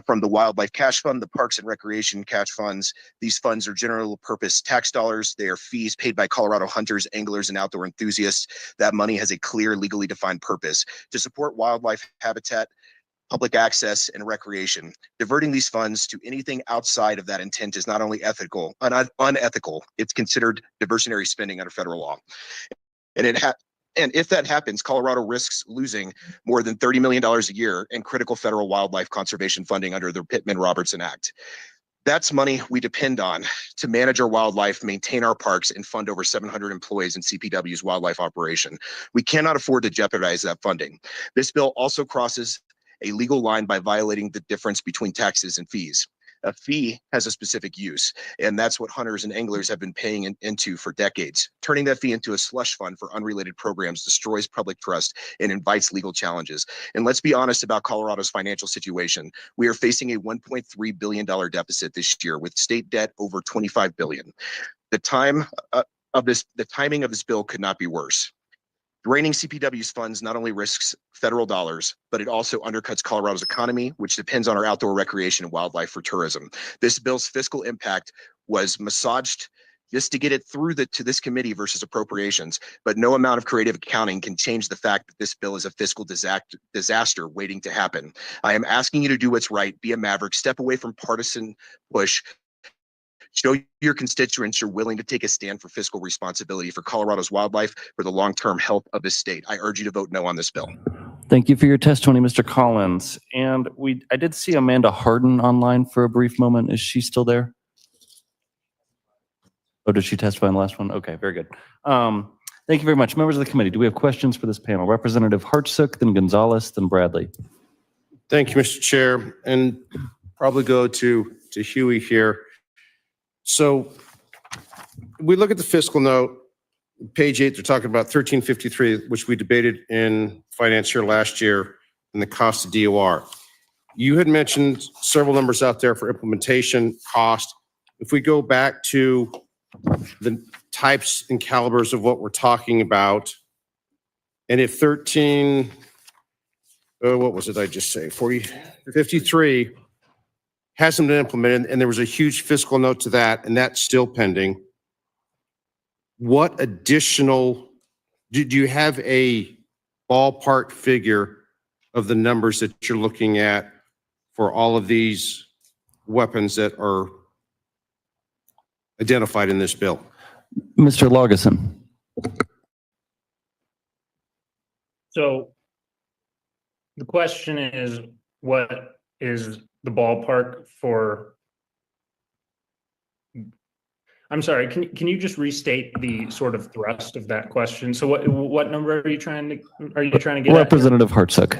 from the Wildlife Cash Fund, the Parks and Recreation Cash Funds. These funds are general purpose tax dollars. They are fees paid by Colorado hunters, anglers, and outdoor enthusiasts. That money has a clear, legally defined purpose to support wildlife habitat, public access, and recreation. Diverting these funds to anything outside of that intent is not only unethical, it's considered diversionary spending under federal law. And if that happens, Colorado risks losing more than $30 million a year in critical federal wildlife conservation funding under the Pittman-Robertson Act. That's money we depend on to manage our wildlife, maintain our parks, and fund over 700 employees in CPW's wildlife operation. We cannot afford to jeopardize that funding. This bill also crosses a legal line by violating the difference between taxes and fees. A fee has a specific use, and that's what hunters and anglers have been paying into for decades. Turning that fee into a slush fund for unrelated programs destroys public trust and invites legal challenges. And let's be honest about Colorado's financial situation. We are facing a $1.3 billion deficit this year with state debt over $25 billion. The timing of this bill could not be worse. Draining CPW's funds not only risks federal dollars, but it also undercuts Colorado's economy, which depends on our outdoor recreation and wildlife for tourism. This bill's fiscal impact was massaged just to get it through to this committee versus appropriations, but no amount of creative accounting can change the fact that this bill is a fiscal disaster waiting to happen. I am asking you to do what's right, be a maverick, step away from partisan push, show your constituents you're willing to take a stand for fiscal responsibility for Colorado's wildlife, for the long-term health of this state. I urge you to vote no on this bill.
Thank you for your testimony, Mr. Collins. And I did see Amanda Harden online for a brief moment. Is she still there? Oh, did she testify in the last one? Okay, very good. Thank you very much. Members of the committee, do we have questions for this panel? Representative Hartsook, then Gonzalez, then Bradley.
Thank you, Mr. Chair, and probably go to Huey here. So we look at the fiscal note, page 8, they're talking about 1353, which we debated in finance here last year, and the cost of DOR. You had mentioned several numbers out there for implementation cost. If we go back to the types and calibers of what we're talking about, and if 53 hasn't been implemented, and there was a huge fiscal note to that, and that's still pending. What additional, do you have a ballpark figure of the numbers that you're looking at for all of these weapons that are identified in this bill?
Mr. Laugesen.
So the question is, what is the ballpark for? I'm sorry, can you just restate the sort of thrust of that question? So what number are you trying to get
Representative Hartsook.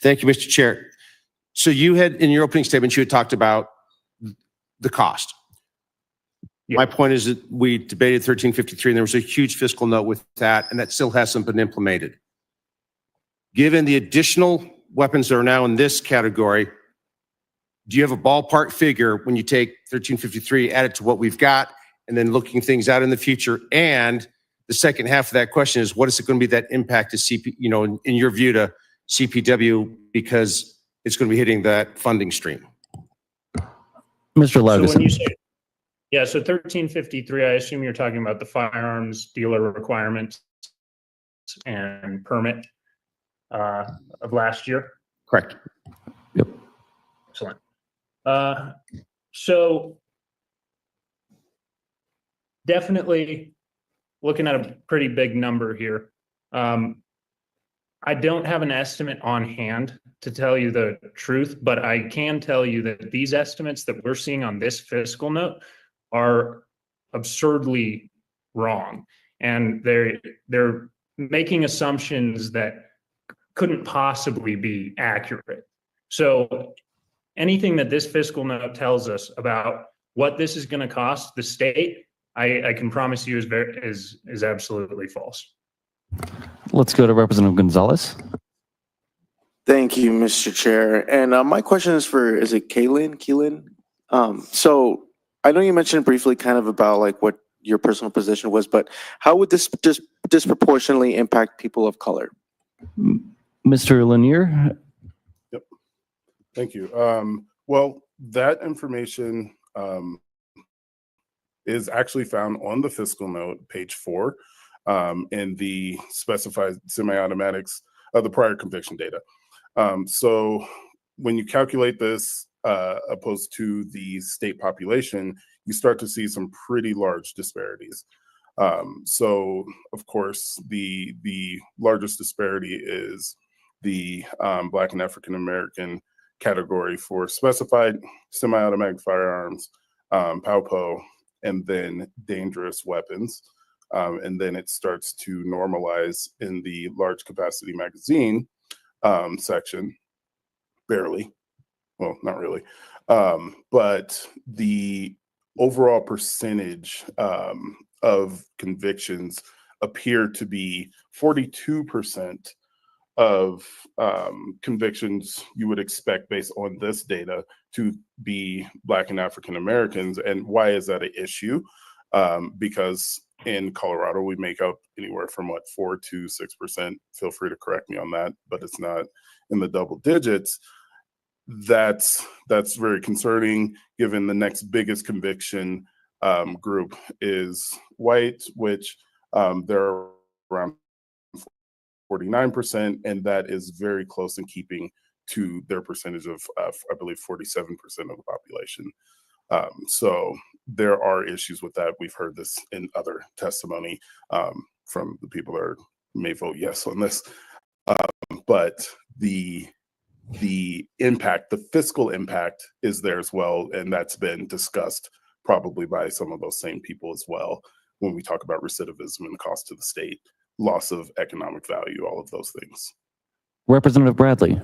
Thank you, Mr. Chair. So you had, in your opening statement, you had talked about the cost. Yeah. My point is that we debated 1353 and there was a huge fiscal note with that, and that still hasn't been implemented. Given the additional weapons that are now in this category, do you have a ballpark figure when you take 1353, add it to what we've got, and then looking things out in the future? And the second half of that question is, what is it going to be that impact to CP, in your view, to CPW, because it's going to be hitting that funding stream?
Mr. Laugesen.
So when you say, yeah, so 1353, I assume you're talking about the firearms dealer requirements and permit of last year?
Correct.
Yep.
Excellent. So definitely looking at a pretty big number here. I don't have an estimate on hand to tell you the truth, but I can tell you that these estimates that we're seeing on this fiscal note are absurdly wrong. And they're making assumptions that couldn't possibly be accurate. So anything that this fiscal note tells us about what this is going to cost the state, I can promise you is absolutely false.
Let's go to Representative Gonzalez.
Thank you, Mr. Chair. And my question is is it Keelan? So I know you mentioned briefly kind of about like what your personal position was, but how would this disproportionately impact people of color?
Mr. Lanier.
Yep. Thank you. Well, that information is actually found on the fiscal note, page 4, in the specified semi-automatics of the prior conviction data. So when you calculate this opposed to the state population, you start to see some pretty large disparities. So of course, the largest disparity is the Black and African American category for specified semi-automatic firearms, POW, and then dangerous weapons. And then it starts to normalize in the large capacity magazine section, barely. Well, not really. But the overall percentage of convictions appear to be 42% of convictions you would expect based on this data to be Black and African Americans. And why is that an issue? Because in Colorado, we make up anywhere from 4 to 6%. Feel free to correct me on that, but it's not in the double digits. That's very concerning, given the next biggest conviction group is white, which they're around 49%, and that is very close in keeping to their percentage of, I believe, 47% of the population. So there are issues with that. We've heard this in other testimony from the people that may vote yes on this. But the impact, the fiscal impact is there as well, and that's been discussed probably by some of those same people as well when we talk about recidivism and cost to the state, loss of economic value, all of those things.
Representative Bradley.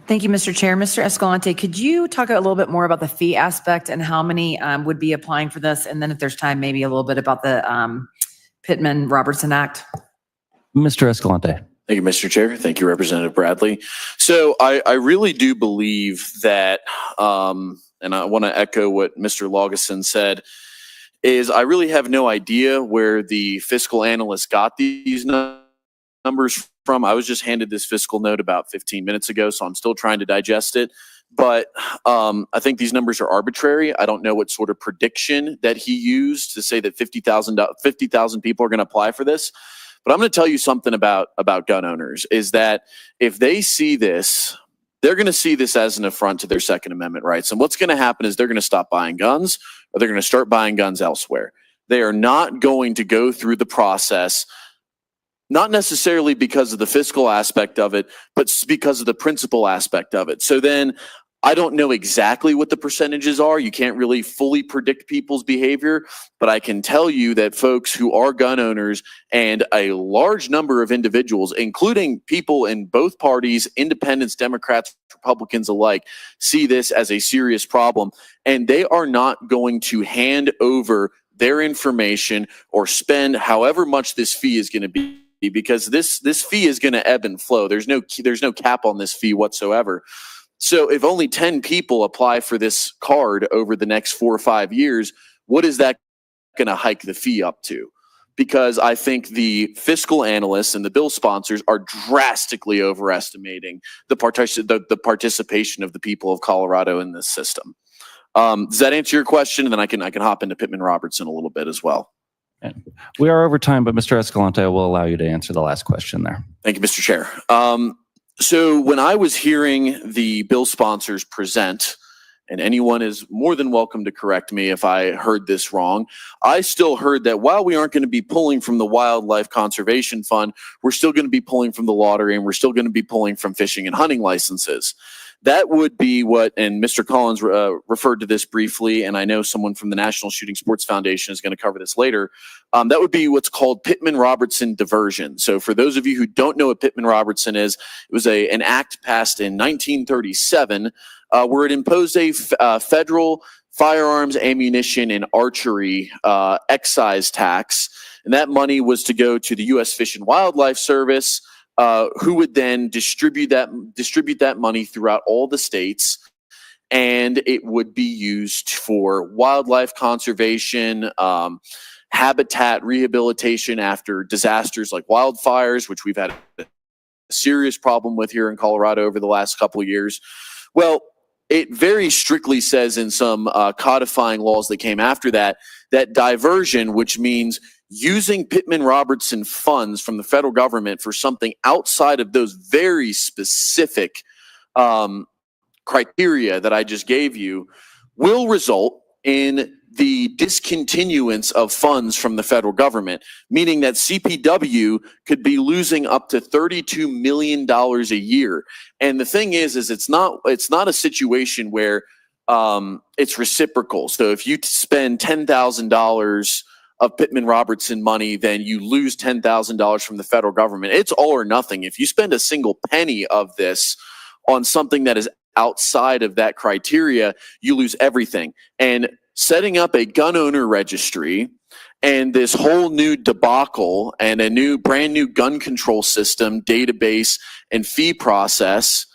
Thank you, Mr. Chair. Mr. Escalante, could you talk a little bit more about the fee aspect and how many would be applying for this? And then if there's time, maybe a little bit about the Pittman-Robertson Act.
Mr. Escalante.
Thank you, Mr. Chair. Thank you, Representative Bradley. So I really do believe that, and I want to echo what Mr. Laugesen said, is I really have no idea where the fiscal analyst got these numbers from. I was just handed this fiscal note about 15 minutes ago, so I'm still trying to digest it. But I think these numbers are arbitrary. I don't know what sort of prediction that he used to say that 50,000 people are going to apply for this. But I'm going to tell you something about gun owners, is that if they see this, they're going to see this as an affront to their Second Amendment rights. And what's going to happen is they're going to stop buying guns, or they're going to start buying guns elsewhere. They are not going to go through the process, not necessarily because of the fiscal aspect of it, but because of the principal aspect of it. So then I don't know exactly what the percentages are. You can't really fully predict people's behavior, but I can tell you that folks who are gun owners, and a large number of individuals, including people in both parties, independents, Democrats, Republicans alike, see this as a serious problem, and they are not going to hand over their information or spend however much this fee is going to be, because this fee is going to ebb and flow. There's no cap on this fee whatsoever. So if only 10 people apply for this card over the next 4 or 5 years, what is that going to hike the fee up to? Because I think the fiscal analysts and the bill sponsors are drastically overestimating the participation of the people of Colorado in this system. Does that answer your question? And then I can hop into Pittman-Robertson a little bit as well.
We are over time, but Mr. Escalante, I will allow you to answer the last question there.
Thank you, Mr. Chair. So when I was hearing the bill sponsors present, and anyone is more than welcome to correct me if I heard this wrong, I still heard that while we aren't going to be pulling from the Wildlife Conservation Fund, we're still going to be pulling from the lottery, and we're still going to be pulling from fishing and hunting licenses. That would be what, and Mr. Collins referred to this briefly, and I know someone from the National Shooting Sports Foundation is going to cover this later. That would be what's called Pittman-Robertson diversion. So for those of you who don't know what Pittman-Robertson is, it was an act passed in 1937 where it imposed a federal firearms, ammunition, and archery excise tax. And that money was to go to the U.S. Fish and Wildlife Service, who would then distribute that money throughout all the states. And it would be used for wildlife conservation, habitat rehabilitation after disasters like wildfires, which we've had a serious problem with here in Colorado over the last couple of years. Well, it very strictly says in some codifying laws that came after that, that diversion, which means using Pittman-Robertson funds from the federal government for something outside of those very specific criteria that I just gave you, will result in the discontinuance of funds from the federal government, meaning that CPW could be losing up to $32 million a year. And the thing is it's not a situation where it's reciprocal. So if you spend $10,000 of Pittman-Robertson money, then you lose $10,000 from the federal government. It's all or nothing. If you spend a single penny of this on something that is outside of that criteria, you lose everything. And setting up a gun owner registry and this whole new debacle and a brand new gun control system, database, and fee process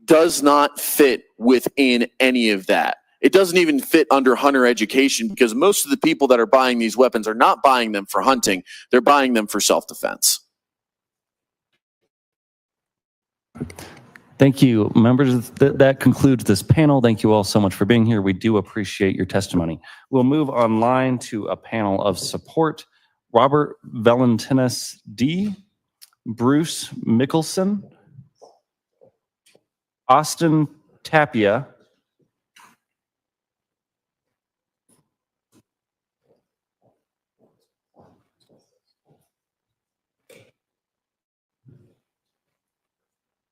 does not fit within any of that. It doesn't even fit under hunter education, because most of the people that are buying these weapons are not buying them for hunting. They're buying them for self-defense.
Thank you, members. That concludes this panel. Thank you all so much for being here. We do appreciate your testimony. We'll move online to a panel of support. Robert Valentinis D, Bruce Mickelson, Austin Tapia,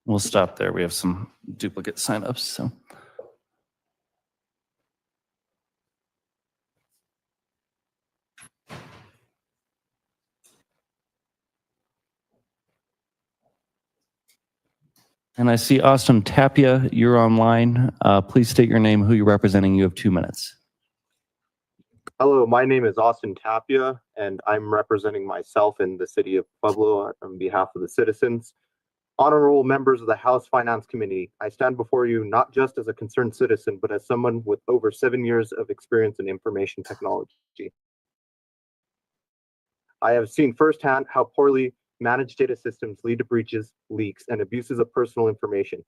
we'll stop there. We have some duplicate signups, so. And I see Austin Tapia, you're online. Please state your name, who you're representing. You have 2 minutes.
Hello, my name is Austin Tapia, and I'm representing myself in the city of Pueblo on behalf of the citizens. Honorable members of the House Finance Committee, I stand before you not just as a concerned citizen, but as someone with over 7 years of experience in information technology. I have seen firsthand how poorly managed data systems lead to breaches, leaks, and abuses of personal information.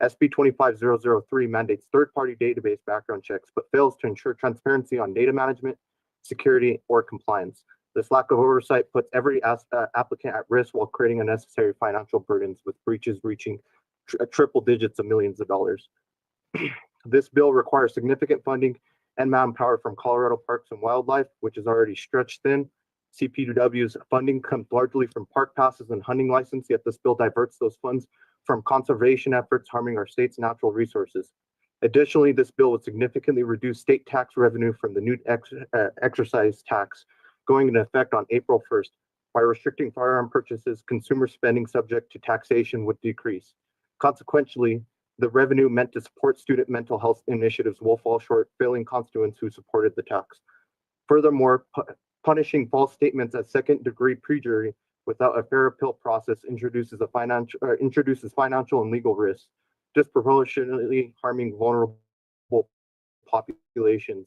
HB25-003 mandates third-party database background checks, but fails to ensure transparency on data management, security, or compliance. This lack of oversight puts every applicant at risk while creating unnecessary financial burdens, with breaches reaching triple digits of millions of dollars. This bill requires significant funding and manpower from Colorado Parks and Wildlife, which is already stretched thin. CPW's funding comes largely from park passes and hunting license, yet this bill diverts those funds from conservation efforts, harming our state's natural resources. Additionally, this bill would significantly reduce state tax revenue from the new exercise tax going into effect on April 1st. By restricting firearm purchases, consumer spending subject to taxation would decrease. Consequently, the revenue meant to support student mental health initiatives will fall short, failing constituents who supported the tax. Furthermore, punishing false statements as second-degree perjury without a fair appeal process introduces financial and legal risks, disproportionately harming vulnerable populations.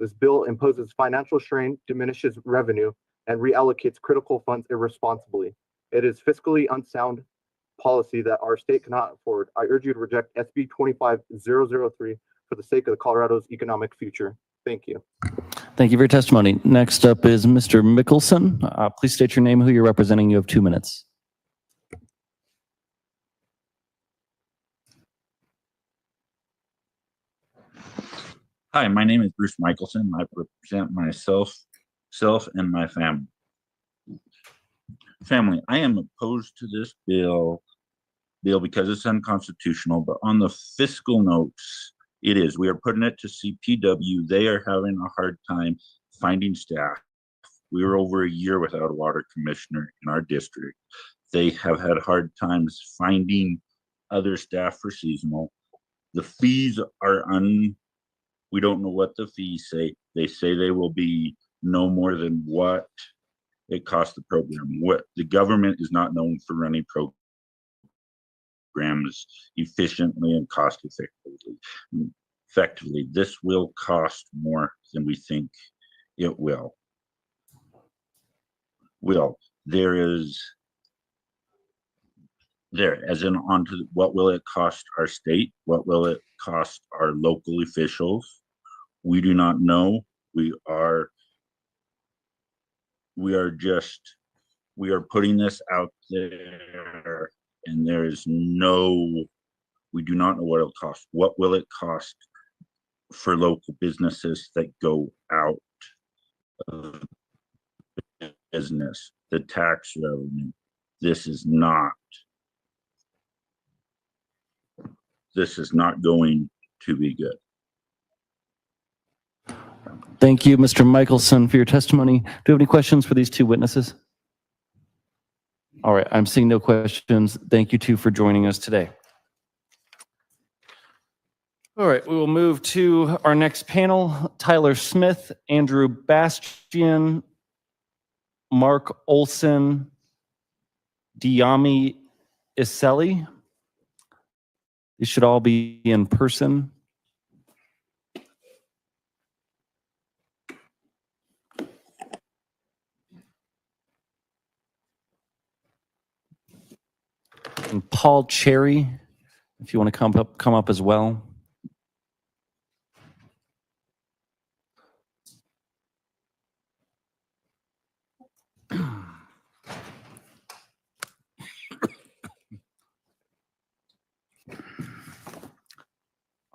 This bill imposes financial strain, diminishes revenue, and reallocates critical funds irresponsibly. It is fiscally unsound policy that our state cannot afford. I urge you to reject SB 25-003 for the sake of Colorado's economic future. Thank you.
Thank you for your testimony. Next up is Mr. Mickelson. Please state your name, who you're representing. You have 2 minutes.
Hi, my name is Bruce Michelson. I represent myself and my family. I am opposed to this bill because it's unconstitutional, but on the fiscal notes, it is. We are putting it to CPW. They are having a hard time finding staff. We were over a year without a water commissioner in our district. They have had hard times finding other staff for seasonal. The fees are We don't know what the fees say. They say they will be no more than what it costs the program. What the government is not known for running programs efficiently and cost effectively. This will cost more than we think it will. As in onto what will it cost our state? What will it cost our local officials? We do not know. We are putting this out there, and we do not know what it'll cost. What will it cost for local businesses that go out of business? The tax revenue. This is not going to be good.
Thank you, Mr. Michelson, for your testimony. Do you have any questions for these two witnesses? All right, I'm seeing no questions. Thank you two for joining us today. All right, we will move to our next panel. Tyler Smith, Andrew Bastian, Mark Olson, Diami Iseli. These should all be in person. And Paul Cherry, if you want to come up as well.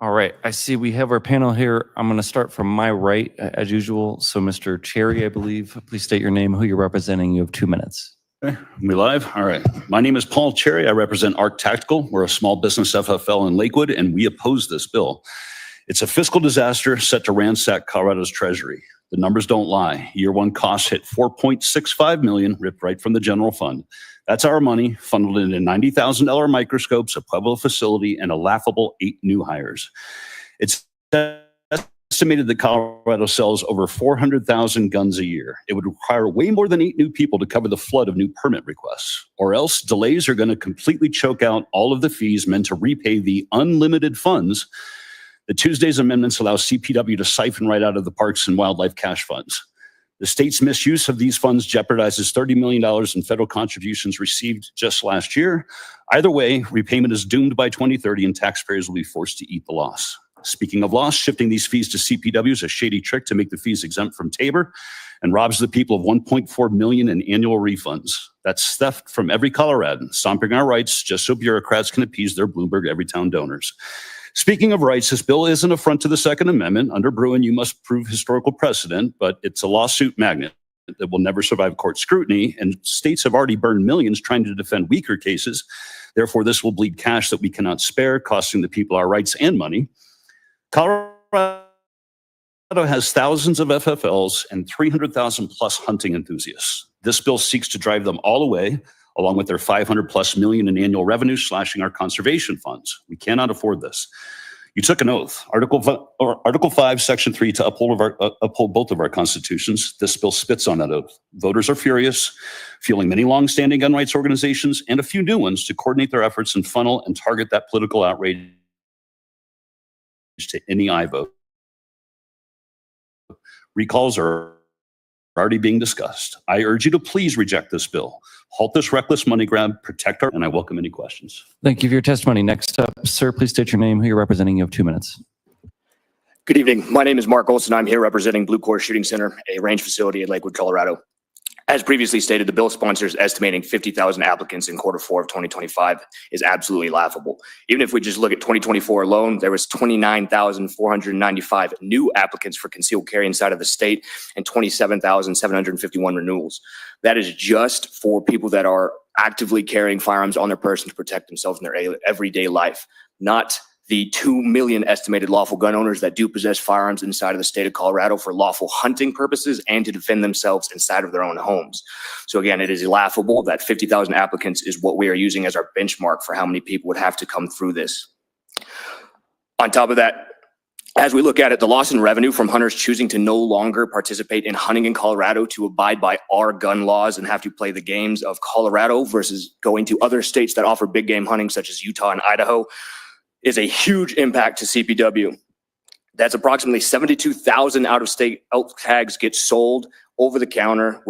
All right, I see we have our panel here. I'm going to start from my right, as usual. So Mr. Cherry, I believe, please state your name, who you're representing. You have 2 minutes.
Okay, we live? All right. My name is Paul Cherry. I represent ARC Tactical. We're a small business FFL in Lakewood, and we oppose this bill. It's a fiscal disaster set to ransack Colorado's treasury. The numbers don't lie. Year one costs hit $4.65 million, ripped right from the general fund. That's our money, funneled into $90,000 microscopes, a Pueblo facility, and a laughable 8 new hires. It's estimated that Colorado sells over 400,000 guns a year. It would require way more than 8 new people to cover the flood of new permit requests. Or else delays are going to completely choke out all of the fees meant to repay the unlimited funds. The Tuesday's amendments allow CPW to siphon right out of the Parks and Wildlife cash funds. The state's misuse of these funds jeopardizes $30 million in federal contributions received just last year. Either way, repayment is doomed by 2030 and taxpayers will be forced to eat the loss. Speaking of loss, shifting these fees to CPW is a shady trick to make the fees exempt from Tabor and robs the people of $1.4 million in annual refunds. That's theft from every Coloradan, stomping our rights just so bureaucrats can appease their Bloomberg Everytown donors. Speaking of rights, this bill is an affront to the Second Amendment. Under Bruin, you must prove historical precedent, but it's a lawsuit magnet that will never survive court scrutiny, and states have already burned millions trying to defend weaker cases. Therefore, this will bleed cash that we cannot spare, costing the people our rights and money. Colorado has thousands of FFLs and 300,000 plus hunting enthusiasts. This bill seeks to drive them all away, along with their $500+ million in annual revenue, slashing our conservation funds. We cannot afford this. You took an oath, Article 5, Section 3, to uphold both of our constitutions. This bill spits on that oath. Voters are furious, fueling many longstanding gun rights organizations and a few new ones to coordinate their efforts and funnel and target that political outrage to any aye vote. Recalls are already being discussed. I urge you to please reject this bill. Halt this reckless money grab, protect our, and I welcome any questions.
Thank you for your testimony. Next up, sir, please state your name, who you're representing. You have 2 minutes.
Good evening. My name is Mark Olson. I'm here representing Blue Core Shooting Center, a range facility in Lakewood, Colorado. As previously stated, the bill sponsors estimating 50,000 applicants in Q4 of 2025 is absolutely laughable. Even if we just look at 2024 alone, there was 29,495 new applicants for concealed carry inside of the state and 27,751 renewals. That is just for people that are actively carrying firearms on their person to protect themselves in their everyday life, not the 2 million estimated lawful gun owners that do possess firearms inside of the state of Colorado for lawful hunting purposes and to defend themselves inside of their own homes. So again, it is laughable that 50,000 applicants is what we are using as our benchmark for how many people would have to come through this. On top of that, As we look at it, the loss in revenue from hunters choosing to no longer participate in hunting in Colorado to abide by our gun laws and have to play the games of Colorado versus going to other states that offer big game hunting, such as Utah and Idaho, is a huge impact to CPW. That's approximately 72,000 out-of-state elk tags get sold over the counter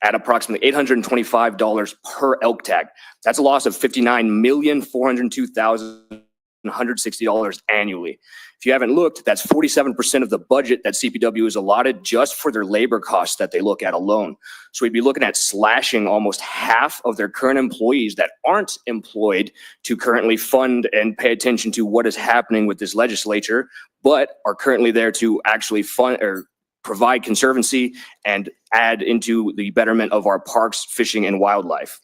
at approximately $825 per elk tag. That's a loss of $59,402,160 annually. If you haven't looked, that's 47% of the budget that CPW is allotted just for their labor costs that they look at alone. So we'd be looking at slashing almost half of their current employees that aren't employed to currently fund and pay attention to what is happening with this legislature, but are currently there to actually fund or provide conservancy and add into the betterment of our parks, fishing, and wildlife.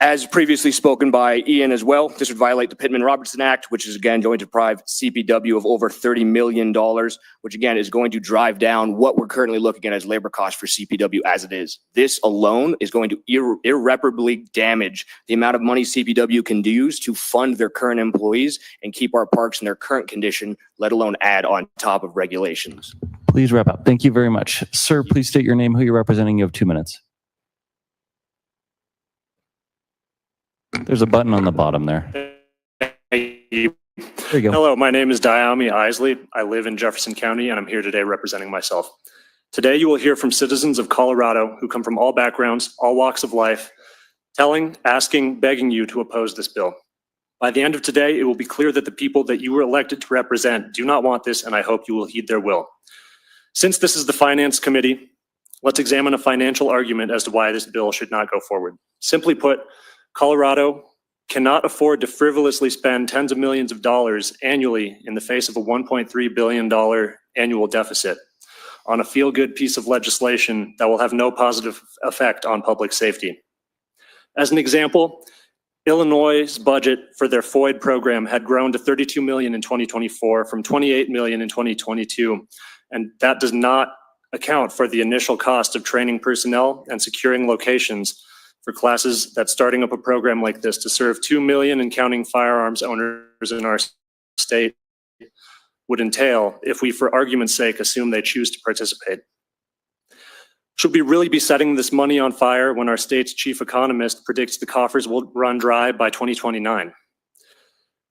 As previously spoken by Ian as well, this would violate the Pittman-Robertson Act, which is again going to deprive CPW of over $30 million, which again is going to drive down what we're currently looking at as labor costs for CPW as it is. This alone is going to irreparably damage the amount of money CPW can use to fund their current employees and keep our parks in their current condition, let alone add on top of regulations.
Please wrap up. Thank you very much. Sir, please state your name, who you're representing. You have 2 minutes. There's a button on the bottom there. There you go.
Hello, my name is Diami Isley. I live in Jefferson County, and I'm here today representing myself. Today, you will hear from citizens of Colorado who come from all backgrounds, all walks of life, telling, asking, begging you to oppose this bill. By the end of today, it will be clear that the people that you were elected to represent do not want this, and I hope you will heed their will. Since this is the Finance Committee, let's examine a financial argument as to why this bill should not go forward. Simply put, Colorado cannot afford to frivolously spend tens of millions of dollars annually in the face of a $1.3 billion annual deficit on a feel-good piece of legislation that will have no positive effect on public safety. As an example, Illinois' budget for their FOID program had grown to $32 million in 2024 from $28 million in 2022, and that does not account for the initial cost of training personnel and securing locations for classes that starting up a program like this to serve 2 million and counting firearms owners in our state would entail if we, for argument's sake, assume they choose to participate. Should we really be setting this money on fire when our state's chief economist predicts the coffers will run dry by 2029?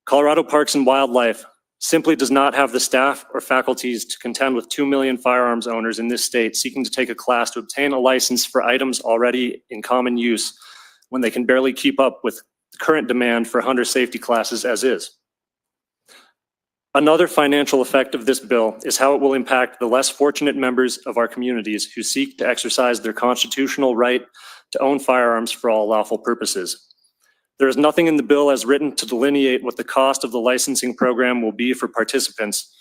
Colorado Parks and Wildlife simply does not have the staff or faculties to contend with 2 million firearms owners in this state seeking to take a class to obtain a license for items already in common use when they can barely keep up with the current demand for hunter safety classes as is. Another financial effect of this bill is how it will impact the less fortunate members of our communities who seek to exercise their constitutional right to own firearms for all lawful purposes. There is nothing in the bill as written to delineate what the cost of the licensing program will be for participants,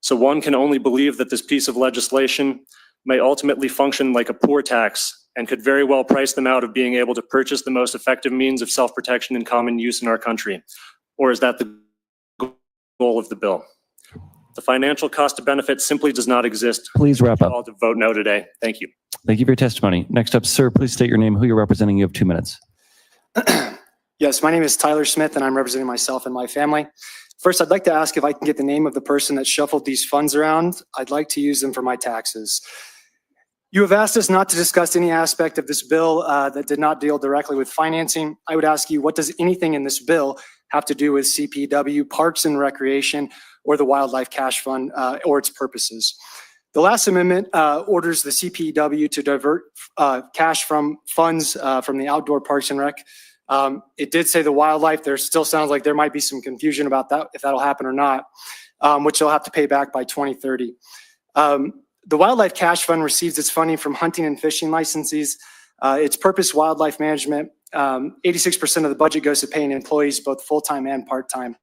so one can only believe that this piece of legislation may ultimately function like a poor tax and could very well price them out of being able to purchase the most effective means of self-protection in common use in our country. Or is that the goal of the bill? The financial cost to benefit simply does not exist.
Please wrap up.
I'll to vote no today. Thank you.
Thank you for your testimony. Next up, sir, please state your name, who you're representing. You have 2 minutes.
Yes, my name is Tyler Smith, and I'm representing myself and my family. First, I'd like to ask if I can get the name of the person that shuffled these funds around. I'd like to use them for my taxes. You have asked us not to discuss any aspect of this bill that did not deal directly with financing. I would ask you, what does anything in this bill have to do with CPW, Parks and Recreation, or the Wildlife Cash Fund, or its purposes? The last amendment orders the CPW to divert cash from funds from the outdoor Parks and Rec. It did say the wildlife. There still sounds like there might be some confusion about that, if that'll happen or not, which they'll have to pay back by 2030. The Wildlife Cash Fund receives its funding from hunting and fishing licensees. Its purpose, wildlife management. 86% of the budget goes to paying employees, both full-time and part-time.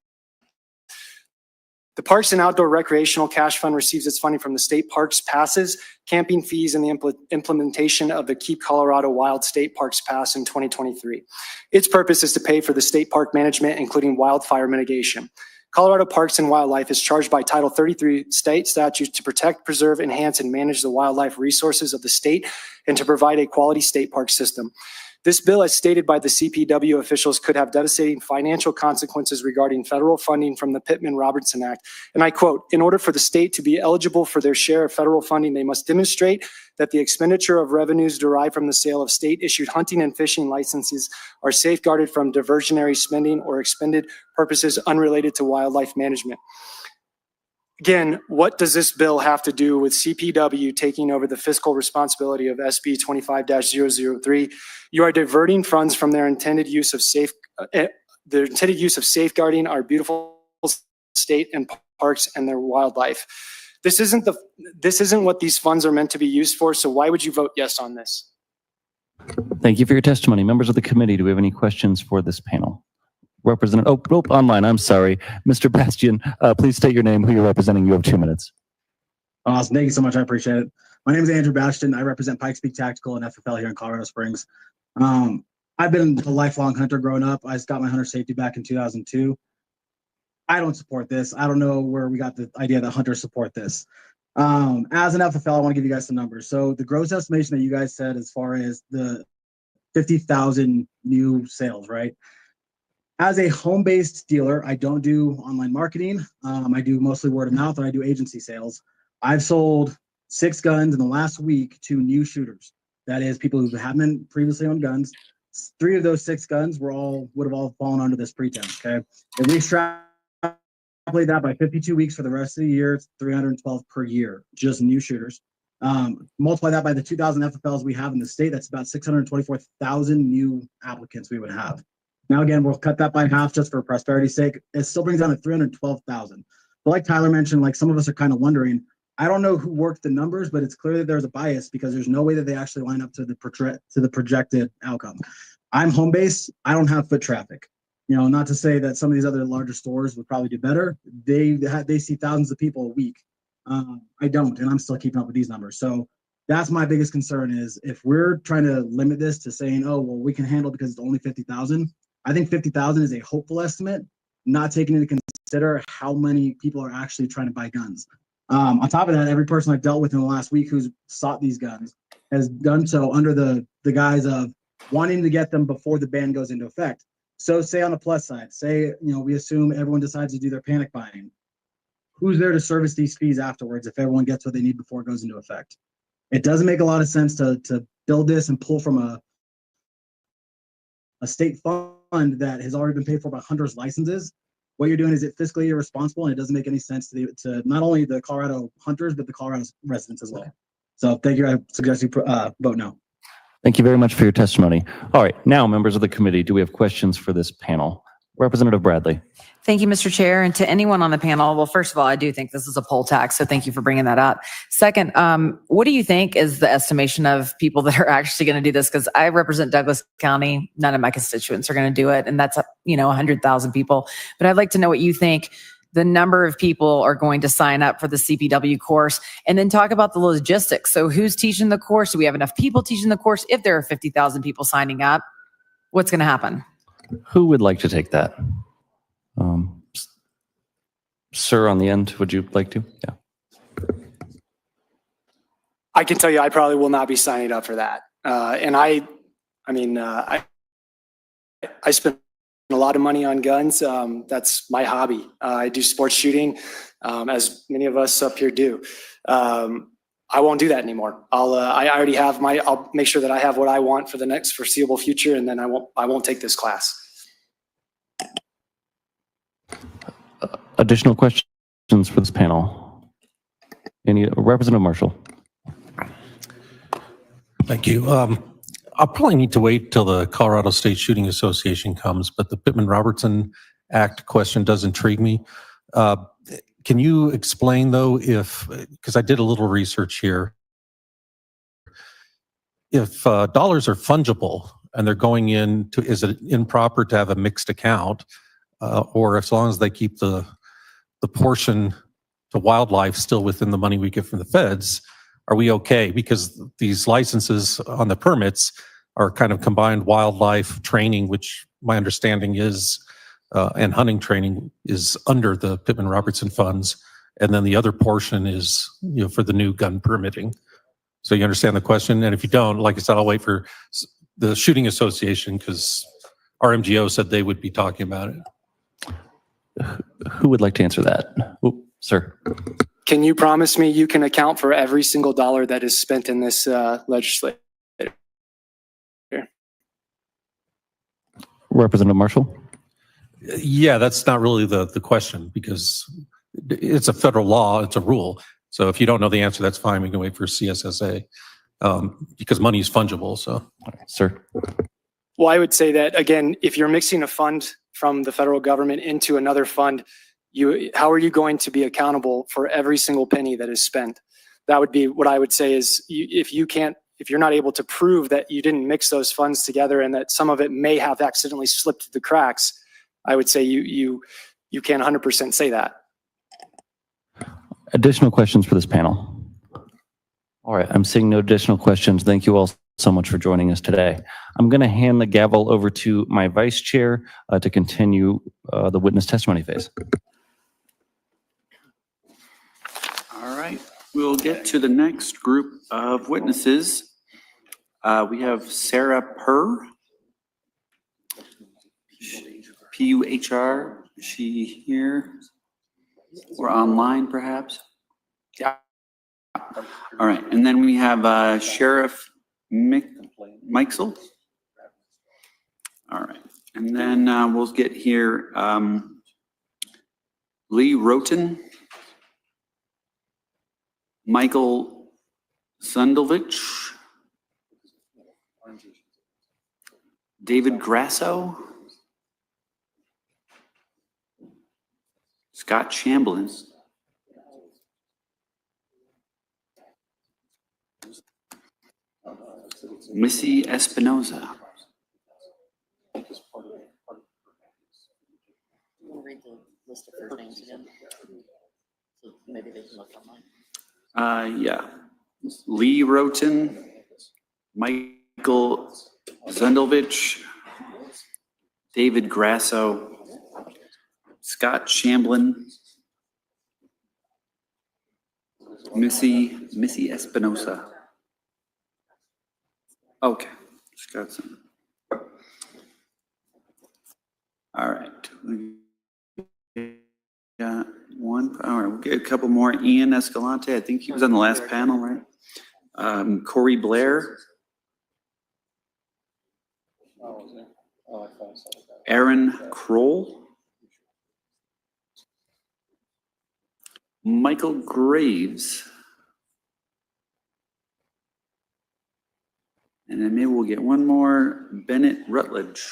The Parks and Outdoor Recreational Cash Fund receives its funding from the state parks passes, camping fees, and the implementation of the Keep Colorado Wild State Parks Pass in 2023. Its purpose is to pay for the state park management, including wildfire mitigation. Colorado Parks and Wildlife is charged by Title 33 state statutes to protect, preserve, enhance, and manage the wildlife resources of the state and to provide a quality state park system. This bill, as stated by the CPW officials, could have devastating financial consequences regarding federal funding from the Pittman-Robertson Act. And I quote, "In order for the state to be eligible for their share of federal funding, they must demonstrate that the expenditure of revenues derived from the sale of state-issued hunting and fishing licenses are safeguarded from diversionary spending or expended purposes unrelated to wildlife management." Again, what does this bill have to do with CPW taking over the fiscal responsibility of SB 25-003? You are diverting funds from their intended use of safeguarding our beautiful state and parks and their wildlife. This isn't what these funds are meant to be used for. So why would you vote yes on this?
Thank you for your testimony. Members of the committee, do we have any questions for this panel? Representative, online, I'm sorry. Mr. Bastian, please state your name, who you're representing. You have 2 minutes.
Awesome. Thank you so much. I appreciate it. My name is Andrew Bastian. I represent Pikes Peak Tactical and FFL here in Colorado Springs. I've been a lifelong hunter growing up. I got my hunter safety back in 2002. I don't support this. I don't know where we got the idea that hunters support this. As an FFL, I want to give you guys some numbers. So the gross estimation that you guys said as far as the 50,000 new sales, right? As a home-based dealer, I don't do online marketing. I do mostly word of mouth, and I do agency sales. I've sold 6 guns in the last week to new shooters. That is, people who haven't previously owned guns. 3 of those 6 guns would have all fallen under this pretense. Okay, if we extrapolate that by 52 weeks for the rest of the year, it's 312 per year, just new shooters. Multiply that by the 2,000 FFLs we have in the state. That's about 624,000 new applicants we would have. Now, again, we'll cut that by half just for prosperity's sake. It still brings down to 312,000. But like Tyler mentioned, like some of us are kind of wondering, I don't know who worked the numbers, but it's clear that there's a bias because there's no way that they actually line up to the projected outcome. I'm home based. I don't have foot traffic. You know, not to say that some of these other larger stores would probably do better. They see thousands of people a week. I don't, and I'm still keeping up with these numbers. So that's my biggest concern is if we're trying to limit this to saying, oh, well, we can handle it because it's only 50,000. I think 50,000 is a hopeful estimate, not taking into consider how many people are actually trying to buy guns. On top of that, every person I've dealt with in the last week who's sought these guns has done so under the guise of wanting to get them before the ban goes into effect. So say on the plus side, say, we assume everyone decides to do their panic buying. Who's there to service these fees afterwards if everyone gets what they need before it goes into effect? It doesn't make a lot of sense to build this and pull from a state fund that has already been paid for by hunters' licenses. What you're doing is fiscally irresponsible, and it doesn't make any sense to not only the Colorado hunters, but the Colorado residents as well. So thank you. I suggest you vote no.
Thank you very much for your testimony. All right, now, members of the committee, do we have questions for this panel? Representative Bradley.
Thank you, Mr. Chair. And to anyone on the panel, well, first of all, I do think this is a poll tax, so thank you for bringing that up. Second, what do you think is the estimation of people that are actually going to do this? Because I represent Douglas County. None of my constituents are going to do it, and that's 100,000 people. But I'd like to know what you think the number of people are going to sign up for the CPW course, and then talk about the logistics. So who's teaching the course? Do we have enough people teaching the course? If there are 50,000 people signing up, what's going to happen?
Who would like to take that? Sir, on the end, would you like to? Yeah.
I can tell you, I probably will not be signing up for that. And I spend a lot of money on guns. That's my hobby. I do sports shooting, as many of us up here do. I won't do that anymore. I already have I'll make sure that I have what I want for the next foreseeable future, and then I won't take this class.
Additional questions for this panel? Representative Marshall.
Thank you. I'll probably need to wait till the Colorado State Shooting Association comes, but the Pittman-Robertson Act question does intrigue me. Can you explain, though, because I did a little research here, if dollars are fungible and they're going into, is it improper to have a mixed account, or as long as they keep the portion to wildlife still within the money we get from the feds, are we okay? Because these licenses on the permits are kind of combined wildlife training, which my understanding is, and hunting training is under the Pittman-Robertson funds. And then the other portion is, for the new gun permitting. So you understand the question? And if you don't, like I said, I'll wait for the shooting association, because RMGO said they would be talking about it.
Who would like to answer that? Oop, sir.
Can you promise me you can account for every single dollar that is spent in this legislature?
Representative Marshall?
Yeah, that's not really the question, because it's a federal law, it's a rule. So if you don't know the answer, that's fine. We can wait for CSSA, because money is fungible. So,
sir.
Well, I would say that, again, if you're mixing a fund from the federal government into another fund, how are you going to be accountable for every single penny that is spent? That would be what I would say is, if you're not able to prove that you didn't mix those funds together and that some of it may have accidentally slipped through the cracks, I would say you can't 100% say that.
Additional questions for this panel? All right, I'm seeing no additional questions. Thank you all so much for joining us today. I'm going to hand the gavel over to my vice chair to continue the witness testimony phase.
All right, we'll get to the next group of witnesses. We have Sarah Purr, P-U-H-R. Is she here or online perhaps? Yeah. All right, and then we have Sheriff Mikesell. All right, and then we'll get here Lee Roten, Michael Sundovich, David Grasso, Scott Chamblin, Missy Espinoza.
Read the list of first names again, so maybe they can look online.
Yeah. Lee Roten, Michael Zundovich, David Grasso, Scott Chamblin, Missy Espinosa. Okay, just got some. All right. We got one. All right, we'll get a couple more. Ian Escalante, I think he was on the last panel, right? Corey Blair. Aaron Kroll. Michael Graves. And then maybe we'll get one more, Bennett Rutledge.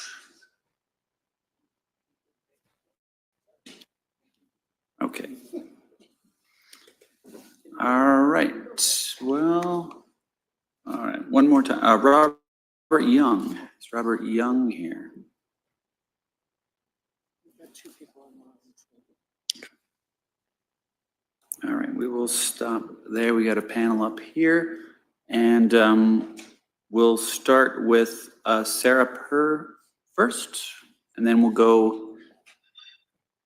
Okay. All right. Well, all right. One more time. Robert Young. Is Robert Young here? All right. We will stop there. We got a panel up here. And we'll start with Sarah Purr first, and then we'll go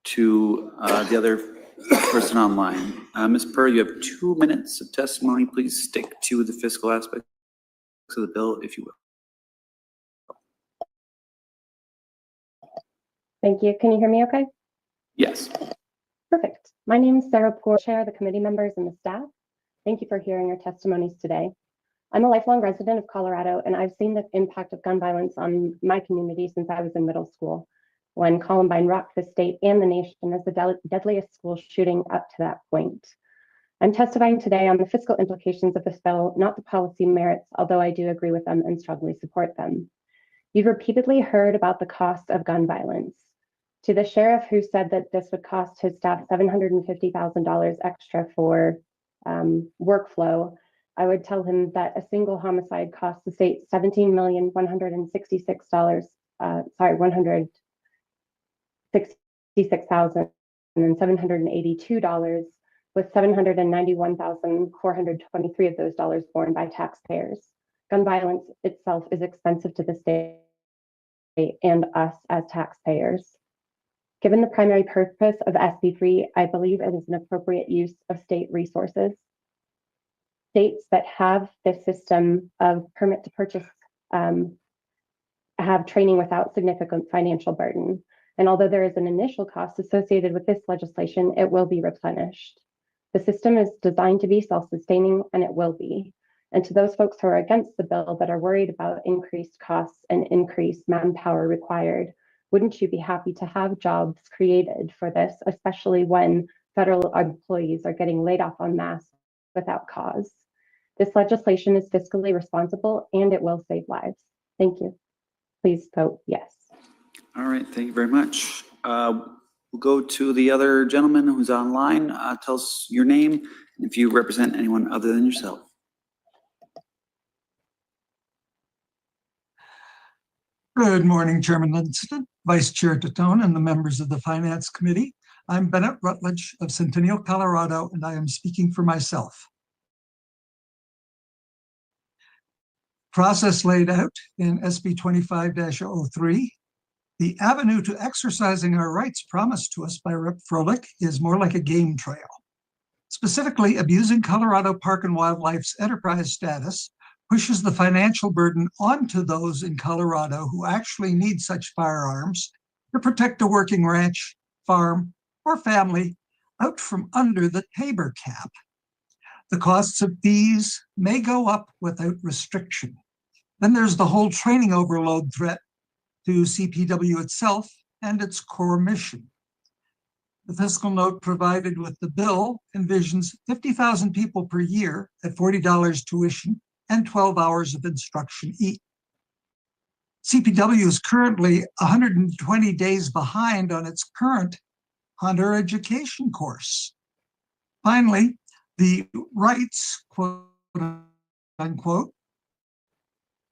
to the other person online. Ms. Purr, you have 2 minutes of testimony. Please stick to the fiscal aspects of the bill, if you will.
Thank you. Can you hear me okay?
Yes.
Perfect. My name is Sarah Poor, Chair of the committee members and the staff. Thank you for hearing our testimonies today. I'm a lifelong resident of Colorado, and I've seen the impact of gun violence on my community since I was in middle school, when Columbine rocked the state and the nation as the deadliest school shooting up to that point. I'm testifying today on the fiscal implications of this bill, not the policy merits, although I do agree with them and strongly support them. You've repeatedly heard about the cost of gun violence. To the sheriff who said that this would cost his staff $750,000 extra for workflow, I would tell him that a single homicide costs the state $166,782, with $791,423 of those dollars borne by taxpayers. Gun violence itself is expensive to the state and us as taxpayers. Given the primary purpose of SB3, I believe it is an appropriate use of state resources. States that have this system of permit to purchase have training without significant financial burden. And although there is an initial cost associated with this legislation, it will be replenished. The system is designed to be self-sustaining, and it will be. And to those folks who are against the bill that are worried about increased costs and increased manpower required, wouldn't you be happy to have jobs created for this, especially when federal employees are getting laid off en masse without cause? This legislation is fiscally responsible and it will save lives. Thank you. Please vote yes.
All right, thank you very much. We'll go to the other gentleman who's online. Tell us your name and if you represent anyone other than yourself.
Good morning, Chairman Livingston, Vice Chair Tatone, and the members of the Finance Committee. I'm Bennett Rutledge of Centennial, Colorado, and I am speaking for myself. Process laid out in SB 25-003. The avenue to exercising our rights promised to us by Rep. Froelich is more like a game trail. Specifically, abusing Colorado Park and Wildlife's enterprise status pushes the financial burden onto those in Colorado who actually need such firearms to protect a working ranch, farm, or family out from under the Tabor cap. The costs of fees may go up without restriction. Then there's the whole training overload threat to CPW itself and its core mission. The fiscal note provided with the bill envisions 50,000 people per year at $40 tuition and 12 hours of instruction each. CPW is currently 120 days behind on its current hunter education course. Finally, the rights, quote unquote,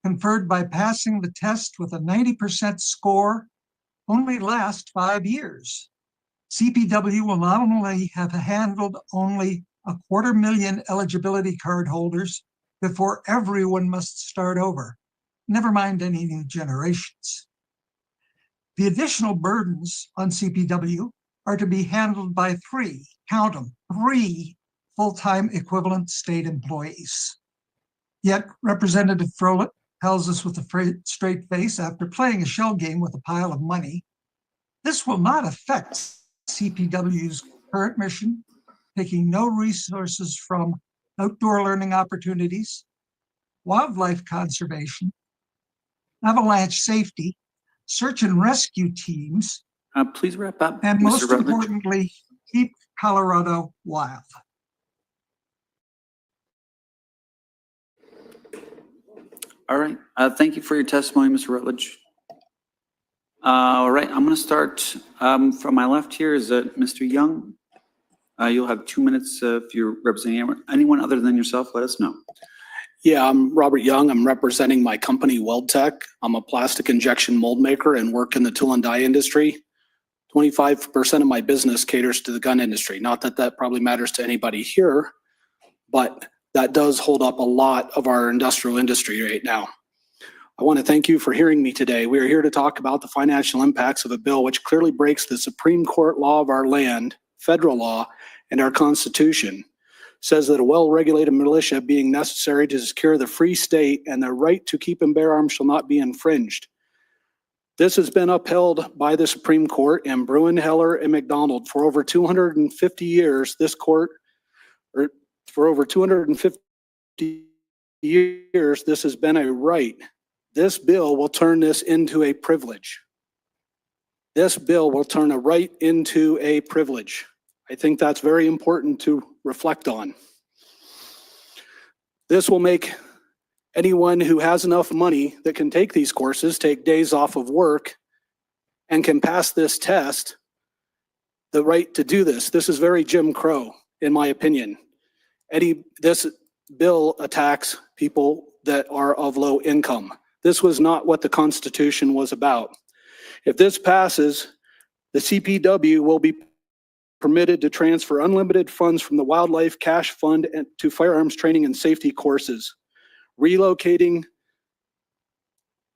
conferred by passing the test with a 90% score only last 5 years. CPW will not only have handled only 250,000 eligibility card holders before everyone must start over, never mind any new generations. The additional burdens on CPW are to be handled by three, count them, three full-time equivalent state employees. Yet Representative Froelich tells us with a straight face after playing a shell game with a pile of money, this will not affect CPW's current mission, taking no resources from outdoor learning opportunities, wildlife conservation, avalanche safety, search and rescue teams.
Please wrap up,
and
Mr.
most
Rutledge.
importantly, keep Colorado wild.
All right, thank you for your testimony, Mr. Rutledge. All right, I'm going to start from my left here is Mr. Young. You'll have 2 minutes if you're representing anyone other than yourself, let us know.
Yeah, I'm Robert Young. I'm representing my company, WeldTech. I'm a plastic injection mold maker and work in the tool and die industry. 25% of my business caters to the gun industry. Not that that probably matters to anybody here, but that does hold up a lot of our industrial industry right now. I want to thank you for hearing me today. We are here to talk about the financial impacts of a bill which clearly breaks the Supreme Court law of our land, federal law, and our Constitution. Says that a well-regulated militia being necessary to secure the free state and the right to keep and bear arms shall not be infringed. This has been upheld by the Supreme Court in Bruin, Heller, and McDonald for over 250 years. This court, or for over 250 years, this has been a right. This bill will turn this into a privilege. This bill will turn a right into a privilege. I think that's very important to reflect on. This will make anyone who has enough money that can take these courses, take days off of work, and can pass this test, the right to do this. This is very Jim Crow, in my opinion. This bill attacks people that are of low income. This was not what the Constitution was about. If this passes, the CPW will be permitted to transfer unlimited funds from the Wildlife Cash Fund to firearms training and safety courses, relocating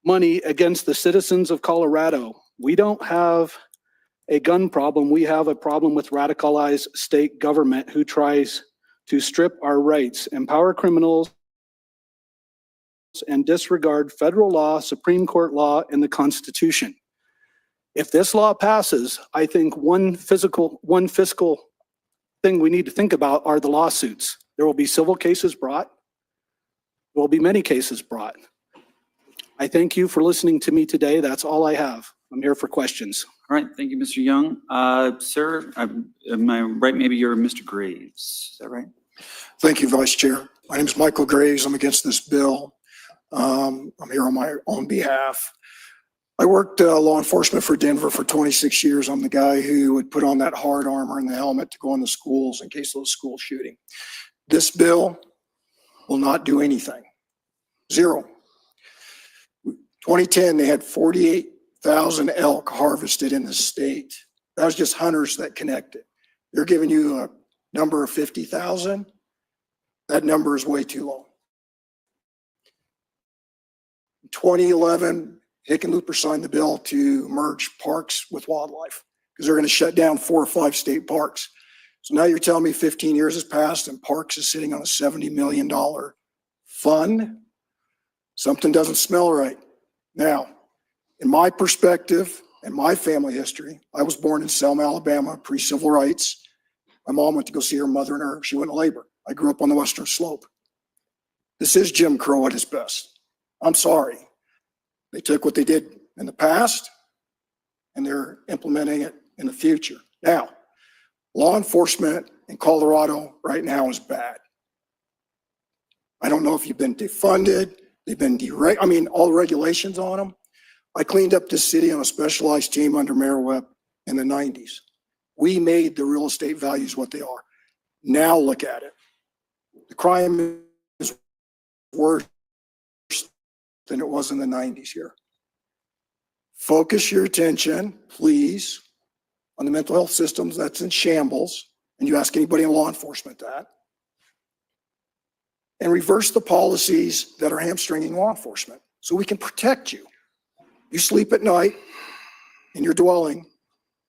money against the citizens of Colorado. We don't have a gun problem. We have a problem with radicalized state government who tries to strip our rights, empower criminals, and disregard federal law, Supreme Court law, and the Constitution. If this law passes, I think one fiscal thing we need to think about are the lawsuits. There will be civil cases brought. There will be many cases brought. I thank you for listening to me today. That's all I have. I'm here for questions.
All right, thank you, Mr. Young. Sir, am I right? Maybe you're Mr. Graves, is that right?
Thank you, Vice Chair. My name is Michael Graves. I'm against this bill. I'm here on my own behalf. I worked law enforcement for Denver for 26 years. I'm the guy who would put on that hard armor and the helmet to go in the schools in case of a school shooting. This bill will not do anything. Zero. 2010, they had 48,000 elk harvested in the state. That was just hunters that connected. They're giving you a number of 50,000. That number is way too low. In 2011, Hickenlooper signed the bill to merge parks with wildlife because they're going to shut down 4 or 5 state parks. So now you're telling me 15 years has passed and parks is sitting on a $70 million fund? Something doesn't smell right. Now, in my perspective and my family history, I was born in Selma, Alabama, pre-civil rights. My mom went to go see her mother and she went to labor. I grew up on the Western Slope. This is Jim Crow at his best. I'm sorry. They took what they did in the past and they're implementing it in the future. Now, law enforcement in Colorado right now is bad. I don't know if you've been defunded, they've been all the regulations on them. I cleaned up this city on a specialized team under Mayor Webb in the 90s. We made the real estate values what they are. Now look at it. The crime is worse than it was in the 90s here. Focus your attention, please, on the mental health systems that's in shambles, and you ask anybody in law enforcement that, and reverse the policies that are hamstringing law enforcement so we can protect you. You sleep at night in your dwelling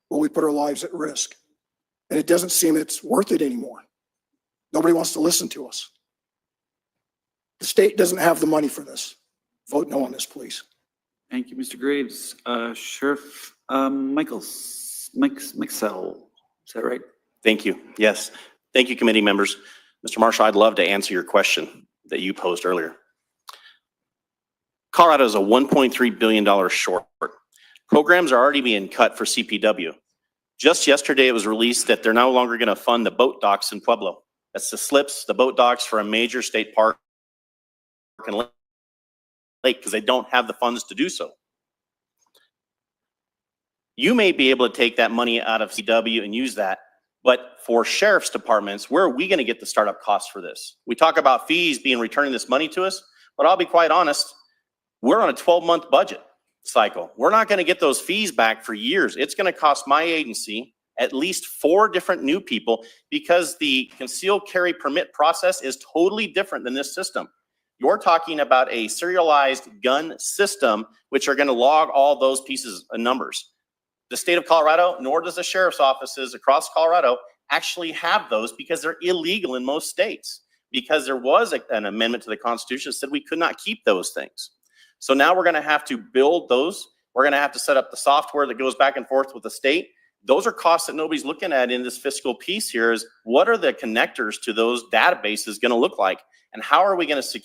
while we put our lives at risk, and it doesn't seem it's worth it anymore. Nobody wants to listen to us. The state doesn't have the money for this. Vote no on this, please.
Thank you, Mr. Graves. Sheriff Mixell, is that right?
Thank you. Yes. Thank you, committee members. Mr. Marshall, I'd love to answer your question that you posed earlier. Colorado is a $1.3 billion short. Programs are already being cut for CPW. Just yesterday, it was released that they're no longer going to fund the boat docks in Pueblo. That's the slips, the boat docks for a major state park and lake because they don't have the funds to do so. You may be able to take that money out of CW and use that, but for sheriff's departments, where are we going to get the startup costs for this? We talk about fees being returning this money to us, but I'll be quite honest, we're on a 12-month budget cycle. We're not going to get those fees back for years. It's going to cost my agency at least 4 different new people because the concealed carry permit process is totally different than this system. You're talking about a serialized gun system, which are going to log all those pieces of numbers. The state of Colorado, nor does the sheriff's offices across Colorado actually have those because they're illegal in most states because there was an amendment to the Constitution that said we could not keep those things. So now we're going to have to build those. We're going to have to set up the software that goes back and forth with the state. Those are costs that nobody's looking at in this fiscal piece here is what are the connectors to those databases going to look like? And how are we going to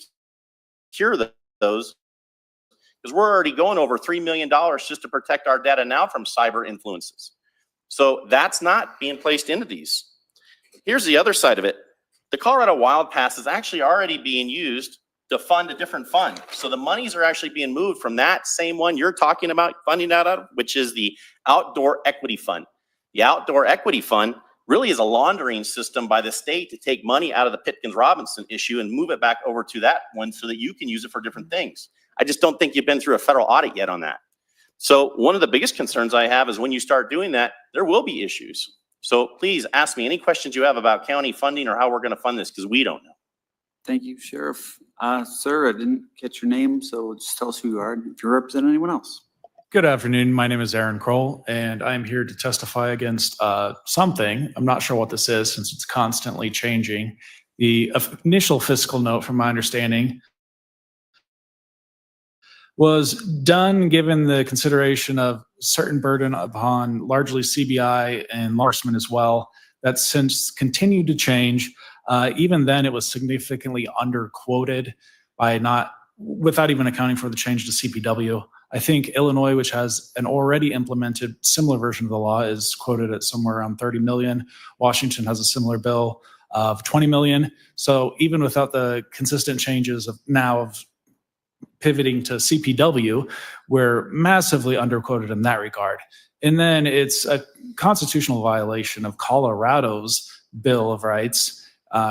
secure those? Because we're already going over $3 million just to protect our data now from cyber influences. So that's not being placed into these. Here's the other side of it. The Colorado Wild Pass is actually already being used to fund a different fund. So the monies are actually being moved from that same one you're talking about funding out of, which is the Outdoor Equity Fund. The Outdoor Equity Fund really is a laundering system by the state to take money out of the Pitkins-Robinson issue and move it back over to that one so that you can use it for different things. I just don't think you've been through a federal audit yet on that. So one of the biggest concerns I have is when you start doing that, there will be issues. So please ask me any questions you have about county funding or how we're going to fund this because we don't know.
Thank you, Sheriff. Sir, I didn't get your name, so just tell us who you are and if you represent anyone else.
Good afternoon. My name is Aaron Kroll, and I'm here to testify against something. I'm not sure what this is since it's constantly changing. The initial fiscal note, from my understanding, was done given the consideration of certain burden upon largely CBI and law enforcement as well. That's since continued to change. Even then, it was significantly underquoted by without even accounting for the change to CPW. I think Illinois, which has an already implemented similar version of the law, is quoted at somewhere around 30 million. Washington has a similar bill of 20 million. So even without the consistent changes of pivoting to CPW, we're massively underquoted in that regard. And then it's a constitutional violation of Colorado's Bill of Rights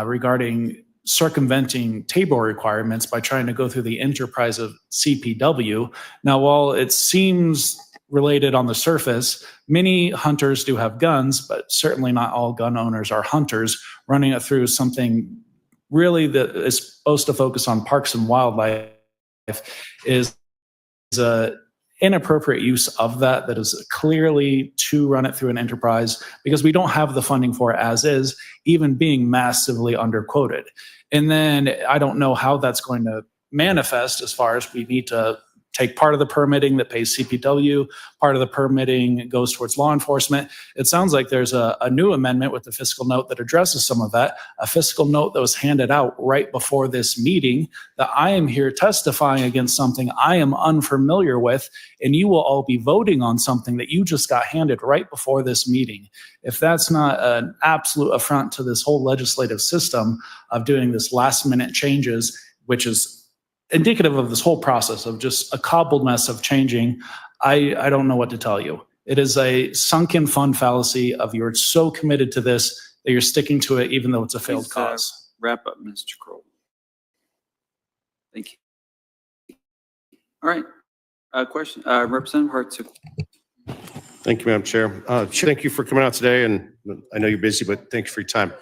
regarding circumventing table requirements by trying to go through the enterprise of CPW. Now, while it seems related on the surface, many hunters do have guns, but certainly not all gun owners are hunters. Running it through something really that is supposed to focus on parks and wildlife is a inappropriate use of that is clearly to run it through an enterprise because we don't have the funding for it as is, even being massively underquoted. And then I don't know how that's going to manifest as far as we need to take part of the permitting that pays CPW, part of the permitting goes towards law enforcement. It sounds like there's a new amendment with the fiscal note that addresses some of that, a fiscal note that was handed out right before this meeting that I am here testifying against something I am unfamiliar with, and you will all be voting on something that you just got handed right before this meeting. If that's not an absolute affront to this whole legislative system of doing this last minute changes, which is indicative of this whole process of just a cobbled mess of changing, I don't know what to tell you. It is a sunken fund fallacy of you're so committed to this that you're sticking to it even though it's a failed cause.
Wrap up, Mr. Kroll. Thank you. All right. Question, Representative Hartsook.
Thank you, Madam Chair. Thank you for coming out today, and I know you're busy, but thank you for your time.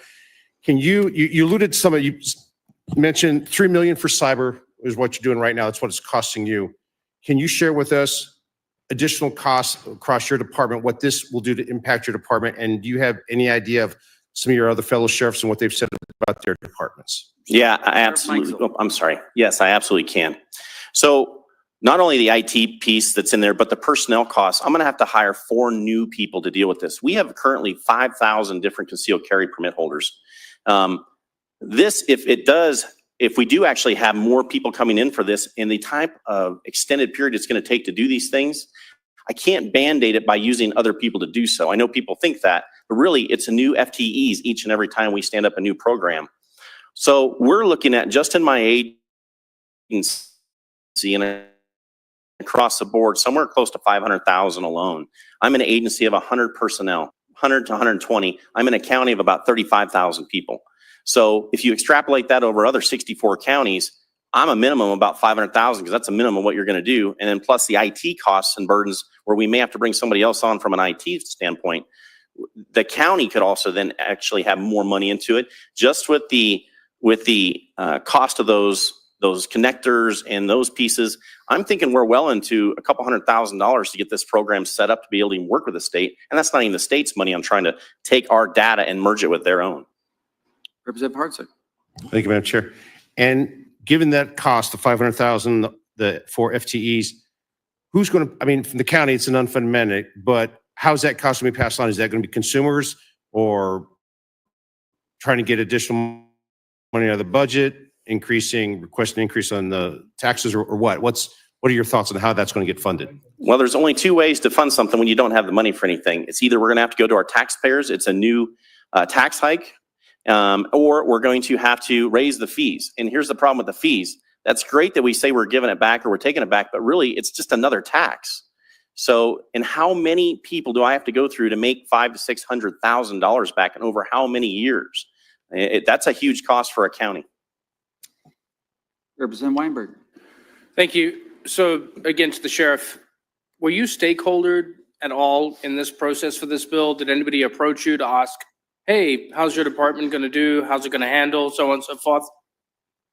Can you alluded to some of, you mentioned $3 million for cyber is what you're doing right now. That's what it's costing you. Can you share with us additional costs across your department, what this will do to impact your department? And do you have any idea of some of your other fellow sheriffs and what they've said about their departments?
Yeah, I absolutely. Oh, I'm sorry. Yes, I absolutely can. So not only the IT piece that's in there, but the personnel costs. I'm going to have to hire 4 new people to deal with this. We have currently 5,000 different concealed carry permit holders. If we do actually have more people coming in for this in the type of extended period it's going to take to do these things, I can't band-aid it by using other people to do so. I know people think that, but really it's a new FTEs each and every time we stand up a new program. So we're looking at just in my agency and across the board, somewhere close to 500,000 alone. I'm an agency of 100 personnel, 100 to 120. I'm in a county of about 35,000 people. So if you extrapolate that over other 64 counties, I'm a minimum of about 500,000 because that's a minimum of what you're going to do. And then plus the IT costs and burdens where we may have to bring somebody else on from an IT standpoint. The county could also then actually have more money into it just with the cost of those connectors and those pieces. I'm thinking we're well into a couple $100,000 to get this program set up to be able to even work with the state. And that's not even the state's money. I'm trying to take our data and merge it with their own.
Representative Hartsook.
Thank you, Madam Chair. And given that cost of 500,000, the 4 FTEs, who's going to, I mean, from the county, it's an unfunded mandate, but how's that cost going to be passed on? Is that going to be consumers or trying to get additional money out of the budget, requesting increase on the taxes or what? What are your thoughts on how that's going to get funded?
Well, there's only 2 ways to fund something when you don't have the money for anything. It's either we're going to have to go to our taxpayers, it's a new tax hike, or we're going to have to raise the fees. And here's the problem with the fees. That's great that we say we're giving it back or we're taking it back, but really it's just another tax. So, and how many people do I have to go through to make $500,000 to $600,000 back and over how many years? That's a huge cost for a county.
Representative Weinberg.
Thank you. So again, to the sheriff, were you stakeholdered at all in this process for this bill? Did anybody approach you to ask, hey, how's your department going to do? How's it going to handle? So on and so forth.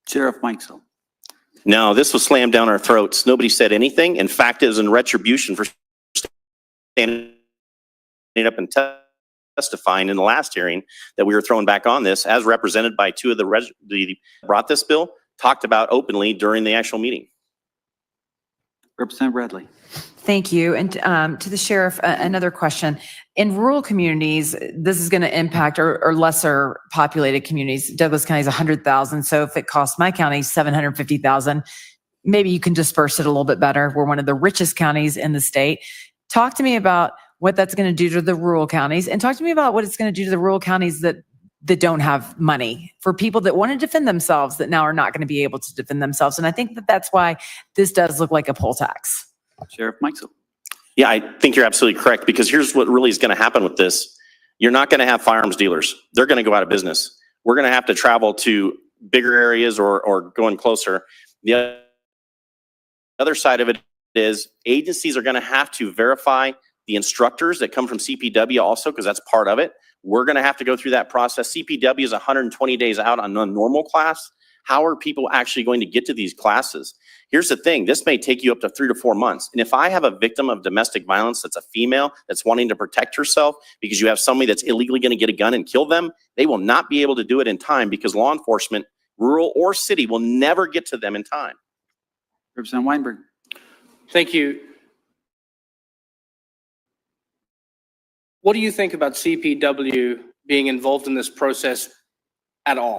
Sheriff Mikesell.
No, this was slammed down our throats. Nobody said anything. In fact, it was in retribution for standing up and testifying in the last hearing that we were throwing back on this, as represented by 2 of the brought this bill, talked about openly during the actual meeting.
Representative Bradley.
Thank you. And to the sheriff, another question. In rural communities, this is going to impact or lesser populated communities. Douglas County is 100,000. So if it costs my county 750,000, maybe you can disperse it a little bit better. We're one of the richest counties in the state. Talk to me about what that's going to do to the rural counties, and talk to me about what it's going to do to the rural counties that don't have money, for people that want to defend themselves that now are not going to be able to defend themselves. And I think that that's why this does look like a poll tax.
Sheriff Meixel.
Yeah, I think you're absolutely correct, because here's what really is going to happen with this. You're not going to have firearms dealers. They're going to go out of business. We're going to have to travel to bigger areas or going closer. The other side of it is agencies are going to have to verify the instructors that come from CPW also, because that's part of it. We're going to have to go through that process. CPW is 120 days out on a normal class. How are people actually going to get to these classes? Here's the thing. This may take you up to 3 to 4 months. And if I have a victim of domestic violence that's a female that's wanting to protect herself because you have somebody that's illegally going to get a gun and kill them, they will not be able to do it in time, because law enforcement, rural or city, will never get to them in time.
Representative Weinberg.
Thank you. What do you think about CPW being involved in this process at all?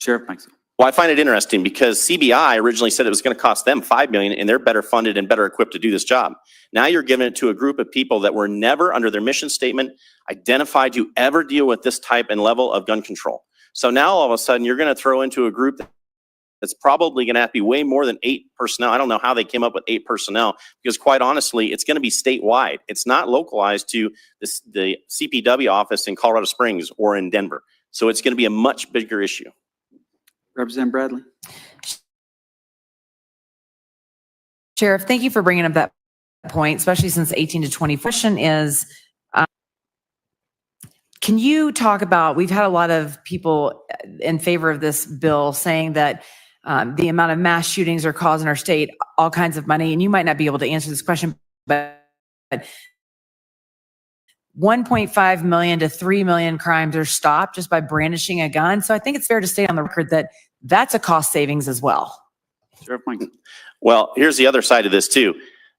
Sheriff Meixel.
Well, I find it interesting because CBI originally said it was going to cost them $5 million, and they're better funded and better equipped to do this job. Now you're giving it to a group of people that were never, under their mission statement, identified to ever deal with this type and level of gun control. So now all of a sudden you're going to throw into a group that's probably going to have to be way more than 8 personnel. I don't know how they came up with 8 personnel, because quite honestly, it's going to be statewide. It's not localized to the CPW office in Colorado Springs or in Denver. So it's going to be a much bigger issue.
Representative Bradley.
Sheriff, thank you for bringing up that point, especially since 18 to 20. Question is, can you talk about, we've had a lot of people in favor of this bill saying that the amount of mass shootings are causing our state all kinds of money, and you might not be able to answer this question, but 1.5 million to 3 million crimes are stopped just by brandishing a gun. So I think it's fair to state on the record that that's a cost savings as well.
Sheriff Mike.
Well, here's the other side of this too.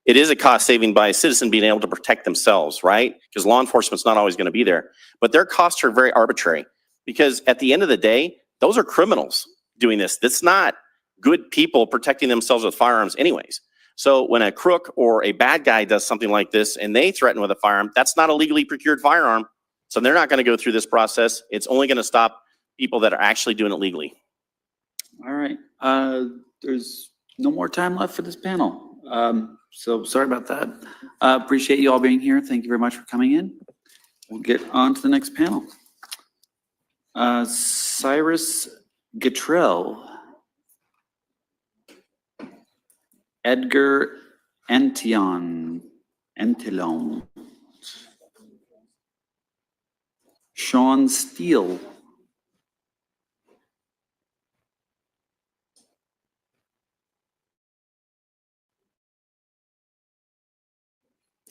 It is a cost saving by a citizen being able to protect themselves, right? Because law enforcement's not always going to be there. But their costs are very arbitrary, because at the end of the day, those are criminals doing this. That's not good people protecting themselves with firearms anyways. So when a crook or a bad guy does something like this and they threaten with a firearm, that's not a legally procured firearm. So they're not going to go through this process. It's only going to stop people that are actually doing it legally.
All right. There's no more time left for this panel. So sorry about that. Appreciate you all being here. Thank you very much for coming in. We'll get on to the next panel. Cyrus Gatrell. Edgar Antillon, Sean Steele,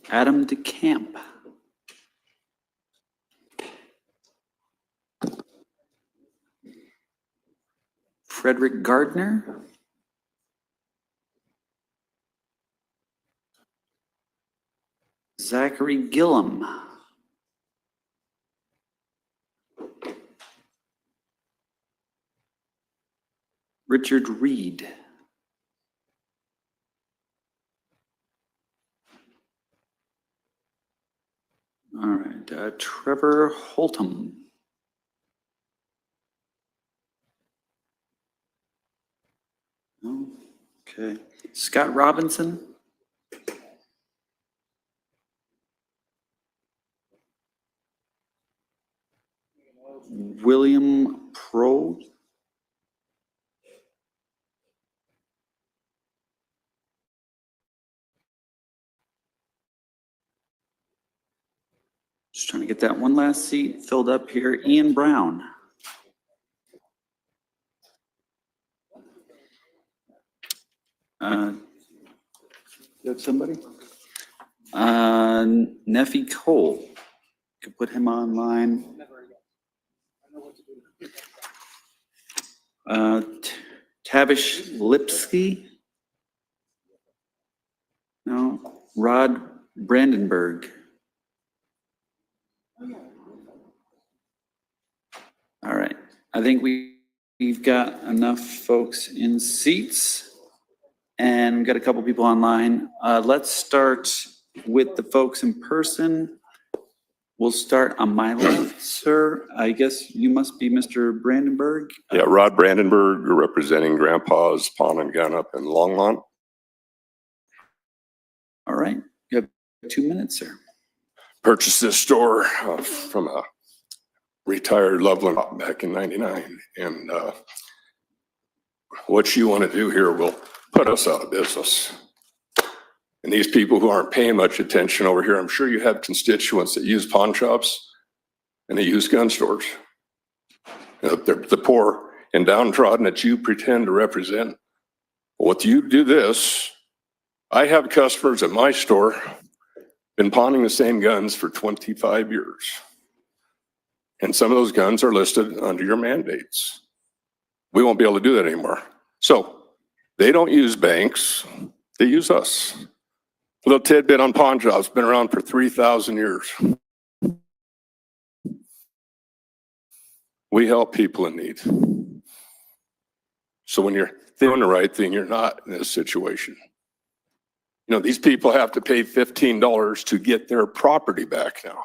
Adam DeCamp, Frederick Gardner, Zachary Gillum, Richard Reed, all right, Trevor Holtham, okay, Scott Robinson, William Pro, just trying to get that one last seat filled up here. Ian Brown. You have somebody? Neffy Cole. Could put him online. Tavish Lipsky. No. Rod Brandenburg. All right. I think we've got enough folks in seats and we've got a couple people online. Let's start with the folks in person. We'll start on my left, sir. I guess you must be Mr. Brandenburg.
Yeah, Rod Brandenburg, representing Grandpa's Pawn and Gun up in Longmont.
All right. You have 2 minutes, sir.
Purchased this store from a retired Loveland back in '99. And what you want to do here will put us out of business. And these people who aren't paying much attention over here, I'm sure you have constituents that use pawn shops and they use gun stores. You know, they're the poor and downtrodden that you pretend to represent. What you do this, I have customers at my store been pawning the same guns for 25 years. And some of those guns are listed under your mandates. We won't be able to do that anymore. So they don't use banks, they use us. A little tidbit on pawn shops, been around for 3,000 years. We help people in need. So when you're doing the right thing, you're not in this situation. You know, these people have to pay $15 to get their property back now.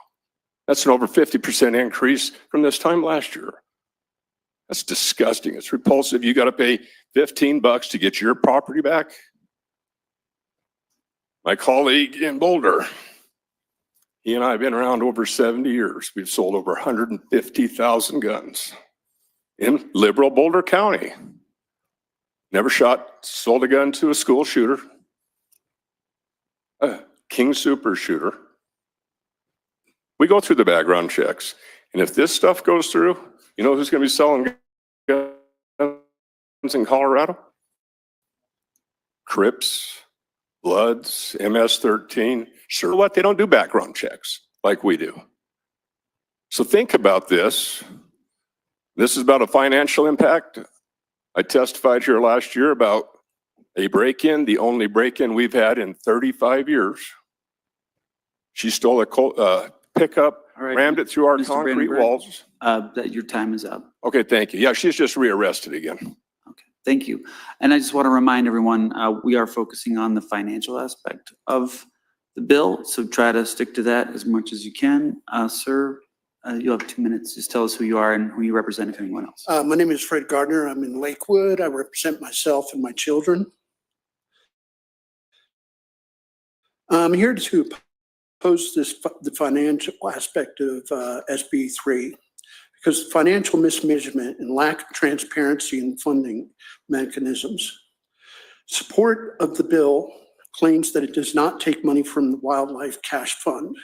That's an over 50% increase from this time last year. That's disgusting. It's repulsive. You got to pay $15 to get your property back. My colleague in Boulder, he and I have been around over 70 years. We've sold over 150,000 guns in liberal Boulder County. Never sold a gun to a school shooter, a King Super shooter. We go through the background checks. And if this stuff goes through, you know who's going to be selling guns in Colorado? Crips, Bloods, MS-13. Sure what? They don't do background checks like we do. So think about this. This is about a financial impact. I testified here last year about a break-in, the only break-in we've had in 35 years. She stole a pickup, rammed it through our
Mr.
concrete
Brandenburg,
walls.
That your time is up.
Okay, thank you. Yeah, she's just rearrested again.
Thank you. And I just want to remind everyone, we are focusing on the financial aspect of the bill. So try to stick to that as much as you can. Sir, you'll have 2 minutes. Just tell us who you are and who you represent, if anyone else.
My name is Fred Gardner. I'm in Lakewood. I represent myself and my children. I'm here to oppose the financial aspect of SB3 because financial mismanagement and lack of transparency in funding mechanisms. Support of the bill claims that it does not take money from the Wildlife Cash Fund.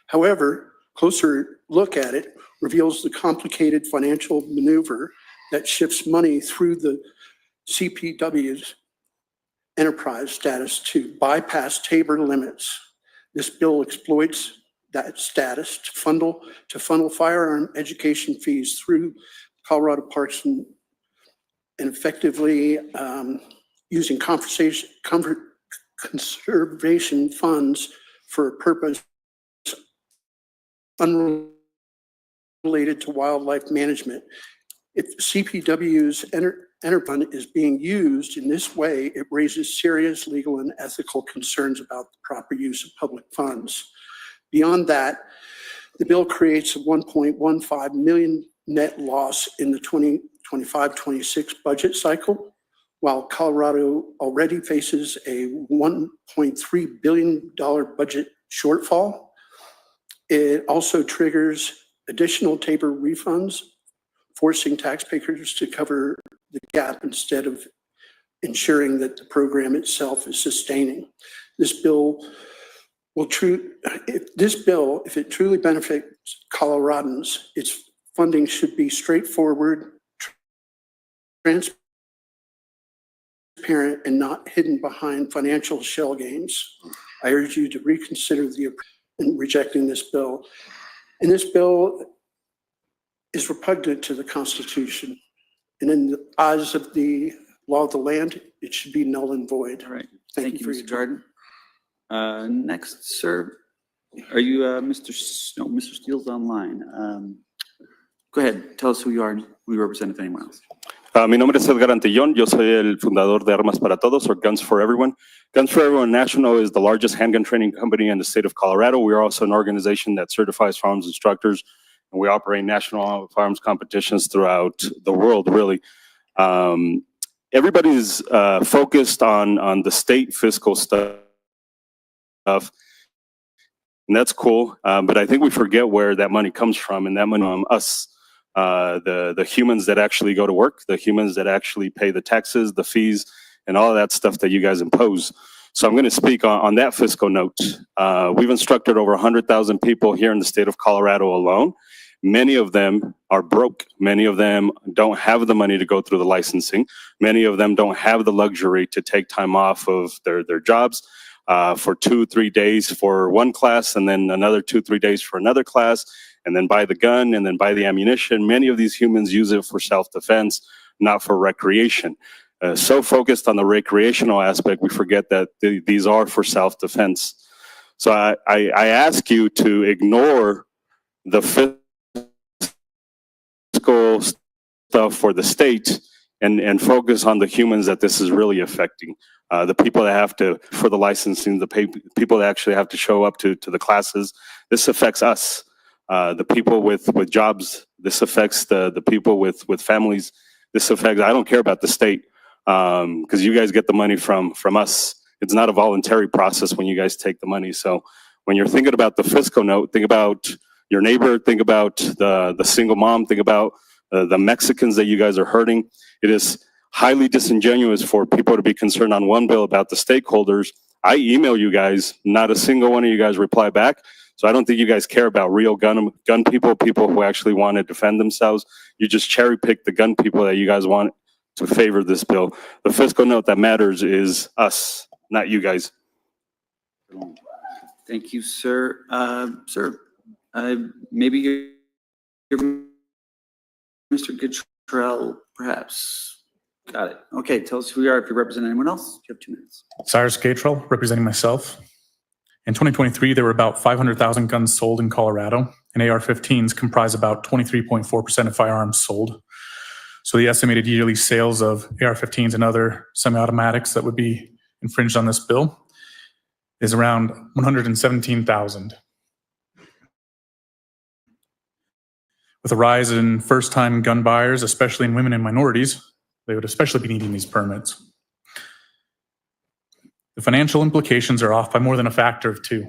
However, closer look at it reveals the complicated financial maneuver that shifts money through the CPW's enterprise status to bypass Tabor limits. This bill exploits that status to funnel firearm education fees through Colorado Parks and effectively using conservation funds for a purpose unrelated to wildlife management. If CPW's enterprise is being used in this way, it raises serious legal and ethical concerns about the proper use of public funds. Beyond that, the bill creates a 1.15 million net loss in the 2025-26 budget cycle, while Colorado already faces a $1.3 billion budget shortfall. It also triggers additional Tabor refunds, forcing taxpayers to cover the gap instead of ensuring that the program itself is sustaining. This bill will if it truly benefits Coloradans, its funding should be straightforward, transparent, and not hidden behind financial shell games. I urge you to reconsider in rejecting this bill. And this bill is repugnant to the Constitution. And in the eyes of the law of the land, it should be null and void.
All right.
Thank you for
Mr. Jordan. Next, sir, are you no, Mr. Steele's online. Go ahead, tell us who you are and who you represent, if anyone else.
Mi nombre es Edgar Antillón. Yo soy el fundador de Armas para Todos, or Guns for Everyone. Guns for Everyone National is the largest handgun training company in the state of Colorado. We are also an organization that certifies firearms instructors, and we operate national firearms competitions throughout the world, really. Everybody's focused on the state fiscal stuff, and that's cool. But I think we forget where that money comes from, and that money from us. The humans that actually go to work, the humans that actually pay the taxes, the fees, and all of that stuff that you guys impose. So I'm going to speak on that fiscal note. We've instructed over 100,000 people here in the state of Colorado alone. Many of them are broke. Many of them don't have the money to go through the licensing. Many of them don't have the luxury to take time off of their jobs for 2-3 days for one class, and then another 2-3 days for another class, and then buy the gun, and then buy the ammunition. Many of these humans use it for self-defense, not for recreation. So focused on the recreational aspect, we forget that these are for self-defense. So I ask you to ignore the fiscal stuff for the state and focus on the humans that this is really affecting. The people that have to, for the licensing, the people that actually have to show up to the classes. This affects us. The people with jobs. This affects the people with families. This affects, I don't care about the state, because you guys get the money from us. It's not a voluntary process when you guys take the money. So when you're thinking about the fiscal note, think about your neighbor, think about the single mom, think about the Mexicans that you guys are hurting. It is highly disingenuous for people to be concerned on one bill about the stakeholders. I email you guys, not a single one of you guys reply back. So I don't think you guys care about real gun people who actually want to defend themselves. You just cherry pick the gun people that you guys want to favor this bill. The fiscal note that matters is us, not you guys.
Thank you, sir. Sir, maybe you're Mr. Guttrell, perhaps. Got it. Okay, tell us who you are. If you represent anyone else, you have 2 minutes.
Cyrus Gatrell, representing myself. In 2023, there were about 500,000 guns sold in Colorado, and AR-15s comprise about 23.4% of firearms sold. So the estimated yearly sales of AR-15s and other semi-automatics that would be infringed on this bill is around 117,000. With a rise in first-time gun buyers, especially in women and minorities, they would especially be needing these permits. The financial implications are off by more than a factor of 2.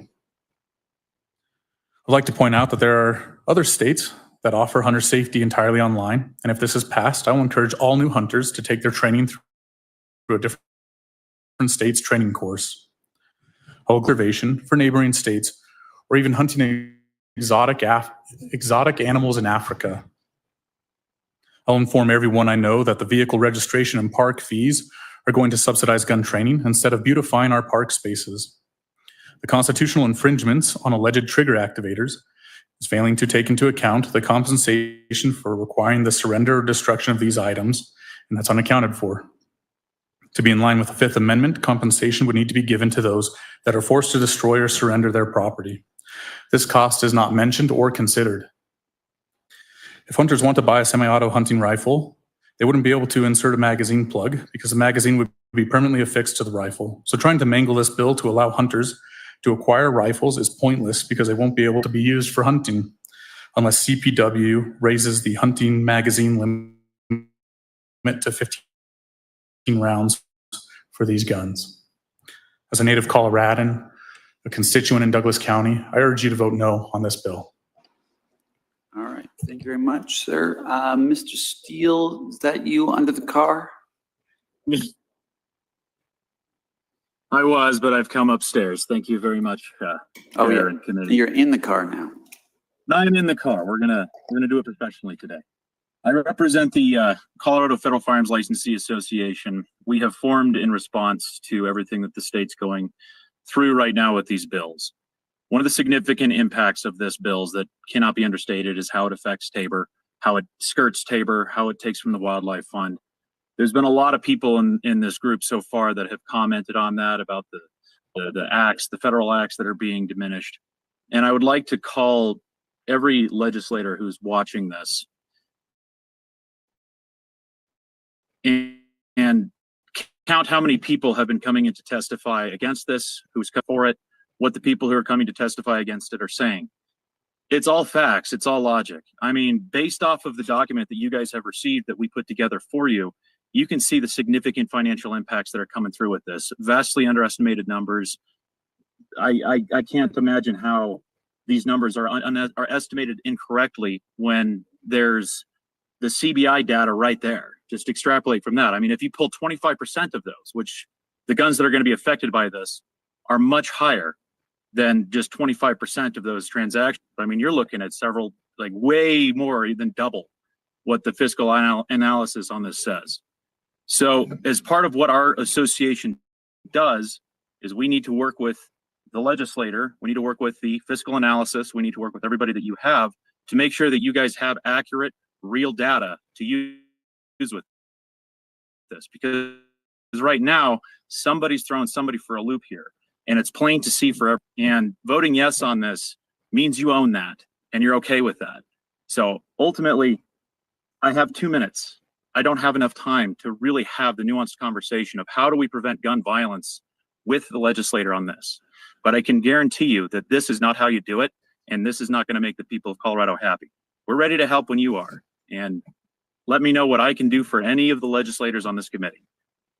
I'd like to point out that there are other states that offer hunter safety entirely online, and if this is passed, I will encourage all new hunters to take their training through a different state's training course. Observation for neighboring states, or even hunting exotic animals in Africa. I'll inform everyone I know that the vehicle registration and park fees are going to subsidize gun training instead of beautifying our park spaces. The constitutional infringements on alleged trigger activators is failing to take into account the compensation for requiring the surrender or destruction of these items, and that's unaccounted for. To be in line with the Fifth Amendment, compensation would need to be given to those that are forced to destroy or surrender their property. This cost is not mentioned or considered. If hunters want to buy a semi-auto hunting rifle, they wouldn't be able to insert a magazine plug because the magazine would be permanently affixed to the rifle. So trying to mangle this bill to allow hunters to acquire rifles is pointless because they won't be able to be used for hunting unless CPW raises the hunting magazine limit to 15 rounds for these guns. As a native Coloradan, a constituent in Douglas County, I urge you to vote no on this bill.
All right, thank you very much, sir. Mr. Steele, is that you under the car?
I was, but I've come upstairs. Thank you very much.
Oh, yeah. You're in the car now.
I'm in the car. We're gonna do it professionally today. I represent the Colorado Federal Firearms Licensee Association. We have formed in response to everything that the state's going through right now with these bills. One of the significant impacts of this bill that cannot be understated is how it affects Tabor, how it skirts Tabor, how it takes from the Wildlife Fund. There's been a lot of people in this group so far that have commented on that, about the the acts, the federal acts that are being diminished. And I would like to call every legislator who's watching this and count how many people have been coming in to testify against this, who's come for it, what the people who are coming to testify against it are saying. It's all facts. It's all logic. I mean, based off of the document that you guys have received that we put together for you, you can see the significant financial impacts that are coming through with this. Vastly underestimated numbers. I can't imagine how these numbers are estimated incorrectly when there's the CBI data right there. Just extrapolate from that. I mean, if you pull 25% of those, which the guns that are going to be affected by this are much higher than just 25% of those transactions. I mean, you're looking at several, like way more than double what the fiscal analysis on this says. So as part of what our association does is we need to work with the legislator, we need to work with the fiscal analysis, we need to work with everybody that you have to make sure that you guys have accurate, real data to use with this. Because right now, somebody's throwing somebody for a loop here. And it's plain to see for everyone. And voting yes on this means you own that and you're okay with that. So ultimately, I have 2 minutes. I don't have enough time to really have the nuanced conversation of how do we prevent gun violence with the legislator on this. But I can guarantee you that this is not how you do it. And this is not going to make the people of Colorado happy. We're ready to help when you are. And let me know what I can do for any of the legislators on this committee.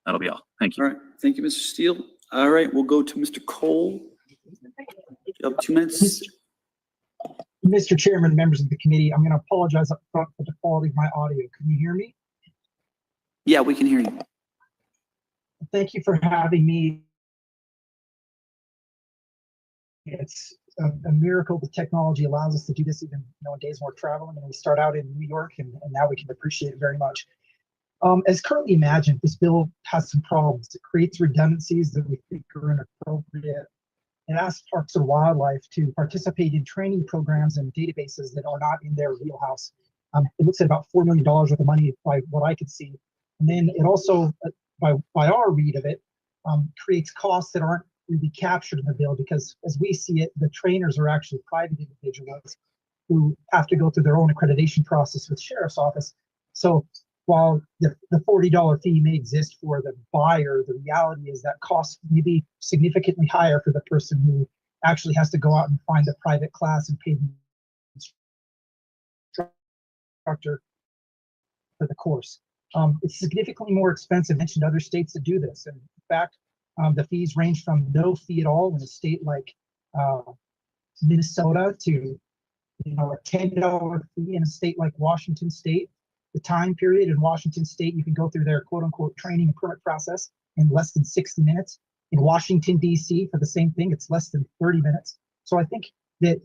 That'll be all. Thank you.
All right. Thank you, Mr. Steele. All right, we'll go to Mr. Cole. You have 2 minutes.
Mr. Chairman, members of the committee, I'm going to apologize up front for the quality of my audio. Can you hear me?
Yeah, we can hear you.
Thank you for having me. It's a miracle the technology allows us to do this even in days more traveling, and we start out in New York, and now we can appreciate it very much. As currently imagined, this bill has some problems. It creates redundancies that we think are inappropriate. It asks Parks and Wildlife to participate in training programs and databases that are not in their wheelhouse. It looks at about $4 million worth of money by what I could see. And then it also, by our read of it, creates costs that aren't really captured in the bill, because as we see it, the trainers are actually private individuals who have to go through their own accreditation process with Sheriff's Office. So while the $40 fee may exist for the buyer, the reality is that cost may be significantly higher for the person who actually has to go out and find a private class and pay the instructor for the course. It's significantly more expensive. I mentioned other states that do this. And in fact, the fees range from no fee at all in a state like Minnesota to a $10 fee in a state like Washington State. The time period in Washington State, you can go through their quote unquote training and permit process in less than 60 minutes. In Washington, D.C., for the same thing, it's less than 30 minutes. So I think that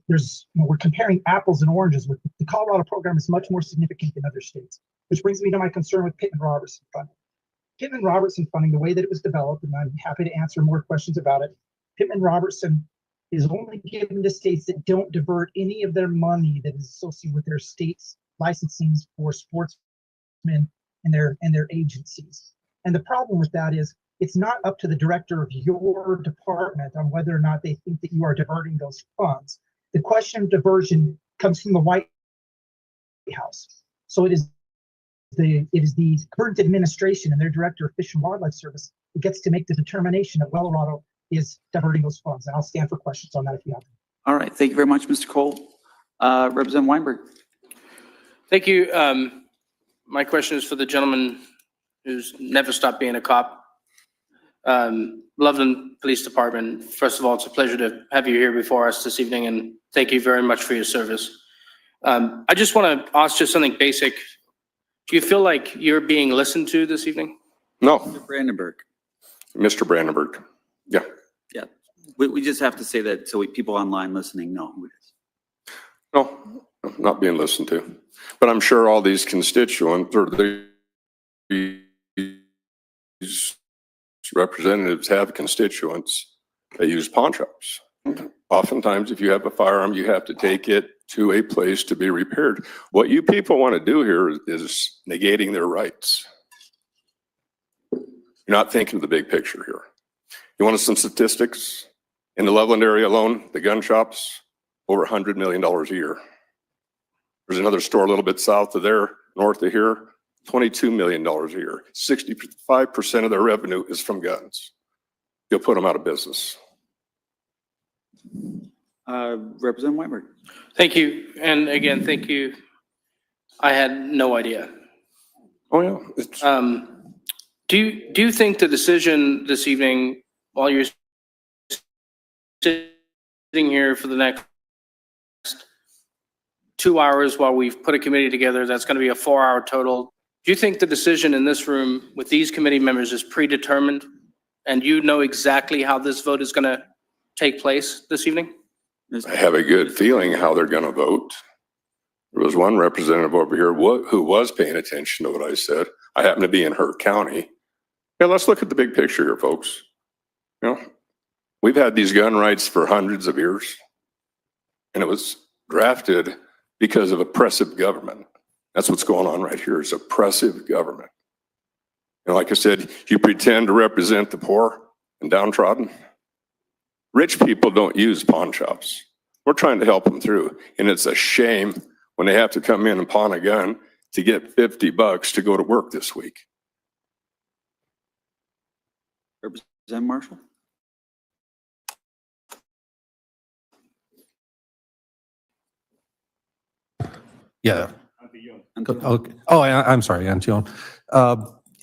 we're comparing apples and oranges. With the Colorado program is much more significant than other states, which brings me to my concern with Pittman-Robertson funding. Pittman-Robertson funding, the way that it was developed, and I'm happy to answer more questions about it, Pittman-Robertson is only given to states that don't divert any of their money that is associated with their state's licensing for sportsmen and their agencies. And the problem with that is it's not up to the director of your department on whether or not they think that you are diverting those funds. The question of diversion comes from the White House. So it is the current administration and their director of Fish and Wildlife Service who gets to make the determination that Colorado is diverting those funds. And I'll stand for questions on that if you have them.
All right. Thank you very much, Mr. Cole. Representative Weinberg.
Thank you. My question is for the gentleman who's never stopped being a cop. Loveland Police Department, first of all, it's a pleasure to have you here before us this evening, and thank you very much for your service. I just want to ask just something basic. Do you feel like you're being listened to this evening?
No.
Mr. Brandenburg.
Mr. Brandenburg. Yeah.
Yeah. We just have to say that so people online listening know who it is.
No, not being listened to. But I'm sure all these constituents or these representatives have constituents that use pawn shops. Oftentimes, if you have a firearm, you have to take it to a place to be repaired. What you people want to do here is negating their rights. You're not thinking of the big picture here. You want some statistics? In the Loveland area alone, the gun shops, over $100 million a year. There's another store a little bit south of there, north of here, $22 million a year. 65% of their revenue is from guns. You'll put them out of business.
Representative Whitmer.
Thank you. And again, thank you. I had no idea.
Oh, yeah.
Do you think the decision this evening, while you're sitting here for the next 2 hours while we've put a committee together, that's going to be a 4-hour total. Do you think the decision in this room with these committee members is predetermined and you know exactly how this vote is going to take place this evening?
I have a good feeling how they're going to vote. There was one representative over here who was paying attention to what I said. I happen to be in her county. Yeah, let's look at the big picture here, folks. You know, we've had these gun rights for hundreds of years, and it was drafted because of oppressive government. That's what's going on right here, is oppressive government. And like I said, you pretend to represent the poor and downtrodden. Rich people don't use pawn shops. We're trying to help them through. And it's a shame when they have to come in and pawn a gun to get $50 to go to work this week.
Representative Marshall.
Yeah. Okay. Oh, I'm sorry, Antion.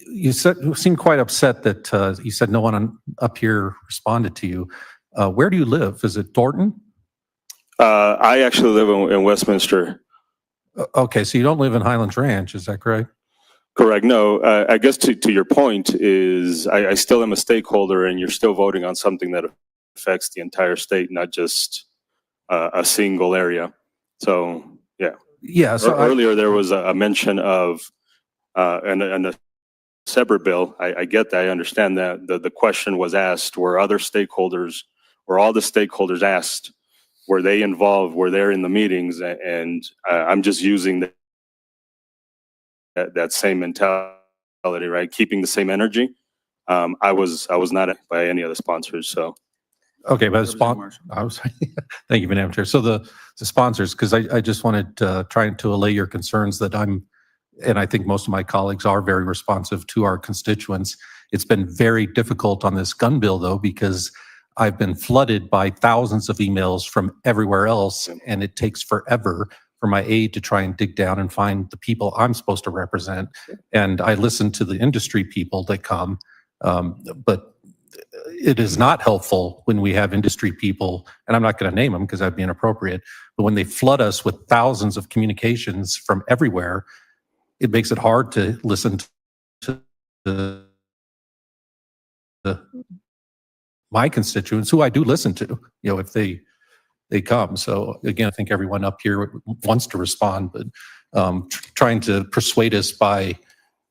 You seemed quite upset that you said no one up here responded to you. Where do you live? Is it Thornton?
I actually live in Westminster.
Okay, so you don't live in Highlands Ranch, is that correct?
Correct. No, I guess to your point is I still am a stakeholder, and you're still voting on something that affects the entire state, not just a single area. So yeah.
Yeah. So
earlier there was a mention of and a separate bill. I get that. I understand that. The question was asked: were other stakeholders, were all the stakeholders asked? Were they involved? Were they in the meetings? And I'm just using that same mentality, right? Keeping the same energy. I was not by any of the sponsors. So.
Okay, but I was thank you, Madam Chair. So the sponsors, because I just wanted to try to allay your concerns that and I think most of my colleagues are very responsive to our constituents. It's been very difficult on this gun bill, though, because I've been flooded by thousands of emails from everywhere else, and it takes forever for my aide to try and dig down and find the people I'm supposed to represent. And I listen to the industry people that come, but it is not helpful when we have industry people, and I'm not going to name them because that'd be inappropriate, but when they flood us with thousands of communications from everywhere, it makes it hard to listen to my constituents, who I do listen to, if they come. So again, I think everyone up here wants to respond, but trying to persuade us by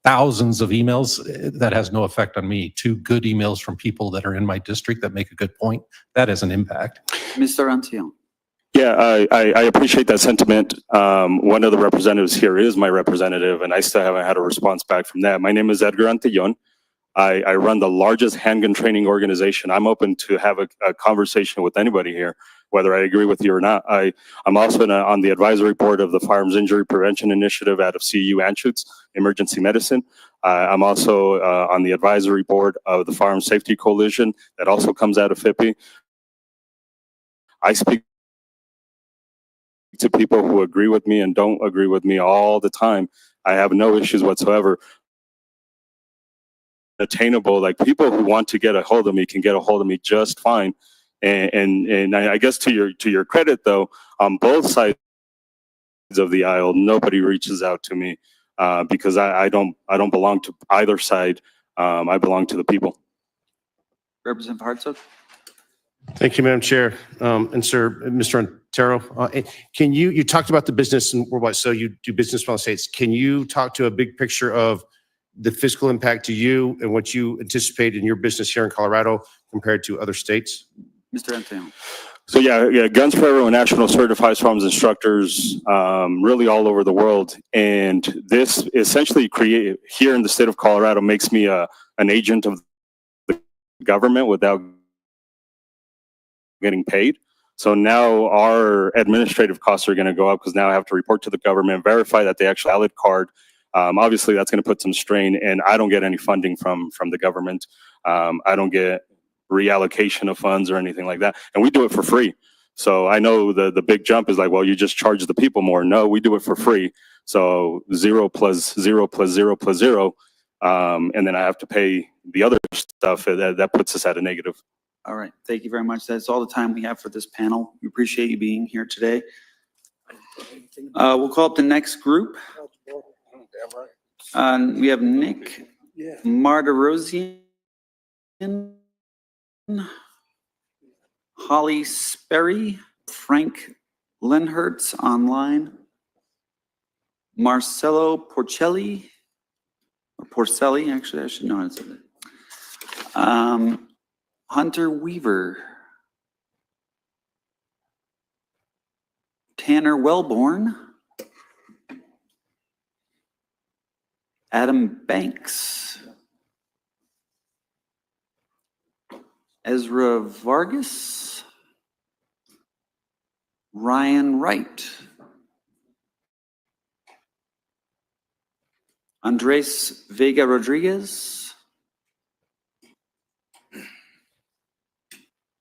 thousands of emails, that has no effect on me. 2 good emails from people that are in my district that make a good point, that has an impact.
Mr. Ancion.
Yeah, I appreciate that sentiment. One of the representatives here is my representative, and I still haven't had a response back from that. My name is Edgar Antillon. I run the largest handgun training organization. I'm open to have a conversation with anybody here, whether I agree with you or not. I'm also on the advisory board of the Firearms Injury Prevention Initiative out of CU Anschutz, Emergency Medicine. I'm also on the advisory board of the Firearms Safety Coalition that also comes out of FIPI. I speak to people who agree with me and don't agree with me all the time. I have no issues whatsoever. Attainable, like people who want to get a hold of me can get a hold of me just fine. And I guess to your credit though, on both sides of the aisle, nobody reaches out to me because I don't belong to either side. I belong to the people.
Representative Hartzog.
Thank you, Madam Chair. And sir, Mr. Antero, can you talked about the business and worldwide, so you do business with all states. Can you talk to a big picture of the fiscal impact to you and what you anticipate in your business here in Colorado compared to other states?
Mr. Antero.
So yeah, Guns for Everyone National certifies firearms instructors really all over the world. And this essentially here in the state of Colorado makes me an agent of government without getting paid. So now our administrative costs are going to go up because now I have to report to the government, verify that they actually valid card. Obviously, that's going to put some strain, and I don't get any funding from the government. I don't get reallocation of funds or anything like that, and we do it for free. So I know the big jump is like, well, you just charge the people more. No, we do it for free. So 0 plus 0 plus 0 plus 0, and then I have to pay the other stuff. That puts us at a negative.
All right, thank you very much. That's all the time we have for this panel. We appreciate you being here today. We'll call up the next group. We have Nick Martirosian, Holly Sperry, Frank Lenhertz online, Marcelo Porcelli, or Porcelli, actually, I should know how to say that. Hunter Weaver, Tanner Wellborn, Adam Banks, Ezra Vargas, Ryan Wright, Andres Vega Rodriguez,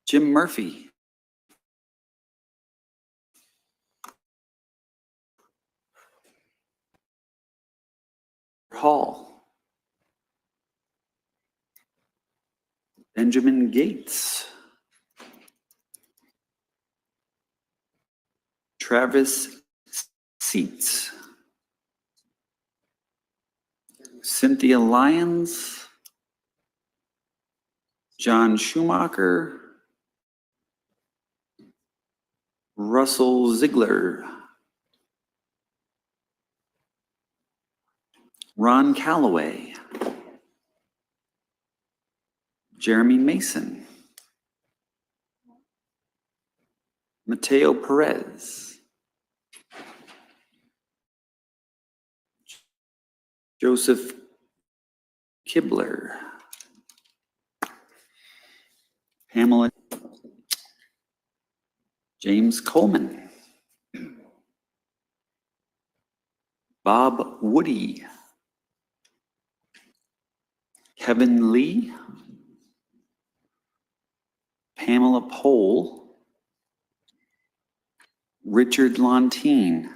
Jim Murphy, Hall, Benjamin Gates, Travis Seats, Cynthia Lyons, John Schumacher, Russell Ziegler, Ron Calloway, Jeremy Mason, Mateo Perez, Joseph Kibler, Pamela, James Coleman, Bob Woody, Kevin Lee, Pamela Pohl, Richard Lontine,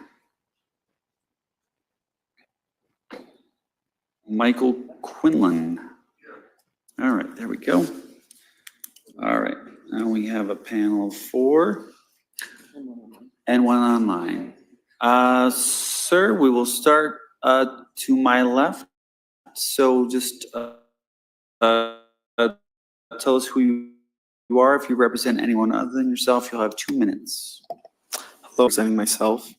Michael Quinlan. All right, there we go. All right, now we have a panel of 4 and 1 online. Sir, we will start to my left. So just tell us who you are. If you represent anyone other than yourself, you'll have 2 minutes.
Hello, representing myself.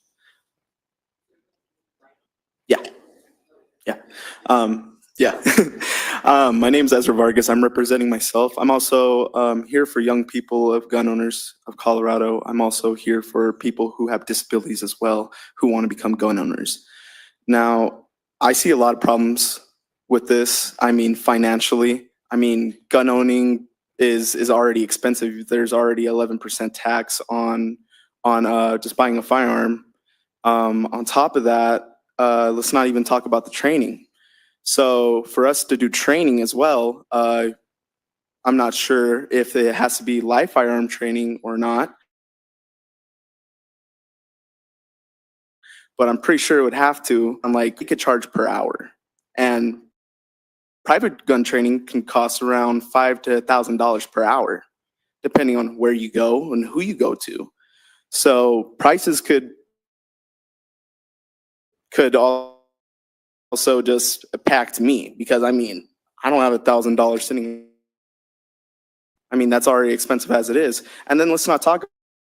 My name is Ezra Vargas. I'm representing myself. I'm also here for young people of gun owners of Colorado. I'm also here for people who have disabilities as well, who want to become gun owners. Now, I see a lot of problems with this. I mean, financially. I mean, gun owning is already expensive. There's already 11% tax on just buying a firearm. On top of that, let's not even talk about the training. So for us to do training as well, I'm not sure if it has to be live firearm training or not, but I'm pretty sure it would have to. I'm like, you could charge per hour, and private gun training can cost around $5,000 to $1,000 per hour, depending on where you go and who you go to. So prices could also just impact me, because I mean, I don't have $1,000 sitting. I mean, that's already expensive as it is. And then let's not talk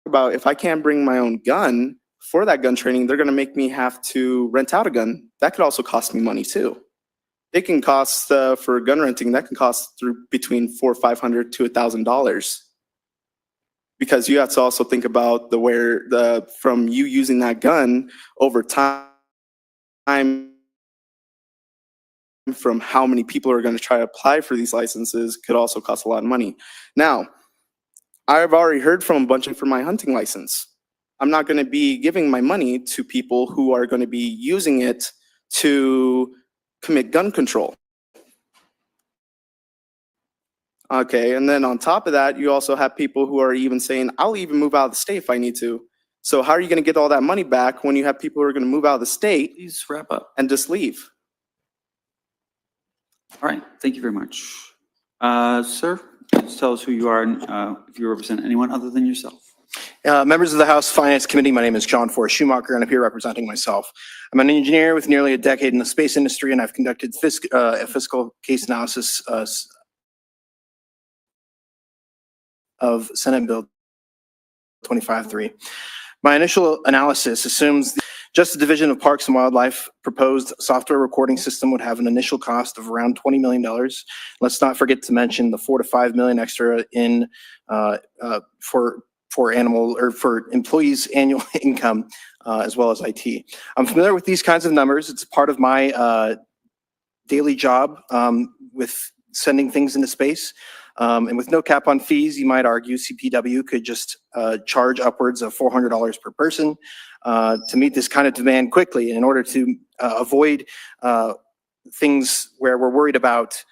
about, if I can't bring my own gun for that gun training, they're going to make me have to rent out a gun. That could also cost me money too. It can cost for gun renting, that can cost between $400 or $500 to $1,000. Because you have to also think about from you using that gun over time from how many people are going to try to apply for these licenses could also cost a lot of money. Now, I've already heard from a bunch for my hunting license. I'm not going to be giving my money to people who are going to be using it to commit gun control. Okay, and then on top of that, you also have people who are even saying, I'll even move out of the state if I need to. So how are you going to get all that money back when you have people who are going to move out of the state?
Please wrap up.
And just leave?
All right, thank you very much. Sir, please tell us who you are and if you represent anyone other than yourself.
Members of the House Finance Committee, my name is John Forrest Schumacher, and I'm here representing myself. I'm an engineer with nearly a decade in the space industry, and I've conducted a fiscal case analysis of Senate Bill 25-3. My initial analysis assumes just the Division of Parks and Wildlife proposed software recording system would have an initial cost of around $20 million. Let's not forget to mention the $4 to $5 million extra in for animal or for employees' annual income, as well as IT. I'm familiar with these kinds of numbers. It's part of my daily job with sending things into space. And with no cap on fees, you might argue CPW could just charge upwards of $400 per person to meet this kind of demand quickly in order to avoid things where we're worried about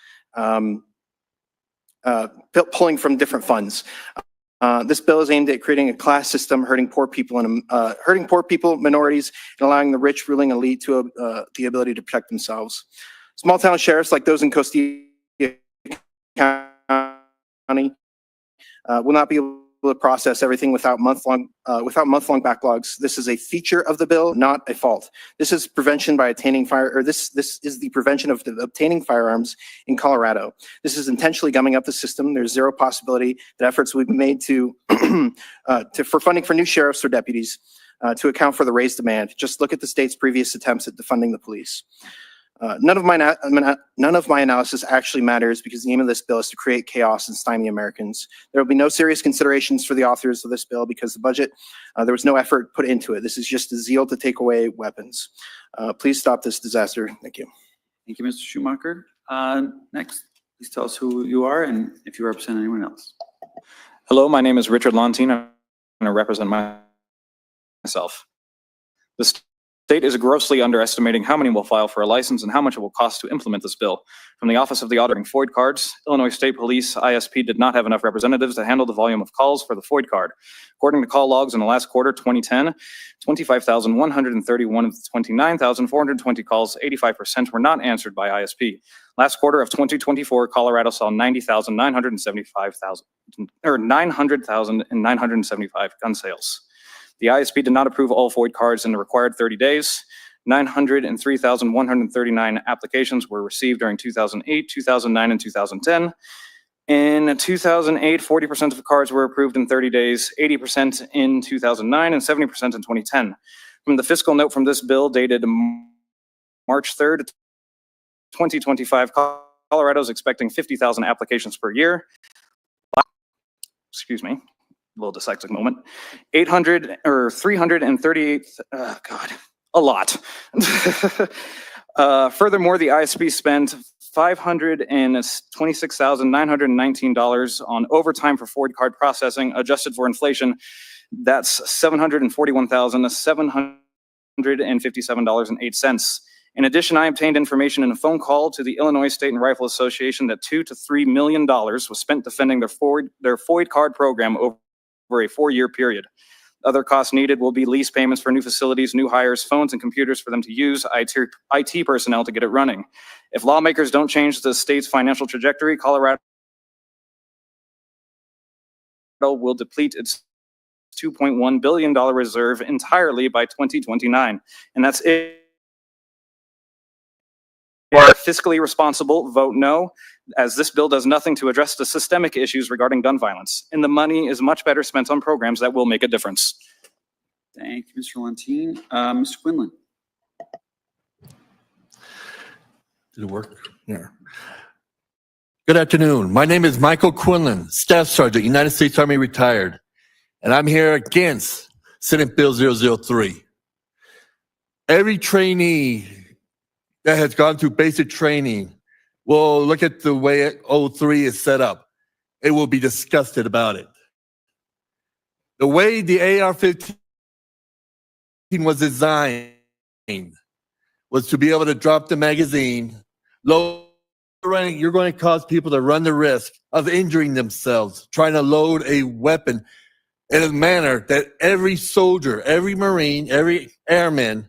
pulling from different funds. This bill is aimed at creating a class system hurting poor people, minorities, and allowing the rich ruling elite to the ability to protect themselves. Small town sheriffs like those in Costa County will not be able to process everything without month-long backlogs. This is a feature of the bill, not a fault. This is prevention by attaining this is the prevention of obtaining firearms in Colorado. This is intentionally gumming up the system. There's zero possibility that efforts will be made to for funding for new sheriffs or deputies to account for the raised demand. Just look at the state's previous attempts at defunding the police. None of my analysis actually matters because the aim of this bill is to create chaos and stymie Americans. There will be no serious considerations for the authors of this bill because the budget, there was no effort put into it. This is just a zeal to take away weapons. Please stop this disaster. Thank you.
Thank you, Mr. Schumacher. Next, please tell us who you are and if you represent anyone else.
Hello, my name is Richard Lontine, and I represent myself. The state is grossly underestimating how many will file for a license and how much it will cost to implement this bill. From the Office of the Auditor FOID cards, Illinois State Police ISP did not have enough representatives to handle the volume of calls for the FOID card. According to call logs in the last quarter, 2010, 25,131 of the 29,420 calls, 85% were not answered by ISP. Last quarter of 2024, Colorado saw 900,975 gun sales. The ISP did not approve all FOID cards in the required 30 days. 903,139 applications were received during 2008, 2009, and 2010. In 2008, 40% of the cards were approved in 30 days, 80% in 2009, and 70% in 2010. From the fiscal note from this bill dated March 3rd, 2025, Colorado is expecting 50,000 applications per year. Excuse me. A little dyslexic moment. 338, a lot. Furthermore, the ISP spent $526,919 on overtime for FOID card processing, adjusted for inflation. That's $741,757.08. In addition, I obtained information in a phone call to the Illinois State and Rifle Association that $2 to $3 million was spent defending their FOID card program over a 4-year period. Other costs needed will be lease payments for new facilities, new hires, phones, and computers for them to use, IT personnel to get it running. If lawmakers don't change the state's financial trajectory, Colorado will deplete its $2.1 billion reserve entirely by 2029. And that's it. Fiscally responsible, vote no, as this bill does nothing to address the systemic issues regarding gun violence, and the money is much better spent on programs that will make a difference.
Thank you, Mr. Lontine. Mr. Quinlan.
Did it work? Yeah. Good afternoon. My name is Michael Quinlan, Staff Sergeant, United States Army retired, and I'm here against Senate Bill 003. Every trainee that has gone through basic training will look at the way 03 is set up. It will be disgusted about it. The way the AR-15 was designed was to be able to drop the magazine. You're going to cause people to run the risk of injuring themselves, trying to load a weapon in a manner that every soldier, every Marine, every airman,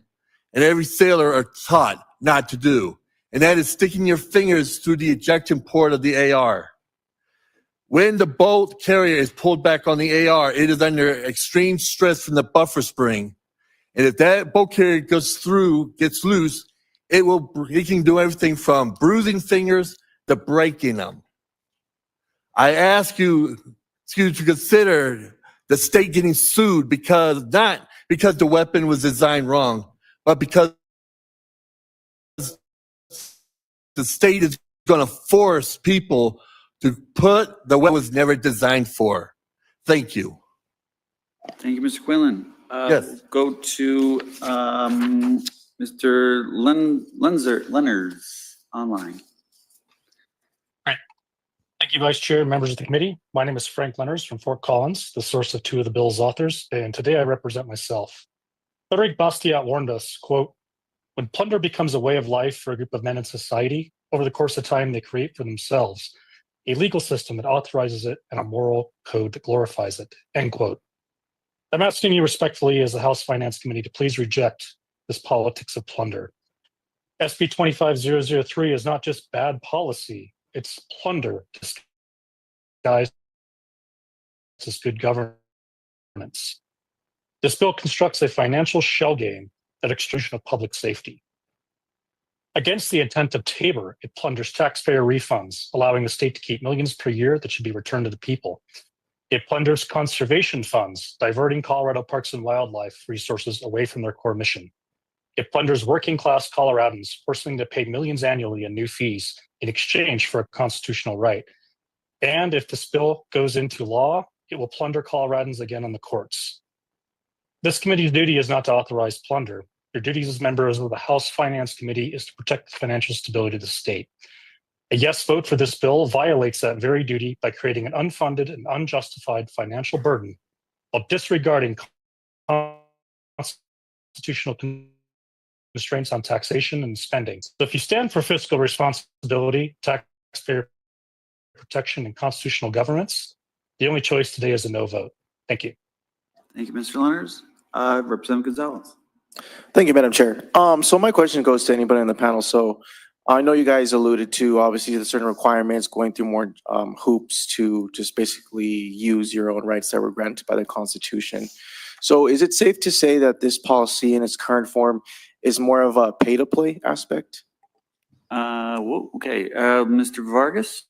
and every sailor are taught not to do. And that is sticking your fingers through the ejection port of the AR. When the bolt carrier is pulled back on the AR, it is under extreme stress from the buffer spring. And if that bolt carrier gets loose, it can do everything from bruising fingers to breaking them. I ask you to consider the state getting sued not because the weapon was designed wrong, but because the state is going to force people to put the weapon was never designed for. Thank you.
Thank you, Mr. Quinlan.
Yes.
Go to Mr. Lenners online.
Thank you, Vice Chair and members of the committee. My name is Frank Lenners from Fort Collins, the source of two of the bill's authors, and today I represent myself. Frederic Bastiat warned us, quote, "When plunder becomes a way of life for a group of men in society, over the course of time they create for themselves a legal system that authorizes it and a moral code that glorifies it," end quote. I'm asking you respectfully as the House Finance Committee to please reject this politics of plunder. SB 25-003 is not just bad policy, it's plunder disguised as good governance. This bill constructs a financial shell game at extortion of public safety. Against the intent of Tabor, it plunders taxpayer refunds, allowing the state to keep millions per year that should be returned to the people. It plunders conservation funds, diverting Colorado parks and wildlife resources away from their core mission. It plunders working class Coloradans, forcing them to pay millions annually in new fees in exchange for a constitutional right. And if this bill goes into law, it will plunder Coloradans again in the courts. This committee's duty is not to authorize plunder. Your duties as members of the House Finance Committee is to protect the financial stability of the state. A yes vote for this bill violates that very duty by creating an unfunded and unjustified financial burden while disregarding constitutional constraints on taxation and spending. So if you stand for fiscal responsibility, taxpayer protection, and constitutional governance, the only choice today is a no vote. Thank you.
Thank you, Mr. Lenners. Representative Gonzalez.
Thank you, Madam Chair. So my question goes to anybody on the panel. So I know you guys alluded to obviously the certain requirements, going through more hoops to just basically use your own rights that were granted by the Constitution. So is it safe to say that this policy in its current form is more of a pay-to-play aspect?
Okay, Mr. Vargas?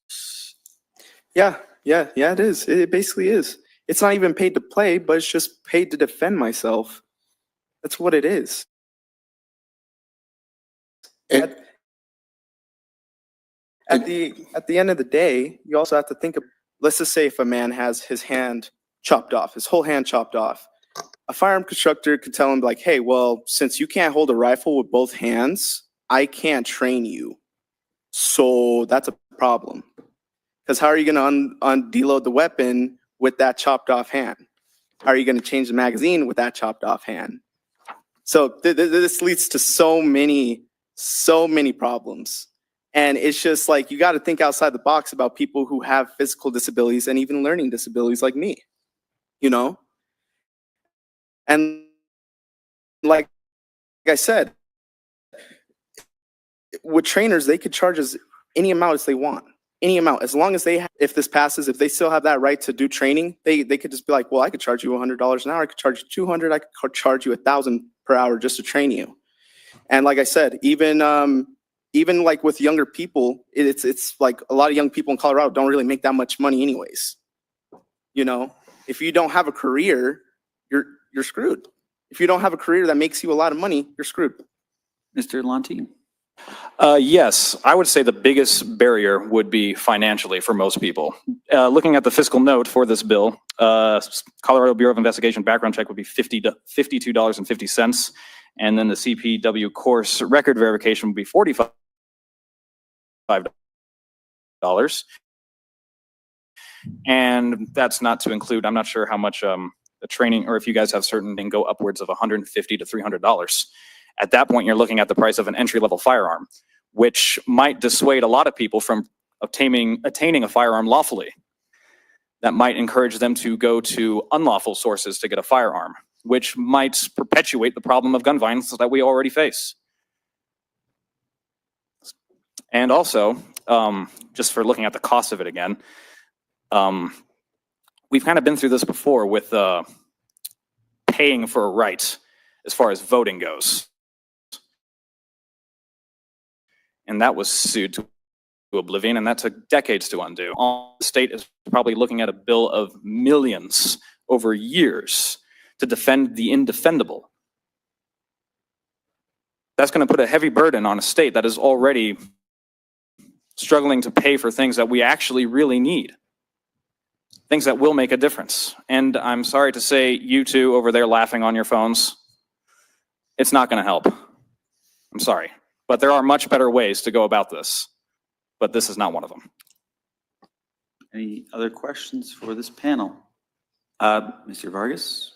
Yeah, it is. It basically is. It's not even paid to play, but it's just paid to defend myself. That's what it is. At the end of the day, you also have to think of, let's just say if a man has his hand chopped off, his whole hand chopped off, a firearm constructor could tell him like, hey, well, since you can't hold a rifle with both hands, I can't train you. So that's a problem. Because how are you going to deload the weapon with that chopped off hand? How are you going to change the magazine with that chopped off hand? So this leads to so many problems. And it's just like, you got to think outside the box about people who have physical disabilities and even learning disabilities like me, you know? And like I said, with trainers, they could charge us any amount as they want, any amount, as long as they have, if this passes, if they still have that right to do training, they could just be like, well, I could charge you $100 an hour. I could charge you $200. I could charge you $1,000 per hour just to train you. And like I said, even like with younger people, it's like a lot of young people in Colorado don't really make that much money anyways. You know, if you don't have a career, you're screwed. If you don't have a career that makes you a lot of money, you're screwed.
Mr. Lantin.
Yes, I would say the biggest barrier would be financially for most people. Looking at the fiscal note for this bill, Colorado Bureau of Investigation background check would be $52.50. And then the CPW course record verification would be $45. And that's not to include, I'm not sure how much the training, or if you guys have certain, can go upwards of $150 to $300. At that point, you're looking at the price of an entry-level firearm, which might dissuade a lot of people from attaining a firearm lawfully. That might encourage them to go to unlawful sources to get a firearm, which might perpetuate the problem of gun violence that we already face. And also, just for looking at the cost of it again, we've kind of been through this before with paying for a right as far as voting goes. And that was sued to oblivion, and that took decades to undo. The state is probably looking at a bill of millions over years to defend the indefendable. That's going to put a heavy burden on a state that is already struggling to pay for things that we actually really need. Things that will make a difference. And I'm sorry to say, you two over there laughing on your phones, it's not going to help. I'm sorry. But there are much better ways to go about this. But this is not one of them.
Any other questions for this panel? Mr. Vargas?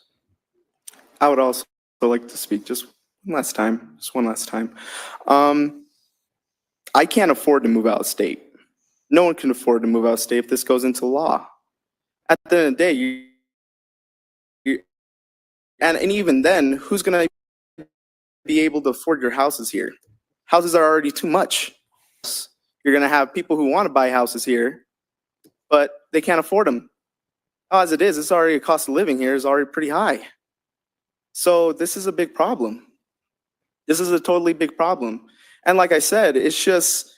I would also like to speak just one last time. I can't afford to move out of state. No one can afford to move out of state if this goes into law. At the end of the day, and even then, who's going to be able to afford your houses here? Houses are already too much. You're going to have people who want to buy houses here, but they can't afford them. As it is, it's already a cost of living here is already pretty high. So this is a big problem. This is a totally big problem. And like I said, it's just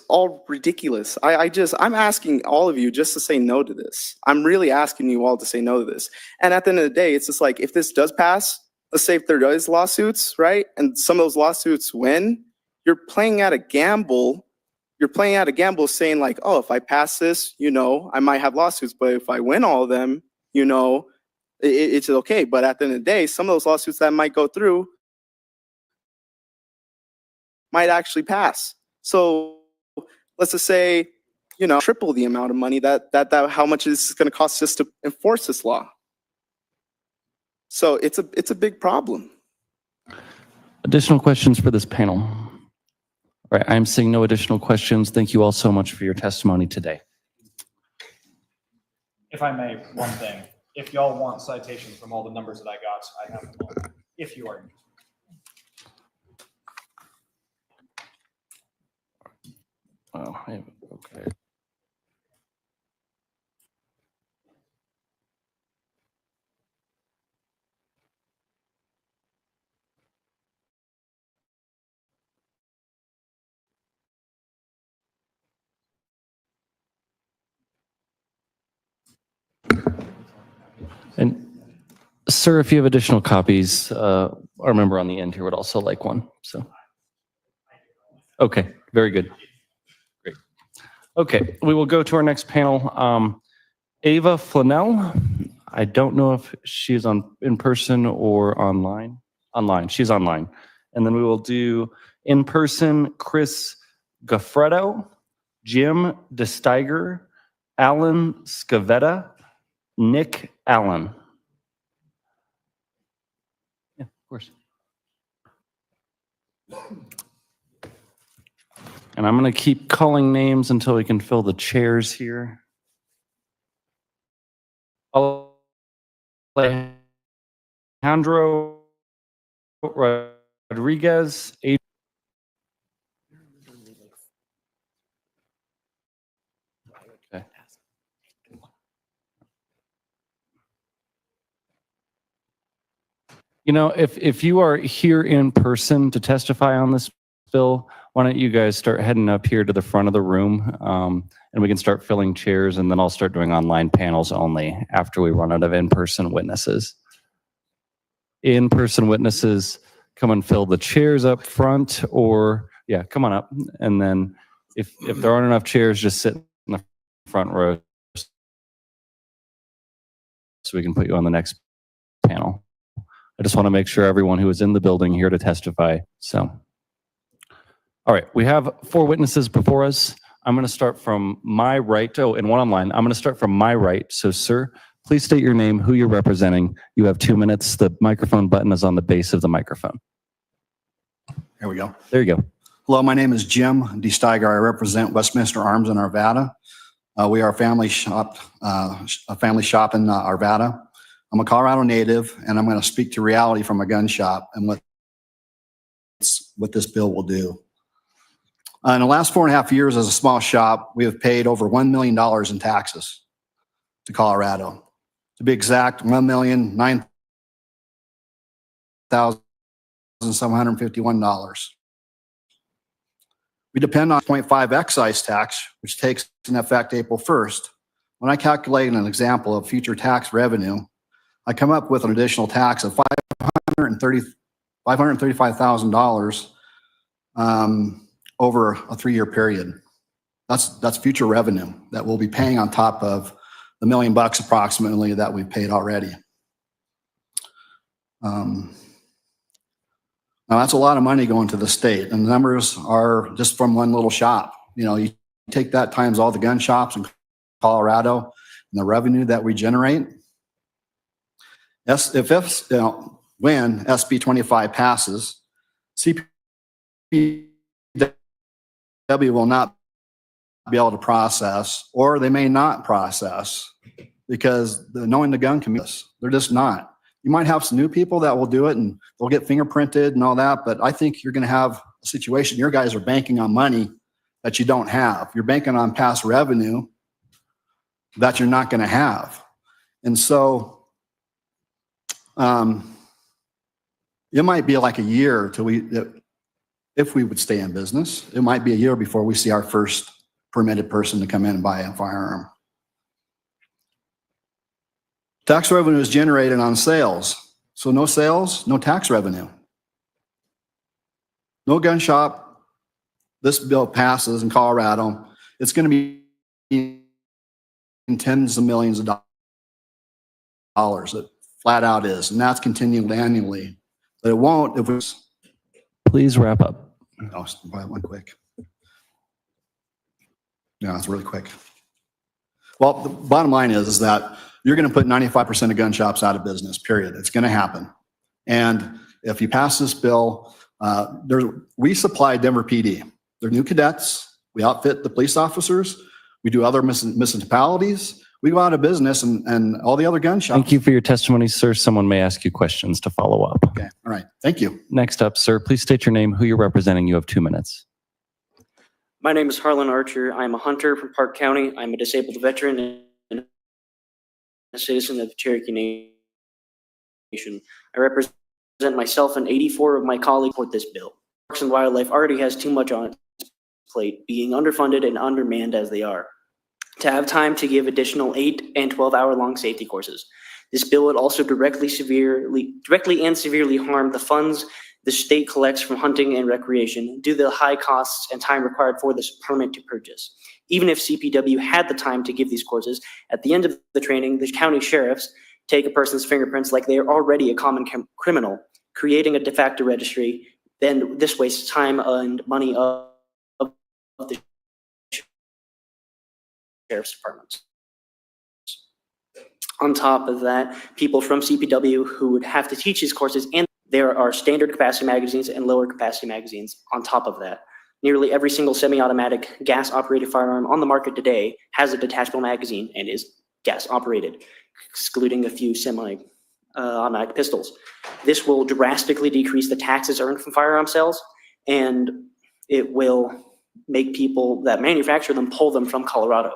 all ridiculous. I'm asking all of you just to say no to this. I'm really asking you all to say no to this. And at the end of the day, it's just like, if this does pass, let's say if there is lawsuits, right? And some of those lawsuits win, you're playing at a gamble. You're playing at a gamble saying like, oh, if I pass this, I might have lawsuits, but if I win all of them, it's okay. But at the end of the day, some of those lawsuits that might go through might actually pass. So let's just say, triple the amount of money that how much is going to cost us to enforce this law. So it's a big problem.
Additional questions for this panel? All right, I'm seeing no additional questions. Thank you all so much for your testimony today.
If I may, one thing. If y'all want citations from all the numbers that I got, I have them all, if you are interested.
Oh, okay. And sir, if you have additional copies, our member on the end here would also like one. So, okay, very good. Great. Okay, we will go to our next panel. Ava Flanell. I don't know if she's in person or online. Online, she's online. And then we will do in person Chris Gaffredo, Jim DeSteiger, Alan Scavetta, Nick Allen. Yeah, of course. And I'm going to keep calling names until we can fill the chairs here. Alejandro Rodriguez. Okay. If you are here in person to testify on this bill, why don't you guys start heading up here to the front of the room, and we can start filling chairs, and then I'll start doing online panels only after we run out of in-person witnesses. In-person witnesses, come and fill the chairs up front, or yeah, come on up. And then if there aren't enough chairs, just sit in the front row so we can put you on the next panel. I just want to make sure everyone who is in the building here to testify. So, all right, we have 4 witnesses before us. I'm going to start from my right. Oh, and one online. I'm going to start from my right. So, sir, please state your name, who you're representing. You have 2 minutes. The microphone button is on the base of the microphone.
There we go.
There you go.
Hello, my name is Jim D. Steiger. I represent Westminster Arms in Arvada. We are a family shop in Arvada. I'm a Colorado native, and I'm going to speak to reality from a gun shop and what this bill will do. In the last 4.5 years as a small shop, we have paid over $1 million in taxes to Colorado. To be exact, $1,009,751. We depend on 0.5 excise tax, which takes in effect April 1st. When I calculate an example of future tax revenue, I come up with an additional tax of $535,000 over a 3-year period. That's future revenue that we'll be paying on top of the $1 million approximately that we've paid already. Now that's a lot of money going to the state, and the numbers are just from one little shop. You know, you take that times all the gun shops in Colorado and the revenue that we generate. When SB25 passes, CPW will not be able to process, or they may not process, because knowing the gun community, they're just not. You might have some new people that will do it and they'll get fingerprinted and all that, but I think you're going to have a situation, your guys are banking on money that you don't have. You're banking on past revenue that you're not going to have. And so it might be like a year till if we would stay in business, it might be a year before we see our first permitted person to come in and buy a firearm. Tax revenue is generated on sales. So no sales, no tax revenue. No gun shop, this bill passes in Colorado, it's going to be in tens of millions of dollars. It flat out is, and that's continued annually. But it won't if it's...
Please wrap up.
Oh, one quick. Yeah, it's really quick. Well, the bottom line is that you're going to put 95% of gun shops out of business, period. It's going to happen. And if you pass this bill, we supply Denver PD. They're new cadets. We outfit the police officers. We do other municipalities. We go out of business, and all the other gun shops.
Thank you for your testimony, sir. Someone may ask you questions to follow up.
Okay. All right. Thank you.
Next up, sir, please state your name, who you're representing. You have 2 minutes.
My name is Harlan Archer. I'm a hunter from Park County. I'm a disabled veteran and a citizen of the Cherokee Nation. I represent myself and 84 of my colleagues support this bill. Parks and Wildlife already has too much on its plate, being underfunded and undermanned as they are, to have time to give additional 8 and 12-hour-long safety courses. This bill would also directly and severely harm the funds the state collects from hunting and recreation due to the high costs and time required for this permit to purchase. Even if CPW had the time to give these courses, at the end of the training, the county sheriffs take a person's fingerprints like they are already a common criminal, creating a de facto registry. Then this wastes time and money of the sheriff's departments. On top of that, people from CPW who would have to teach these courses, and there are standard capacity magazines and lower capacity magazines on top of that. Nearly every single semi-automatic gas-operated firearm on the market today has a detachable magazine and is gas-operated, excluding a few semi-automatic pistols. This will drastically decrease the taxes earned from firearm sales, and it will make people that manufacture them pull them from Colorado.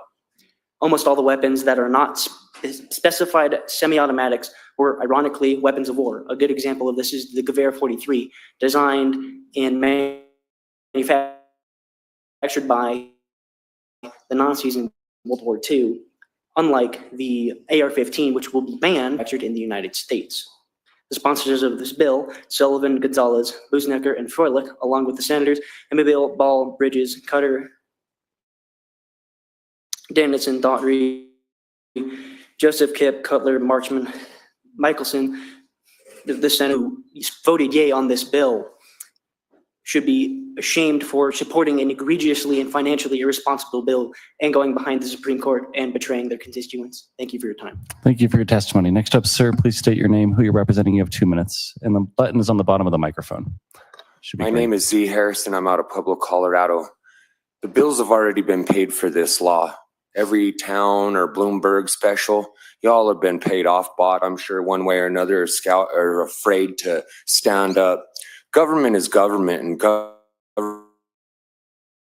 Almost all the weapons that are not specified semi-automatics were ironically weapons of war. A good example of this is the Gewehr 43, designed and manufactured by the Nazis in World War II, unlike the AR-15, which will be manufactured in the United States. The sponsors of this bill, Sullivan, Gonzalez, Busnecker, and Froelich, along with the senators, Emil Ball, Bridges, Cutter, Danielson, Daughtry, Joseph Kipp, Cutler, Marchman, Michelson, the Senate who voted yay on this bill should be ashamed for supporting an egregiously and financially irresponsible bill and going behind the Supreme Court and betraying their constituents. Thank you for your time.
Thank you for your testimony. Next up, sir, please state your name, who you're representing. You have 2 minutes, and the button is on the bottom of the microphone.
My name is Z Harrison. I'm out of Pueblo, Colorado. The bills have already been paid for this law. Every town or Bloomberg special, y'all have been paid off, bought, I'm sure one way or another, or afraid to stand up. Government is government, and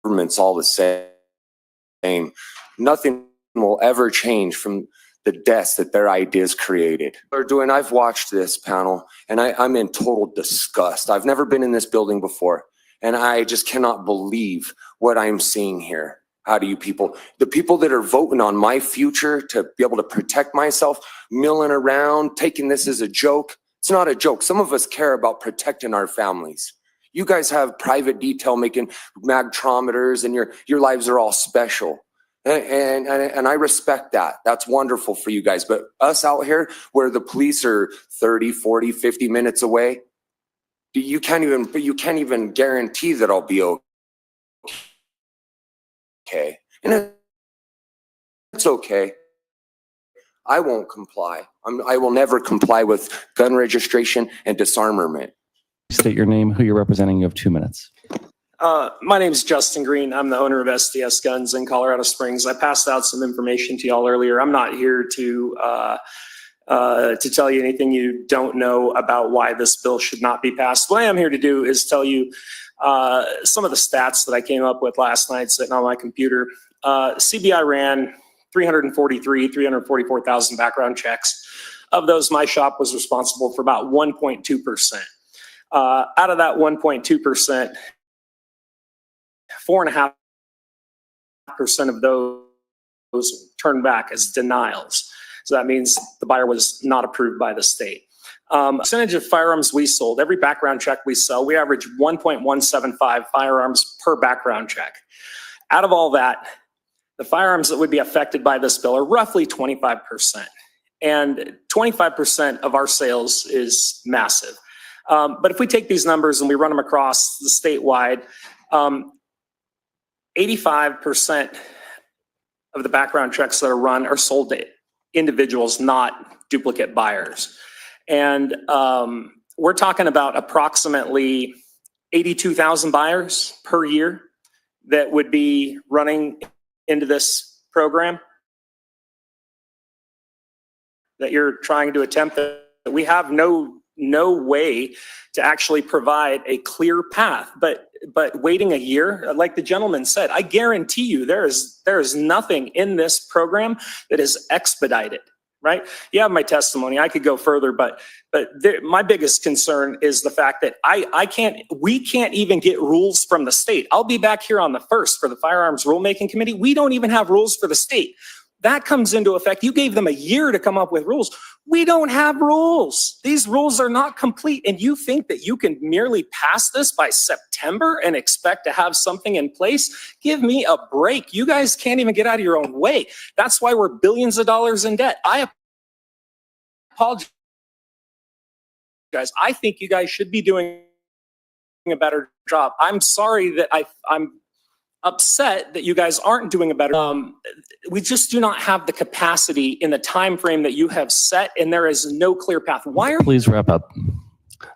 government's all the same. Nothing will ever change from the deaths that their ideas created. I've watched this panel, and I'm in total disgust. I've never been in this building before, and I just cannot believe what I'm seeing here. How do you people, the people that are voting on my future to be able to protect myself, milling around, taking this as a joke? It's not a joke. Some of us care about protecting our families. You guys have private detail making magtrometers, and your lives are all special. And I respect that. That's wonderful for you guys. But us out here where the police are 30, 40, 50 minutes away, you can't even guarantee that I'll be okay. And it's okay. I won't comply. I will never comply with gun registration and disarmament.
State your name, who you're representing. You have 2 minutes.
My name is Justin Green. I'm the owner of SDS Guns in Colorado Springs. I passed out some information to y'all earlier. I'm not here to tell you anything you don't know about why this bill should not be passed. What I am here to do is tell you some of the stats that I came up with last night sitting on my computer. CBI ran 344,000 background checks. Of those, my shop was responsible for about 1.2%. Out of that 1.2%, 4.5% of those turned back as denials. So that means the buyer was not approved by the state. Percentage of firearms we sold, every background check we sell, we average 1.175 firearms per background check. Out of all that, the firearms that would be affected by this bill are roughly 25%. And 25% of our sales is massive. But if we take these numbers and we run them across the statewide, 85% of the background checks that are run are sold to individuals, not duplicate buyers. And we're talking about approximately 82,000 buyers per year that would be running into this program that you're trying to attempt. That we have no way to actually provide a clear path, but waiting a year, like the gentleman said, I guarantee you there is nothing in this program that is expedited, right? You have my testimony. I could go further, but my biggest concern is the fact that we can't even get rules from the state. I'll be back here on the 1st for the Firearms Rulemaking Committee. We don't even have rules for the state. That comes into effect. You gave them a year to come up with rules. We don't have rules. These rules are not complete. And you think that you can merely pass this by September and expect to have something in place? Give me a break. You guys can't even get out of your own way. That's why we're billions of dollars in debt. I apologize. I think you guys should be doing a better job. I'm sorry that I'm upset that you guys aren't doing a better job. We just do not have the capacity in the time frame that you have set, and there is no clear path.
Please wrap up.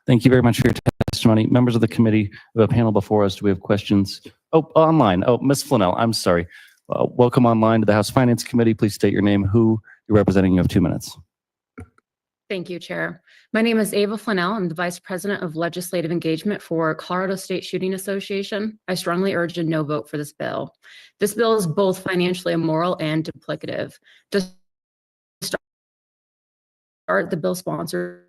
Thank you very much for your testimony. Members of the committee, we have a panel before us. Do we have questions? Oh, online. Oh, Ms. Flanell, I'm sorry. Welcome online to the House Finance Committee. Please state your name, who you're representing. You have 2 minutes.
Thank you, Chair. My name is Ava Flanell. I'm the Vice President of Legislative Engagement for Colorado State Shooting Association. I strongly urge a no vote for this bill. This bill is both financially immoral and duplicative. To start, the bill sponsors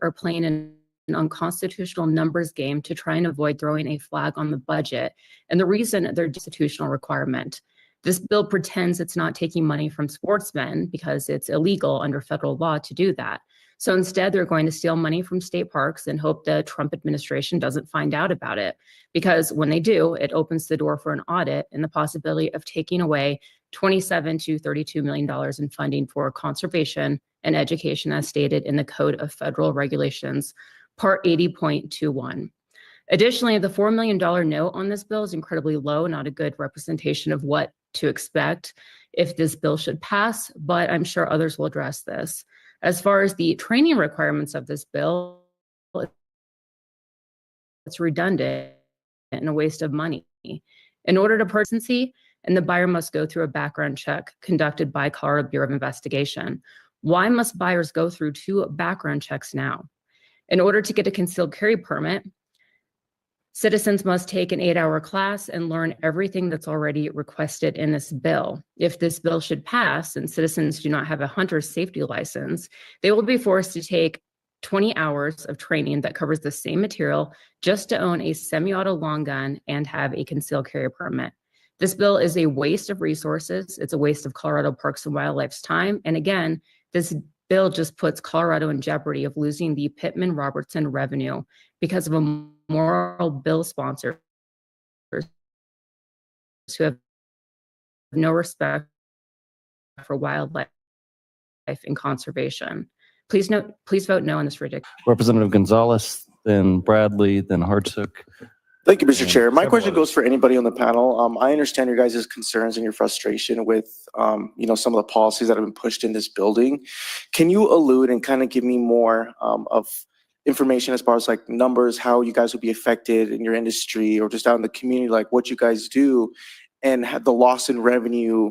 are playing an unconstitutional numbers game to try and avoid throwing a flag on the budget. And the reason they're constitutional requirement. This bill pretends it's not taking money from sportsmen because it's illegal under federal law to do that. So instead, they're going to steal money from state parks and hope the Trump administration doesn't find out about it. Because when they do, it opens the door for an audit and the possibility of taking away $27 to $32 million in funding for conservation and education as stated in the Code of Federal Regulations, Part 80.21. Additionally, the $4 million note on this bill is incredibly low, not a good representation of what to expect if this bill should pass, but I'm sure others will address this. As far as the training requirements of this bill, it's redundant and a waste of money. In order to purchase, and the buyer must go through a background check conducted by Colorado Bureau of Investigation. Why must buyers go through 2 background checks now? In order to get a concealed carry permit, citizens must take an 8-hour class and learn everything that's already requested in this bill. If this bill should pass and citizens do not have a hunter's safety license, they will be forced to take 20 hours of training that covers the same material just to own a semi-auto long gun and have a concealed carry permit. This bill is a waste of resources. It's a waste of Colorado Parks and Wildlife's time. And again, this bill just puts Colorado in jeopardy of losing the Pittman-Robertson revenue because of a moral bill sponsor who have no respect for wildlife and conservation. Please vote no on this ridiculous.
Representative Gonzalez, then Bradley, then Hartsook.
Thank you, Mr. Chair. My
several
question
others.
goes for anybody on the panel. I understand your guys' concerns and your frustration with, some of the policies that have been pushed in this building. Can you allude and kind of give me more of information as far as like numbers, how you guys will be affected in your industry or just out in the community, like what you guys do and the loss in revenue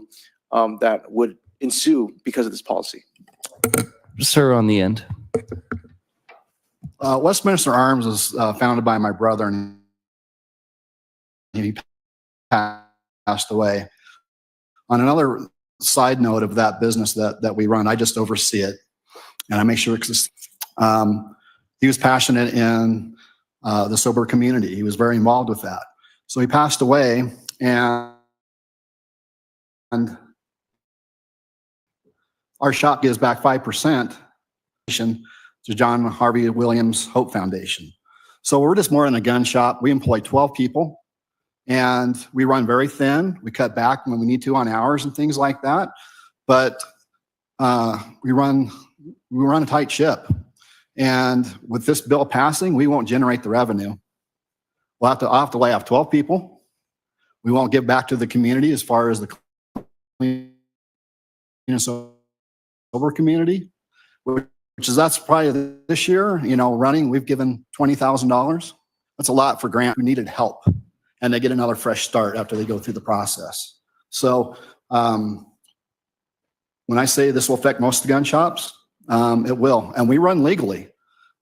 that would ensue because of this policy?
Sir, on the end.
Westminster Arms was founded by my brother, and he passed away. On another side note of that business that we run, I just oversee it, and I make sure he was passionate in the sober community. He was very involved with that. So he passed away, and our shop gives back 5% to John Harvey Williams Hope Foundation. So we're just more in a gun shop. We employ 12 people, and we run very thin. We cut back when we need to on hours and things like that. But we run a tight ship. And with this bill passing, we won't generate the revenue. I'll have to lay off 12 people. We won't give back to the community as far as the sober community, that's probably this year, running, we've given $20,000. That's a lot for grant who needed help, and they get another fresh start after they go through the process. So when I say this will affect most of the gun shops, it will. And we run legally.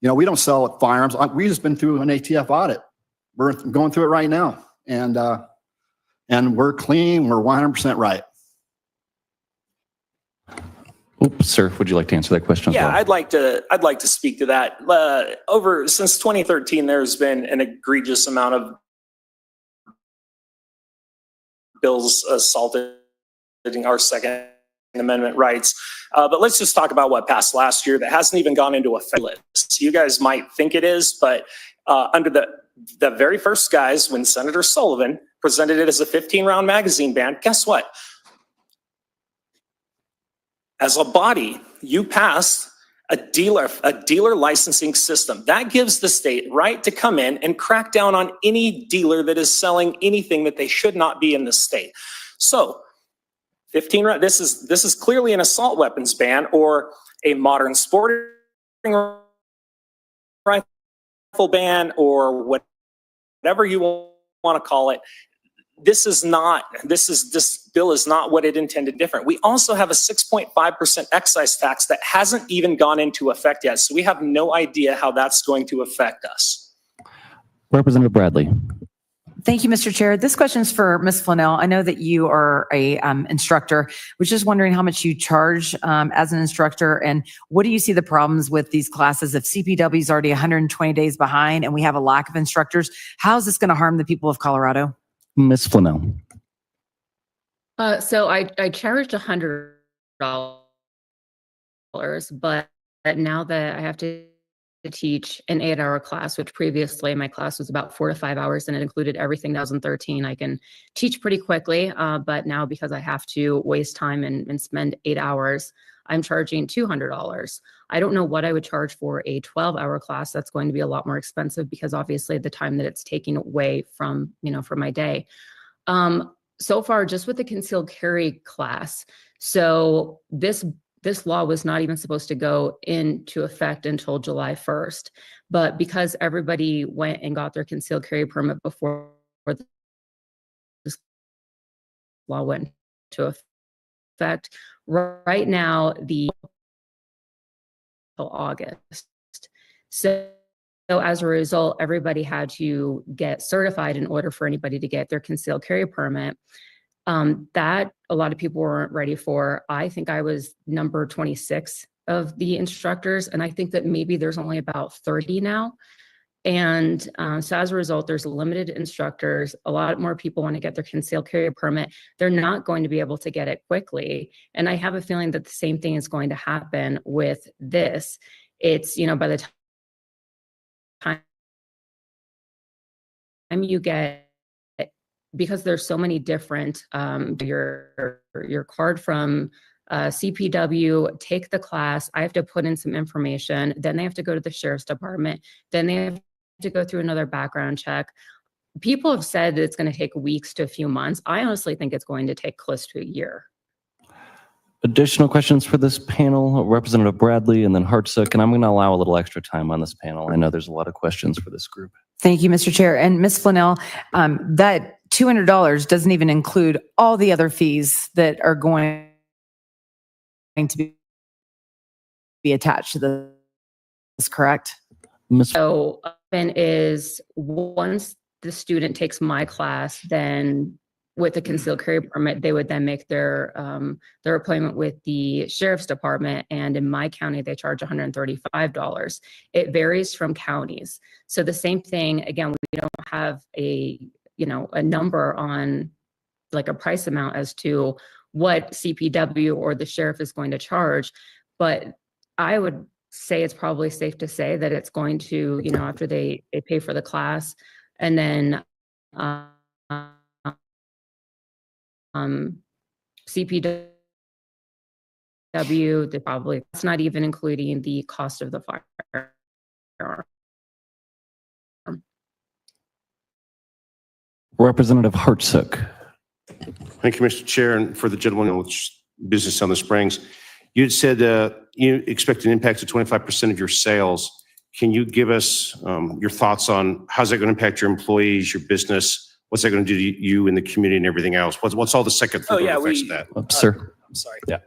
We don't sell firearms. We've just been through an ATF audit. We're going through it right now. And we're clean. We're 100% right.
Oops, sir, would you like to answer that question?
Yeah,
as well?
I'd like to speak to that. Since 2013, there's been an egregious amount of bills assaulting our Second Amendment rights. But let's just talk about what passed last year that hasn't even gone into effect. So you guys might think it is, but under the very first guise, when Senator Sullivan presented it as a 15-round magazine ban, guess what? As a body, you passed a dealer licensing system. That gives the state right to come in and crack down on any dealer that is selling anything that they should not be in the state. So 15 round, this is clearly an assault weapons ban or a modern sporting rifle ban or whatever you want to call it. This bill is not what it intended different. We also have a 6.5% excise tax that hasn't even gone into effect yet. So we have no idea how that's going to affect us.
Representative Bradley.
Thank you, Mr. Chair. This question is for Ms. Flanell. I know that you are a instructor. Was just wondering how much you charge as an instructor, and what do you see the problems with these classes? If CPW is already 120 days behind and we have a lack of instructors, how is this going to harm the people of Colorado?
Ms. Flanell.
So I charged $100, but now that I have to to teach an 8-hour class, which previously my class was about 4 to 5 hours and it included everything that was in 13. I can teach pretty quickly, but now because I have to waste time and spend 8 hours, I'm charging $200. I don't know what I would charge for a 12-hour class. That's going to be a lot more expensive because obviously the time that it's taking away from, from my day. So far, just with the concealed carry class. So this law was not even supposed to go into effect until July 1st. But because everybody went and got their concealed carry permit before this law went into effect, right now, till August. So as a result, everybody had to get certified in order for anybody to get their concealed carry permit. That a lot of people weren't ready for. I think I was number 26 of the instructors, and I think that maybe there's only about 30 now. And so as a result, there's limited instructors. A lot more people want to get their concealed carry permit. They're not going to be able to get it quickly. And I have a feeling that the same thing is going to happen with this. It's, by the time you get, because there's so many different, your card from CPW, take the class, I have to put in some information, then they have to go to the sheriff's department, then they have to go through another background check. People have said that it's going to take weeks to a few months. I honestly think it's going to take close to a year.
Additional questions for this panel, Representative Bradley and then Hartsook, and I'm going to allow a little extra time on this panel. I know there's a lot of questions for this group.
Thank you, Mr. Chair. And Ms. Flanell, that $200 doesn't even include all the other fees that are going to be attached to this, correct?
So is once the student takes my class, then with a concealed carry permit, they would then make their appointment with the sheriff's department. And in my county, they charge $135. It varies from counties. So the same thing, again, we don't have a number on like a price amount as to what CPW or the sheriff is going to charge. But I would say it's probably safe to say that it's going to, after they pay for the class and then CPW, they probably, it's not even including the cost of the firearm.
Representative Hartsook.
Thank you, Mr. Chair, and for the gentleman with business on the Springs. You had said you expect an impact of 25% of your sales. Can you give us your thoughts on how's that going to impact your employees, your business? What's that going to do to you in the community and everything else? What's all the second effects of that?
Sir.
I'm sorry.
Yeah.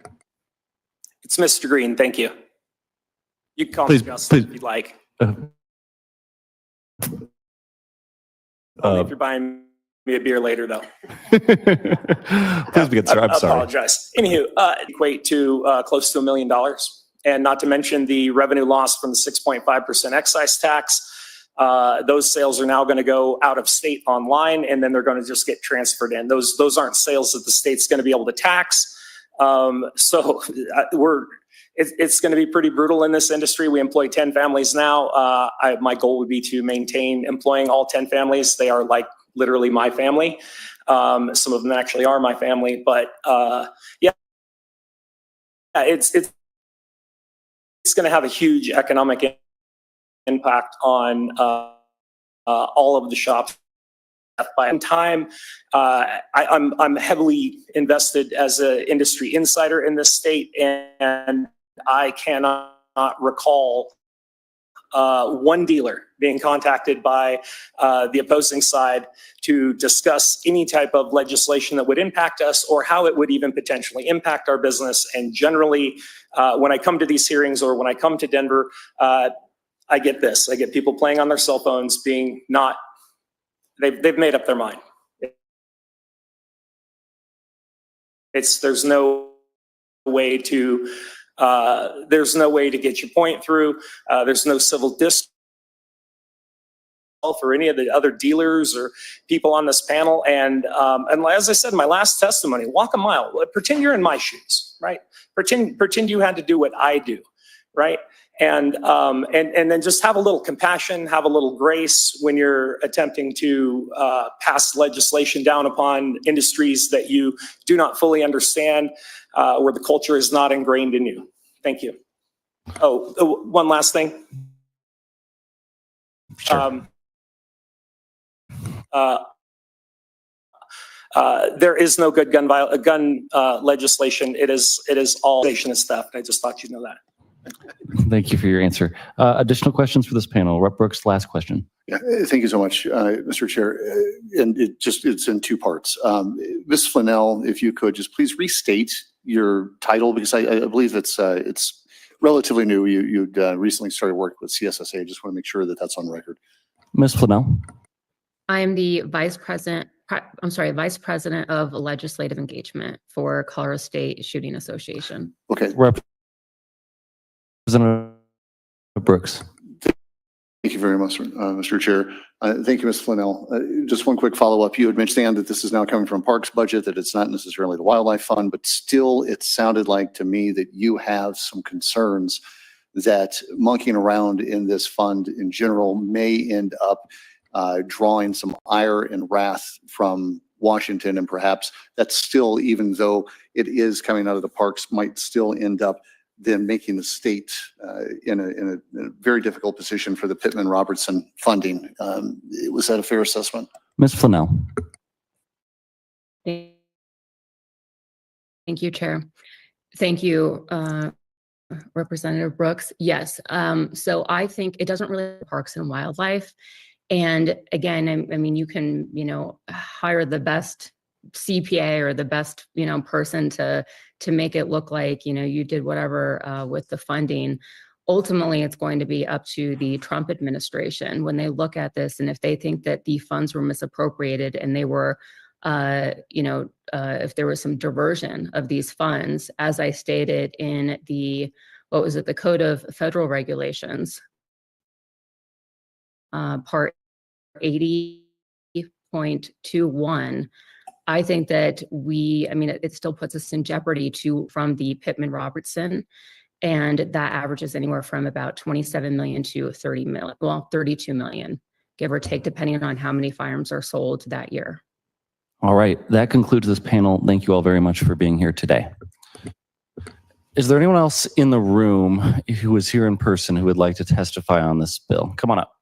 It's Mr. Green. Thank you. You can call me Justin if you'd like. If you're buying me a beer later, though.
Please begin, sir. I'm sorry.
I apologize. Anywho, equate to close to $1 million. And not to mention the revenue loss from the 6.5% excise tax. Those sales are now going to go out of state online, and then they're going to just get transferred in. Those aren't sales that the state's going to be able to tax. So it's going to be pretty brutal in this industry. We employ 10 families now. My goal would be to maintain employing all 10 families. They are like literally my family. Some of them actually are my family, but it's going to have a huge economic impact on all of the shops. By time, I'm heavily invested as an industry insider in this state, and I cannot recall one dealer being contacted by the opposing side to discuss any type of legislation that would impact us or how it would even potentially impact our business. And generally, when I come to these hearings or when I come to Denver, I get this. I get people playing on their cell phones, being not, they've made up their mind. There's no way to get your point through. There's no civil discourse for any of the other dealers or people on this panel. And as I said in my last testimony, walk a mile. Pretend you're in my shoes, right? Pretend you had to do what I do, right? and then just have a little compassion, have a little grace when you're attempting to pass legislation down upon industries that you do not fully understand, where the culture is not ingrained in you. Thank you. Oh, one last thing.
Sure.
There is no good gun legislation. It is all is theft. I just thought you'd know that.
Thank you for your answer. Additional questions for this panel? Rep. Brooks, last question.
Yeah, thank you so much, Mr. Chair. And it's in two parts. Ms. Flanell, if you could just please restate your title, because I believe it's relatively new. You'd recently started work with CSSA. I just want to make sure that that's on record. Ms.
Flanell.
I am the vice president of legislative engagement for Colorado State Shooting Association.
Okay.
Representative Brooks.
Thank you very much, Mr. Chair. Thank you, Ms. Flanell. Just one quick follow-up. You had mentioned that this is now coming from Parks budget, that it's not necessarily the Wildlife Fund, but still it sounded like to me that you have some concerns that monkeying around in this fund in general may end up drawing some ire and wrath from Washington, and perhaps that's still, even though it is coming out of the parks, might still end up then making the state in a very difficult position for the Pittman-Robertson funding. Was that a fair assessment?
Ms. Flanell.
Thank you, Chair. Thank you, Representative Brooks. Yes. So I think it doesn't really Parks and Wildlife. And again, I mean, you can, hire the best CPA or the best, person to make it look like, you did whatever with the funding. Ultimately, it's going to be up to the Trump administration when they look at this. And if they think that the funds were misappropriated and they were, if there was some diversion of these funds, as I stated in the Code of Federal Regulations, Part 80.21, I think that it still puts us in jeopardy from the Pittman-Robertson, and that averages anywhere from about 27 million to 30 million, well, 32 million, give or take, depending on how many firearms are sold that year.
All right, that concludes this panel. Thank you all very much for being here today. Is there anyone else in the room who is here in person who would like to testify on this bill? Come on up.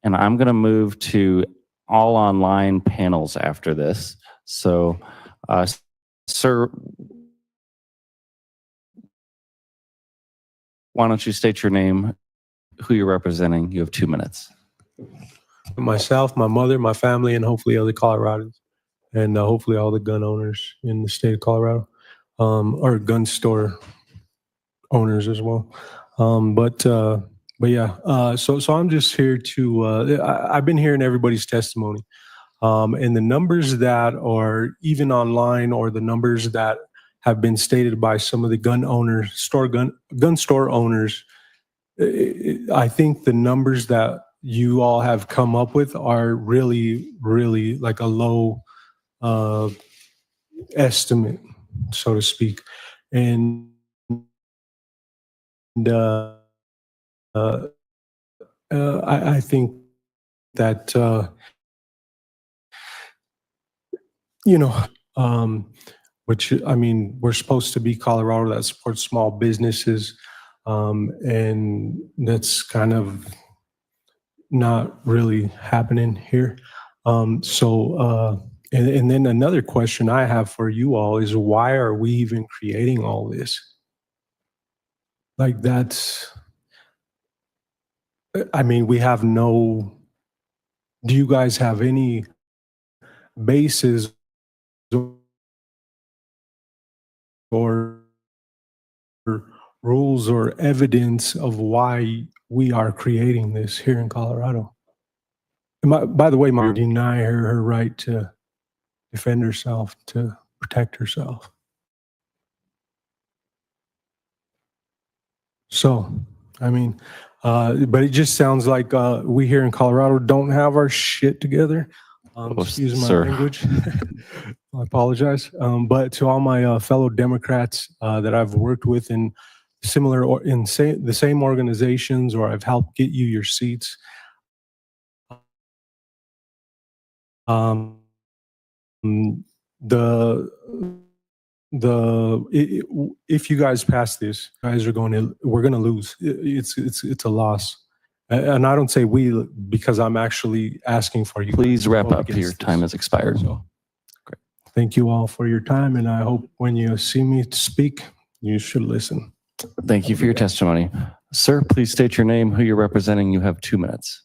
And I'm going to move to all online panels after this. So, sir, why don't you state your name, who you're representing? You have 2 minutes.
Myself, my mother, my family, and hopefully other Coloradans, and hopefully all the gun owners in the state of Colorado, or gun store owners as well. But yeah, so I'm just here to, I've been hearing everybody's testimony, and the numbers that are even online, or the numbers that have been stated by some of the gun owners, gun store owners, I think the numbers that you all have come up with are really, really like a low estimate, so to speak. And I think that, which, I mean, we're supposed to be Colorado that supports small businesses, and that's kind of not really happening here. And then another question I have for you all is, why are we even creating all this? Like, we have do you guys have any basis or rules or evidence of why we are creating this here in Colorado? And by the way, Mom, deny her right to defend herself, to protect herself. So, but it just sounds like we here in Colorado don't have our shit together. Excuse my language. I apologize. But to all my fellow Democrats that I've worked with in the similar or in the same organizations, or I've helped get you your seats. If you guys pass this, we're going to lose. It's a loss. And I don't say we because I'm actually asking for you.
Please wrap up. Your time has expired.
So, great. Thank you all for your time, and I hope when you see me speak, you should listen.
Thank you for your testimony. Sir, please state your name, who you're representing. You have 2 minutes.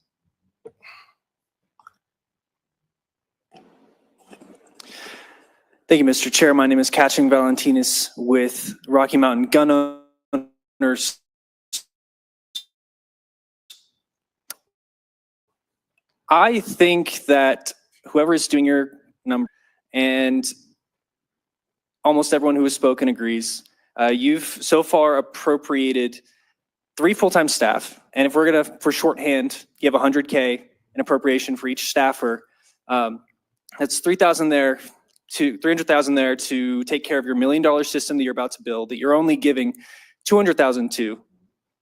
Thank you, Mr. Chair. My name is Catching Valentinas with Rocky Mountain Gun Owners. I think that whoever is doing your number, and almost everyone who has spoken agrees, you've so far appropriated 3 full-time staff. And if we're going to, for shorthand, give $100K an appropriation for each staffer, that's $3,000 there. To $300,000 there to take care of your $1 million system that you're about to build, that you're only giving $200,000 to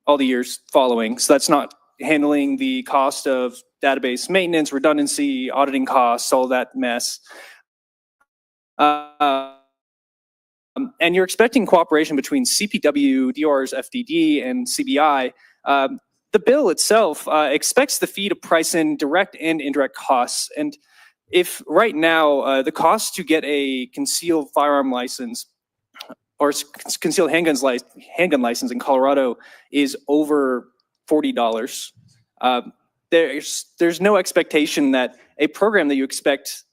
all the years following. So that's not handling the cost of database maintenance, redundancy, auditing costs, all that mess. And you're expecting cooperation between CPW, DOR's FDD, and CBI. The bill itself expects the fee to price in direct and indirect costs. And if right now the cost to get a concealed firearm license or concealed handgun license in Colorado is over $40, there's no expectation that a program that you expect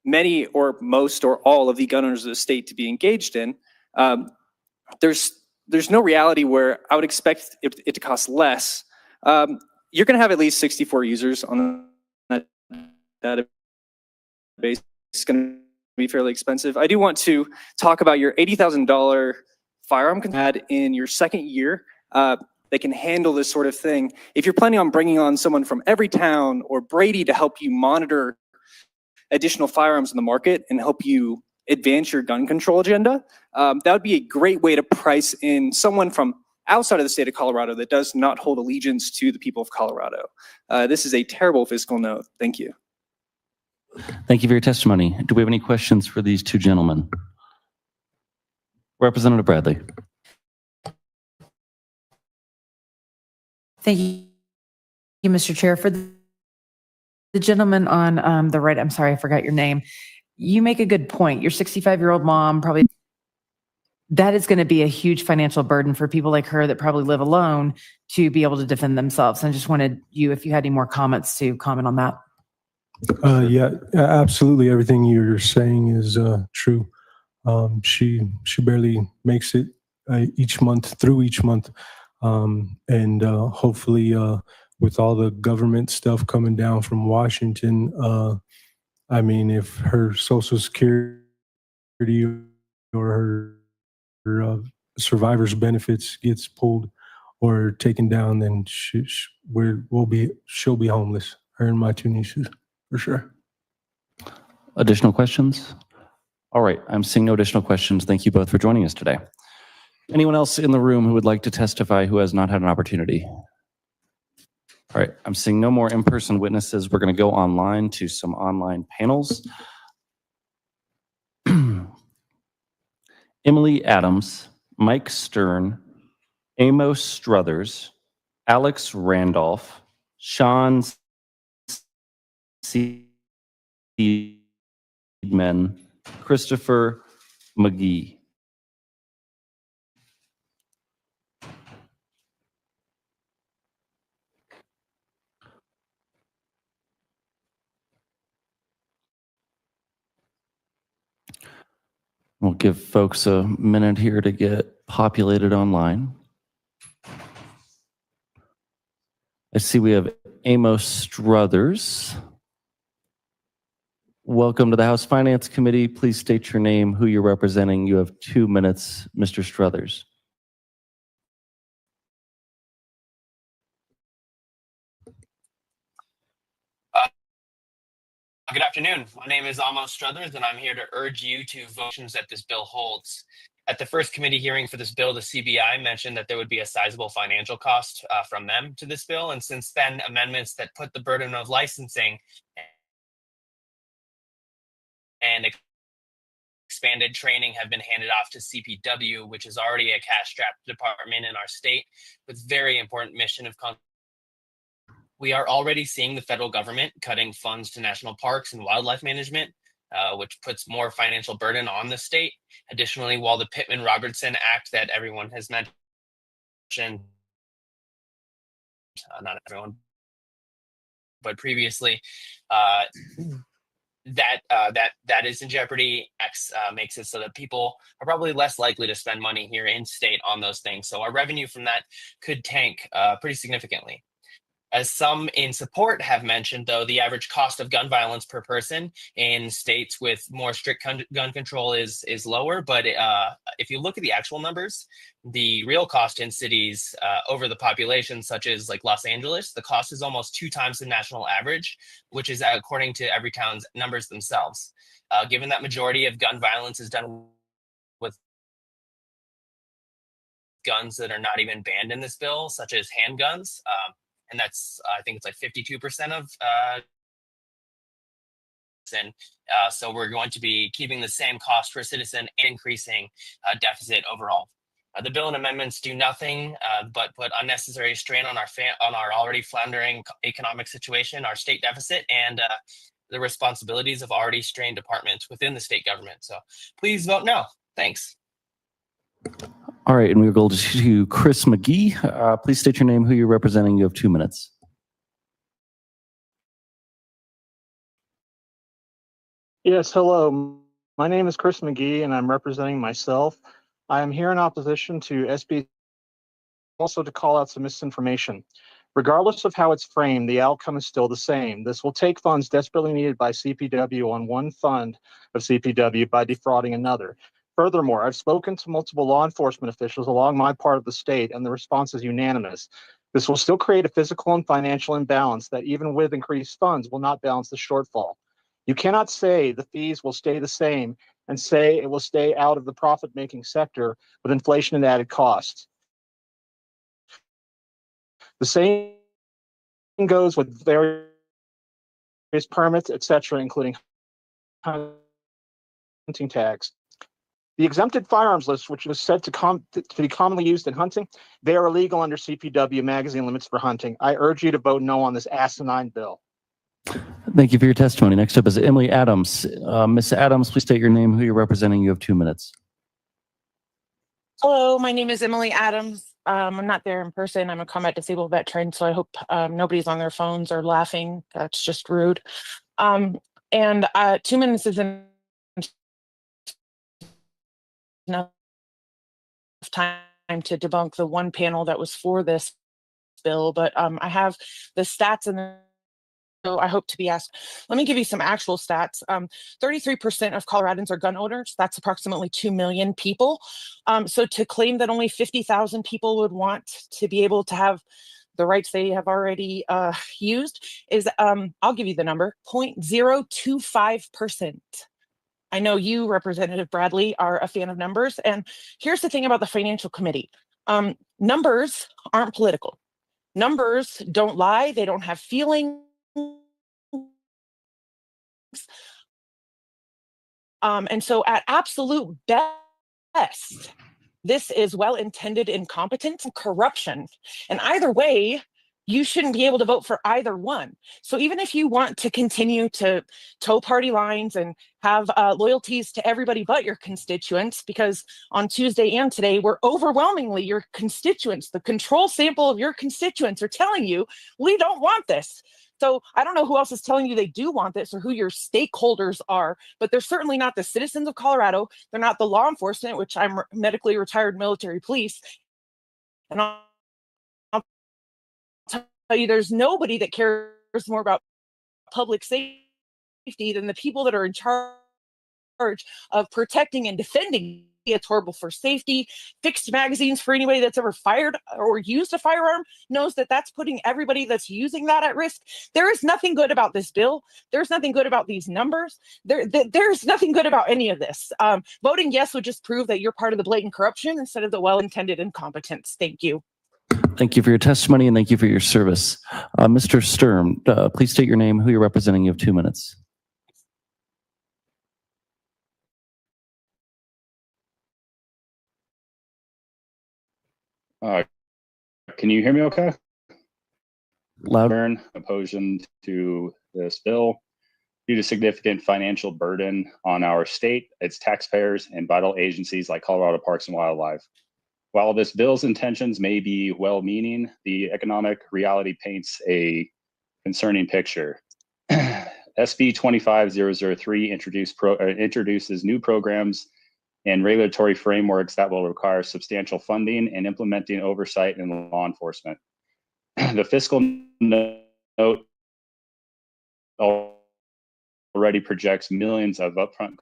many or most or all of the gun owners of the state to be engaged in, there's no reality where I would expect it to cost less. You're going to have at least 64 users on that database. It's going to be fairly expensive. I do want to talk about your $80,000 firearm had in your second year. They can handle this sort of thing. If you're planning on bringing on someone from every town or Brady to help you monitor additional firearms in the market and help you advance your gun control agenda, that would be a great way to price in someone from outside of the state of Colorado that does not hold allegiance to the people of Colorado. This is a terrible fiscal note. Thank you.
Thank you for your testimony. Do we have any questions for these 2 gentlemen? Representative Bradley.
Thank you, Mr. Chair. For the gentleman on the right, I'm sorry, I forgot your name. You make a good point. Your 65-year-old mom probably, that is going to be a huge financial burden for people like her that probably live alone to be able to defend themselves. And I just wanted you, if you had any more comments, to comment on that.
Yeah, absolutely. Everything you're saying is true. She barely makes it through each month. And hopefully with all the government stuff coming down from Washington, I mean, if her Social Security or her survivor's benefits gets pulled or taken down, then she'll be homeless, her and my 2 nieces. For sure.
Additional questions? All right, I'm seeing no additional questions. Thank you both for joining us today. Anyone else in the room who would like to testify who has not had an opportunity? All right, I'm seeing no more in-person witnesses. We're going to go online to some online panels. Emily Adams, Mike Stern, Amos Struthers, Alex Randolph, Sean Seedman, Christopher McGee. We'll give folks a minute here to get populated online. I see we have Amos Struthers. Welcome to the House Finance Committee. Please state your name, who you're representing. You have 2 minutes, Mr. Struthers.
Good afternoon. My name is Amos Struthers, and I'm here to urge you to vote that this bill holds.
At the first committee hearing for this bill, the CBI mentioned that there would be a sizable financial cost from them to this bill. And since then, amendments that put the burden of licensing and expanded training have been handed off to CPW, which is already a cash-strapped department in our state with very important mission of we are already seeing the federal government cutting funds to national parks and wildlife management, which puts more financial burden on the state. Additionally, while the Pittman-Robertson Act that everyone has mentioned, not everyone, but previously, that is in jeopardy. X makes it so that people are probably less likely to spend money here in state on those things. So our revenue from that could tank pretty significantly. As some in support have mentioned, though, the average cost of gun violence per person in states with more strict gun control is lower. But if you look at the actual numbers, the real cost in cities over the population, such as like Los Angeles, the cost is almost 2 times the national average, which is according to every town's numbers themselves. Given that majority of gun violence is done with guns that are not even banned in this bill, such as handguns, and that's, I think it's like 52% of, so we're going to be keeping the same cost per citizen and increasing deficit overall. The bill and amendments do nothing but put unnecessary strain on our already floundering economic situation, our state deficit, and the responsibilities of already strained departments within the state government. So please vote no. Thanks.
All right, and we'll go to Chris McGee. Please state your name, who you're representing. You have 2 minutes.
Yes, hello. My name is Chris McGee, and I'm representing myself. I am here in opposition to SB, also to call out some misinformation. Regardless of how it's framed, the outcome is still the same. This will take funds desperately needed by CPW on one fund of CPW by defrauding another. Furthermore, I've spoken to multiple law enforcement officials along my part of the state, and the response is unanimous. This will still create a physical and financial imbalance that, even with increased funds, will not balance the shortfall. You cannot say the fees will stay the same and say it will stay out of the profit-making sector with inflation and added costs. The same goes with various permits, etc., including hunting tags. The exempted firearms list, which was said to be commonly used in hunting, they are illegal under CPW magazine limits for hunting. I urge you to vote no on this asinine bill.
Thank you for your testimony. Next up is Emily Adams. Ms. Adams, please state your name, who you're representing. You have 2 minutes.
Hello, my name is Emily Adams. I'm not there in person. I'm a combat disabled veteran, so I hope nobody's on their phones or laughing. That's just rude. 2 minutes isn't enough time to debunk the one panel that was for this bill, but I have the stats and so I hope to be asked. Let me give you some actual stats. 33% of Coloradans are gun owners. That's approximately 2 million people. So to claim that only 50,000 people would want to be able to have the rights they have already used is, I'll give you the number, 0.025%. I know you, Representative Bradley, are a fan of numbers. And here's the thing about the Financial Committee. Numbers aren't political. Numbers don't lie. They don't have feelings. And so at absolute best, this is well-intended incompetence and corruption. And either way, you shouldn't be able to vote for either one. So even if you want to continue to toe party lines and have loyalties to everybody but your constituents, because on Tuesday and today, we're overwhelmingly your constituents, the control sample of your constituents are telling you, we don't want this. So I don't know who else is telling you they do want this or who your stakeholders are, but they're certainly not the citizens of Colorado. They're not the law enforcement, which I'm medically retired military police. And I'll tell you, there's nobody that cares more about public safety than the people that are in charge of protecting and defending It's horrible for safety. Fixed magazines for anybody that's ever fired or used a firearm knows that that's putting everybody that's using that at risk. There is nothing good about this bill. There's nothing good about these numbers. There's nothing good about any of this. Voting yes would just prove that you're part of the blatant corruption instead of the well-intended incompetence. Thank you.
Thank you for your testimony and thank you for your service. Mr. Sturm, please state your name, who you're representing. You have 2 minutes.
Can you hear me okay?
Loud.
Opposition to this bill due to significant financial burden on our state, its taxpayers, and vital agencies like Colorado Parks and Wildlife. While this bill's intentions may be well-meaning, the economic reality paints a concerning picture. HB25-003 introduces new programs and regulatory frameworks that will require substantial funding and implementing oversight in law enforcement. The fiscal note already projects millions of upfront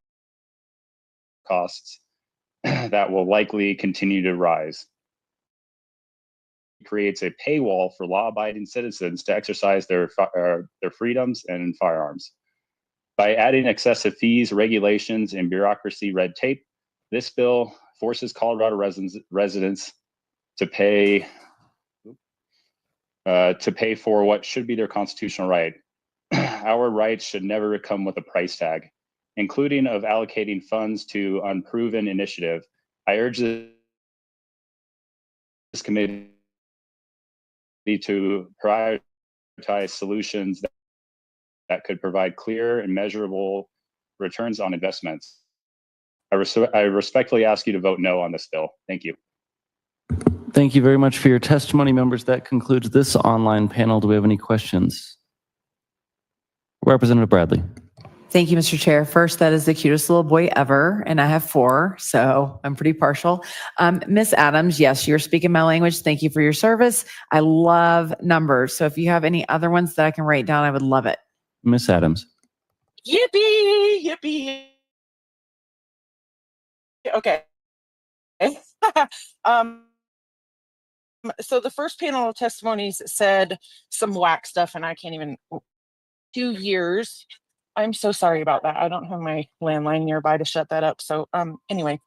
costs that will likely continue to rise. It creates a paywall for law-abiding citizens to exercise their freedoms and firearms. By adding excessive fees, regulations, and bureaucracy red tape, this bill forces Colorado residents to pay for what should be their constitutional right. Our rights should never come with a price tag, including of allocating funds to unproven initiative. I urge this committee to prioritize solutions that could provide clear and measurable returns on investments. I respectfully ask you to vote no on this bill. Thank you.
Thank you very much for your testimony, members. That concludes this online panel. Do we have any questions? Representative Bradley.
Thank you, Mr. Chair. First, that is the cutest little boy ever, and I have 4, so I'm pretty partial. Miss Adams, yes, you're speaking my language. Thank you for your service. I love numbers, so if you have any other ones that I can write down, I would love it.
Miss Adams.
Yippee, yippee. Okay. So the first panel of testimonies said some whack stuff, and I can't even. 2 years. I'm so sorry about that. I don't have my landline nearby to shut that up. So anyway,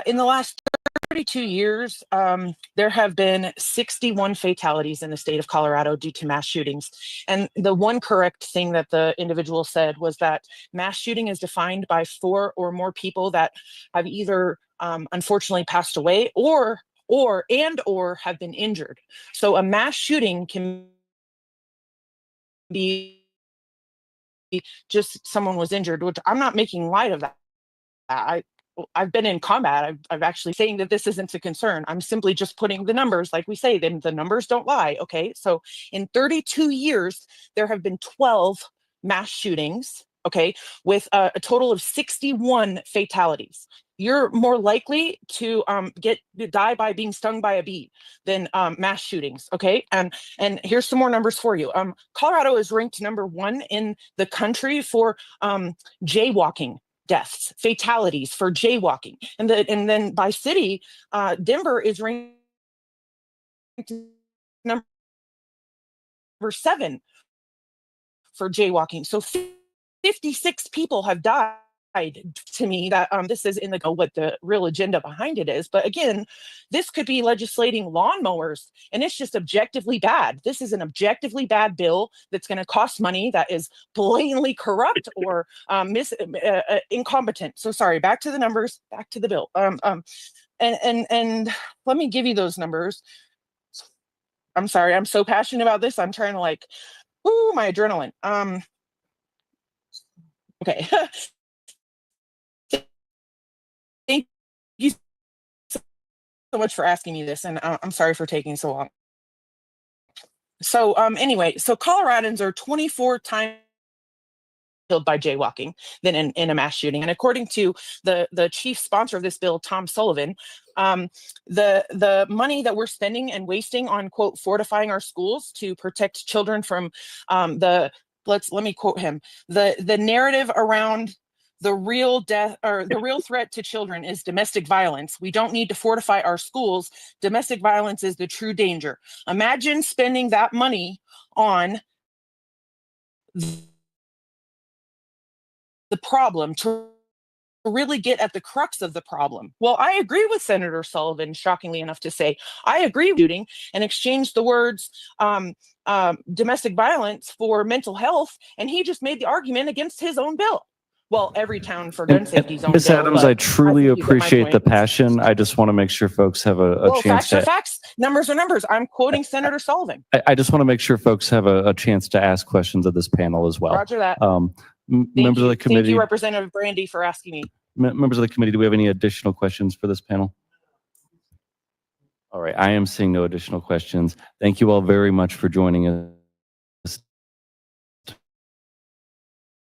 in the last 32 years, there have been 61 fatalities in the state of Colorado due to mass shootings. And the one correct thing that the individual said was that mass shooting is defined by 4 or more people that have either unfortunately passed away or have been injured. So a mass shooting can be just someone was injured, which I'm not making light of that. I've been in combat. I've actually saying that this isn't a concern. I'm simply just putting the numbers, like we say, then the numbers don't lie. Okay. So in 32 years, there have been 12 mass shootings. Okay. With a total of 61 fatalities. You're more likely to die by being stung by a bee than mass shootings. Okay. And here's some more numbers for you. Colorado is ranked #1 in the country for jaywalking deaths, fatalities for jaywalking. And then by city, Denver is ranked #7 for jaywalking. So 56 people have died. To me, that this is in what the real agenda behind it is. But again, this could be legislating lawnmowers, and it's just objectively bad. This is an objectively bad bill that's going to cost money, that is blatantly corrupt or incompetent. So sorry, back to the numbers, back to the bill. And let me give you those numbers. I'm sorry, I'm so passionate about this. I'm trying to my adrenaline. Okay. Thank you so much for asking me this, and I'm sorry for taking so long. So anyway, so Coloradans are 24 times killed by jaywalking than in a mass shooting. And according to the chief sponsor of this bill, Tom Sullivan, the money that we're spending and wasting on, quote, fortifying our schools to protect children from let me quote him, the narrative around the real threat to children is domestic violence. We don't need to fortify our schools. Domestic violence is the true danger. Imagine spending that money on the problem to really get at the crux of the problem. Well, I agree with Senator Sullivan, shockingly enough to say, I agree with shooting and exchange the words domestic violence for mental health. And he just made the argument against his own bill. Well, every town for gun safety zone.
Ms. Adams, I truly
think you get my
appreciate the
point.
passion. I just want to make sure folks have a
Well,
chance
facts are
to.
facts, numbers are numbers. I'm quoting Senator Sullivan.
I just want to make sure folks have a chance to ask questions of this panel as well.
Roger that.
Members of the committee.
Thank you, Representative Brandy, for asking me.
Members of the committee, do we have any additional questions for this panel? All right, I am seeing no additional questions. Thank you all very much for joining us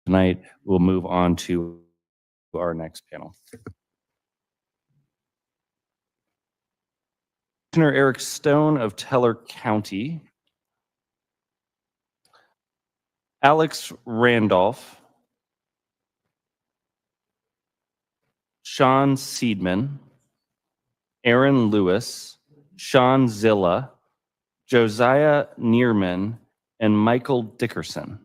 tonight. We'll move on to our next panel. Commissioner Eric Stone of Teller County, Alex Randolph, Sean Seidman, Aaron Lewis, Sean Zilla, Josiah Neerman, and Michael Dickerson.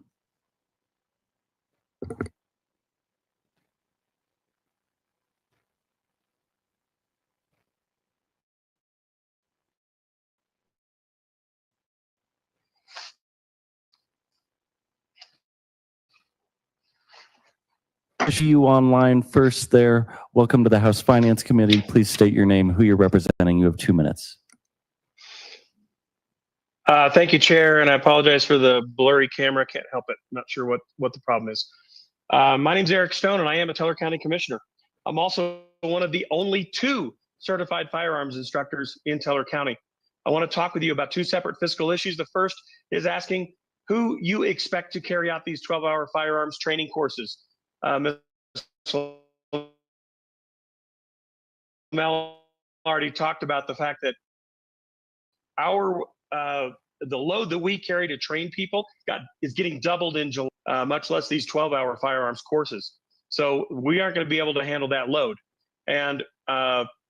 You online first there. Welcome to the House Finance Committee. Please state your name, who you're representing. You have 2 minutes.
Thank you, Chair, and I apologize for the blurry camera. Can't help it. Not sure what the problem is. My name's Eric Stone, and I am a Teller County Commissioner. I'm also one of the only 2 certified firearms instructors in Teller County. I want to talk with you about 2 separate fiscal issues. The first is asking who you expect to carry out these 12-hour firearms training courses. Ms. Flanell already talked about the fact that the load that we carry to train people is getting doubled in July, much less these 12-hour firearms courses. So we aren't going to be able to handle that load. And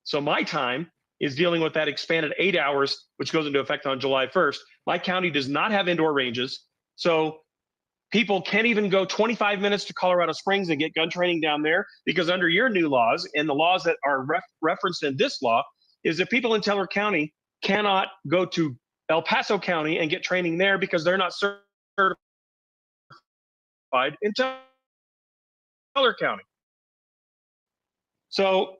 so my time is dealing with that expanded 8 hours, which goes into effect on July 1st. My county does not have indoor ranges. So people can't even go 25 minutes to Colorado Springs and get gun training down there, because under your new laws and the laws that are referenced in this law is that people in Teller County cannot go to El Paso County and get training there because they're not certified in Teller County. So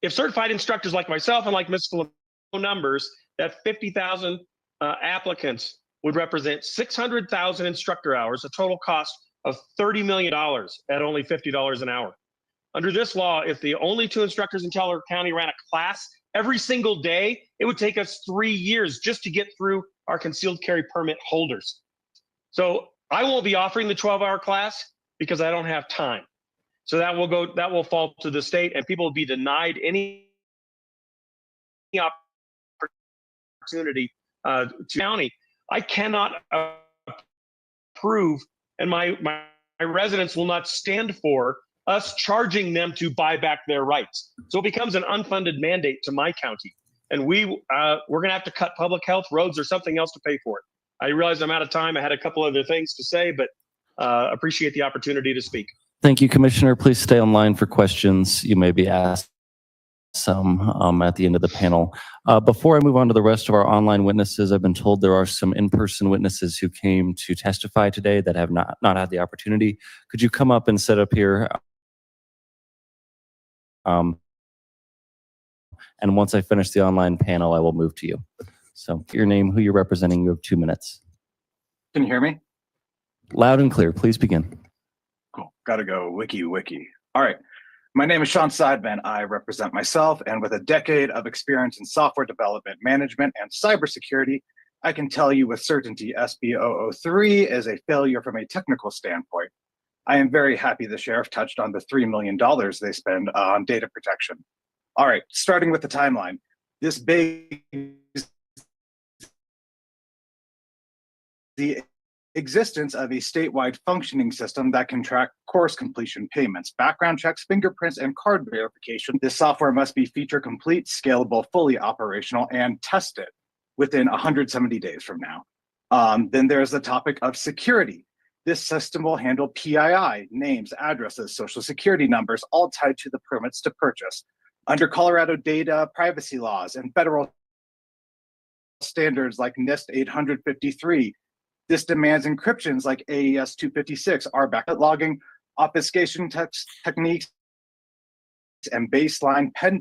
if certified instructors like myself and like Ms. Flanell numbers, that 50,000 applicants would represent 600,000 instructor hours, a total cost of $30 million at only $50 an hour. Under this law, if the only 2 instructors in Teller County ran a class every single day, it would take us 3 years just to get through our concealed carry permit holders. So I won't be offering the 12-hour class because I don't have time. So that will fall to the state, and people will be denied any opportunity to county. I cannot approve, and my residents will not stand for us charging them to buy back their rights. So it becomes an unfunded mandate to my county, and we're going to have to cut public health, roads, or something else to pay for it. I realize I'm out of time. I had a couple other things to say, but appreciate the opportunity to speak.
Thank you, Commissioner. Please stay online for questions. You may be asked some at the end of the panel. Before I move on to the rest of our online witnesses, I've been told there are some in-person witnesses who came to testify today that have not had the opportunity. Could you come up and sit up here? And once I finish the online panel, I will move to you. So your name, who you're representing, you have 2 minutes.
Can you hear me?
Loud and clear, please begin.
Cool, gotta go wiki. All right, my name is Sean Seidman. I represent myself, and with a decade of experience in software development, management, and cybersecurity, I can tell you with certainty SB003 is a failure from a technical standpoint. I am very happy the sheriff touched on the $3 million they spend on data protection. All right, starting with the timeline. This begs the existence of a statewide functioning system that can track course completion payments, background checks, fingerprints, and card verification. This software must be feature complete, scalable, fully operational, and tested within 170 days from now. Then there's the topic of security. This system will handle PII, names, addresses, social security numbers, all tied to the permits to purchase. Under Colorado data privacy laws and federal standards like NIST 853, this demands encryptions like AES 256, RBAC logging, obfuscation techniques, and baseline pen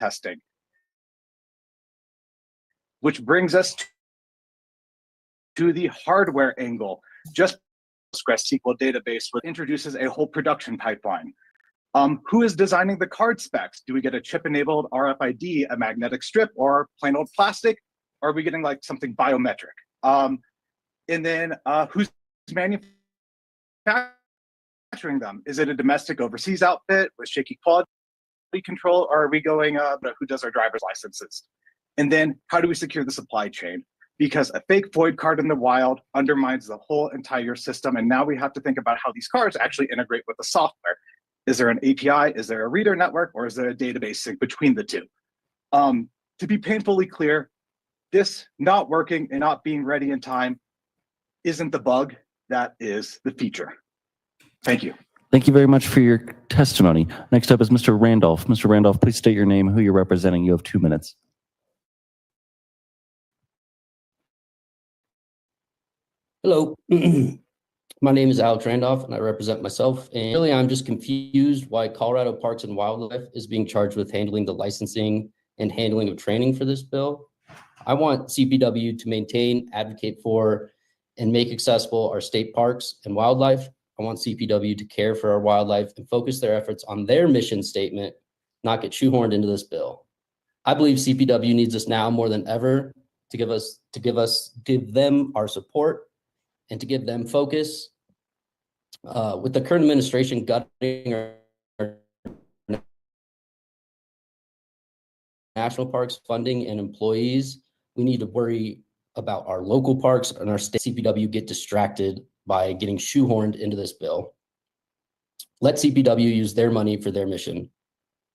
testing. Which brings us to the hardware angle. Just PostgreSQL database introduces a whole production pipeline. Who is designing the card specs? Do we get a chip-enabled RFID, a magnetic strip, or plain old plastic? Or are we getting like something biometric? And then who's manufacturing them? Is it a domestic overseas outfit with shaky quality control, or are we going who does our driver's licenses? And then how do we secure the supply chain? Because a fake void card in the wild undermines the whole entire system. And now we have to think about how these cards actually integrate with the software. Is there an API? Is there a reader network? Or is there a database sync between the two? To be painfully clear, this not working and not being ready in time isn't the bug, that is the feature. Thank you.
Thank you very much for your testimony. Next up is Mr. Randolph. Mr. Randolph, please state your name, who you're representing. You have 2 minutes.
Hello, my name is Alex Randolph and I represent myself. And really, I'm just confused why Colorado Parks and Wildlife is being charged with handling the licensing and handling of training for this bill. I want CPW to maintain, advocate for, and make accessible our state parks and wildlife. I want CPW to care for our wildlife and focus their efforts on their mission statement, not get shoehorned into this bill. I believe CPW needs us now more than ever to give them our support and to give them focus. With the current administration gutting our national parks funding and employees, we need to worry about our local parks and our state CPW get distracted by getting shoehorned into this bill. Let CPW use their money for their mission.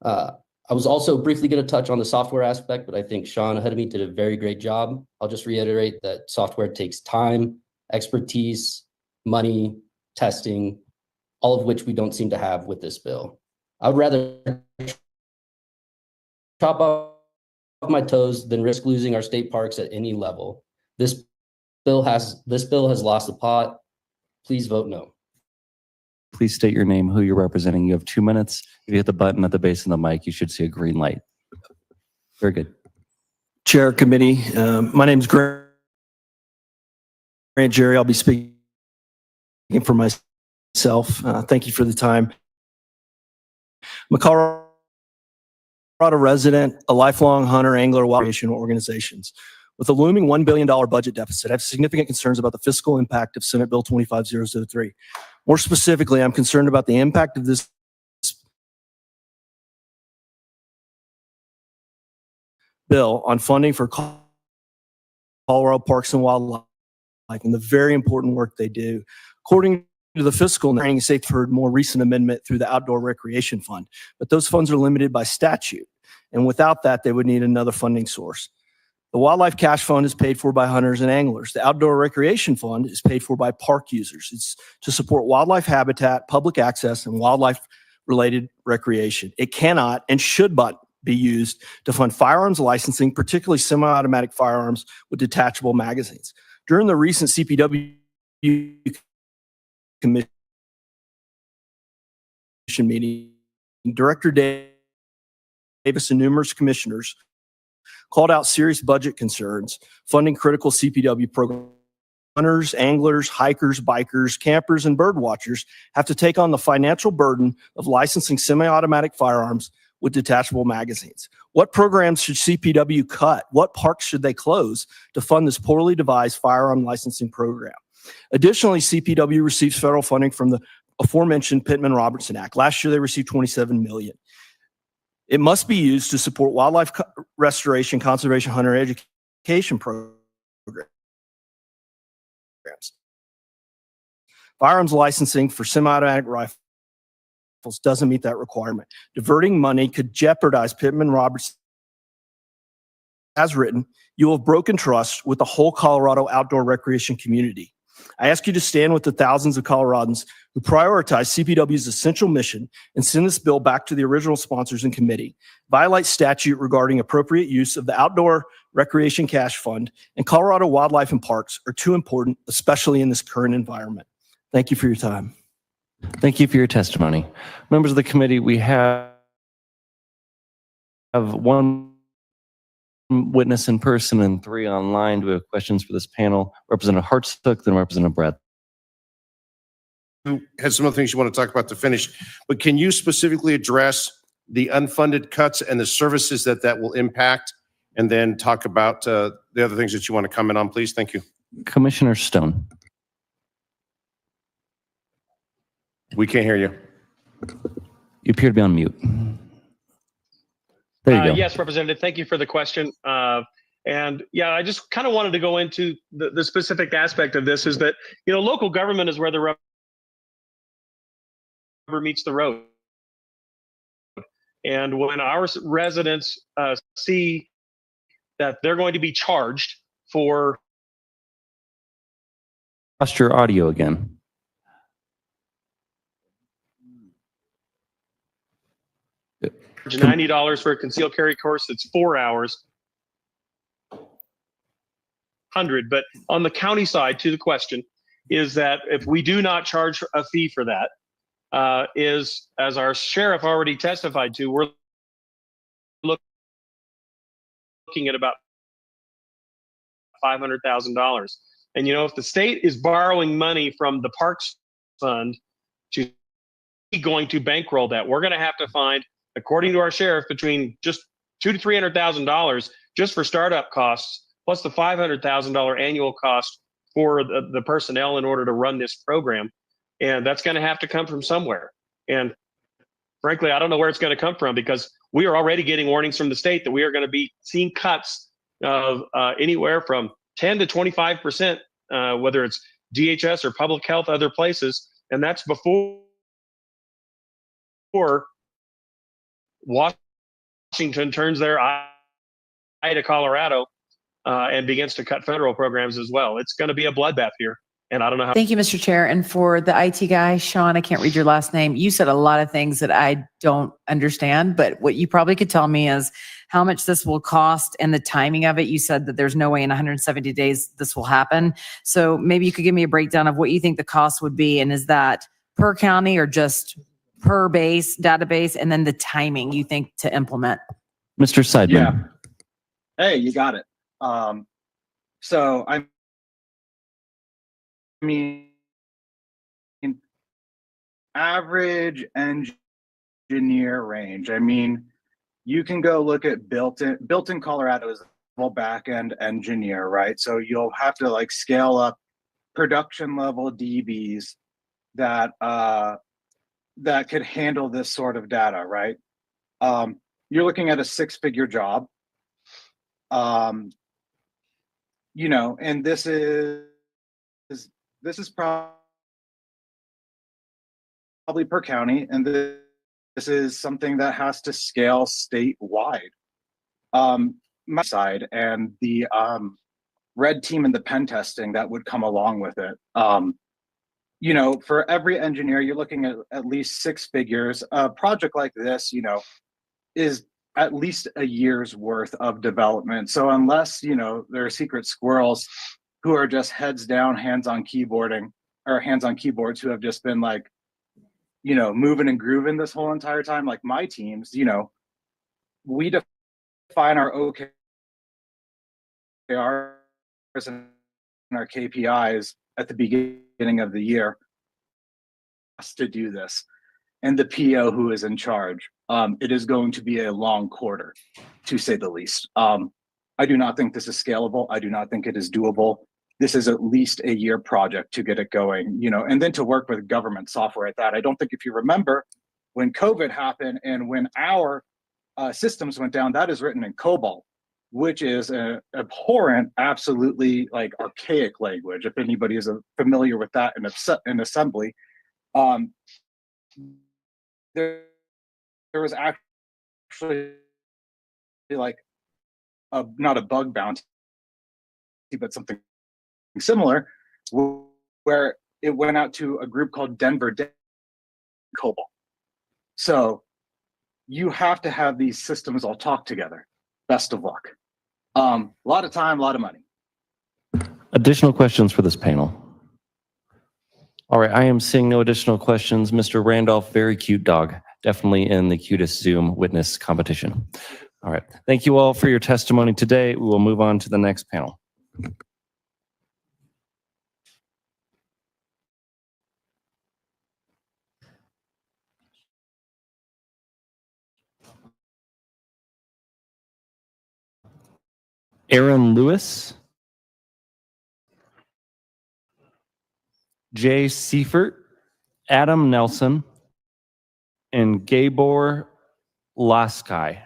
I was also briefly going to touch on the software aspect, but I think Sean ahead of me did a very great job. I'll just reiterate that software takes time, expertise, money, testing, all of which we don't seem to have with this bill. I would rather chop off my toes than risk losing our state parks at any level. This bill has lost the plot. Please vote no.
Please state your name, who you're representing. You have 2 minutes. If you hit the button at the base of the mic, you should see a green light. Very good.
Chair, committee, my name is Grant Jerry. I'll be speaking for myself. Thank you for the time. I'm a Colorado resident, a lifelong hunter, angler, wild recreation organizations. With a looming $1 billion budget deficit, I have significant concerns about the fiscal impact of Senate Bill 25-003. More specifically, I'm concerned about the impact of this bill on funding for Colorado Parks and Wildlife and the very important work they do. According to the fiscal training and safe for more recent amendment through the Outdoor Recreation Fund, but those funds are limited by statute. And without that, they would need another funding source. The Wildlife Cash Fund is paid for by hunters and anglers. The Outdoor Recreation Fund is paid for by park users. It's to support wildlife habitat, public access, and wildlife-related recreation. It cannot and should not be used to fund firearms licensing, particularly semi-automatic firearms with detachable magazines. During the recent CPW Commission meeting, Director Davis and numerous commissioners called out serious budget concerns funding critical CPW programs. Hunters, anglers, hikers, bikers, campers, and bird watchers have to take on the financial burden of licensing semi-automatic firearms with detachable magazines. What programs should CPW cut? What parks should they close to fund this poorly devised firearm licensing program? Additionally, CPW receives federal funding from the aforementioned Pittman-Robertson Act. Last year, they received $27 million. It must be used to support wildlife restoration, conservation, hunter education programs. Firearms licensing for semi-automatic rifles doesn't meet that requirement. Diverting money could jeopardize Pittman Roberts. As written, you will have broken trust with the whole Colorado outdoor recreation community. I ask you to stand with the thousands of Coloradans who prioritize CPW's essential mission and send this bill back to the original sponsors and committee. Violate statute regarding appropriate use of the Outdoor Recreation Cash Fund and Colorado Wildlife and Parks are too important, especially in this current environment. Thank you for your time.
Thank you for your testimony. Members of the committee, we have one witness in person and 3 online. Do we have questions for this panel? Representative Hartsook, then Representative Brad.
Who has some other things you want to talk about to finish, but can you specifically address the unfunded cuts and the services that will impact, and then talk about the other things that you want to comment on, please? Thank you.
Commissioner Stone.
We can't hear you.
You appear to be on mute. There you go.
Yes, Representative, thank you for the question. And yeah, I just kind of wanted to go into the specific aspect of this is that, you know, local government is where the rubber meets the road. And when our residents see that they're going to be charged for
Lost your audio again.
$90 for a concealed carry course, it's 4 hours. 100, but on the county side, to the question, is that if we do not charge a fee for that, is, as our sheriff already testified to, we're looking at about $500,000. And you know, if the state is borrowing money from the Parks Fund to going to bankroll that, we're going to have to find, according to our sheriff, between just $200,000 to $300,000 just for startup costs, plus the $500,000 annual cost for the personnel in order to run this program. And that's going to have to come from somewhere. And frankly, I don't know where it's going to come from, because we are already getting warnings from the state that we are going to be seeing cuts of anywhere from 10 to 25%, whether it's DHS or public health, other places. And that's before Washington turns their eye to Colorado and begins to cut federal programs as well. It's going to be a bloodbath here. And I don't know how.
Thank you, Mr. Chair. And for the IT guy, Sean, I can't read your last name. You said a lot of things that I don't understand, but what you probably could tell me is how much this will cost and the timing of it. You said that there's no way in 170 days this will happen. So maybe you could give me a breakdown of what you think the cost would be. And is that per county or just per base database? And then the timing you think to implement?
Mr. Seidman.
Yeah. Hey, you got it. So I mean, average engineer range. I mean, you can go look at built-in Colorado is a back-end engineer, right? So you'll have to like scale up production level DBs that that could handle this sort of data, right? You're looking at a 6-figure job. You know, and this is probably per county, and this is something that has to scale statewide. My side and the red team and the pen testing that would come along with it. You know, for every engineer, you're looking at least 6 figures. A project like this, you know, is at least a year's worth of development. So unless, you know, there are secret squirrels who are just heads down, hands on keyboarding, or hands on keyboards, who have just been like, you know, moving and grooving this whole entire time, like my teams, you know, we define our OKRs and our KPIs at the beginning of the year to do this. And the PO who is in charge, it is going to be a long quarter, to say the least. I do not think this is scalable. I do not think it is doable. This is at least a year project to get it going, you know, and then to work with government software at that. I don't think, if you remember, when COVID happened and when our systems went down, that is written in COBOL. which is an abhorrent, absolutely like archaic language. If anybody is familiar with that in assembly, there was actually like not a bug bounty, but something similar, where it went out to a group called Denver COBOL. So you have to have these systems all talk together. Best of luck. A lot of time, a lot of money.
Additional questions for this panel? All right, I am seeing no additional questions. Mr. Randolph, very cute dog. Definitely in the cutest Zoom witness competition. All right, thank you all for your testimony today. We will move on to the next panel. Aaron Lewis, Jay Seifert, Adam Nelson, and Gabor Laskai.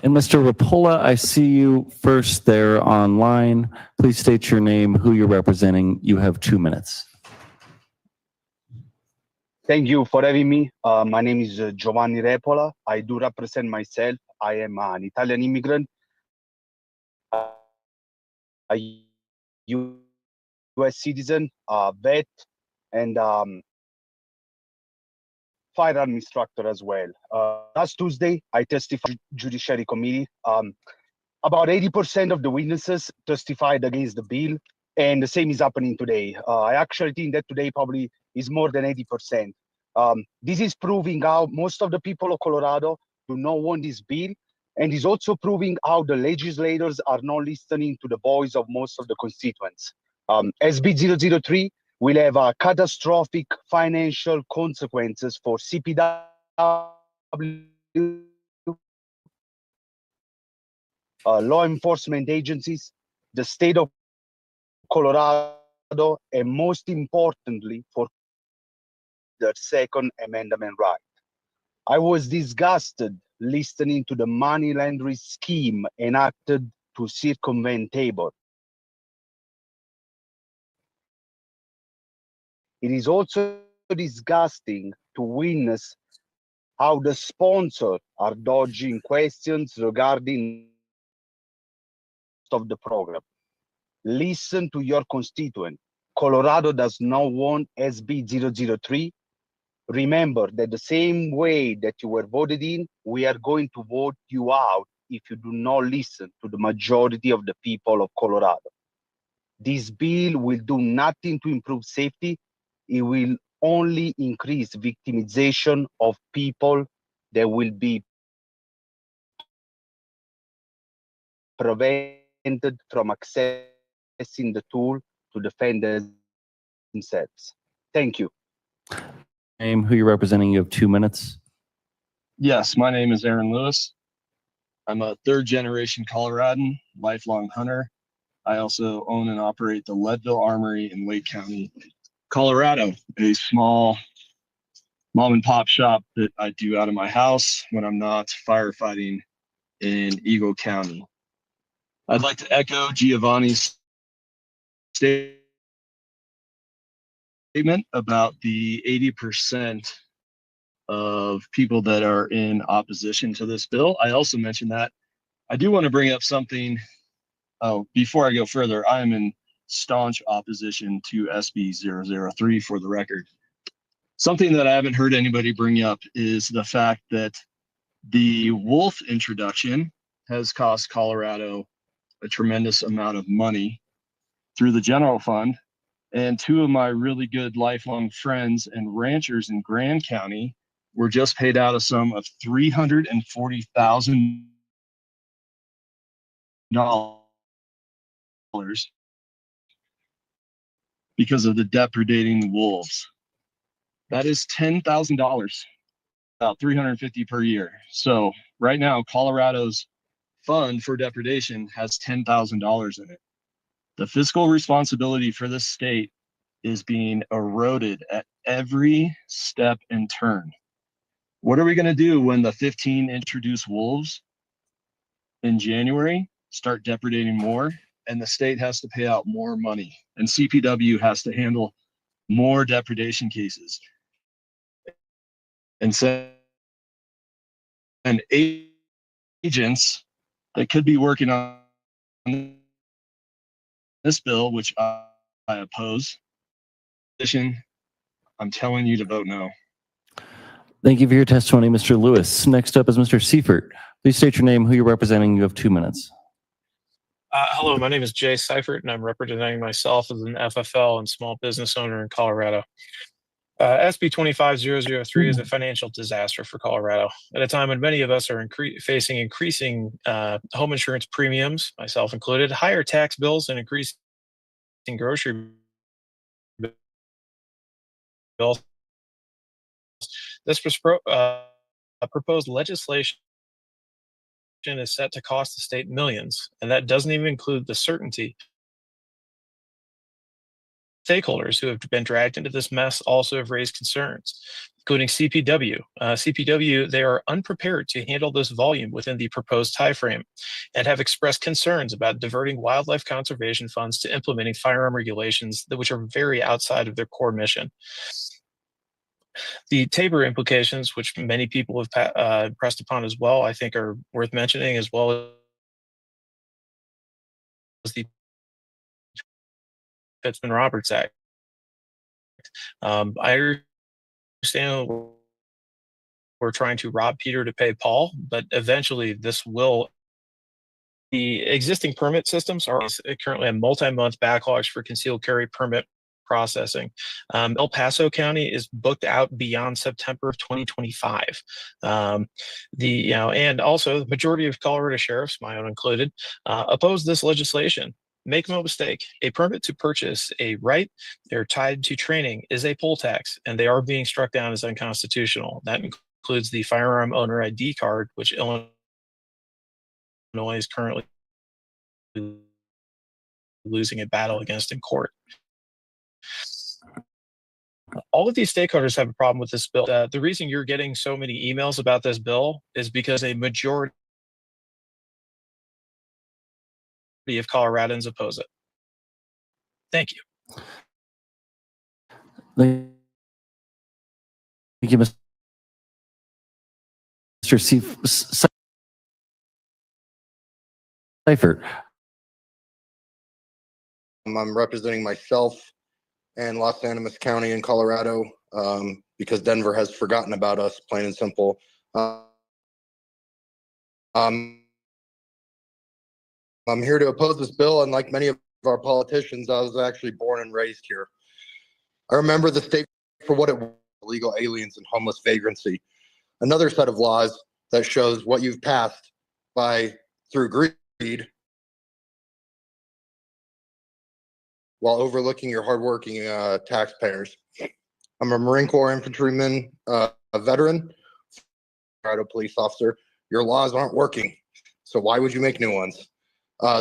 And Mr. Rapola, I see you first there online. Please state your name, who you're representing. You have 2 minutes.
Thank you for having me. My name is Giovanni Repola. I do represent myself. I am an Italian immigrant, a U.S. citizen, a vet, and firearm instructor as well. Last Tuesday, I testified Judiciary Committee. About 80% of the witnesses testified against the bill, and the same is happening today. I actually think that today probably is more than 80%. This is proving how most of the people of Colorado do not want this bill, and is also proving how the legislators are not listening to the voice of most of the constituents. SB 003 will have catastrophic financial consequences for CPW, law enforcement agencies, the state of Colorado, and most importantly, for the Second Amendment right. I was disgusted listening to the money laundering scheme enacted to circumvent Tabor. It is also disgusting to witness how the sponsors are dodging questions regarding of the program. Listen to your constituent. Colorado does not want SB 003. Remember that the same way that you were voted in, we are going to vote you out if you do not listen to the majority of the people of Colorado. This bill will do nothing to improve safety. It will only increase victimization of people that will be prevented from accessing the tool to defend themselves. Thank you.
Name, who you're representing. You have 2 minutes.
Yes, my name is Aaron Lewis. I'm a third-generation Coloradan, lifelong hunter. I also own and operate the Leadville Armory in Lake County, Colorado, a small mom-and-pop shop that I do out of my house when I'm not firefighting in Eagle County. I'd like to echo Giovanni's statement about the 80% of people that are in opposition to this bill. I also mentioned that. I do want to bring up something. Oh, before I go further, I am in staunch opposition to SB 003 for the record. Something that I haven't heard anybody bring up is the fact that the wolf introduction has cost Colorado a tremendous amount of money through the general fund. And two of my really good lifelong friends and ranchers in Grand County were just paid out a sum of $340,000 because of the depredating wolves. That is $10,000, about $350 per year. So right now, Colorado's fund for depredation has $10,000 in it. The fiscal responsibility for this state is being eroded at every step and turn. What are we going to do when the 15 introduced wolves in January start depredating more, and the state has to pay out more money, and CPW has to handle more depredation cases and send agents that could be working on this bill, which I oppose? I'm telling you to vote no.
Thank you for your testimony, Mr. Lewis. Next up is Mr. Seifert. Please state your name, who you're representing. You have 2 minutes.
Hello, my name is Jay Seifert, and I'm representing myself as an FFL and small business owner in Colorado. HB25-003 is a financial disaster for Colorado at a time when many of us are facing increasing home insurance premiums, myself included, higher tax bills, and increasing grocery bills. This proposed legislation is set to cost the state millions, and that doesn't even include the certainty. Stakeholders who have been dragged into this mess also have raised concerns, including CPW. CPW, they are unprepared to handle this volume within the proposed timeframe and have expressed concerns about diverting wildlife conservation funds to implementing firearm regulations which are very outside of their core mission. The Tabor implications, which many people have pressed upon as well, I think are worth mentioning, as well as the Pittman-Roberts Act. I understand we're trying to rob Peter to pay Paul, but eventually this will. The existing permit systems are currently a multi-month backlogs for concealed carry permit processing. El Paso County is booked out beyond September of 2025. And also the majority of Colorado sheriffs, my own included, oppose this legislation. Make no mistake, a permit to purchase a right, they're tied to training, is a poll tax, and they are being struck down as unconstitutional. That includes the firearm owner ID card, which Illinois is currently losing a battle against in court. All of these stakeholders have a problem with this bill. The reason you're getting so many emails about this bill is because a majority of Coloradans oppose it. Thank you.
Thank you, Mr. Seifert.
I'm representing myself and Los Animas County in Colorado because Denver has forgotten about us, plain and simple. I'm here to oppose this bill, and like many of our politicians, I was actually born and raised here. I remember the state for what it was: illegal aliens and homeless vagrancy. Another set of laws that shows what you've passed through greed while overlooking your hardworking taxpayers. I'm a Marine Corps infantryman, a veteran, Colorado police officer. Your laws aren't working, so why would you make new ones? Now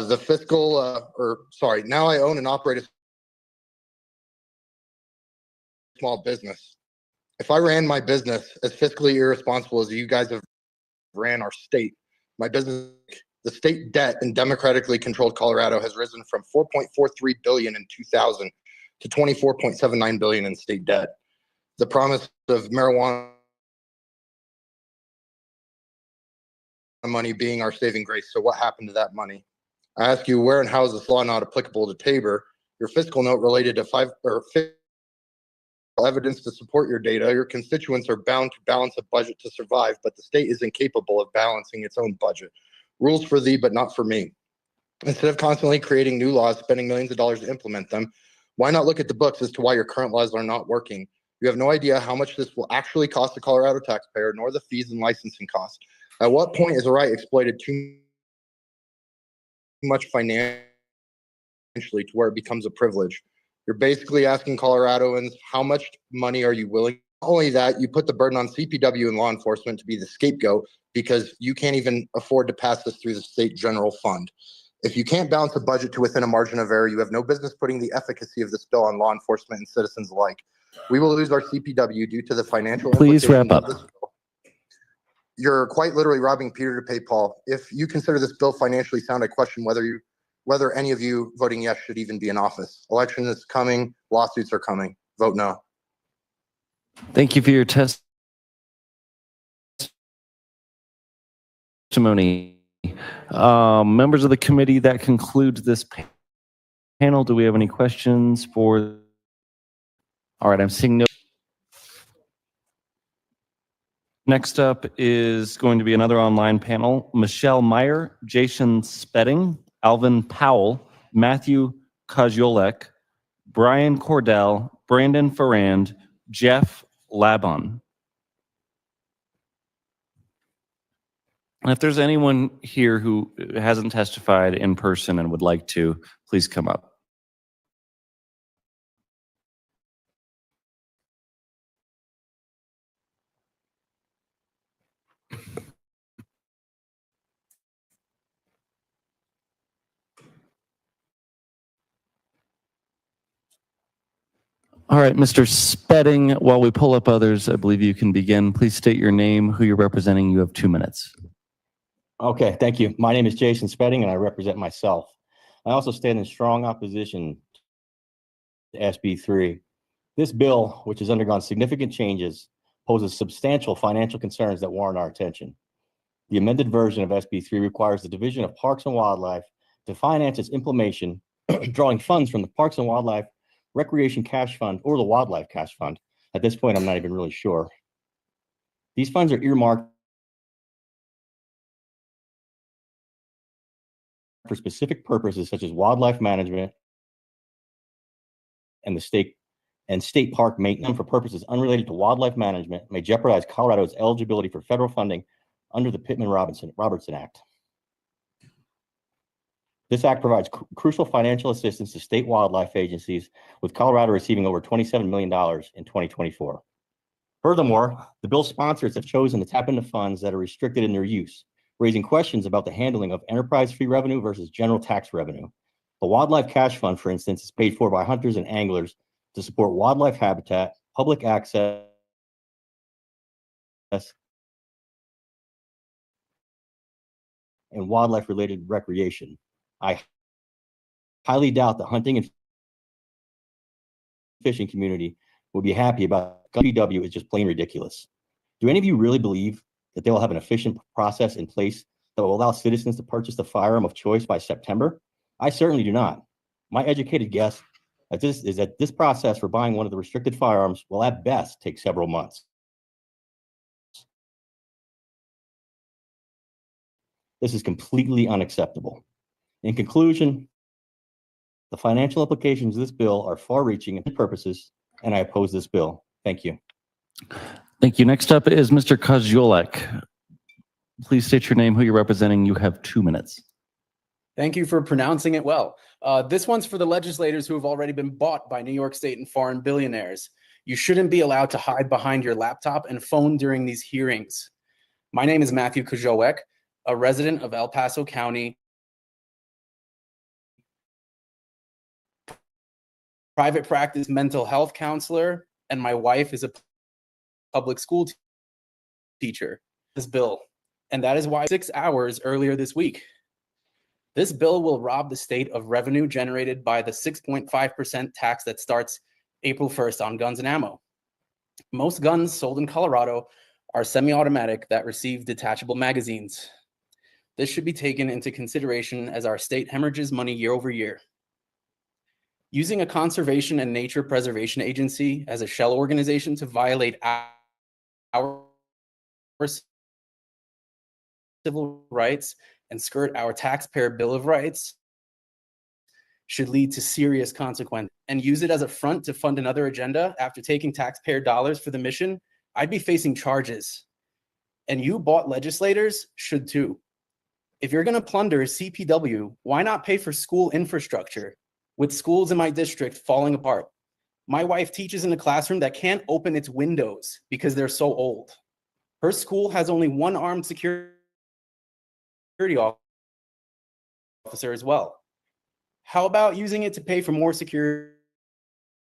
I own and operate a small business. If I ran my business as fiscally irresponsible as you guys have ran our state, my business, the state debt in democratically controlled Colorado has risen from $4.43 billion in 2000 to $24.79 billion in state debt. The promise of marijuana money being our saving grace. So what happened to that money? I ask you, where and how is this law not applicable to Tabor? Your fiscal note related to evidence to support your data. Your constituents are bound to balance a budget to survive, but the state is incapable of balancing its own budget. Rules for thee, but not for me. Instead of constantly creating new laws, spending millions of dollars to implement them, why not look at the books as to why your current laws are not working? You have no idea how much this will actually cost the Colorado taxpayer, nor the fees and licensing costs. At what point is a right exploited too much financially to where it becomes a privilege? You're basically asking Coloradoans, how much money are you willing? Not only that, you put the burden on CPW and law enforcement to be the scapegoat because you can't even afford to pass this through the state general fund. If you can't balance a budget to within a margin of error, you have no business putting the efficacy of this bill on law enforcement and citizens alike. We will lose our CPW due to the financial
Please wrap
implications
up.
of this bill. You're quite literally robbing Peter to pay Paul. If you consider this bill financially sound, I question whether any of you voting yes should even be in office. Election is coming. Lawsuits are coming. Vote no.
Thank you for your testimony. Members of the committee, that concludes this panel. Do we have any questions for? All right, I'm seeing no. Next up is going to be another online panel. Michelle Meyer, Jason Spedding, Alvin Powell, Matthew Kozolek, Brian Cordell, Brandon Ferrand, Jeff Labon. And if there's anyone here who hasn't testified in person and would like to, please come up. All right, Mr. Spedding, while we pull up others, I believe you can begin. Please state your name, who you're representing. You have 2 minutes.
Okay, thank you. My name is Jason Spedding, and I represent myself. I also stand in strong opposition to SB3. This bill, which has undergone significant changes, poses substantial financial concerns that warrant our attention. The amended version of SB3 requires the Division of Parks and Wildlife to finance its implementation, drawing funds from the Parks and Wildlife Recreation Cash Fund or the Wildlife Cash Fund. At this point, I'm not even really sure. These funds are earmarked for specific purposes such as wildlife management and the state park maintenance. For purposes unrelated to wildlife management may jeopardize Colorado's eligibility for federal funding under the Pittman-Robertson Act. This act provides crucial financial assistance to state wildlife agencies, with Colorado receiving over $27 million in 2024. Furthermore, the bill's sponsors have chosen to tap into funds that are restricted in their use, raising questions about the handling of enterprise fee revenue versus general tax revenue. The Wildlife Cash Fund, for instance, is paid for by hunters and anglers to support wildlife habitat, public access, and wildlife-related recreation. I highly doubt the hunting and fishing community will be happy about PW is just plain ridiculous. Do any of you really believe that they will have an efficient process in place that will allow citizens to purchase the firearm of choice by September? I certainly do not. My educated guess is that this process for buying one of the restricted firearms will at best take several months. This is completely unacceptable. In conclusion, the financial implications of this bill are far-reaching in purposes, and I oppose this bill. Thank you.
Thank you. Next up is Mr. Kozolek. Please state your name, who you're representing. You have 2 minutes.
Thank you for pronouncing it well. This one's for the legislators who have already been bought by New York State and foreign billionaires. You shouldn't be allowed to hide behind your laptop and phone during these hearings. My name is Matthew Kozolek, a resident of El Paso County, private practice mental health counselor, and my wife is a public school teacher. This bill, and that is why 6 hours earlier this week. This bill will rob the state of revenue generated by the 6.5% tax that starts April 1st on guns and ammo. Most guns sold in Colorado are semi-automatic that receive detachable magazines. This should be taken into consideration as our state hemorrhages money year over year. Using a conservation and nature preservation agency as a shell organization to violate our civil rights and skirt our taxpayer Bill of Rights should lead to serious consequences, and use it as a front to fund another agenda after taking taxpayer dollars for the mission, I'd be facing charges. And you bought legislators should too. If you're going to plunder CPW, why not pay for school infrastructure? With schools in my district falling apart. My wife teaches in a classroom that can't open its windows because they're so old. Her school has only one armed security officer as well. How about using it to pay for more security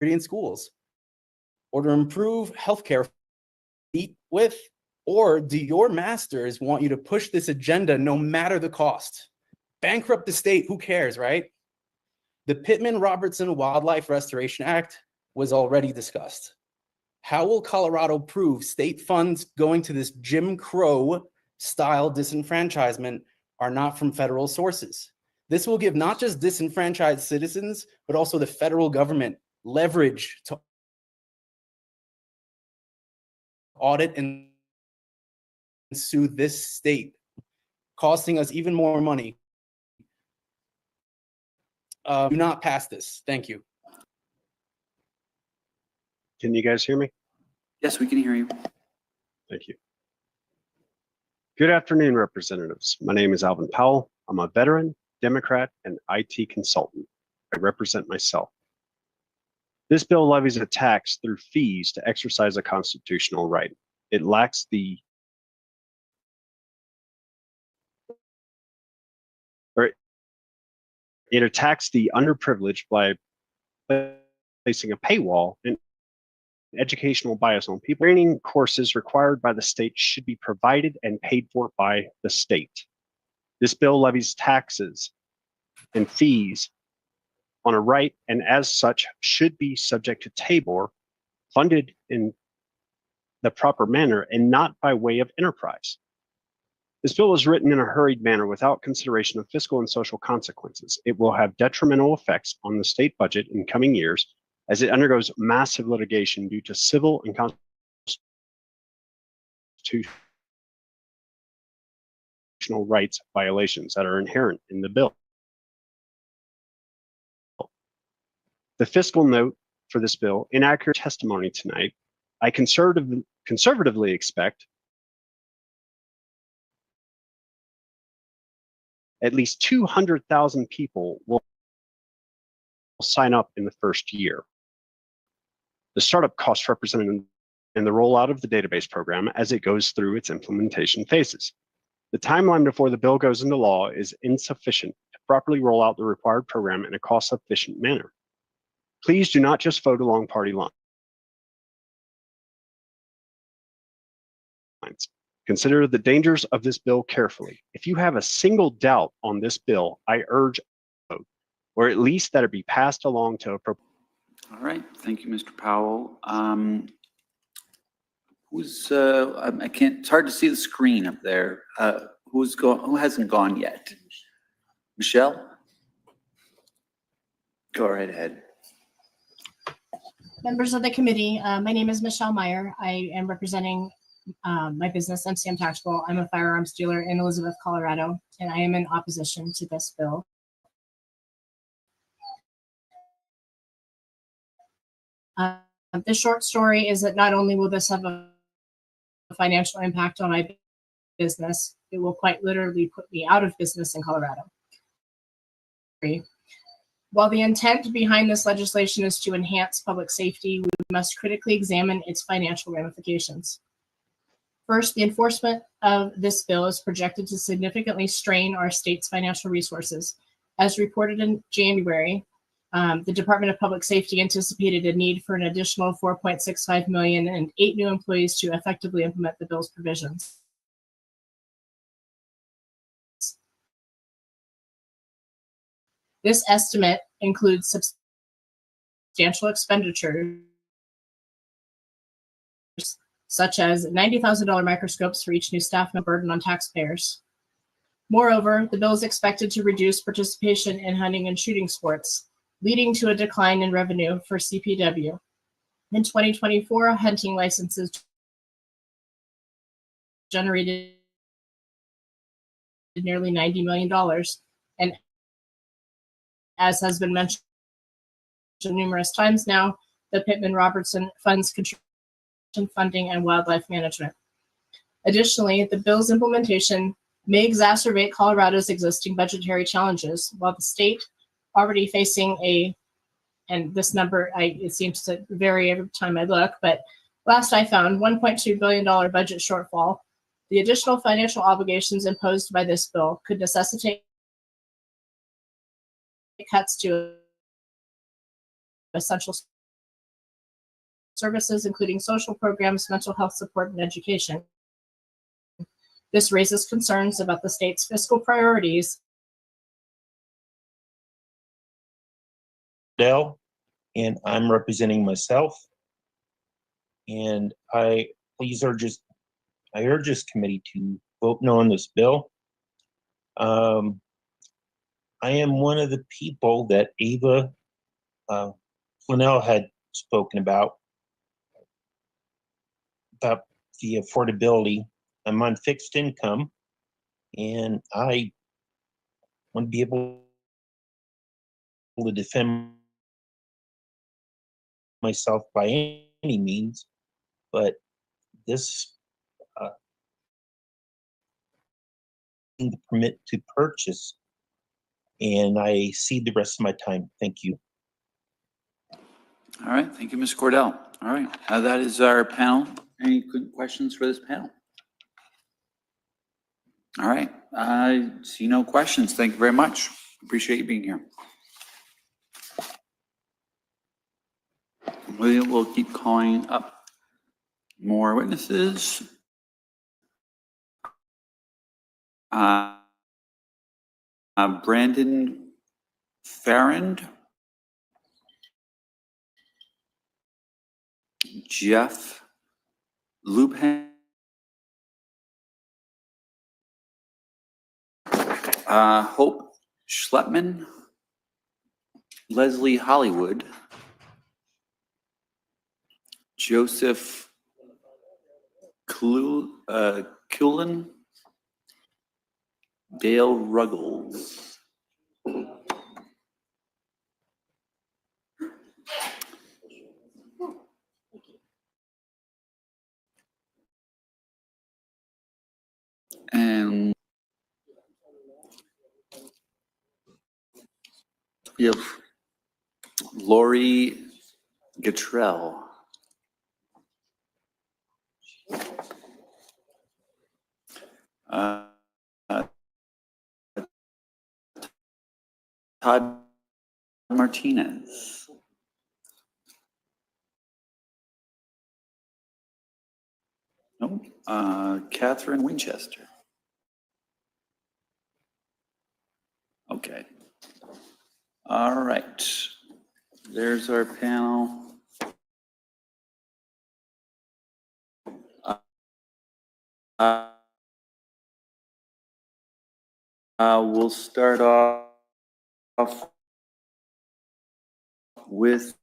in schools? Or to improve healthcare with? Or do your masters want you to push this agenda no matter the cost? Bankrupt the state, who cares, right? The Pittman-Robertson Wildlife Restoration Act was already discussed. How will Colorado prove state funds going to this Jim Crow style disenfranchisement are not from federal sources? This will give not just disenfranchised citizens, but also the federal government leverage to audit and sue this state, costing us even more money. Do not pass this. Thank you.
Can you guys hear me?
Yes, we can hear you.
Thank you. Good afternoon, representatives. My name is Alvin Powell. I'm a veteran, Democrat, and IT consultant. I represent myself. This bill levies a tax through fees to exercise a constitutional right. It lacks the it attacks the underprivileged by placing a paywall and educational bias on people. Training courses required by the state should be provided and paid for by the state. This bill levies taxes and fees on a right, and as such should be subject to tabor, funded in the proper manner and not by way of enterprise. This bill was written in a hurried manner without consideration of fiscal and social consequences. It will have detrimental effects on the state budget in coming years as it undergoes massive litigation due to civil and constitutional rights violations that are inherent in the bill. The fiscal note for this bill, inaccurate testimony tonight, I conservatively expect at least 200,000 people will sign up in the first year. The startup costs represented in the rollout of the database program as it goes through its implementation phases. The timeline before the bill goes into law is insufficient to properly roll out the required program in a cost-efficient manner. Please do not just vote along party lines. Consider the dangers of this bill carefully. If you have a single doubt on this bill, I urge a vote, or at least that it be passed along to appropriate.
All right, thank you, Mr. Powell. I can't, it's hard to see the screen up there. Who hasn't gone yet? Michelle? Go right ahead.
Members of the committee, my name is Michelle Meyer. I am representing my business, MCM Tactical. I'm a firearms dealer in Elizabeth, Colorado, and I am in opposition to this bill. The short story is that not only will this have a financial impact on my business, it will quite literally put me out of business in Colorado. While the intent behind this legislation is to enhance public safety, we must critically examine its financial ramifications. First, the enforcement of this bill is projected to significantly strain our state's financial resources. As reported in January, the Department of Public Safety anticipated a need for an additional $4.65 million and 8 new employees to effectively implement the bill's provisions. This estimate includes substantial expenditures such as $90,000 microscopes for each new staff member burden on taxpayers. Moreover, the bill is expected to reduce participation in hunting and shooting sports, leading to a decline in revenue for CPW. In 2024, hunting licenses generated nearly $90 million, and as has been mentioned numerous times now, the Pittman-Robertson Fund's contribution funding and wildlife management. Additionally, the bill's implementation may exacerbate Colorado's existing budgetary challenges, while the state already facing and this number, it seems to vary every time I look, but last I found $1.2 billion budget shortfall. The additional financial obligations imposed by this bill could necessitate cuts to essential services, including social programs, mental health support, and education. This raises concerns about the state's fiscal priorities.
Dell, and I'm representing myself. And I urge this committee to vote no on this bill. I am one of the people that Ava Flanell had spoken about the affordability. I'm on fixed income, and I want to be able to defend myself by any means, but this the permit to purchase, and I cede the rest of my time. Thank you.
All right, thank you, Ms. Cordell. All right, that is our panel. Any good questions for this panel? All right, I see no questions. Thank you very much. Appreciate you being here. We will keep calling up more witnesses. Brandon Farrand, Jeff Lubhan, Hope Schleppman, Leslie Hollywood, Joseph Cullen, Dale Ruggles. And we have Lori Gatrell. Todd Martinez. No, Catherine Winchester. Okay. All right. There's our panel. We'll start off with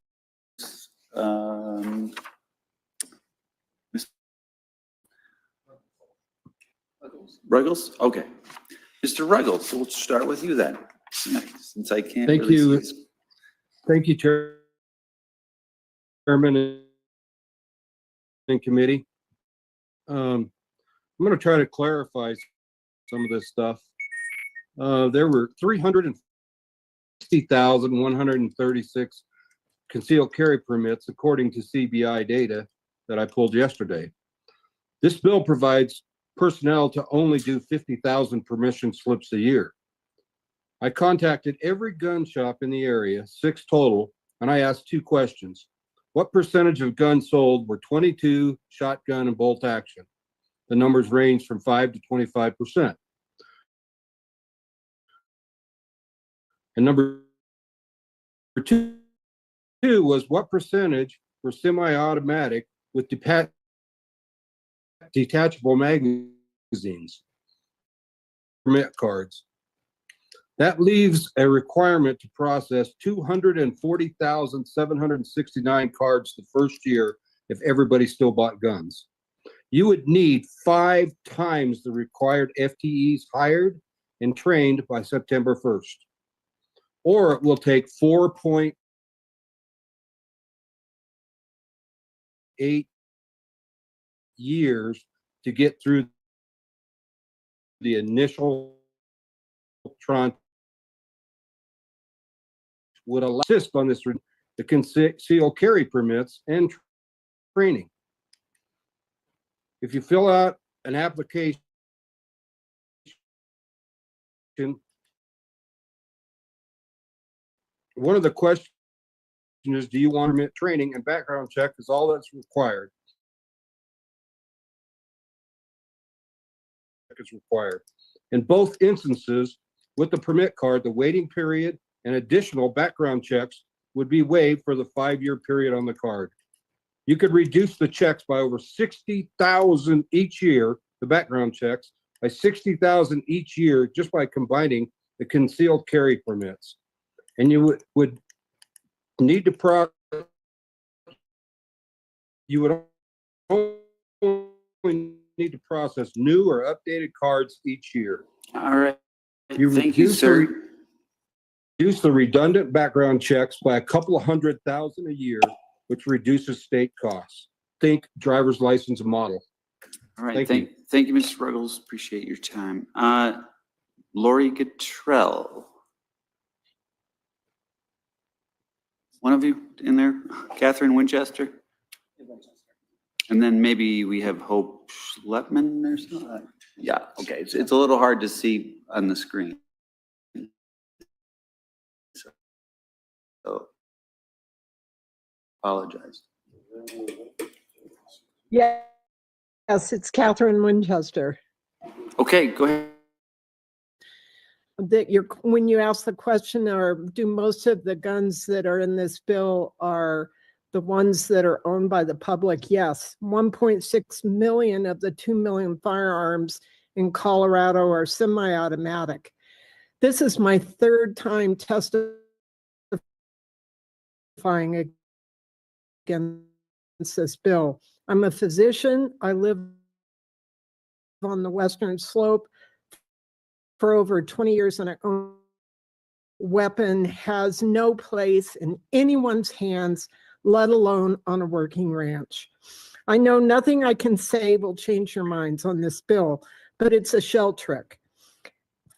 Ruggles? Okay. Mr. Ruggles, we'll start with you then, since I can't
Thank
really
you.
see.
Thank you, Chairman and committee. I'm going to try to clarify some of this stuff. There were 360,136 concealed carry permits, according to CBI data that I pulled yesterday. This bill provides personnel to only do 50,000 permission slips a year. I contacted every gun shop in the area, 6 total, and I asked 2 questions. What percentage of guns sold were 22 shotgun and bolt action? The numbers range from 5 to 25%. And number two was what percentage were semi-automatic with detachable magazines, permit cards. That leaves a requirement to process 240,769 cards the first year if everybody still bought guns. You would need 5 times the required FTEs hired and trained by September 1st. or it will take 4.8 years to get through the initial tranche. Would allow assist on this the concealed carry permits and training. If you fill out an application, one of the questions is, do you want permit training, and background check is all that's required. Is required. In both instances, with the permit card, the waiting period and additional background checks would be waived for the 5-year period on the card. You could reduce the checks by over 60,000 each year, the background checks, by 60,000 each year just by combining the concealed carry permits. And you would need to only need to process new or updated cards each year.
All right.
You
Thank you, sir.
Reduce the redundant background checks by a couple of 100,000 a year, which reduces state costs. Think driver's license model.
All right. Thank you, Mr. Ruggles. Appreciate your time. Lori Gatrell. One of you in there? Catherine Winchester? And then maybe we have Hope Schleppman or something? Yeah, okay. It's a little hard to see on the screen. So, apologize.
Yes, it's Catherine Winchester.
Okay, go ahead.
When you ask the question, do most of the guns that are in this bill are the ones that are owned by the public? Yes. 1.6 million of the 2 million firearms in Colorado are semi-automatic. This is my third time testifying against this bill. I'm a physician. I live on the Western Slope for over 20 years, and I own a weapon has no place in anyone's hands, let alone on a working ranch. I know nothing I can say will change your minds on this bill, but it's a shell trick.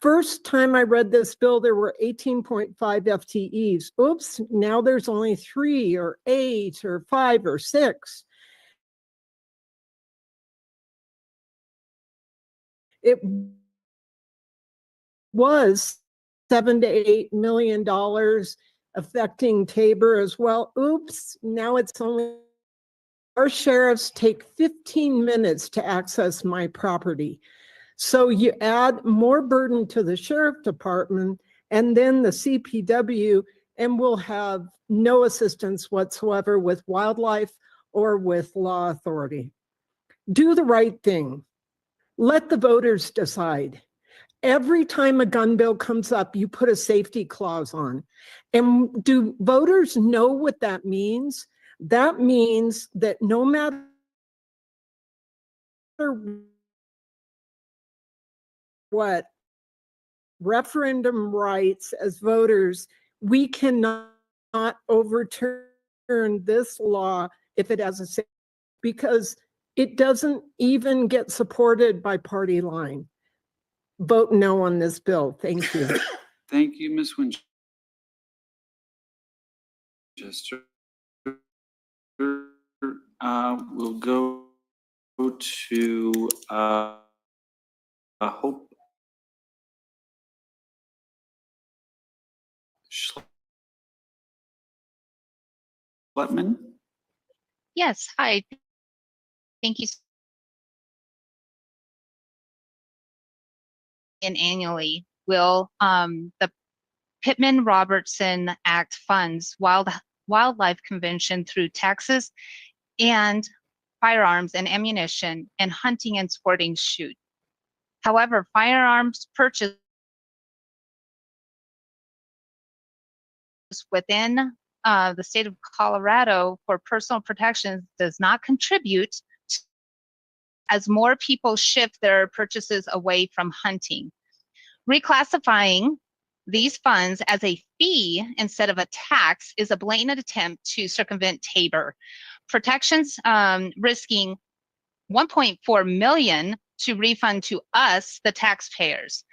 First time I read this bill, there were 18.5 FTEs. Oops, now there's only 3 or 8 or 5 or 6. It was $7 to $8 million affecting Tabor as well. Oops, now it's only, our sheriffs take 15 minutes to access my property. So you add more burden to the sheriff department and then the CPW, and we'll have no assistance whatsoever with wildlife or with law authority. Do the right thing. Let the voters decide. Every time a gun bill comes up, you put a safety clause on. And do voters know what that means? That means that no matter what, referendum rights as voters, we cannot overturn this law if it has a safety, because it doesn't even get supported by party line. Vote no on this bill. Thank you.
Thank you, Ms. Winchester. We'll go to Hope Schleppman.
Yes, hi. Thank you. And annually will the Pittman-Robertson Act funds wildlife convention through taxes and firearms and ammunition and hunting and sporting shoot. However, firearms purchased within the state of Colorado for personal protection does not contribute as more people shift their purchases away from hunting. Reclassifying these funds as a fee instead of a tax is a blatant attempt to circumvent Tabor. Protections risking 1.4 million to refund to us, the taxpayers.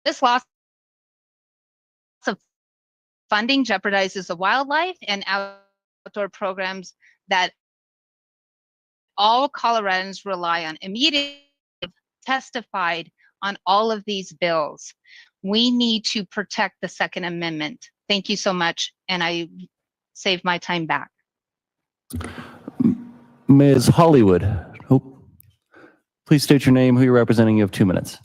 This loss of funding jeopardizes the wildlife and outdoor programs that all Coloradans rely on. Immediately testified on all of these bills. We need to protect the Second Amendment. Thank you so much, and I save my time back.
Ms. Hollywood, please state your name, who you're representing. You have 2 minutes.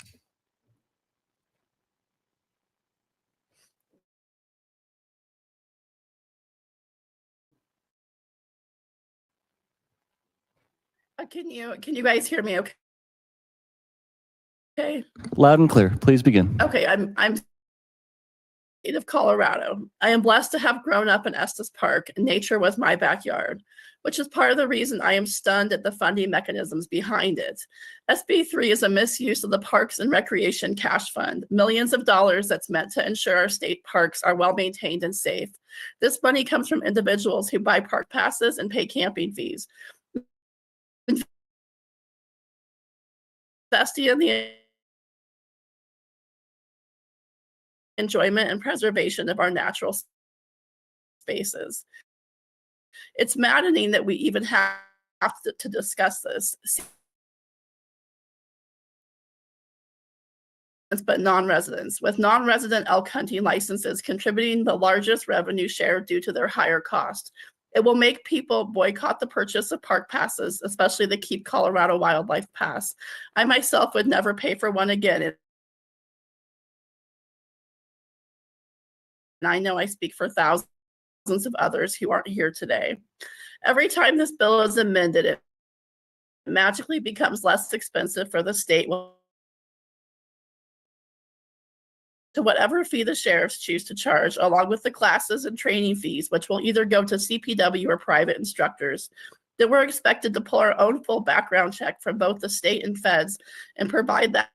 Can you guys hear me okay? Okay.
Loud and clear. Please begin.
Okay, I'm state of Colorado. I am blessed to have grown up in Estes Park, and nature was my backyard, which is part of the reason I am stunned at the funding mechanisms behind it. SB3 is a misuse of the Parks and Recreation Cash Fund, millions of dollars that's meant to ensure our state parks are well maintained and safe. This money comes from individuals who buy park passes and pay camping fees. Investing in the enjoyment and preservation of our natural spaces. It's maddening that we even have to discuss this. But non-residents, with non-resident elk hunting licenses contributing the largest revenue share due to their higher cost. It will make people boycott the purchase of park passes, especially the Keep Colorado Wildlife Pass. I myself would never pay for one again. And I know I speak for thousands of others who aren't here today. Every time this bill is amended, it magically becomes less expensive for the state to whatever fee the sheriffs choose to charge, along with the classes and training fees, which will either go to CPW or private instructors. That we're expected to pull our own full background check from both the state and feds and provide that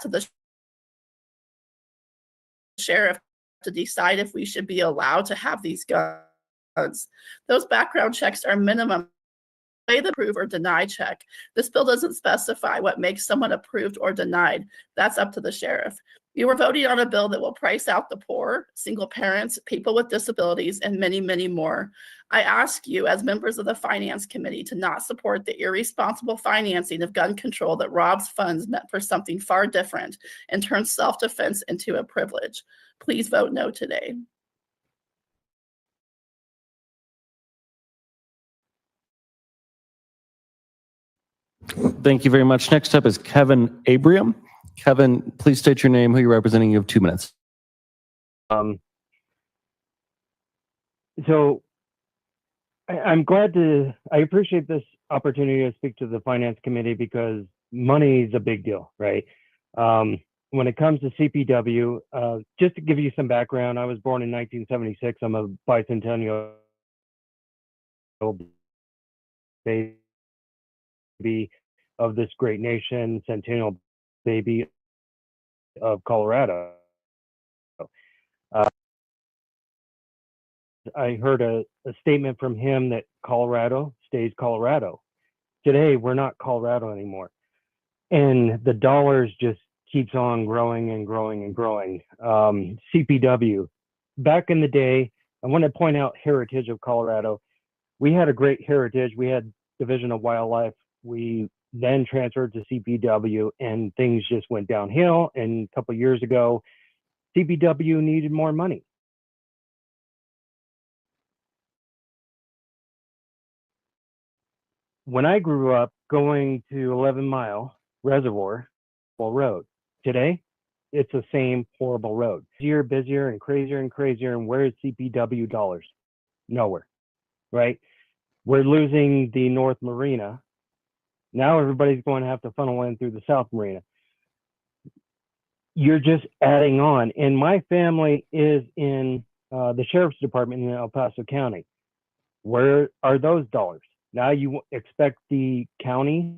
to the sheriff to decide if we should be allowed to have these guns. Those background checks are minimum. The approve or deny check. This bill doesn't specify what makes someone approved or denied. That's up to the sheriff. You are voting on a bill that will price out the poor, single parents, people with disabilities, and many, many more. I ask you as members of the Finance Committee to not support the irresponsible financing of gun control that robs funds meant for something far different and turns self-defense into a privilege. Please vote no today.
Thank you very much. Next up is Kevin Abrium. Kevin, please state your name, who you're representing. You have 2 minutes.
So I appreciate this opportunity to speak to the Finance Committee because money is a big deal, right? When it comes to CPW, just to give you some background, I was born in 1976. I'm a bicentennial baby of this great nation, centennial baby of Colorado. I heard a statement from him that Colorado stays Colorado. Today, we're not Colorado anymore. And the dollars just keeps on growing and growing and growing. CPW, back in the day, I want to point out heritage of Colorado. We had a great heritage. We had Division of Wildlife. We then transferred to CPW and things just went downhill. And a couple of years ago, CPW needed more money. When I grew up going to 11 Mile Reservoir Road, today, it's the same horrible road. Busier and crazier and crazier. And where is CPW dollars? Nowhere, right? We're losing the North Marina. Now everybody's going to have to funnel in through the South Marina. You're just adding on. And my family is in the Sheriff's Department in El Paso County. Where are those dollars? Now you expect the county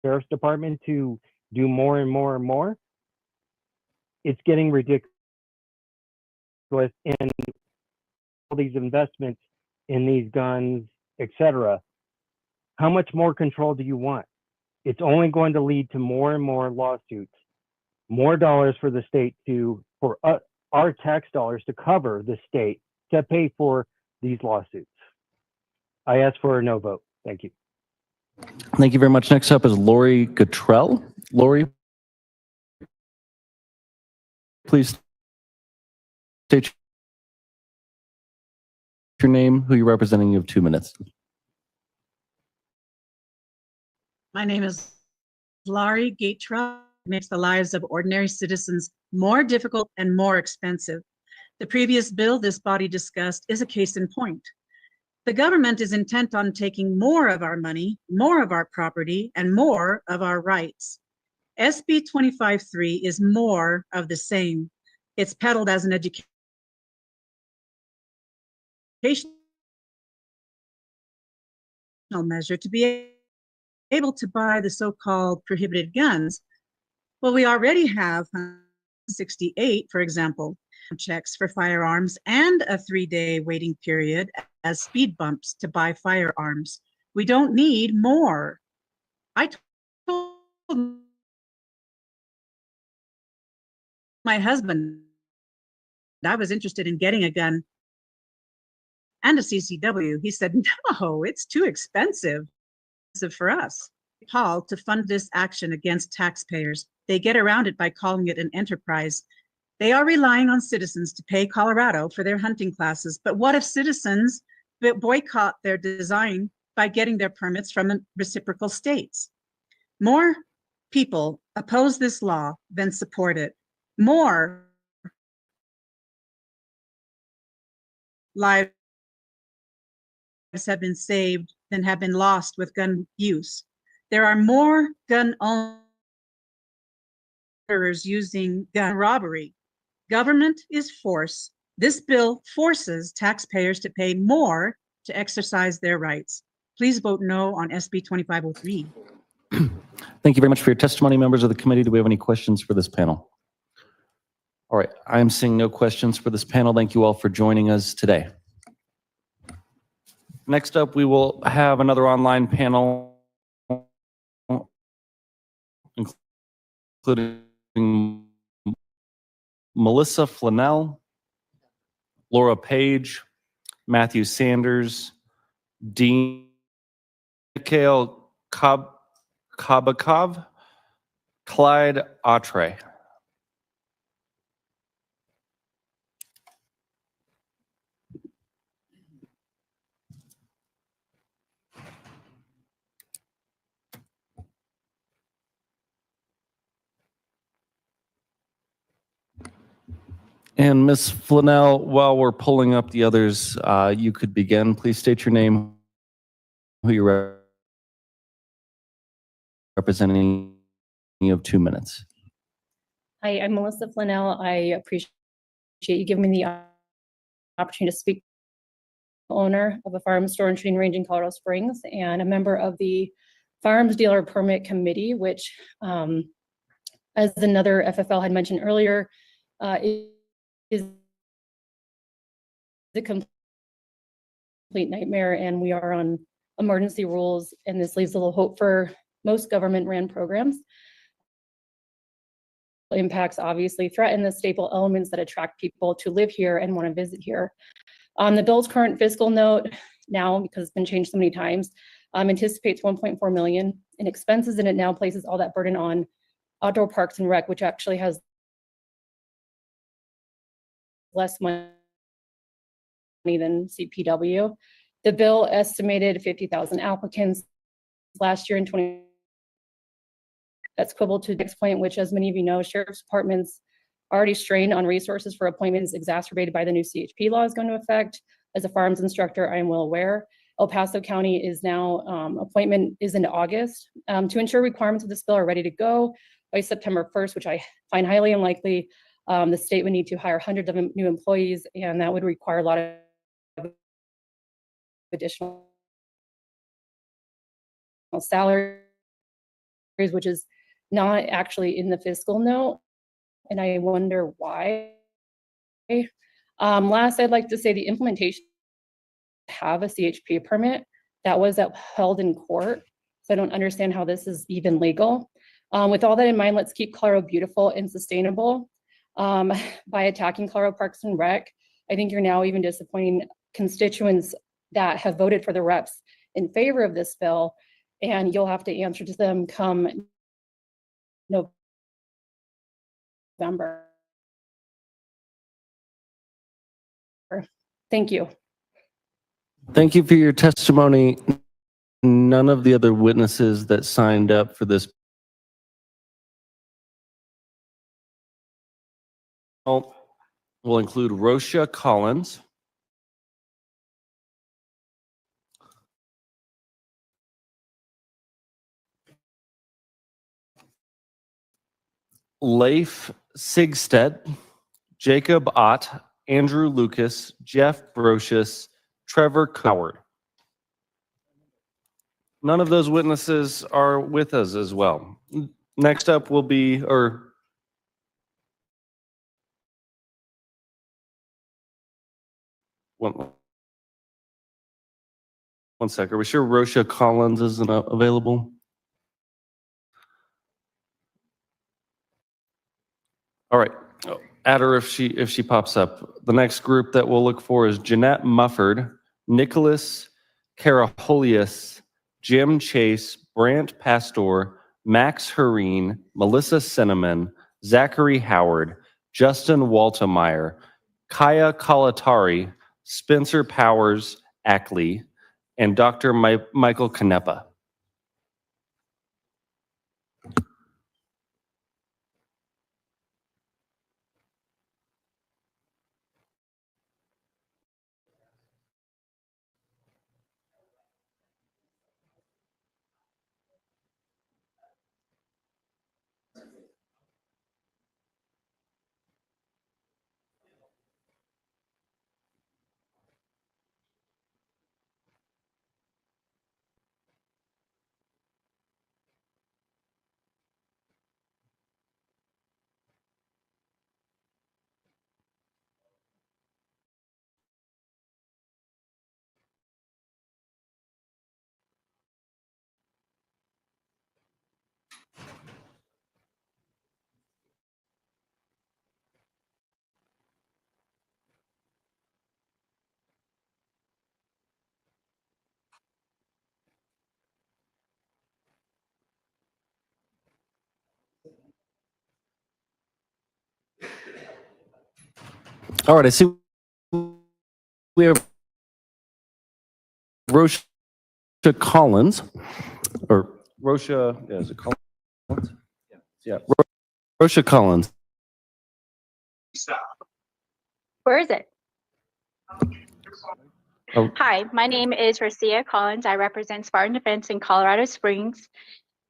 sheriff's department to do more and more and more. It's getting ridiculous, and all these investments in these guns, etc. How much more control do you want? It's only going to lead to more and more lawsuits, more dollars for the state for our tax dollars to cover the state to pay for these lawsuits. I ask for a no vote. Thank you.
Thank you very much. Next up is Lori Cottrell. Lori, please state your name, who you're representing. You have 2 minutes.
My name is Laurie Gatrell. Makes the lives of ordinary citizens more difficult and more expensive. The previous bill this body discussed is a case in point. The government is intent on taking more of our money, more of our property, and more of our rights. SB 25-003 is more of the same. It's peddled as an educational measure to be able to buy the so-called prohibited guns. Well, we already have 68, for example, checks for firearms and a 3-day waiting period as speed bumps to buy firearms. We don't need more. I told my husband I was interested in getting a gun and a CCW. He said, no, it's too expensive for us. Paul, to fund this action against taxpayers. They get around it by calling it an enterprise. They are relying on citizens to pay Colorado for their hunting classes. But what if citizens boycott their design by getting their permits from reciprocal states? More people oppose this law than support it. More lives have been saved than have been lost with gun use. There are more gun owners using gun robbery. Government is force. This bill forces taxpayers to pay more to exercise their rights. Please vote no on SB 25-003.
Thank you very much for your testimony, members of the committee. Do we have any questions for this panel? All right, I am seeing no questions for this panel. Thank you all for joining us today. Next up, we will have another online panel, including Melissa Flanell, Laura Page, Matthew Sanders, Dean Mikhail Kabakov, Clyde Atre. And Ms. Flanell, while we're pulling up the others, you could begin. Please state your name, who you're representing. You have 2 minutes.
Hi, I'm Melissa Flanell. I appreciate you giving me the opportunity to speak. Owner of a firearms store and shooting range in Colorado Springs and a member of the Firearms Dealer Permit Committee, which, as another FFL had mentioned earlier, is a complete nightmare, and we are on emergency rules, and this leaves a little hope for most government-ran programs. Impacts obviously threaten the staple elements that attract people to live here and want to visit here. The bill's current fiscal note now, because it's been changed so many times, anticipates 1.4 million in expenses, and it now places all that burden on outdoor parks and rec, which actually has less money than CPW. The bill estimated 50,000 applicants last year in 20. That's equivalent to the next point, which, as many of you know, sheriff's departments already strained on resources for appointments exacerbated by the new CHP law is going to affect. As a firearms instructor, I am well aware. El Paso County is now, appointment is into August. To ensure requirements of this bill are ready to go by September 1st, which I find highly unlikely, the state would need to hire hundreds of new employees, and that would require a lot of additional salary which is not actually in the fiscal note, and I wonder why. Last, I'd like to say the implementation have a CHP permit that was upheld in court, so I don't understand how this is even legal. With all that in mind, let's keep Colorado beautiful and sustainable. By attacking Colorado Parks and Rec, I think you're now even disappointing constituents that have voted for the reps in favor of this bill, and you'll have to answer to them come November. Thank you.
Thank you for your testimony. None of the other witnesses that signed up for this will include Rocia Collins, Leif Sigstedt, Jacob Ott, Andrew Lucas, Jeff Brocious, Trevor Coward. None of those witnesses are with us as well. Next up will be, one sec. Are we sure Rocia Collins isn't available? All right. Add her if she pops up. The next group that we'll look for is Jeanette Mufford, Nicholas Karaholius, Jim Chase, Brant Pastor, Max Hareen, Melissa Cinnamon, Zachary Howard, Justin Waltemeyer, Kaya Kalatari, Spencer Powers Ackley, and Dr. Michael Canepa. All right, I see we have Rocia Collins, or Rocia, yeah, is it Collins? Yeah, Rocia Collins.
Where is it?
Oh.
Hi, my name is Garcia Collins. I represent Spartan Defense in Colorado Springs.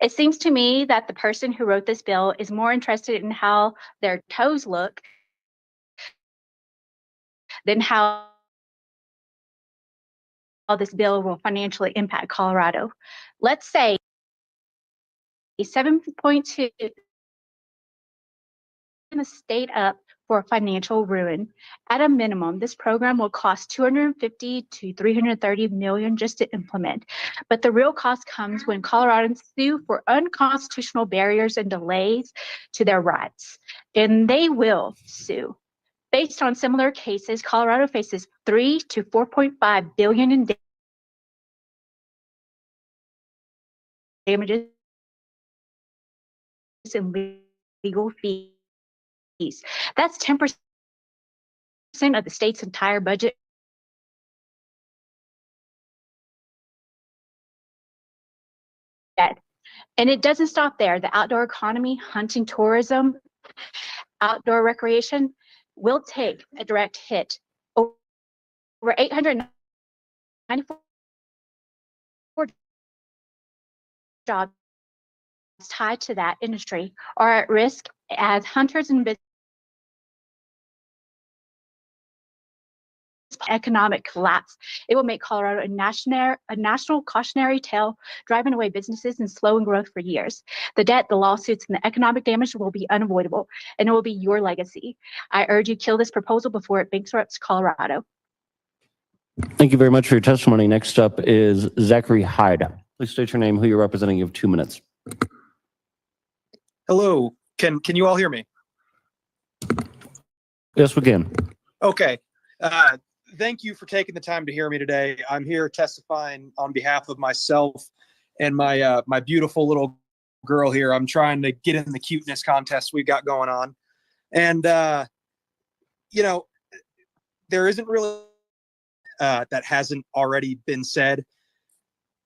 It seems to me that the person who wrote this bill is more interested in how their toes look than how this bill will financially impact Colorado. Let's say 7.2 the state up for financial ruin. At a minimum, this program will cost $250 to $330 million just to implement. But the real cost comes when Coloradans sue for unconstitutional barriers and delays to their rights. And they will sue. Based on similar cases, Colorado faces $3 to $4.5 billion in damages and legal fees. That's 10% of the state's entire budget. And it doesn't stop there. The outdoor economy, hunting, tourism, outdoor recreation will take a direct hit. Over 894 jobs tied to that industry are at risk as hunters and business economic collapse. It will make Colorado a national cautionary tale, driving away businesses and slowing growth for years. The debt, the lawsuits, and the economic damage will be unavoidable, and it will be your legacy. I urge you kill this proposal before it bankrupts Colorado.
Thank you very much for your testimony. Next up is Zachary Hyde. Please state your name, who you're representing. You have 2 minutes.
Hello, can you all hear me?
Yes, we can.
Okay. Thank you for taking the time to hear me today. I'm here testifying on behalf of myself and my my beautiful little girl here. I'm trying to get in the cuteness contest we've got going on. And you know, there isn't really that hasn't already been said,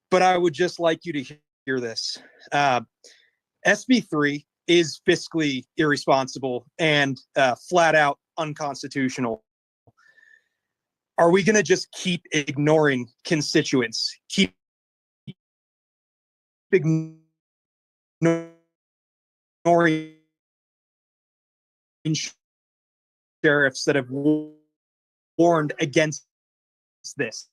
but I would just like you to hear this. SB3 is fiscally irresponsible and flat out unconstitutional. Are we going to just keep ignoring constituents? Keep ignoring sheriffs that have warned against this?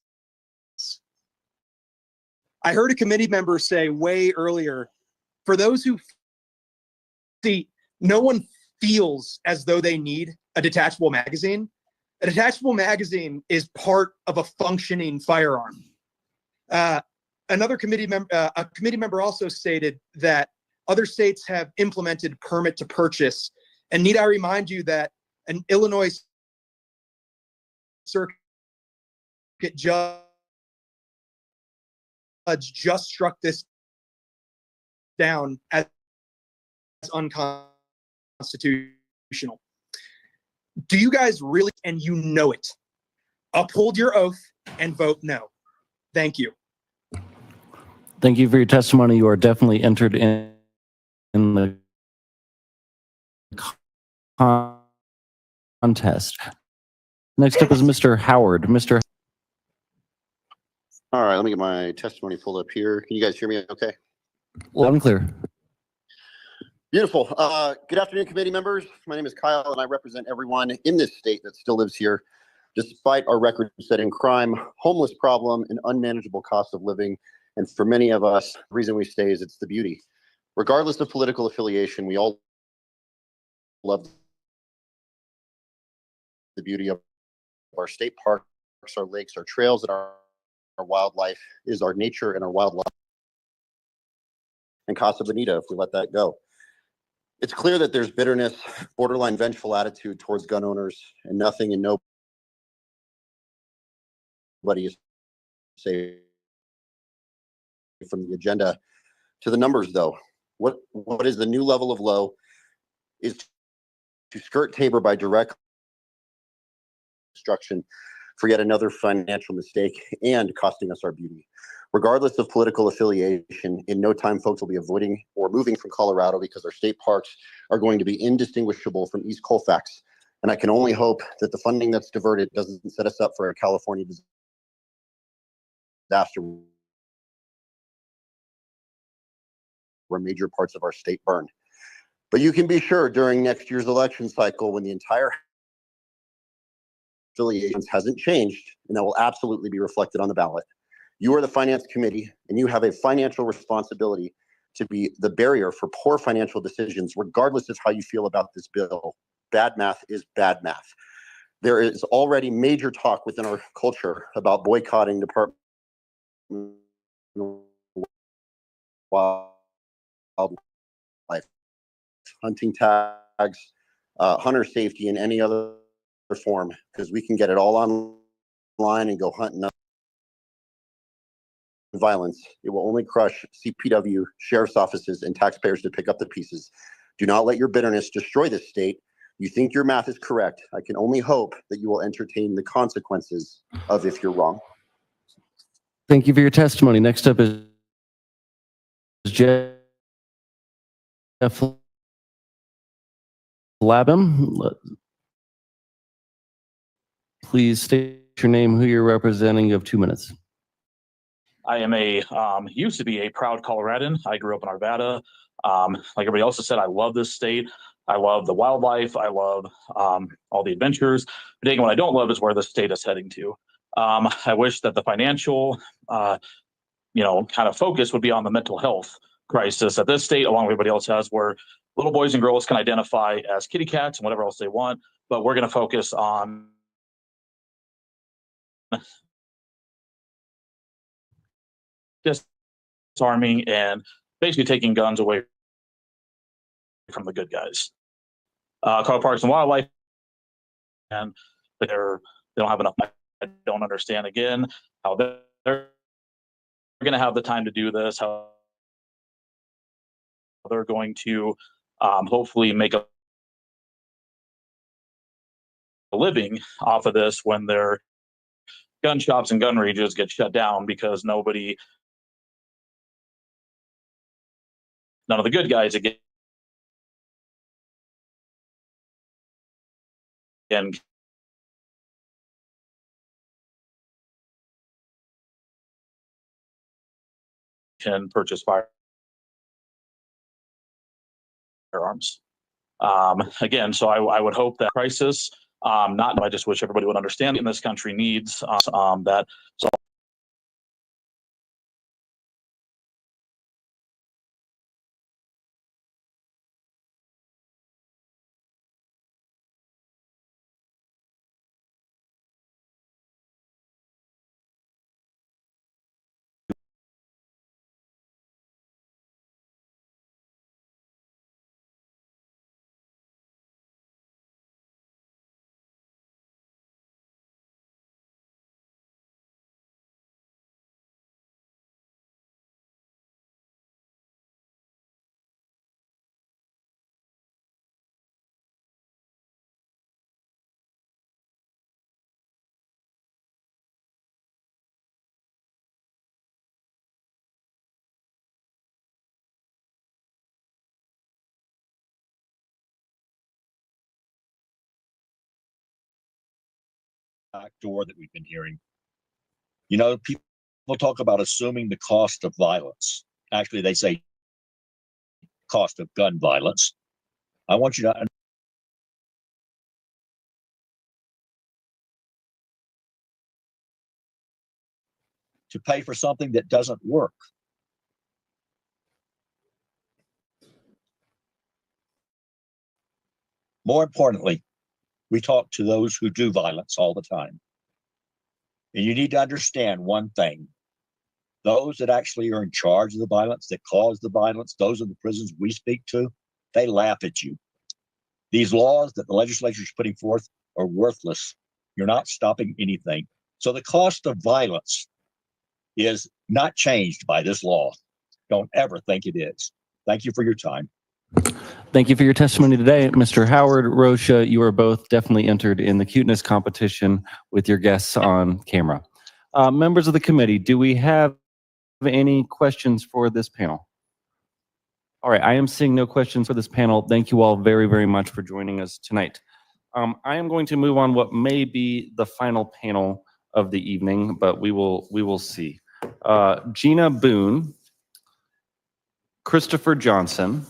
I heard a committee member say way earlier, for those who see, no one feels as though they need a detachable magazine. A detachable magazine is part of a functioning firearm. Another committee member, a committee member also stated that other states have implemented permit to purchase. And need I remind you that an Illinois circuit judge just struck this down as unconstitutional. Do you guys really, and you know it, uphold your oath and vote no? Thank you.
Thank you for your testimony. You are definitely entered in the contest. Next up is Mr. Howard. Mr.
All right, let me get my testimony pulled up here. Can you guys hear me okay?
Loud and clear.
Beautiful. Good afternoon, committee members. My name is Kyle, and I represent everyone in this state that still lives here, despite our record-setting crime, homeless problem, and unmanageable cost of living. And for many of us, the reason we stay is it's the beauty. Regardless of political affiliation, we all love the beauty of our state parks, our lakes, our trails, and our wildlife is our nature and our wildlife. And Casa Bonita, if we let that go. It's clear that there's bitterness, borderline vengeful attitude towards gun owners, and nothing and nobody is safe from the agenda to the numbers, though. What is the new level of low is to skirt Tabor by direct instruction for yet another financial mistake and costing us our beauty. Regardless of political affiliation, in no time, folks will be avoiding or moving from Colorado because our state parks are going to be indistinguishable from East Colfax. And I can only hope that the funding that's diverted doesn't set us up for a California disaster where major parts of our state burn. But you can be sure during next year's election cycle, when the entire affiliations hasn't changed, and that will absolutely be reflected on the ballot. You are the finance committee, and you have a financial responsibility to be the barrier for poor financial decisions, regardless of how you feel about this bill. Bad math is bad math. There is already major talk within our culture about boycotting Department of Wildlife, hunting tags, hunter safety, and any other form, because we can get it all online and go hunting up violence. It will only crush CPW, sheriff's offices, and taxpayers to pick up the pieces. Do not let your bitterness destroy this state. You think your math is correct. I can only hope that you will entertain the consequences of if you're wrong.
Thank you for your testimony. Next up is Jeff Labham. Please state your name, who you're representing. You have 2 minutes.
I am used to be a proud Coloradan. I grew up in Arvada. Like everybody else has said, I love this state. I love the wildlife. I love all the adventures. But again, what I don't love is where the state is heading to. I wish that the financial, kind of focus would be on the mental health crisis that this state, along with everybody else, has, where little boys and girls can identify as kitty cats and whatever else they want, but we're going to focus on disarming and basically taking guns away from the good guys. Colorado Parks and Wildlife, and they don't have enough. I don't understand again how they're going to have the time to do this, how they're going to hopefully make a living off of this when their gun shops and gun ranges get shut down because none of the good guys again can purchase firearms. Again, so I would hope that crisis, I just wish everybody would understand in this country needs that. So
door that we've been hearing. You know, people talk about assuming the cost of violence. Actually, they say cost of gun violence. I want you to pay for something that doesn't work. More importantly, we talk to those who do violence all the time. And you need to understand one thing. Those that actually are in charge of the violence, that cause the violence, those in the prisons we speak to, they laugh at you. These laws that the legislature is putting forth are worthless. You're not stopping anything. So the cost of violence is not changed by this law. Don't ever think it is. Thank you for your time.
Thank you for your testimony today. Mr. Howard, Rosha, you are both definitely entered in the cuteness competition with your guests on camera. Members of the committee, do we have any questions for this panel? All right, I am seeing no questions for this panel. Thank you all very, very much for joining us tonight. I am going to move on what may be the final panel of the evening, but we will see. Gina Boone, Christopher Johnson,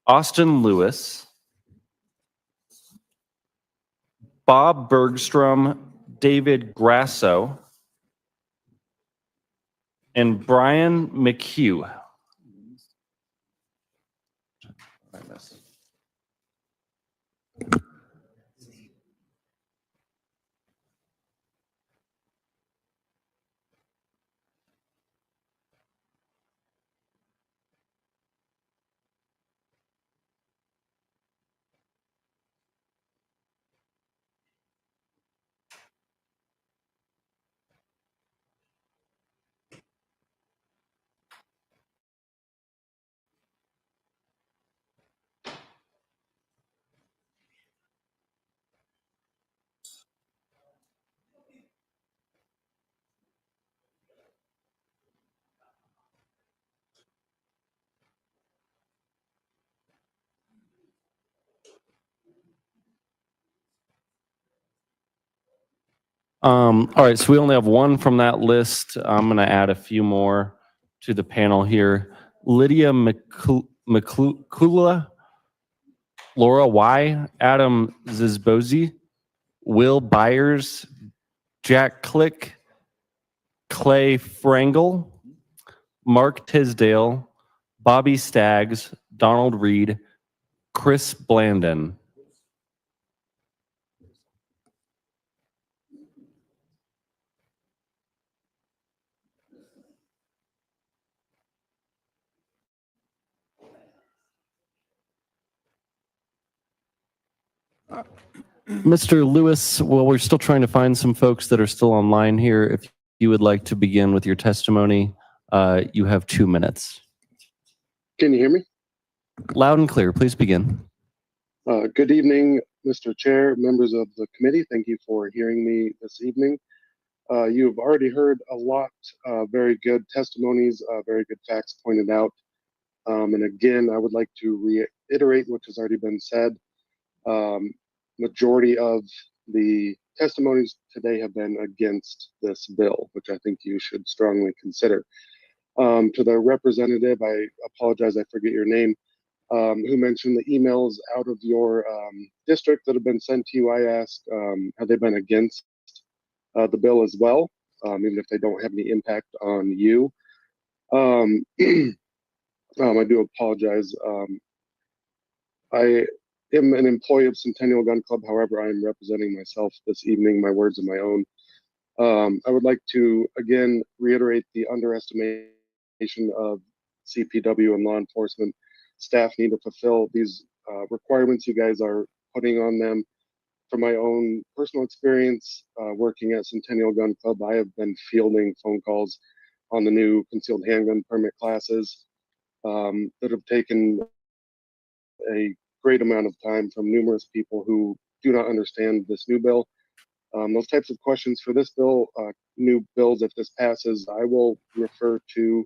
Austin Lewis, Bob Bergstrom, David Grasso, and Brian McHugh. All right, so we only have one from that list. I'm going to add a few more to the panel here. Lydia McCula, Laura Y, Adam Zizbozi, Will Byers, Jack Click, Clay Frangle, Mark Tisdale, Bobby Staggs, Donald Reed, Chris Blandon. Mr. Lewis, well, we're still trying to find some folks that are still online here. If you would like to begin with your testimony, you have 2 minutes.
Can you hear me?
Loud and clear, please begin.
Good evening, Mr. Chair, members of the committee. Thank you for hearing me this evening. You have already heard a lot, very good testimonies, very good facts pointed out. And again, I would like to reiterate what has already been said. Majority of the testimonies today have been against this bill, which I think you should strongly consider. To the representative, I apologize, I forget your name, who mentioned the emails out of your district that have been sent to you. I asked, have they been against the bill as well, even if they don't have any impact on you? I do apologize. I am an employee of Centennial Gun Club. However, I am representing myself this evening. My words are my own. I would like to again reiterate the underestimation of CPW and law enforcement staff need to fulfill these requirements you guys are putting on them. From my own personal experience working at Centennial Gun Club, I have been fielding phone calls on the new concealed handgun permit classes that have taken a great amount of time from numerous people who do not understand this new bill. Those types of questions for this bill, new bills, if this passes, I will refer to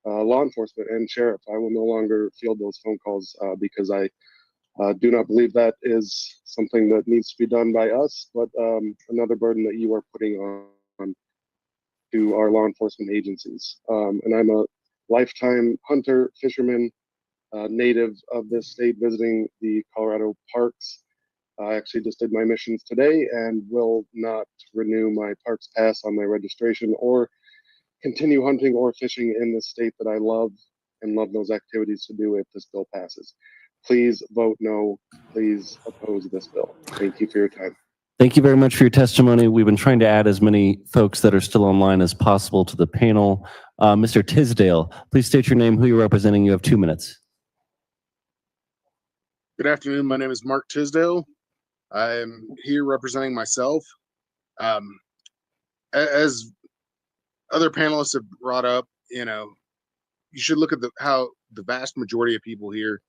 law enforcement and sheriff. I will no longer field those phone calls because I do not believe that is something that needs to be done by us, but another burden that you are putting on to our law enforcement agencies. And I'm a lifetime hunter, fisherman, native of this state, visiting the Colorado parks. I actually just did my missions today and will not renew my parks pass on my registration or continue hunting or fishing in the state that I love and love those activities to do if this bill passes. Please vote no. Please oppose this bill. Thank you for your time.
Thank you very much for your testimony. We've been trying to add as many folks that are still online as possible to the panel. Mr. Tisdale, please state your name, who you're representing. You have 2 minutes.
Good afternoon. My name is Mark Tisdale. I'm here representing myself. As other panelists have brought up, you should look at how the vast majority of people here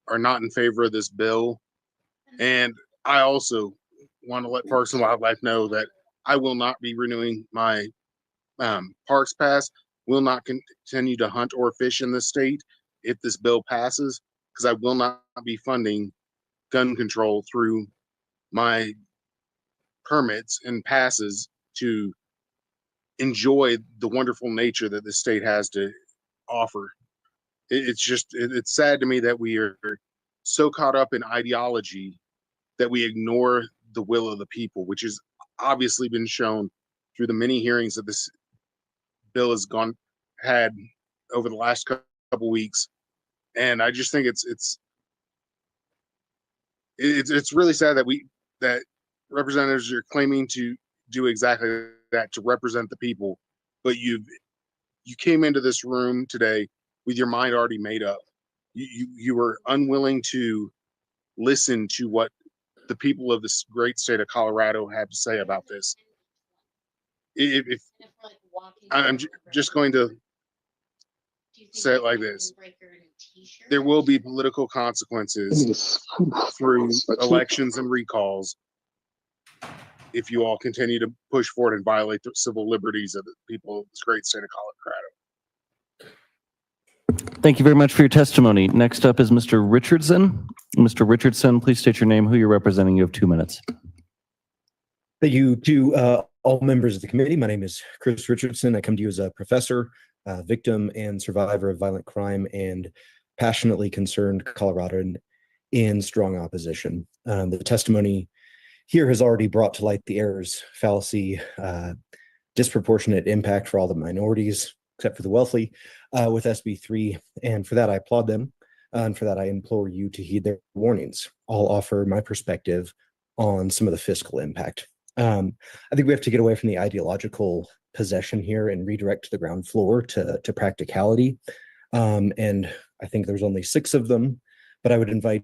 are not in favor of this bill. And I also want to let Parks and Wildlife know that I will not be renewing my Parks Pass, will not continue to hunt or fish in this state if this bill passes, because I will not be funding gun control through my permits and passes to enjoy the wonderful nature that this state has to offer. It's sad to me that we are so caught up in ideology that we ignore the will of the people, which has obviously been shown through the many hearings that this bill has had over the last couple weeks. And I just think it's really sad that representatives are claiming to do exactly that, to represent the people, but you came into this room today with your mind already made up. You were unwilling to listen to what the people of this great state of Colorado have to say about this. If I'm just going to say it like this, there will be political consequences through elections and recalls if you all continue to push forward and violate the civil liberties of the people of this great state of Colorado.
Thank you very much for your testimony. Next up is Mr. Richardson. Mr. Richardson, please state your name, who you're representing. You have 2 minutes.
Thank you to all members of the committee. My name is Chris Richardson. I come to you as a professor, victim and survivor of violent crime, and passionately concerned Coloradoan in strong opposition. The testimony here has already brought to light the errors, fallacy, disproportionate impact for all the minorities, except for the wealthy, with SB3. And for that, I applaud them. And for that, I implore you to heed their warnings. I'll offer my perspective on some of the fiscal impact. I think we have to get away from the ideological possession here and redirect to the ground floor to practicality. And I think there's only 6 of them, but I would invite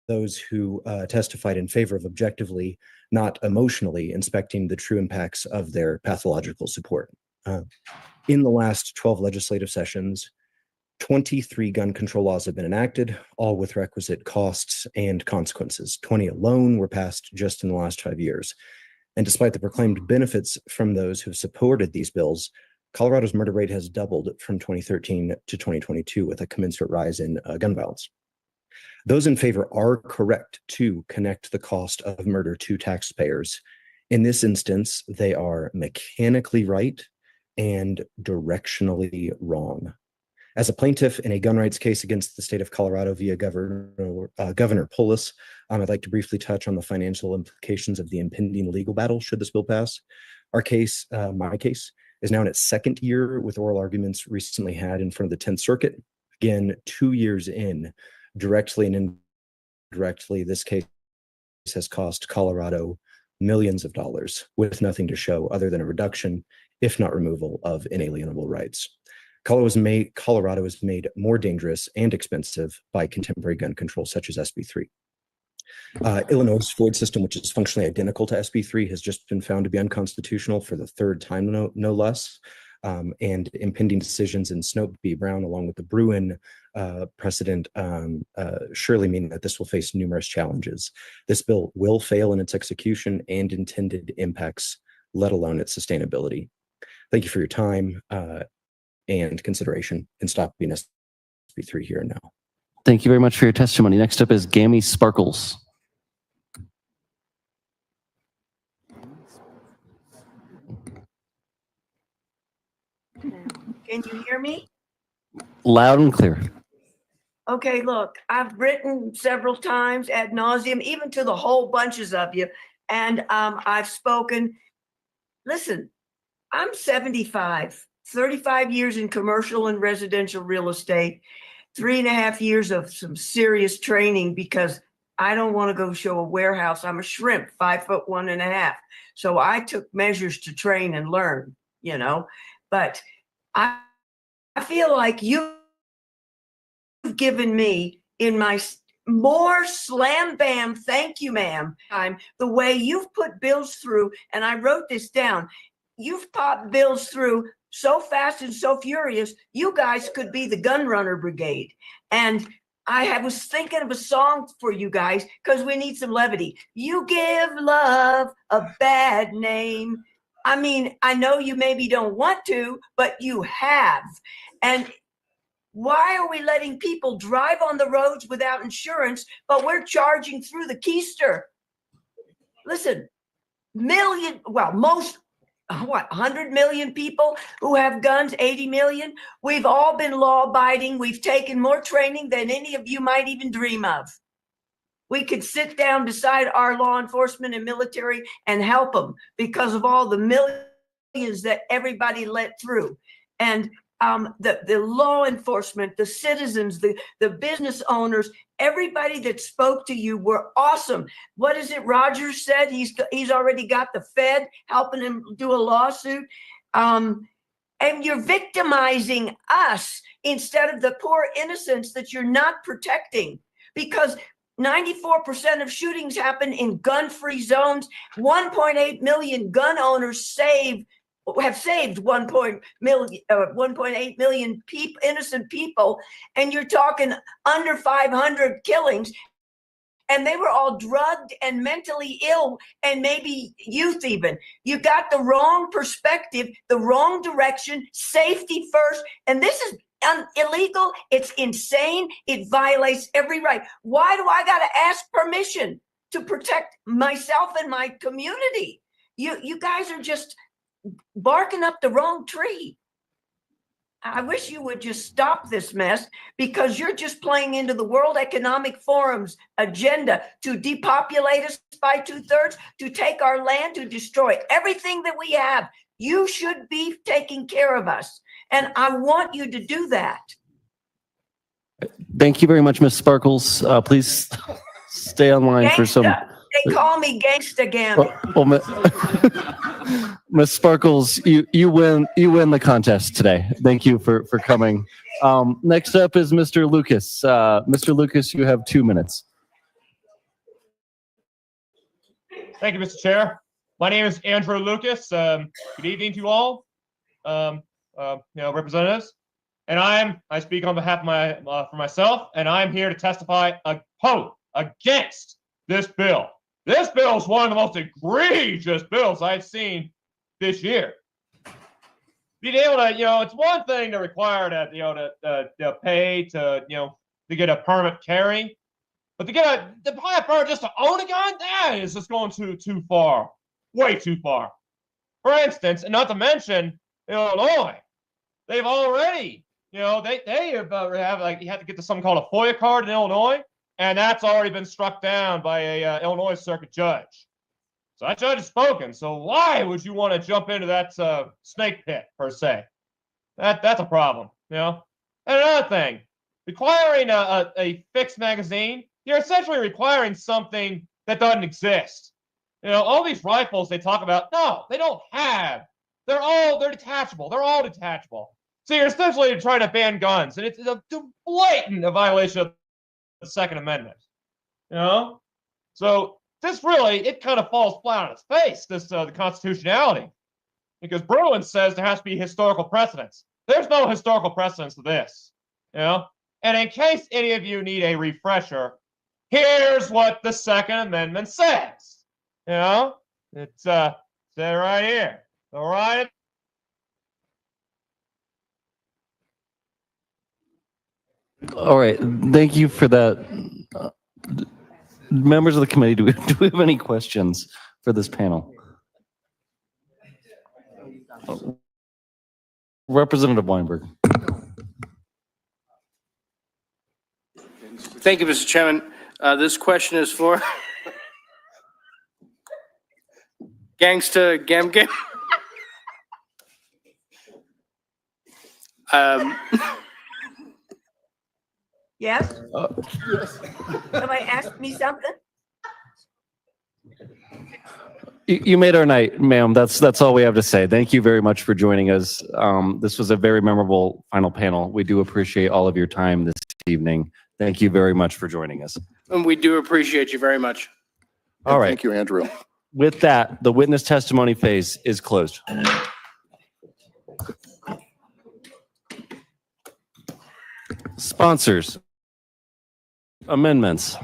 those who testified in favor of objectively, not emotionally, inspecting the true impacts of their pathological support. In the last 12 legislative sessions, 23 gun control laws have been enacted, all with requisite costs and consequences. 20 alone were passed just in the last 5 years. And despite the proclaimed benefits from those who have supported these bills, Colorado's murder rate has doubled from 2013 to 2022 with a commensurate rise in gun violence. Those in favor are correct to connect the cost of murder to taxpayers. In this instance, they are mechanically right and directionally wrong. As a plaintiff in a gun rights case against the state of Colorado via Governor Polis, I'd like to briefly touch on the financial implications of the impending legal battle should this bill pass. Our case, my case, is now in its 2nd year with oral arguments recently had in front of the 10th Circuit. Again, 2 years in, directly and indirectly, this case has cost Colorado millions of dollars with nothing to show other than a reduction, if not removal, of inalienable rights. Colorado is made more dangerous and expensive by contemporary gun control such as SB3. Illinois' Floyd system, which is functionally identical to SB3, has just been found to be unconstitutional for the 3rd time, no less. And impending decisions in Snope v. Brown, along with the Bruin precedent, surely mean that this will face numerous challenges. This bill will fail in its execution and intended impacts, let alone its sustainability. Thank you for your time and consideration in stopping SB3 here and now.
Thank you very much for your testimony. Next up is Gammy Sparkles.
Can you hear me?
Loud and clear.
Okay, look, I've written several times ad nauseum, even to the whole bunches of you, and I've spoken. Listen, I'm 75, 35 years in commercial and residential real estate, 3.5 years of some serious training because I don't want to go show a warehouse. I'm a shrimp, 5'1.5". So I took measures to train and learn, you know, but I feel like you've given me in my more slam bam, thank you, ma'am, time, the way you've put bills through, and I wrote this down. You've popped bills through so fast and so furious, you guys could be the gun runner brigade. And I was thinking of a song for you guys because we need some levity. You give love a bad name. I mean, I know you maybe don't want to, but you have. And why are we letting people drive on the roads without insurance, but we're charging through the keister? Listen, most 100 million people who have guns, 80 million. We've all been law abiding. We've taken more training than any of you might even dream of. We could sit down beside our law enforcement and military and help them because of all the millions that everybody let through. And the law enforcement, the citizens, the business owners, everybody that spoke to you were awesome. What is it Rogers said? He's already got the Fed helping him do a lawsuit. And you're victimizing us instead of the poor innocents that you're not protecting, because 94% of shootings happen in gun-free zones. 1.8 million gun owners have saved 1.8 million innocent people, and you're talking under 500 killings, and they were all drugged and mentally ill, and maybe youth even. You got the wrong perspective, the wrong direction, safety first, and this is illegal. It's insane. It violates every right. Why do I got to ask permission to protect myself and my community? You guys are just barking up the wrong tree. I wish you would just stop this mess, because you're just playing into the World Economic Forum's agenda to depopulate us by 2/3, to take our land, to destroy everything that we have. You should be taking care of us, and I want you to do that.
Thank you very much, Ms. Sparkles. Please stay online for some.
They call me Gangsta Gammy.
Ms. Sparkles, you win the contest today. Thank you for coming. Next up is Mr. Lucas. Mr. Lucas, you have 2 minutes.
Thank you, Mr. Chair. My name is Andrew Lucas. Good evening to all, representatives. And I speak on behalf of for myself, and I'm here to testify against this bill. This bill is one of the most egregious bills I've seen this year. Being able to, it's one thing to require that, to pay to get a permit carry, but to buy a permit just to own a gun, that is just going too far, way too far. For instance, and not to mention Illinois, they've already, they have like, you have to get to something called a FOIA card in Illinois. And that's already been struck down by a Illinois circuit judge. So that judge has spoken. So why would you want to jump into that snake pit, per se? That's a problem, And another thing, requiring a fixed magazine, you're essentially requiring something that doesn't exist. All these rifles they talk about, no, they don't have. They're detachable. They're all detachable. So you're essentially trying to ban guns, and it's a blatant violation of the Second Amendment, So this really, it kind of falls flat on its face, the constitutionality, because Bruin says there has to be historical precedence. There's no historical precedence to this, And in case any of you need a refresher, here's what the Second Amendment says, It's said right here. All right.
All right. Thank you for that. Members of the committee, do we have any questions for this panel? Representative Weinberg.
Thank you, Mr. Chairman. This question is for Gangsta Gam.
Yes? Somebody asked me something?
You made our night, ma'am. That's all we have to say. Thank you very much for joining us. This was a very memorable final panel. We do appreciate all of your time this evening. Thank you very much for joining us.
And we do appreciate you very much.
All right.
Thank you, Andrew.
With that, the witness testimony phase is closed. Sponsors. Amendments.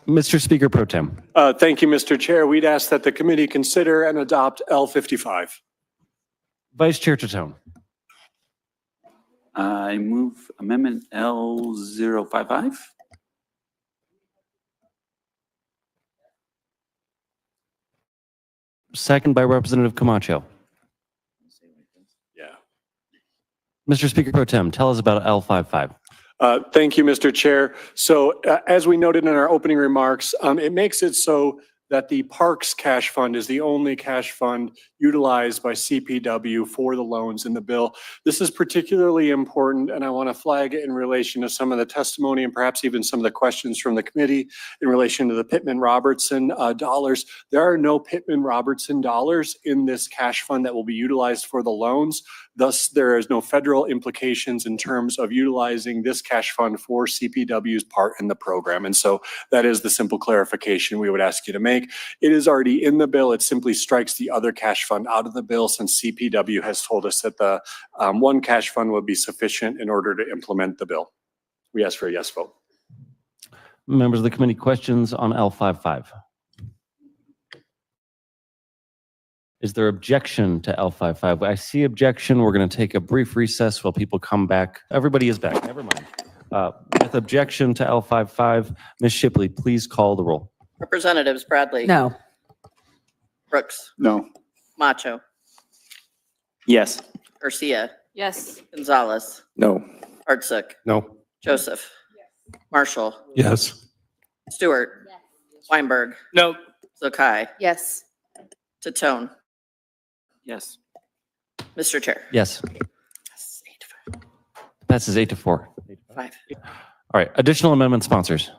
Mr. Speaker Pro Tem.
Thank you, Mr. Chair. We'd ask that the committee consider and adopt L55.
Vice Chair Tatone.
I move amendment L055.
Second by Representative Camacho.
Yeah.
Mr. Speaker Pro Tem, tell us about L55.
Thank you, Mr. Chair. So as we noted in our opening remarks, it makes it so that the Parks Cash Fund is the only cash fund utilized by CPW for the loans in the bill. This is particularly important, and I want to flag it in relation to some of the testimony and perhaps even some of the questions from the committee in relation to the Pittman-Robertson dollars. There are no Pittman-Robertson dollars in this cash fund that will be utilized for the loans. Thus, there is no federal implications in terms of utilizing this cash fund for CPW's part in the program. And so that is the simple clarification we would ask you to make. It is already in the bill. It simply strikes the other cash fund out of the bill since CPW has told us that the one cash fund would be sufficient in order to implement the bill. We ask for a yes vote.
Members of the committee, questions on L55? Is there objection to L55? I see objection. We're going to take a brief recess while people come back. Everybody is back. Never mind. With objection to L55, Ms. Shipley, please call the roll.
Representatives Bradley.
No.
Brooks.
No.
Macho.
Yes.
Garcia.
Yes.
Gonzalez.
No.
Hartsook.
No.
Joseph. Marshall.
Yes.
Stewart. Weinberg.
No.
Zokai.
Yes.
Tatone.
Yes.
Mr. Chair.
Yes. Passes 8-4.
5.
All right, additional amendment sponsors.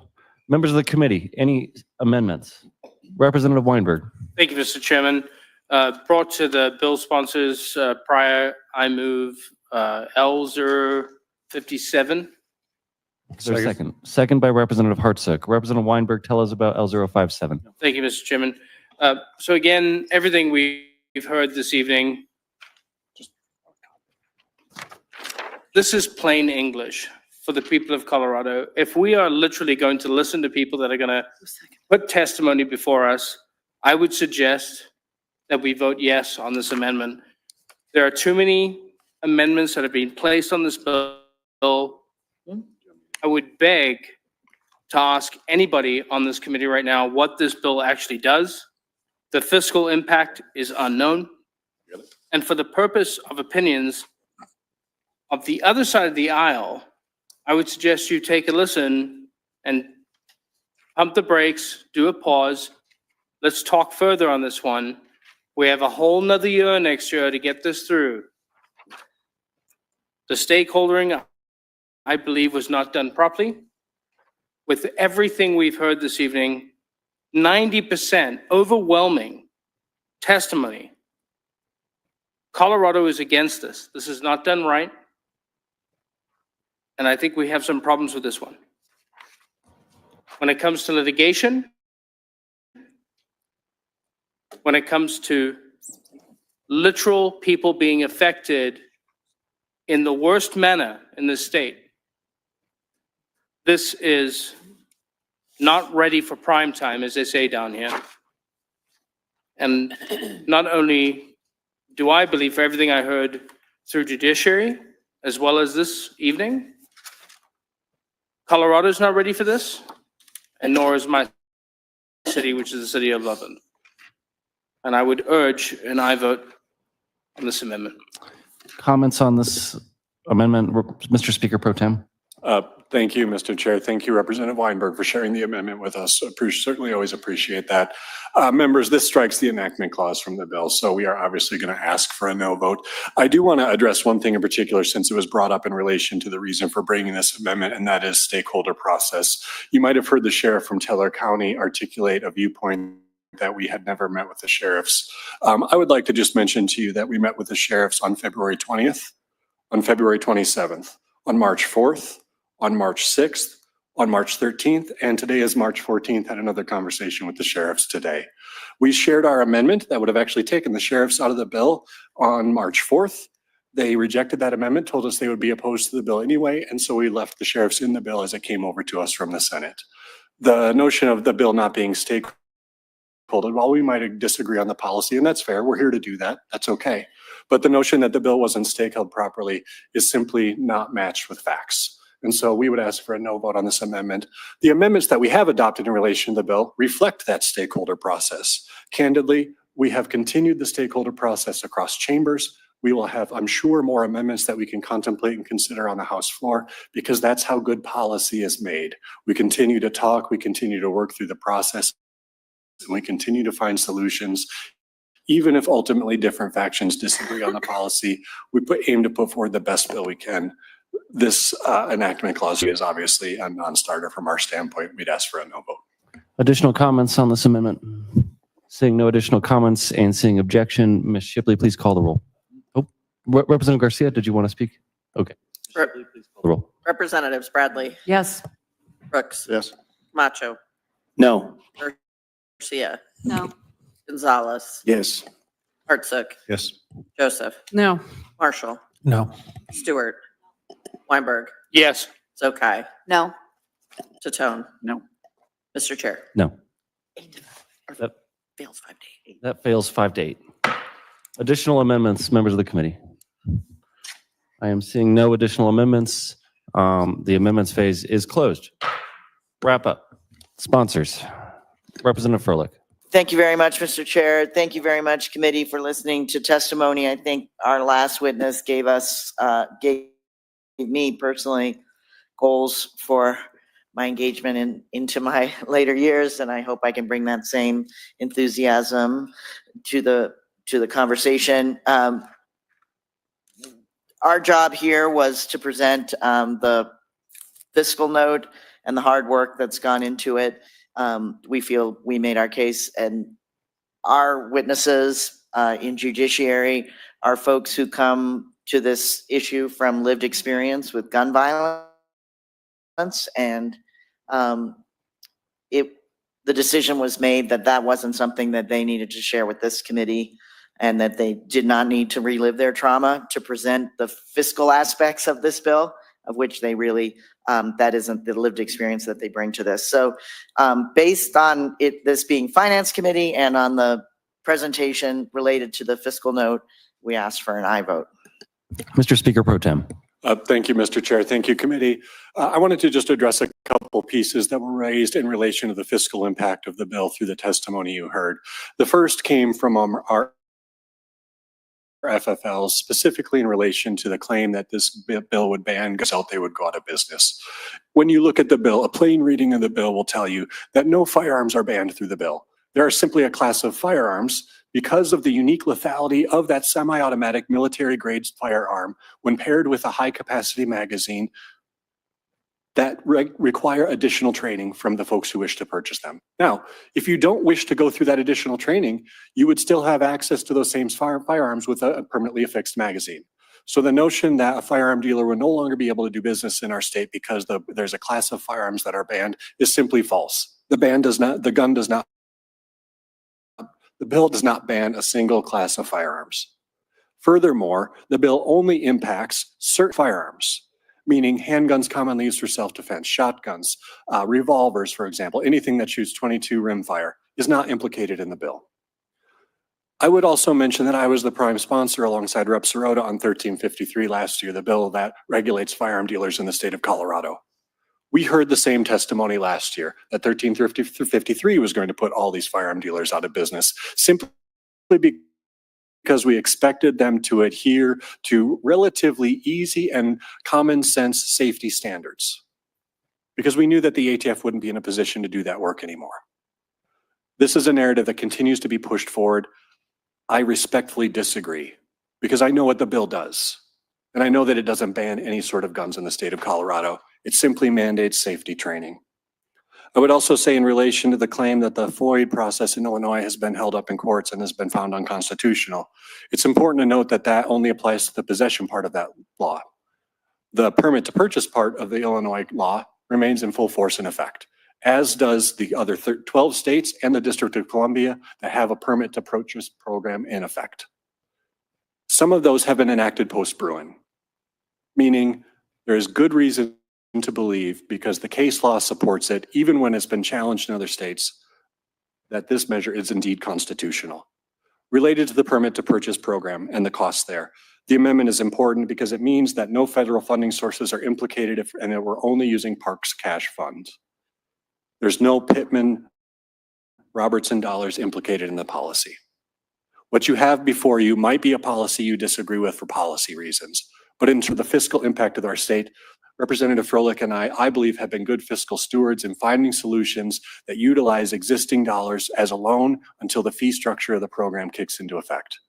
Members of the committee, any amendments? Representative Weinberg.
Thank you, Mr. Chairman. Brought to the bill sponsors prior, I move L057.
Is there a second? Second by Representative Hartsook. Representative Weinberg, tell us about L057.
Thank you, Mr. Chairman. So again, everything we've heard this evening, this is plain English for the people of Colorado. If we are literally going to listen to people that are going to put testimony before us, I would suggest that we vote yes on this amendment. There are too many amendments that have been placed on this bill. I would beg to ask anybody on this committee right now what this bill actually does. The fiscal impact is unknown. And for the purpose of opinions of the other side of the aisle, I would suggest you take a listen and pump the brakes, do a pause. Let's talk further on this one. We have a whole nother year next year to get this through. The stakeholdering, I believe, was not done properly. With everything we've heard this evening, 90% overwhelming testimony. Colorado is against this. This is not done right. And I think we have some problems with this one. When it comes to litigation, when it comes to literal people being affected in the worst manner in this state, this is not ready for prime time, as they say down here. And not only do I believe for everything I heard through judiciary, as well as this evening, Colorado's not ready for this, and nor is my city, which is the city of Loveland. And I would urge an aye vote on this amendment.
Comments on this amendment, Mr. Speaker Pro Tem?
Thank you, Mr. Chair. Thank you, Representative Weinberg, for sharing the amendment with us. Certainly always appreciate that. Members, this strikes the enactment clause from the bill, so we are obviously going to ask for a no vote. I do want to address one thing in particular, since it was brought up in relation to the reason for bringing this amendment, and that is stakeholder process. You might have heard the sheriff from Teller County articulate a viewpoint that we had never met with the sheriffs. I would like to just mention to you that we met with the sheriffs on February 20th, on February 27th, on March 4th, on March 6th, on March 13th, and today is March 14th, had another conversation with the sheriffs today. We shared our amendment that would have actually taken the sheriffs out of the bill on March 4th. They rejected that amendment, told us they would be opposed to the bill anyway, and so we left the sheriffs in the bill as it came over to us from the Senate. The notion of the bill not being stakeholder, while we might disagree on the policy, and that's fair, we're here to do that, that's okay. But the notion that the bill wasn't stakeholder properly is simply not matched with facts. And so we would ask for a no vote on this amendment. The amendments that we have adopted in relation to the bill reflect that stakeholder process. Candidly, we have continued the stakeholder process across chambers. We will have, I'm sure, more amendments that we can contemplate and consider on the House floor, because that's how good policy is made. We continue to talk, we continue to work through the process, and we continue to find solutions. Even if ultimately different factions disagree on the policy, we aim to put forward the best bill we can. This enactment clause is obviously a non-starter from our standpoint. We'd ask for a no vote.
Additional comments on this amendment? Seeing no additional comments and seeing objection, Ms. Shipley, please call the roll. Oh, Representative Garcia, did you want to speak? Okay. Shipley, please call the roll.
Representatives Bradley.
Yes.
Brooks.
Yes.
Macho.
No.
Garcia.
No.
Gonzalez.
Yes.
Hartsook.
Yes.
Joseph.
No.
Marshall.
No.
Stewart. Weinberg.
Yes.
Zokai.
No.
Tatone.
No.
Mr. Chair.
No.
Fails 5-8.
That fails 5-8. Additional amendments, members of the committee? I am seeing no additional amendments. The amendments phase is closed. Wrap up. Sponsors. Representative Froelich.
Thank you very much, Mr. Chair. Thank you very much, committee, for listening to testimony. I think our last witness gave me personally goals for my engagement into my later years, and I hope I can bring that same enthusiasm to the conversation. Our job here was to present the fiscal note and the hard work that's gone into it. We feel we made our case, and our witnesses in judiciary are folks who come to this issue from lived experience with gun violence, and the decision was made that that wasn't something that they needed to share with this committee, and that they did not need to relive their trauma to present the fiscal aspects of this bill, of which they really, that isn't the lived experience that they bring to this. So based on this being Finance Committee and on the presentation related to the fiscal note, we ask for an aye vote.
Mr. Speaker Pro Tem.
Thank you, Mr. Chair. Thank you, committee. I wanted to just address a couple pieces that were raised in relation to the fiscal impact of the bill through the testimony you heard. The first came from our FFLs, specifically in relation to the claim that this bill would ban guns out, they would go out of business. When you look at the bill, a plain reading of the bill will tell you that no firearms are banned through the bill. There are simply a class of firearms because of the unique lethality of that semi-automatic military grade firearm when paired with a high capacity magazine that require additional training from the folks who wish to purchase them. Now, if you don't wish to go through that additional training, you would still have access to those same firearms with a permanently affixed magazine. So the notion that a firearm dealer will no longer be able to do business in our state because there's a class of firearms that are banned is simply false. The bill does not ban a single class of firearms. Furthermore, the bill only impacts certain firearms, meaning handguns commonly used for self-defense, shotguns, revolvers, for example, anything that shoots 22 rimfire is not implicated in the bill. I would also mention that I was the prime sponsor alongside Rep. Sirota on 1353 last year, the bill that regulates firearm dealers in the state of Colorado. We heard the same testimony last year that 1353 was going to put all these firearm dealers out of business simply because we expected them to adhere to relatively easy and common sense safety standards, because we knew that the ATF wouldn't be in a position to do that work anymore. This is a narrative that continues to be pushed forward. I respectfully disagree, because I know what the bill does, and I know that it doesn't ban any sort of guns in the state of Colorado. It simply mandates safety training. I would also say, in relation to the claim that the FOID process in Illinois has been held up in courts and has been found unconstitutional, it's important to note that that only applies to the possession part of that law. The permit to purchase part of the Illinois law remains in full force and effect, as does the other 12 states and the District of Columbia that have a permit to purchase program in effect. Some of those have been enacted post-Bruin, meaning there is good reason to believe, because the case law supports it, even when it's been challenged in other states, that this measure is indeed constitutional. Related to the permit to purchase program and the costs there, the amendment is important because it means that no federal funding sources are implicated and that we're only using Parks cash funds. There's no Pittman, Robertson dollars implicated in the policy. What you have before you might be a policy you disagree with for policy reasons, but into the fiscal impact of our state, Representative Froelich and I believe, have been good fiscal stewards in finding solutions that utilize existing dollars as a loan until the fee structure of the program kicks into effect.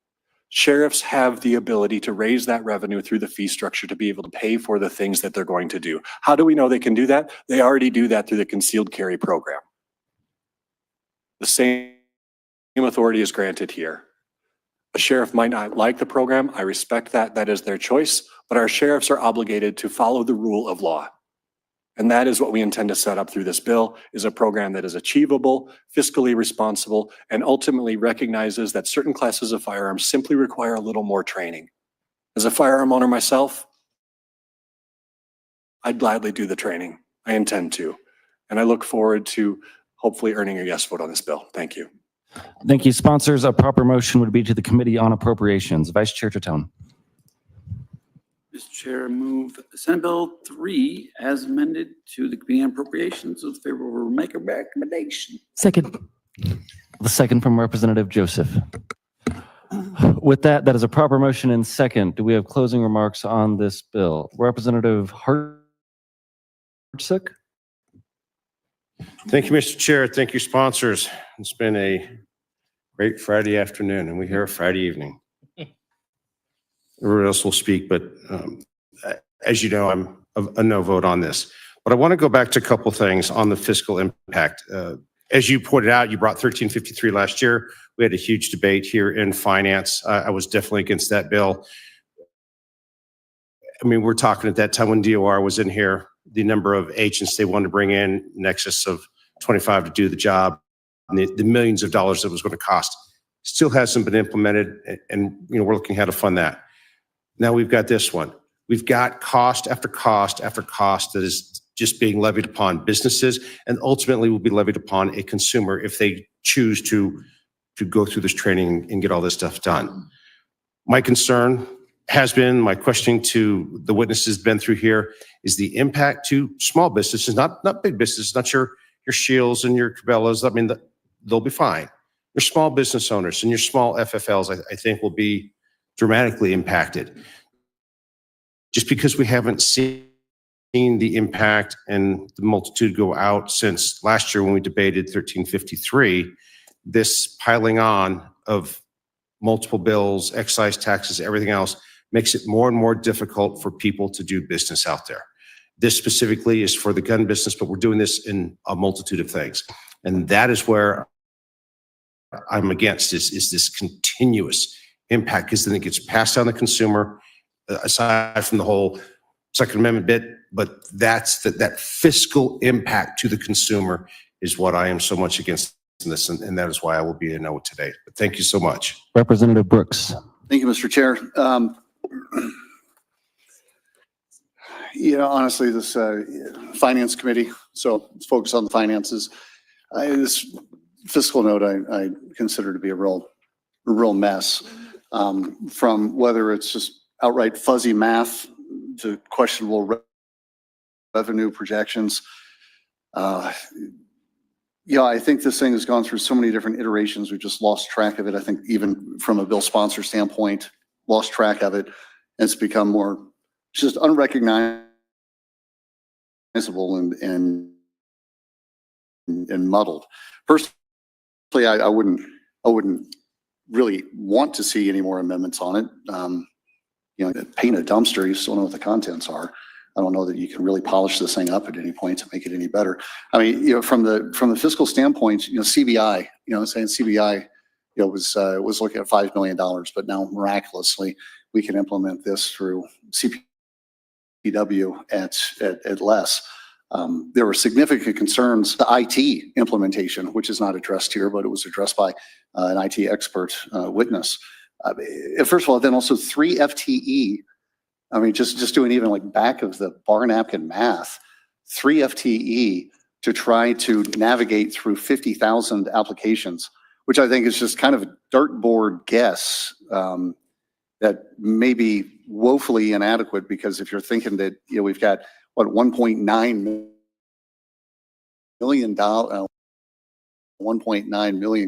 Sheriffs have the ability to raise that revenue through the fee structure to be able to pay for the things that they're going to do. How do we know they can do that? They already do that through the concealed carry program. The same authority is granted here. A sheriff might not like the program. I respect that. That is their choice. But our sheriffs are obligated to follow the rule of law. And that is what we intend to set up through this bill, is a program that is achievable, fiscally responsible, and ultimately recognizes that certain classes of firearms simply require a little more training. As a firearm owner myself, I'd gladly do the training. I intend to. And I look forward to hopefully earning a yes vote on this bill. Thank you.
Thank you. Sponsors, a proper motion would be to the Committee on Appropriations. Vice Chair Titone.
Mr. Chair, move Senate Bill 3 as amended to the Committee on Appropriations with favorable recommendation.
Second.
The second from Representative Joseph. With that, that is a proper motion and second. Do we have closing remarks on this bill? Representative Hartsick?
Thank you, Mr. Chair. Thank you, sponsors. It's been a great Friday afternoon, and we're here Friday evening. Everyone else will speak, but as you know, I'm a no vote on this. But I want to go back to a couple things on the fiscal impact. As you pointed out, you brought 1353 last year. We had a huge debate here in finance. I was definitely against that bill. I mean, we're talking at that time when DOR was in here, the number of agents they wanted to bring in, in excess of 25 to do the job, and the millions of dollars that it was going to cost. Still hasn't been implemented, and we're looking how to fund that. Now we've got this one. We've got cost after cost after cost that is just being levied upon businesses and ultimately will be levied upon a consumer if they choose to go through this training and get all this stuff done. My concern has been, my questioning to the witnesses been through here, is the impact to small businesses, not big businesses, not your Shields and your Cabela's. I mean, they'll be fine. Your small business owners and your small FFLs, I think, will be dramatically impacted. Just because we haven't seen the impact and the multitude go out since last year when we debated 1353, this piling on of multiple bills, excise taxes, everything else makes it more and more difficult for people to do business out there. This specifically is for the gun business, but we're doing this in a multitude of things. And that is where I'm against is this continuous impact, because then it gets passed on the consumer, aside from the whole Second Amendment bit, but that's that fiscal impact to the consumer is what I am so much against in this, and that is why I will be a no today. But thank you so much.
Representative Brooks.
Thank you, Mr. Chair. Honestly, this finance committee, so let's focus on the finances. This fiscal note I consider to be a real mess, from whether it's just outright fuzzy math to questionable revenue projections. I think this thing has gone through so many different iterations. We've just lost track of it. I think even from a bill sponsor standpoint, lost track of it. And it's become more just unrecognizable and muddled. Personally, I wouldn't really want to see any more amendments on it. Paint a dumpster, you still know what the contents are. I don't know that you can really polish this thing up at any point to make it any better. I mean, from the fiscal standpoint, CBI, saying CBI, was looking at $5 million, but now miraculously we can implement this through CPW at less. There were significant concerns, the IT implementation, which is not addressed here, but it was addressed by an IT expert witness. First of all, then also 3 FTE. I mean, just doing even like back of the bar napkin math, 3 FTE to try to navigate through 50,000 applications, which I think is just kind of a dartboard guess that may be woefully inadequate, because if you're thinking that, we've got what, $1.9 million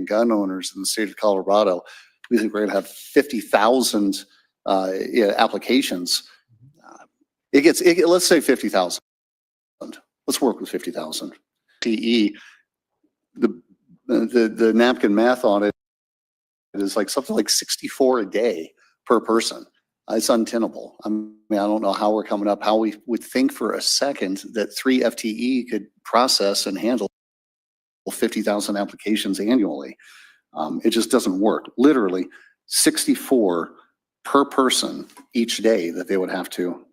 gun owners in the state of Colorado, we think we're going to have 50,000 applications. Let's say 50,000. Let's work with 50,000. TE, the napkin math on it is like something like 64 a day per person. It's untenable. I mean, I don't know how we're coming up, how we would think for a second that 3 FTE could process and handle 50,000 applications annually. It just doesn't work. Literally 64 per person each day that they would have to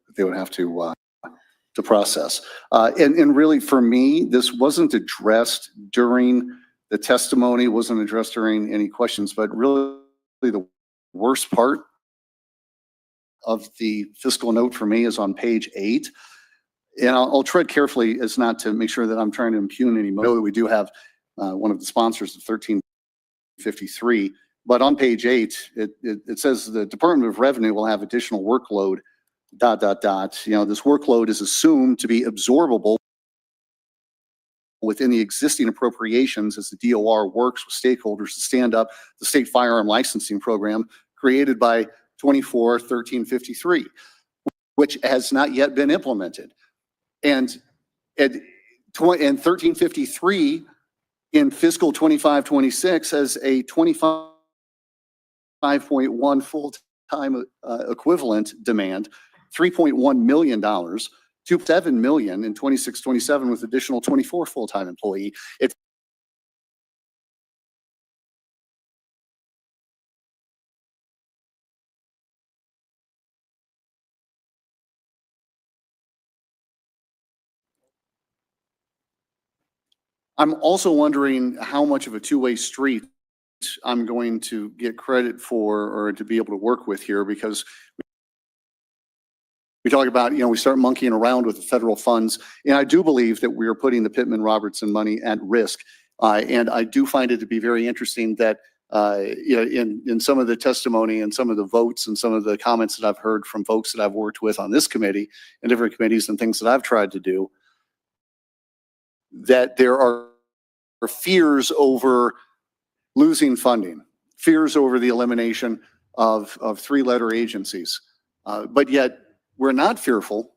process. And really, for me, this wasn't addressed during the testimony, wasn't addressed during any questions, but really the worst part of the fiscal note for me is on page 8. And I'll tread carefully as not to make sure that I'm trying to impugn any motive. I know that we do have one of the sponsors of 1353, but on page 8, it says the Department of Revenue will have additional workload, ... This workload is assumed to be absorbable within the existing appropriations as the DOR works with stakeholders to stand up the state firearm licensing program created by 24-1353, which has not yet been implemented. And 1353 in fiscal 25-26 has a 25.1 full-time equivalent demand, $3.1 million, to $7 million in 26-27 with additional 24 full-time employee. I'm also wondering how much of a two-way street I'm going to get credit for or to be able to work with here, because we talk about, we start monkeying around with the federal funds. And I do believe that we are putting the Pittman-Robertson money at risk. And I do find it to be very interesting that in some of the testimony and some of the votes and some of the comments that I've heard from folks that I've worked with on this committee and different committees and things that I've tried to do, that there are fears over losing funding, fears over the elimination of three-letter agencies. But yet we're not fearful,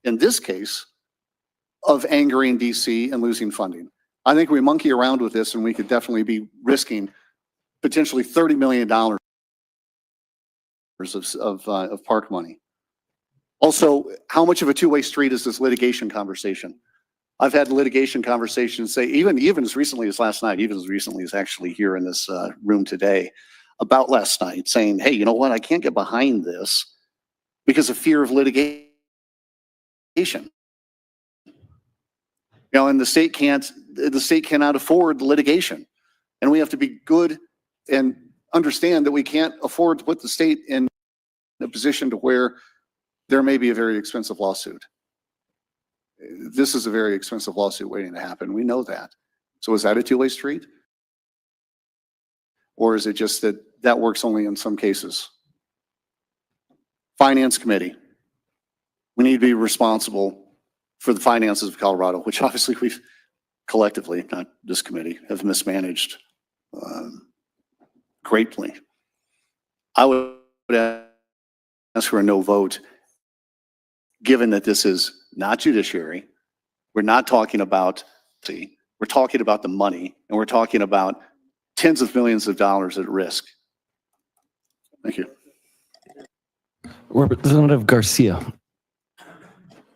in this case, of angering DC and losing funding. I think we monkey around with this and we could definitely be risking potentially $30 million of park money. Also, how much of a two-way street is this litigation conversation? I've had litigation conversations, say, even as recently as last night, even as recently as actually here in this room today, about last night, saying, hey, you know what, I can't get behind this because of fear of litigation. And the state cannot afford litigation. And we have to be good and understand that we can't afford to put the state in a position to where there may be a very expensive lawsuit. This is a very expensive lawsuit waiting to happen. We know that. So is that a two-way street? Or is it just that works only in some cases? Finance Committee. We need to be responsible for the finances of Colorado, which obviously we've collectively, not this committee, have mismanaged greatly. I would ask for a no vote, given that this is not judiciary. We're not talking about, we're talking about the money, and we're talking about tens of millions of dollars at risk. Thank you.
Representative Garcia.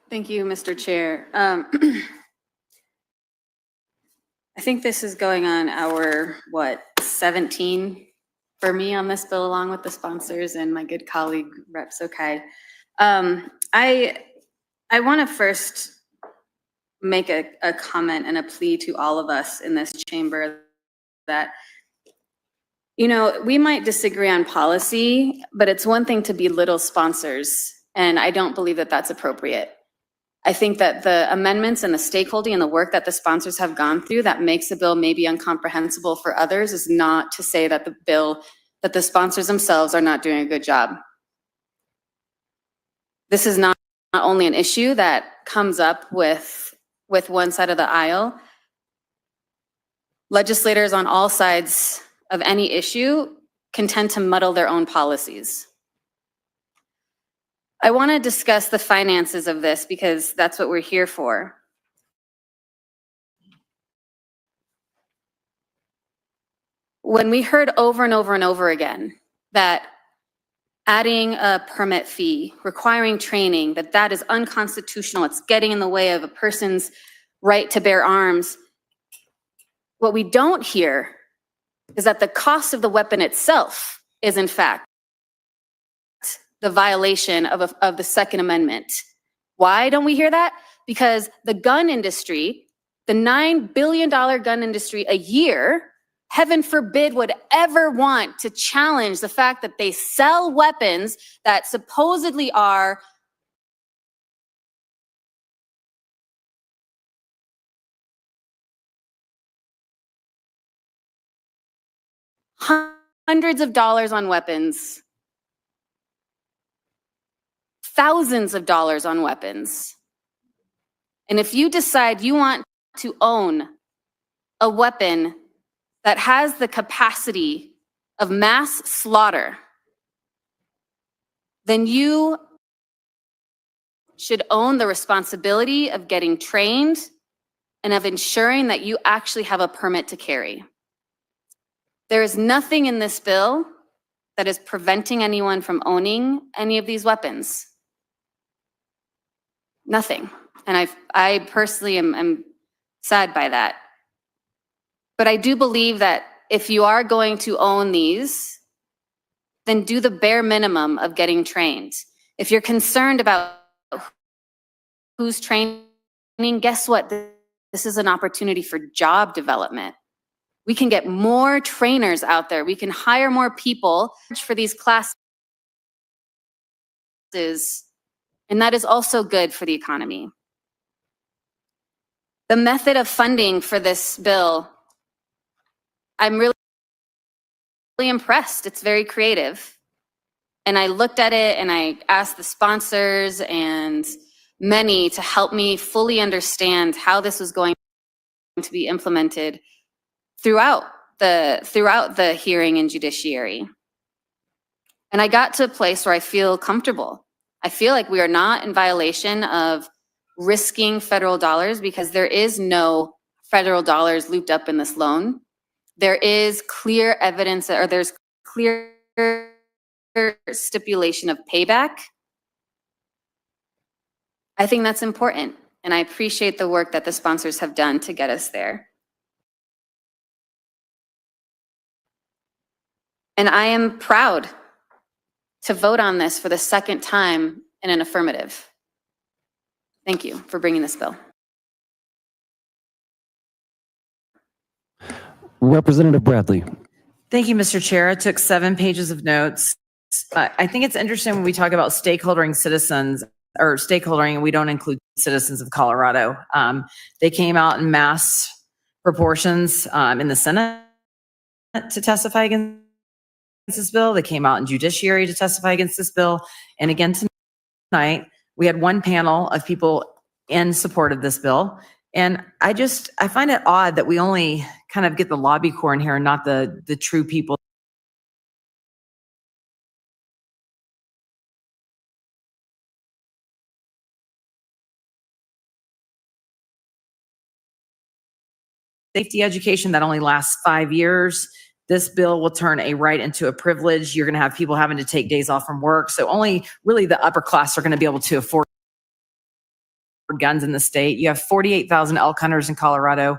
Thank you, Mr. Chair. I think this is going on our, 17 for me on this bill, along with the sponsors and my good colleague, Rep. Okay. I want to first make a comment and a plea to all of us in this chamber that, we might disagree on policy, but it's one thing to belittle sponsors, and I don't believe that that's appropriate. I think that the amendments and the stakeholding and the work that the sponsors have gone through that makes the bill maybe incomprehensible for others is not to say that that the sponsors themselves are not doing a good job. This is not only an issue that comes up with one side of the aisle. Legislators on all sides of any issue can tend to muddle their own policies. I want to discuss the finances of this because that's what we're here for. When we heard over and over and over again that adding a permit fee, requiring training, that is unconstitutional, it's getting in the way of a person's right to bear arms, what we don't hear is that the cost of the weapon itself is in fact the violation of the Second Amendment. Why don't we hear that? Because the gun industry, the $9 billion gun industry a year, heaven forbid, would ever want to challenge the fact that they sell weapons that supposedly are hundreds of dollars on weapons, thousands of dollars on weapons. And if you decide you want to own a weapon that has the capacity of mass slaughter, then you should own the responsibility of getting trained and of ensuring that you actually have a permit to carry. There is nothing in this bill that is preventing anyone from owning any of these weapons. Nothing. And I personally am sad by that. But I do believe that if you are going to own these, then do the bare minimum of getting trained. If you're concerned about who's training, guess what? This is an opportunity for job development. We can get more trainers out there. We can hire more people for these classes. And that is also good for the economy. The method of funding for this bill, I'm really impressed. It's very creative. And I looked at it and I asked the sponsors and many to help me fully understand how this was going to be implemented throughout the hearing in judiciary. And I got to a place where I feel comfortable. I feel like we are not in violation of risking federal dollars because there is no federal dollars looped up in this loan. There is clear evidence, or there's clear stipulation of payback. I think that's important, and I appreciate the work that the sponsors have done to get us there. And I am proud to vote on this for the second time in an affirmative. Thank you for bringing this bill.
Representative Bradley.
Thank you, Mr. Chair. I took 7 pages of notes. I think it's interesting when we talk about stakeholdering citizens or stakeholdering, and we don't include citizens of Colorado. They came out in mass proportions in the Senate to testify against this bill. They came out in judiciary to testify against this bill. And again tonight, we had one panel of people in support of this bill. And I find it odd that we only kind of get the lobby corps in here and not the true people. Safety education that only lasts 5 years. This bill will turn a right into a privilege. You're going to have people having to take days off from work. So only really the upper class are going to be able to afford guns in the state. You have 48,000 elk hunters in Colorado.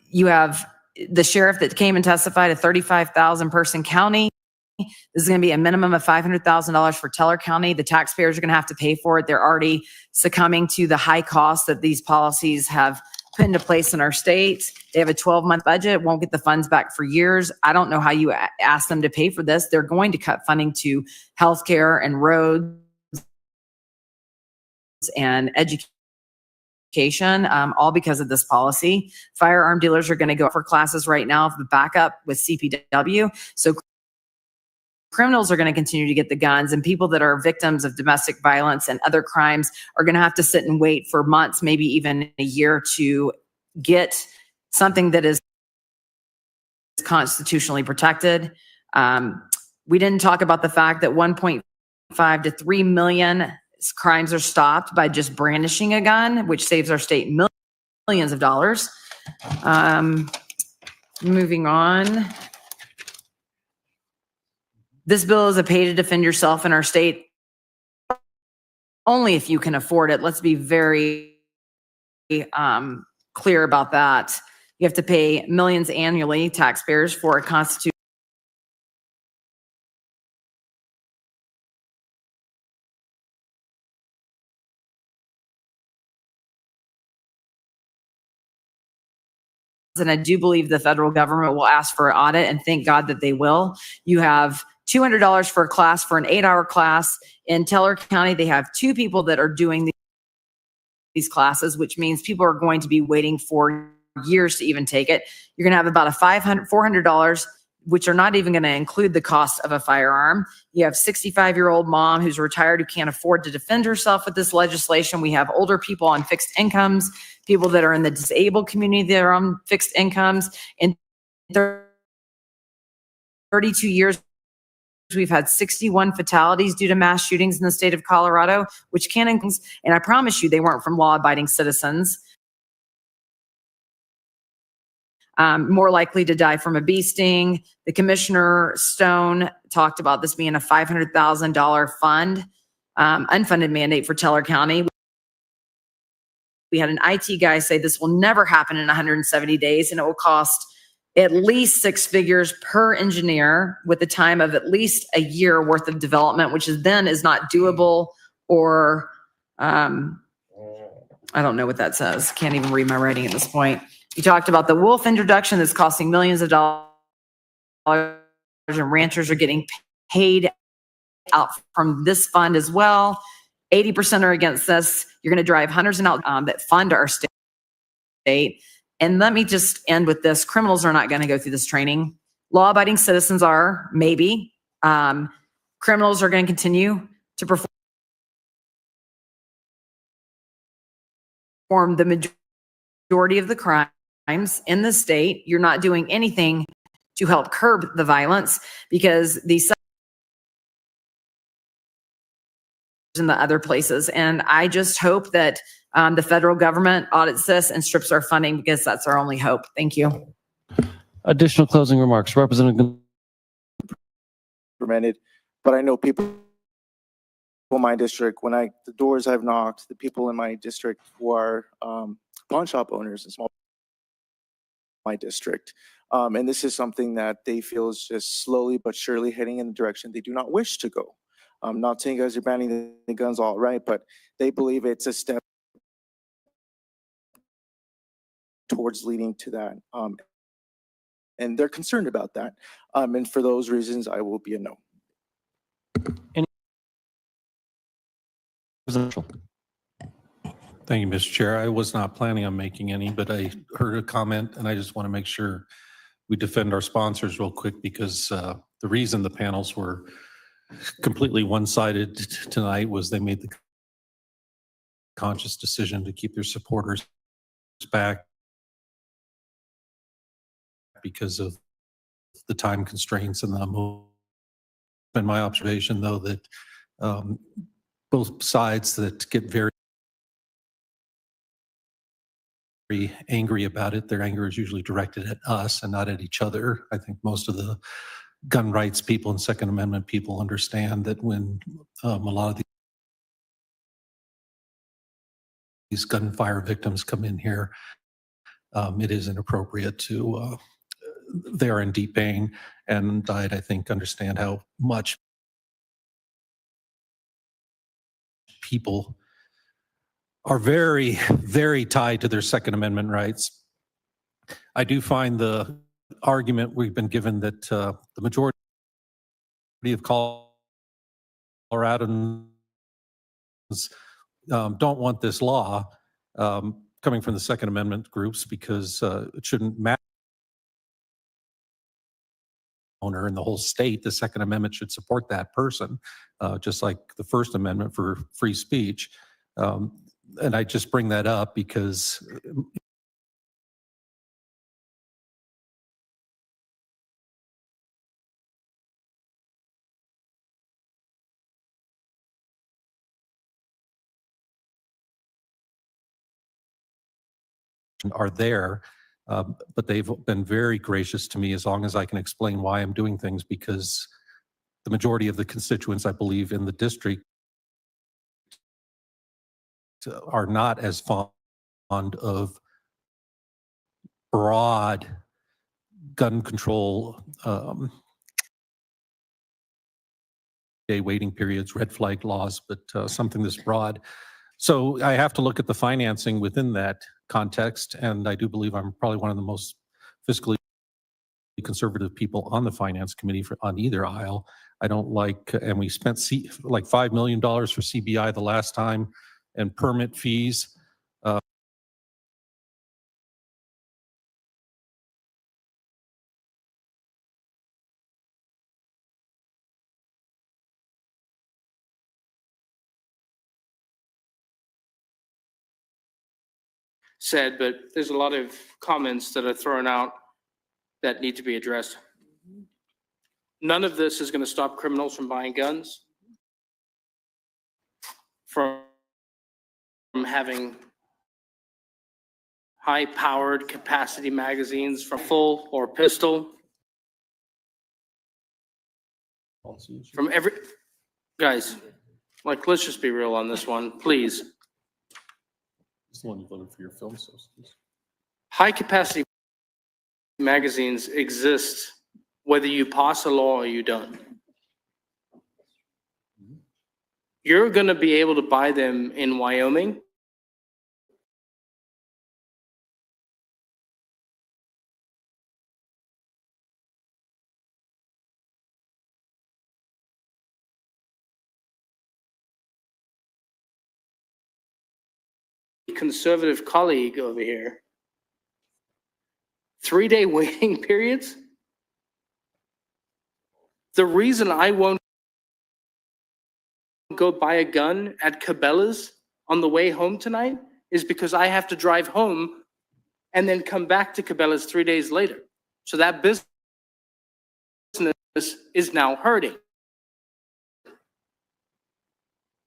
You have the sheriff that came and testified, a 35,000 person county. This is going to be a minimum of $500,000 for Teller County. The taxpayers are going to have to pay for it. They're already succumbing to the high costs that these policies have put into place in our state. They have a 12-month budget, won't get the funds back for years. I don't know how you ask them to pay for this. They're going to cut funding to healthcare and roads and education, all because of this policy. Firearm dealers are going to go for classes right now for backup with CPW. So criminals are going to continue to get the guns, and people that are victims of domestic violence and other crimes are going to have to sit and wait for months, maybe even a year, to get something that is constitutionally protected. We didn't talk about the fact that 1.5 to 3 million crimes are stopped by just brandishing a gun, which saves our state millions of dollars. Moving on. This bill is a pay to defend yourself in our state only if you can afford it. Let's be very clear about that. You have to pay millions annually, taxpayers, for a constitution. And I do believe the federal government will ask for an audit, and thank God that they will. You have $200 for a class, for an 8-hour class. In Teller County, they have 2 people that are doing these classes, which means people are going to be waiting for years to even take it. You're going to have about a $400, which are not even going to include the cost of a firearm. You have 65-year-old mom who's retired who can't afford to defend herself with this legislation. We have older people on fixed incomes people that are in the disabled community that are on fixed incomes. In 32 years, we've had 61 fatalities due to mass shootings in the state of Colorado, which can, and I promise you, they weren't from law-abiding citizens. More likely to die from a bee sting. The Commissioner Stone talked about this being a $500,000 fund, unfunded mandate for Teller County. We had an IT guy say this will never happen in 170 days, and it will cost at least six figures per engineer with a time of at least a year worth of development, which is not doable, or I don't know what that says. Can't even read my writing at this point. You talked about the wolf introduction that's costing millions of dollars, and ranchers are getting paid out from this fund as well. 80% are against this. You're going to drive hunters and out that fund our state. And let me just end with this. Criminals are not going to go through this training. Law-abiding citizens are, maybe. Criminals are going to continue to perform the majority of the crimes in the state. You're not doing anything to help curb the violence because these in the other places. And I just hope that the federal government audits this and strips our funding, because that's our only hope. Thank you.
Additional closing remarks, Representative.
Implemented, but I know people in my district, the doors I've knocked, the people in my district who are pawn shop owners and small my district. And this is something that they feel is just slowly but surely heading in the direction they do not wish to go. I'm not saying you guys are banning the guns all right, but they believe it's a step towards leading to that. And they're concerned about that. And for those reasons, I will be a no.
Thank you, Mr. Chair. I was not planning on making any, but I heard a comment and I just want to make sure we defend our sponsors real quick, because the reason the panels were completely one-sided tonight was they made the conscious decision to keep their supporters back because of the time constraints and the move. And my observation, though, that both sides that get very angry about it, their anger is usually directed at us and not at each other. I think most of the gun rights people and Second Amendment people understand that when a lot of these gunfire victims come in here, it is inappropriate to, they're in deep pain, and I think understand how much people are very, very tied to their Second Amendment rights. I do find the argument we've been given that the majority of Coloradans don't want this law coming from the Second Amendment groups, because it shouldn't matter owner in the whole state. The Second Amendment should support that person, just like the First Amendment for free speech. And I just bring that up because are there, but they've been very gracious to me as long as I can explain why I'm doing things, because the majority of the constituents, I believe, in the district are not as fond of broad gun control, day waiting periods, red flag laws, but something this broad. So I have to look at the financing within that context, and I do believe I'm probably one of the most fiscally conservative people on the finance committee on either aisle. I don't like, and we spent like $5 million for CBI the last time, and permit fees.
said, but there's a lot of comments that are thrown out that need to be addressed. None of this is going to stop criminals from buying guns, from having high-powered capacity magazines from full or pistol, from every, guys, like, let's just be real on this one, please.
It's the one you voted for your film associates.
High-capacity magazines exist whether you pass a law or you don't. You're going to be able to buy them in Wyoming. Conservative colleague over here. 3-day waiting periods. The reason I won't go buy a gun at Cabela's on the way home tonight is because I have to drive home and then come back to Cabela's 3 days later. So that business is now hurting.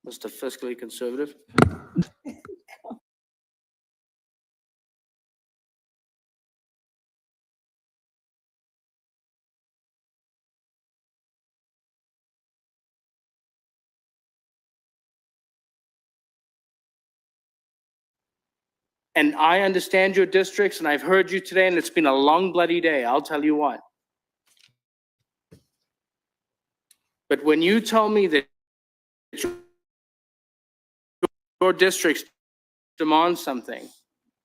Mr. Fiscally Conservative. And I understand your districts, and I've heard you today, and it's been a long, bloody day, I'll tell you what. But when you tell me that your districts demand something,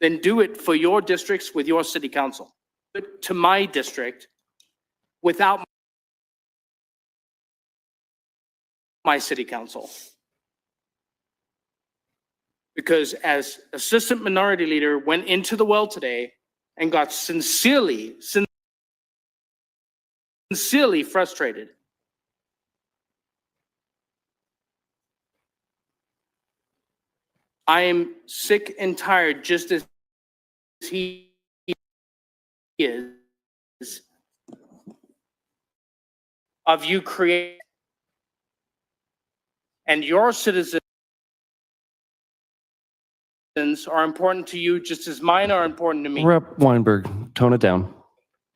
then do it for your districts with your city council. But to my district, without my city council. Because as assistant minority leader went into the well today and got sincerely frustrated. I am sick and tired, just as he is, of you creating, and your citizens are important to you just as mine are important to me.
Rep. Weinberg, tone it down.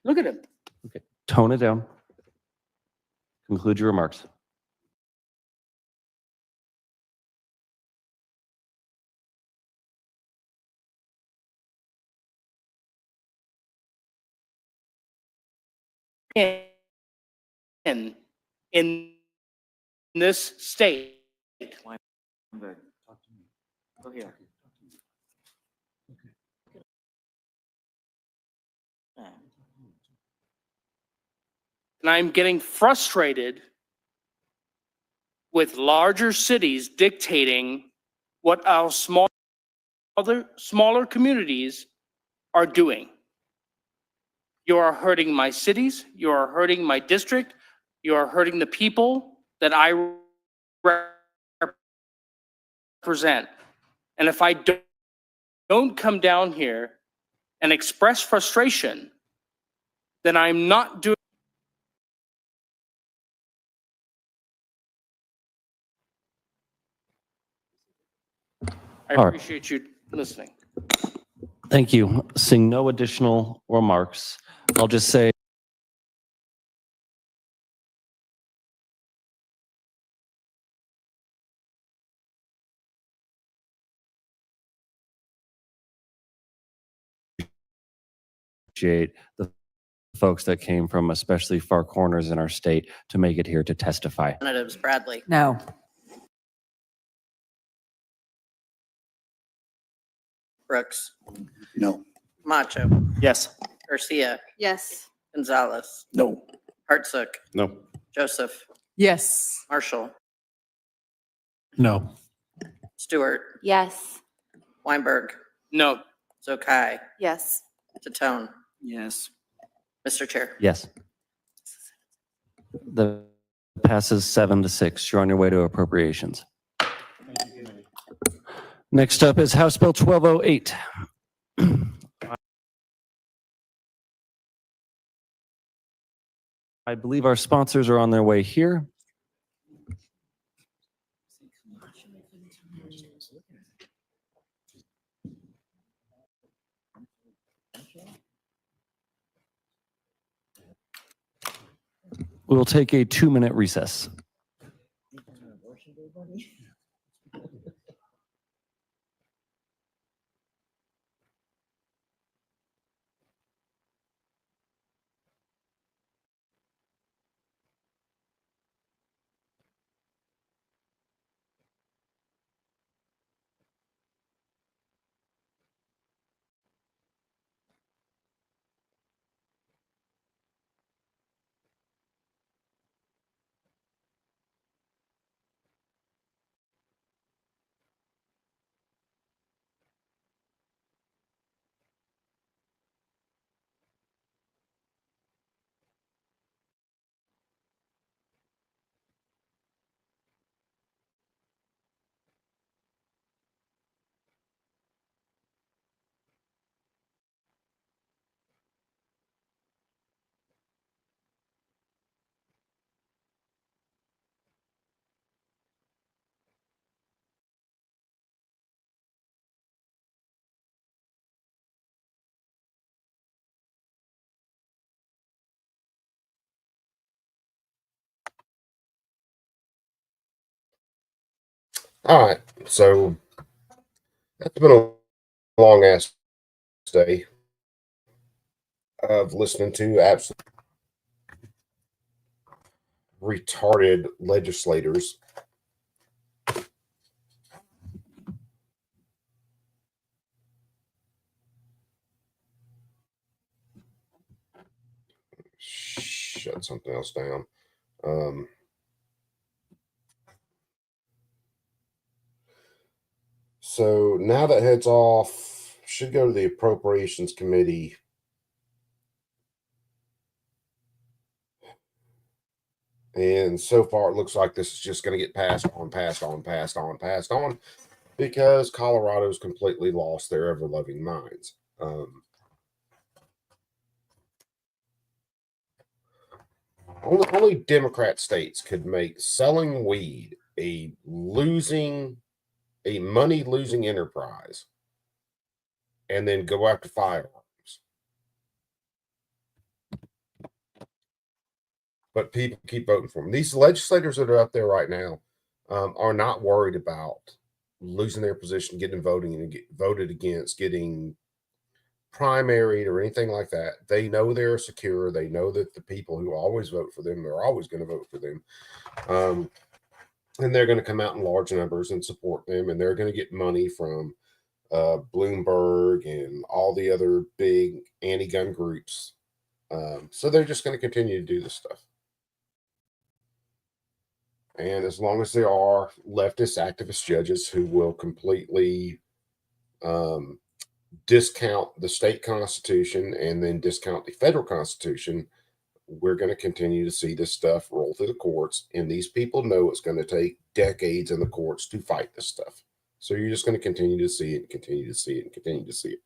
Look at him.
Okay, tone it down. Conclude your remarks.
In this state.
Go here.
And I'm getting frustrated with larger cities dictating what our smaller communities are doing. You are hurting my cities, you are hurting my district, you are hurting the people that I represent. And if I don't come down here and express frustration, then I'm not doing. I
All right.
appreciate you listening.
Thank you. Seeing no additional remarks, I'll just say appreciate the folks that came from especially far corners in our state to make it here to testify.
Representatives Bradley.
No.
Brooks.
No.
Macho.
Yes.
Garcia.
Yes.
Gonzalez.
No.
Hartsook.
No.
Joseph.
Yes.
Marshall.
No.
Stewart.
Yes.
Weinberg.
No.
Zokai.
Yes.
Tatone.
Yes.
Mr. Chair.
Yes. The passes 7-6. You're on your way to appropriations. Next up is House Bill 1208. I believe our sponsors are on their way here. We will take a 2-minute recess.
All right, so that's been a long ass day of listening to absolute retarded legislators. Shut something else down. So now that heads off, should go to the Appropriations Committee. And so far, it looks like this is just going to get passed on, because Colorado's completely lost their ever-loving minds. Only Democrat states could make selling weed a money-losing enterprise and then go after firearms. But people keep voting for them. These legislators that are up there right now are not worried about losing their position, getting voting and get voted against, getting primaried or anything like that. They know they're secure. They know that the people who always vote for them are always going to vote for them. And they're going to come out in large numbers and support them. And they're going to get money from Bloomberg and all the other big anti-gun groups. So they're just going to continue to do this stuff. And as long as there are leftist activist judges who will completely discount the state constitution and then discount the federal constitution, we're going to continue to see this stuff roll through the courts. And these people know it's going to take decades in the courts to fight this stuff. So you're just going to continue to see it, continue to see it, and continue to see it.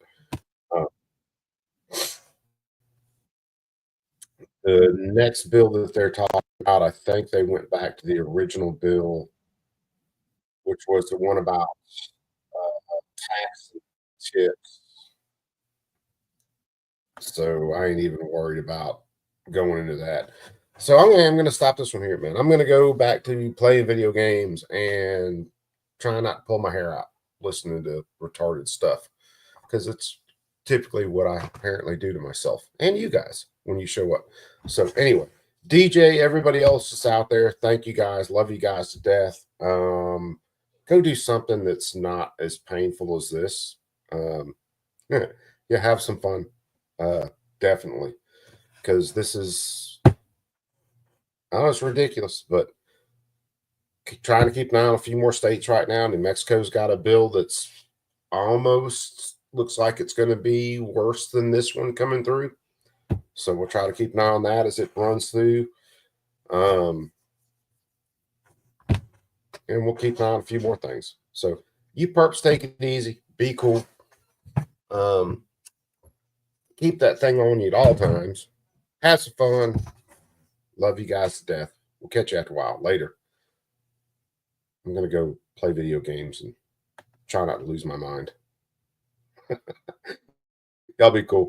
The next bill that they're talking about, I think they went back to the original bill, which was the one about tax chips. So I ain't even worried about going into that. So I'm going to stop this one here, man. I'm going to go back to playing video games and trying not to pull my hair out listening to retarded stuff, because it's typically what I apparently do to myself and you guys when you show up. So anyway, DJ, everybody else that's out there, thank you guys. Love you guys to death. Go do something that's not as painful as this. Yeah, have some fun. Definitely. Because this is, I know it's ridiculous, but trying to keep an eye on a few more states right now. New Mexico's got a bill that's almost looks like it's going to be worse than this one coming through. So we'll try to keep an eye on that as it runs through. And we'll keep an eye on a few more things. So you perps take it easy. Be cool. Keep that thing on you at all times. Have some fun. Love you guys to death. We'll catch you after a while. Later. I'm going to go play video games and try not to lose my mind. Y'all be cool.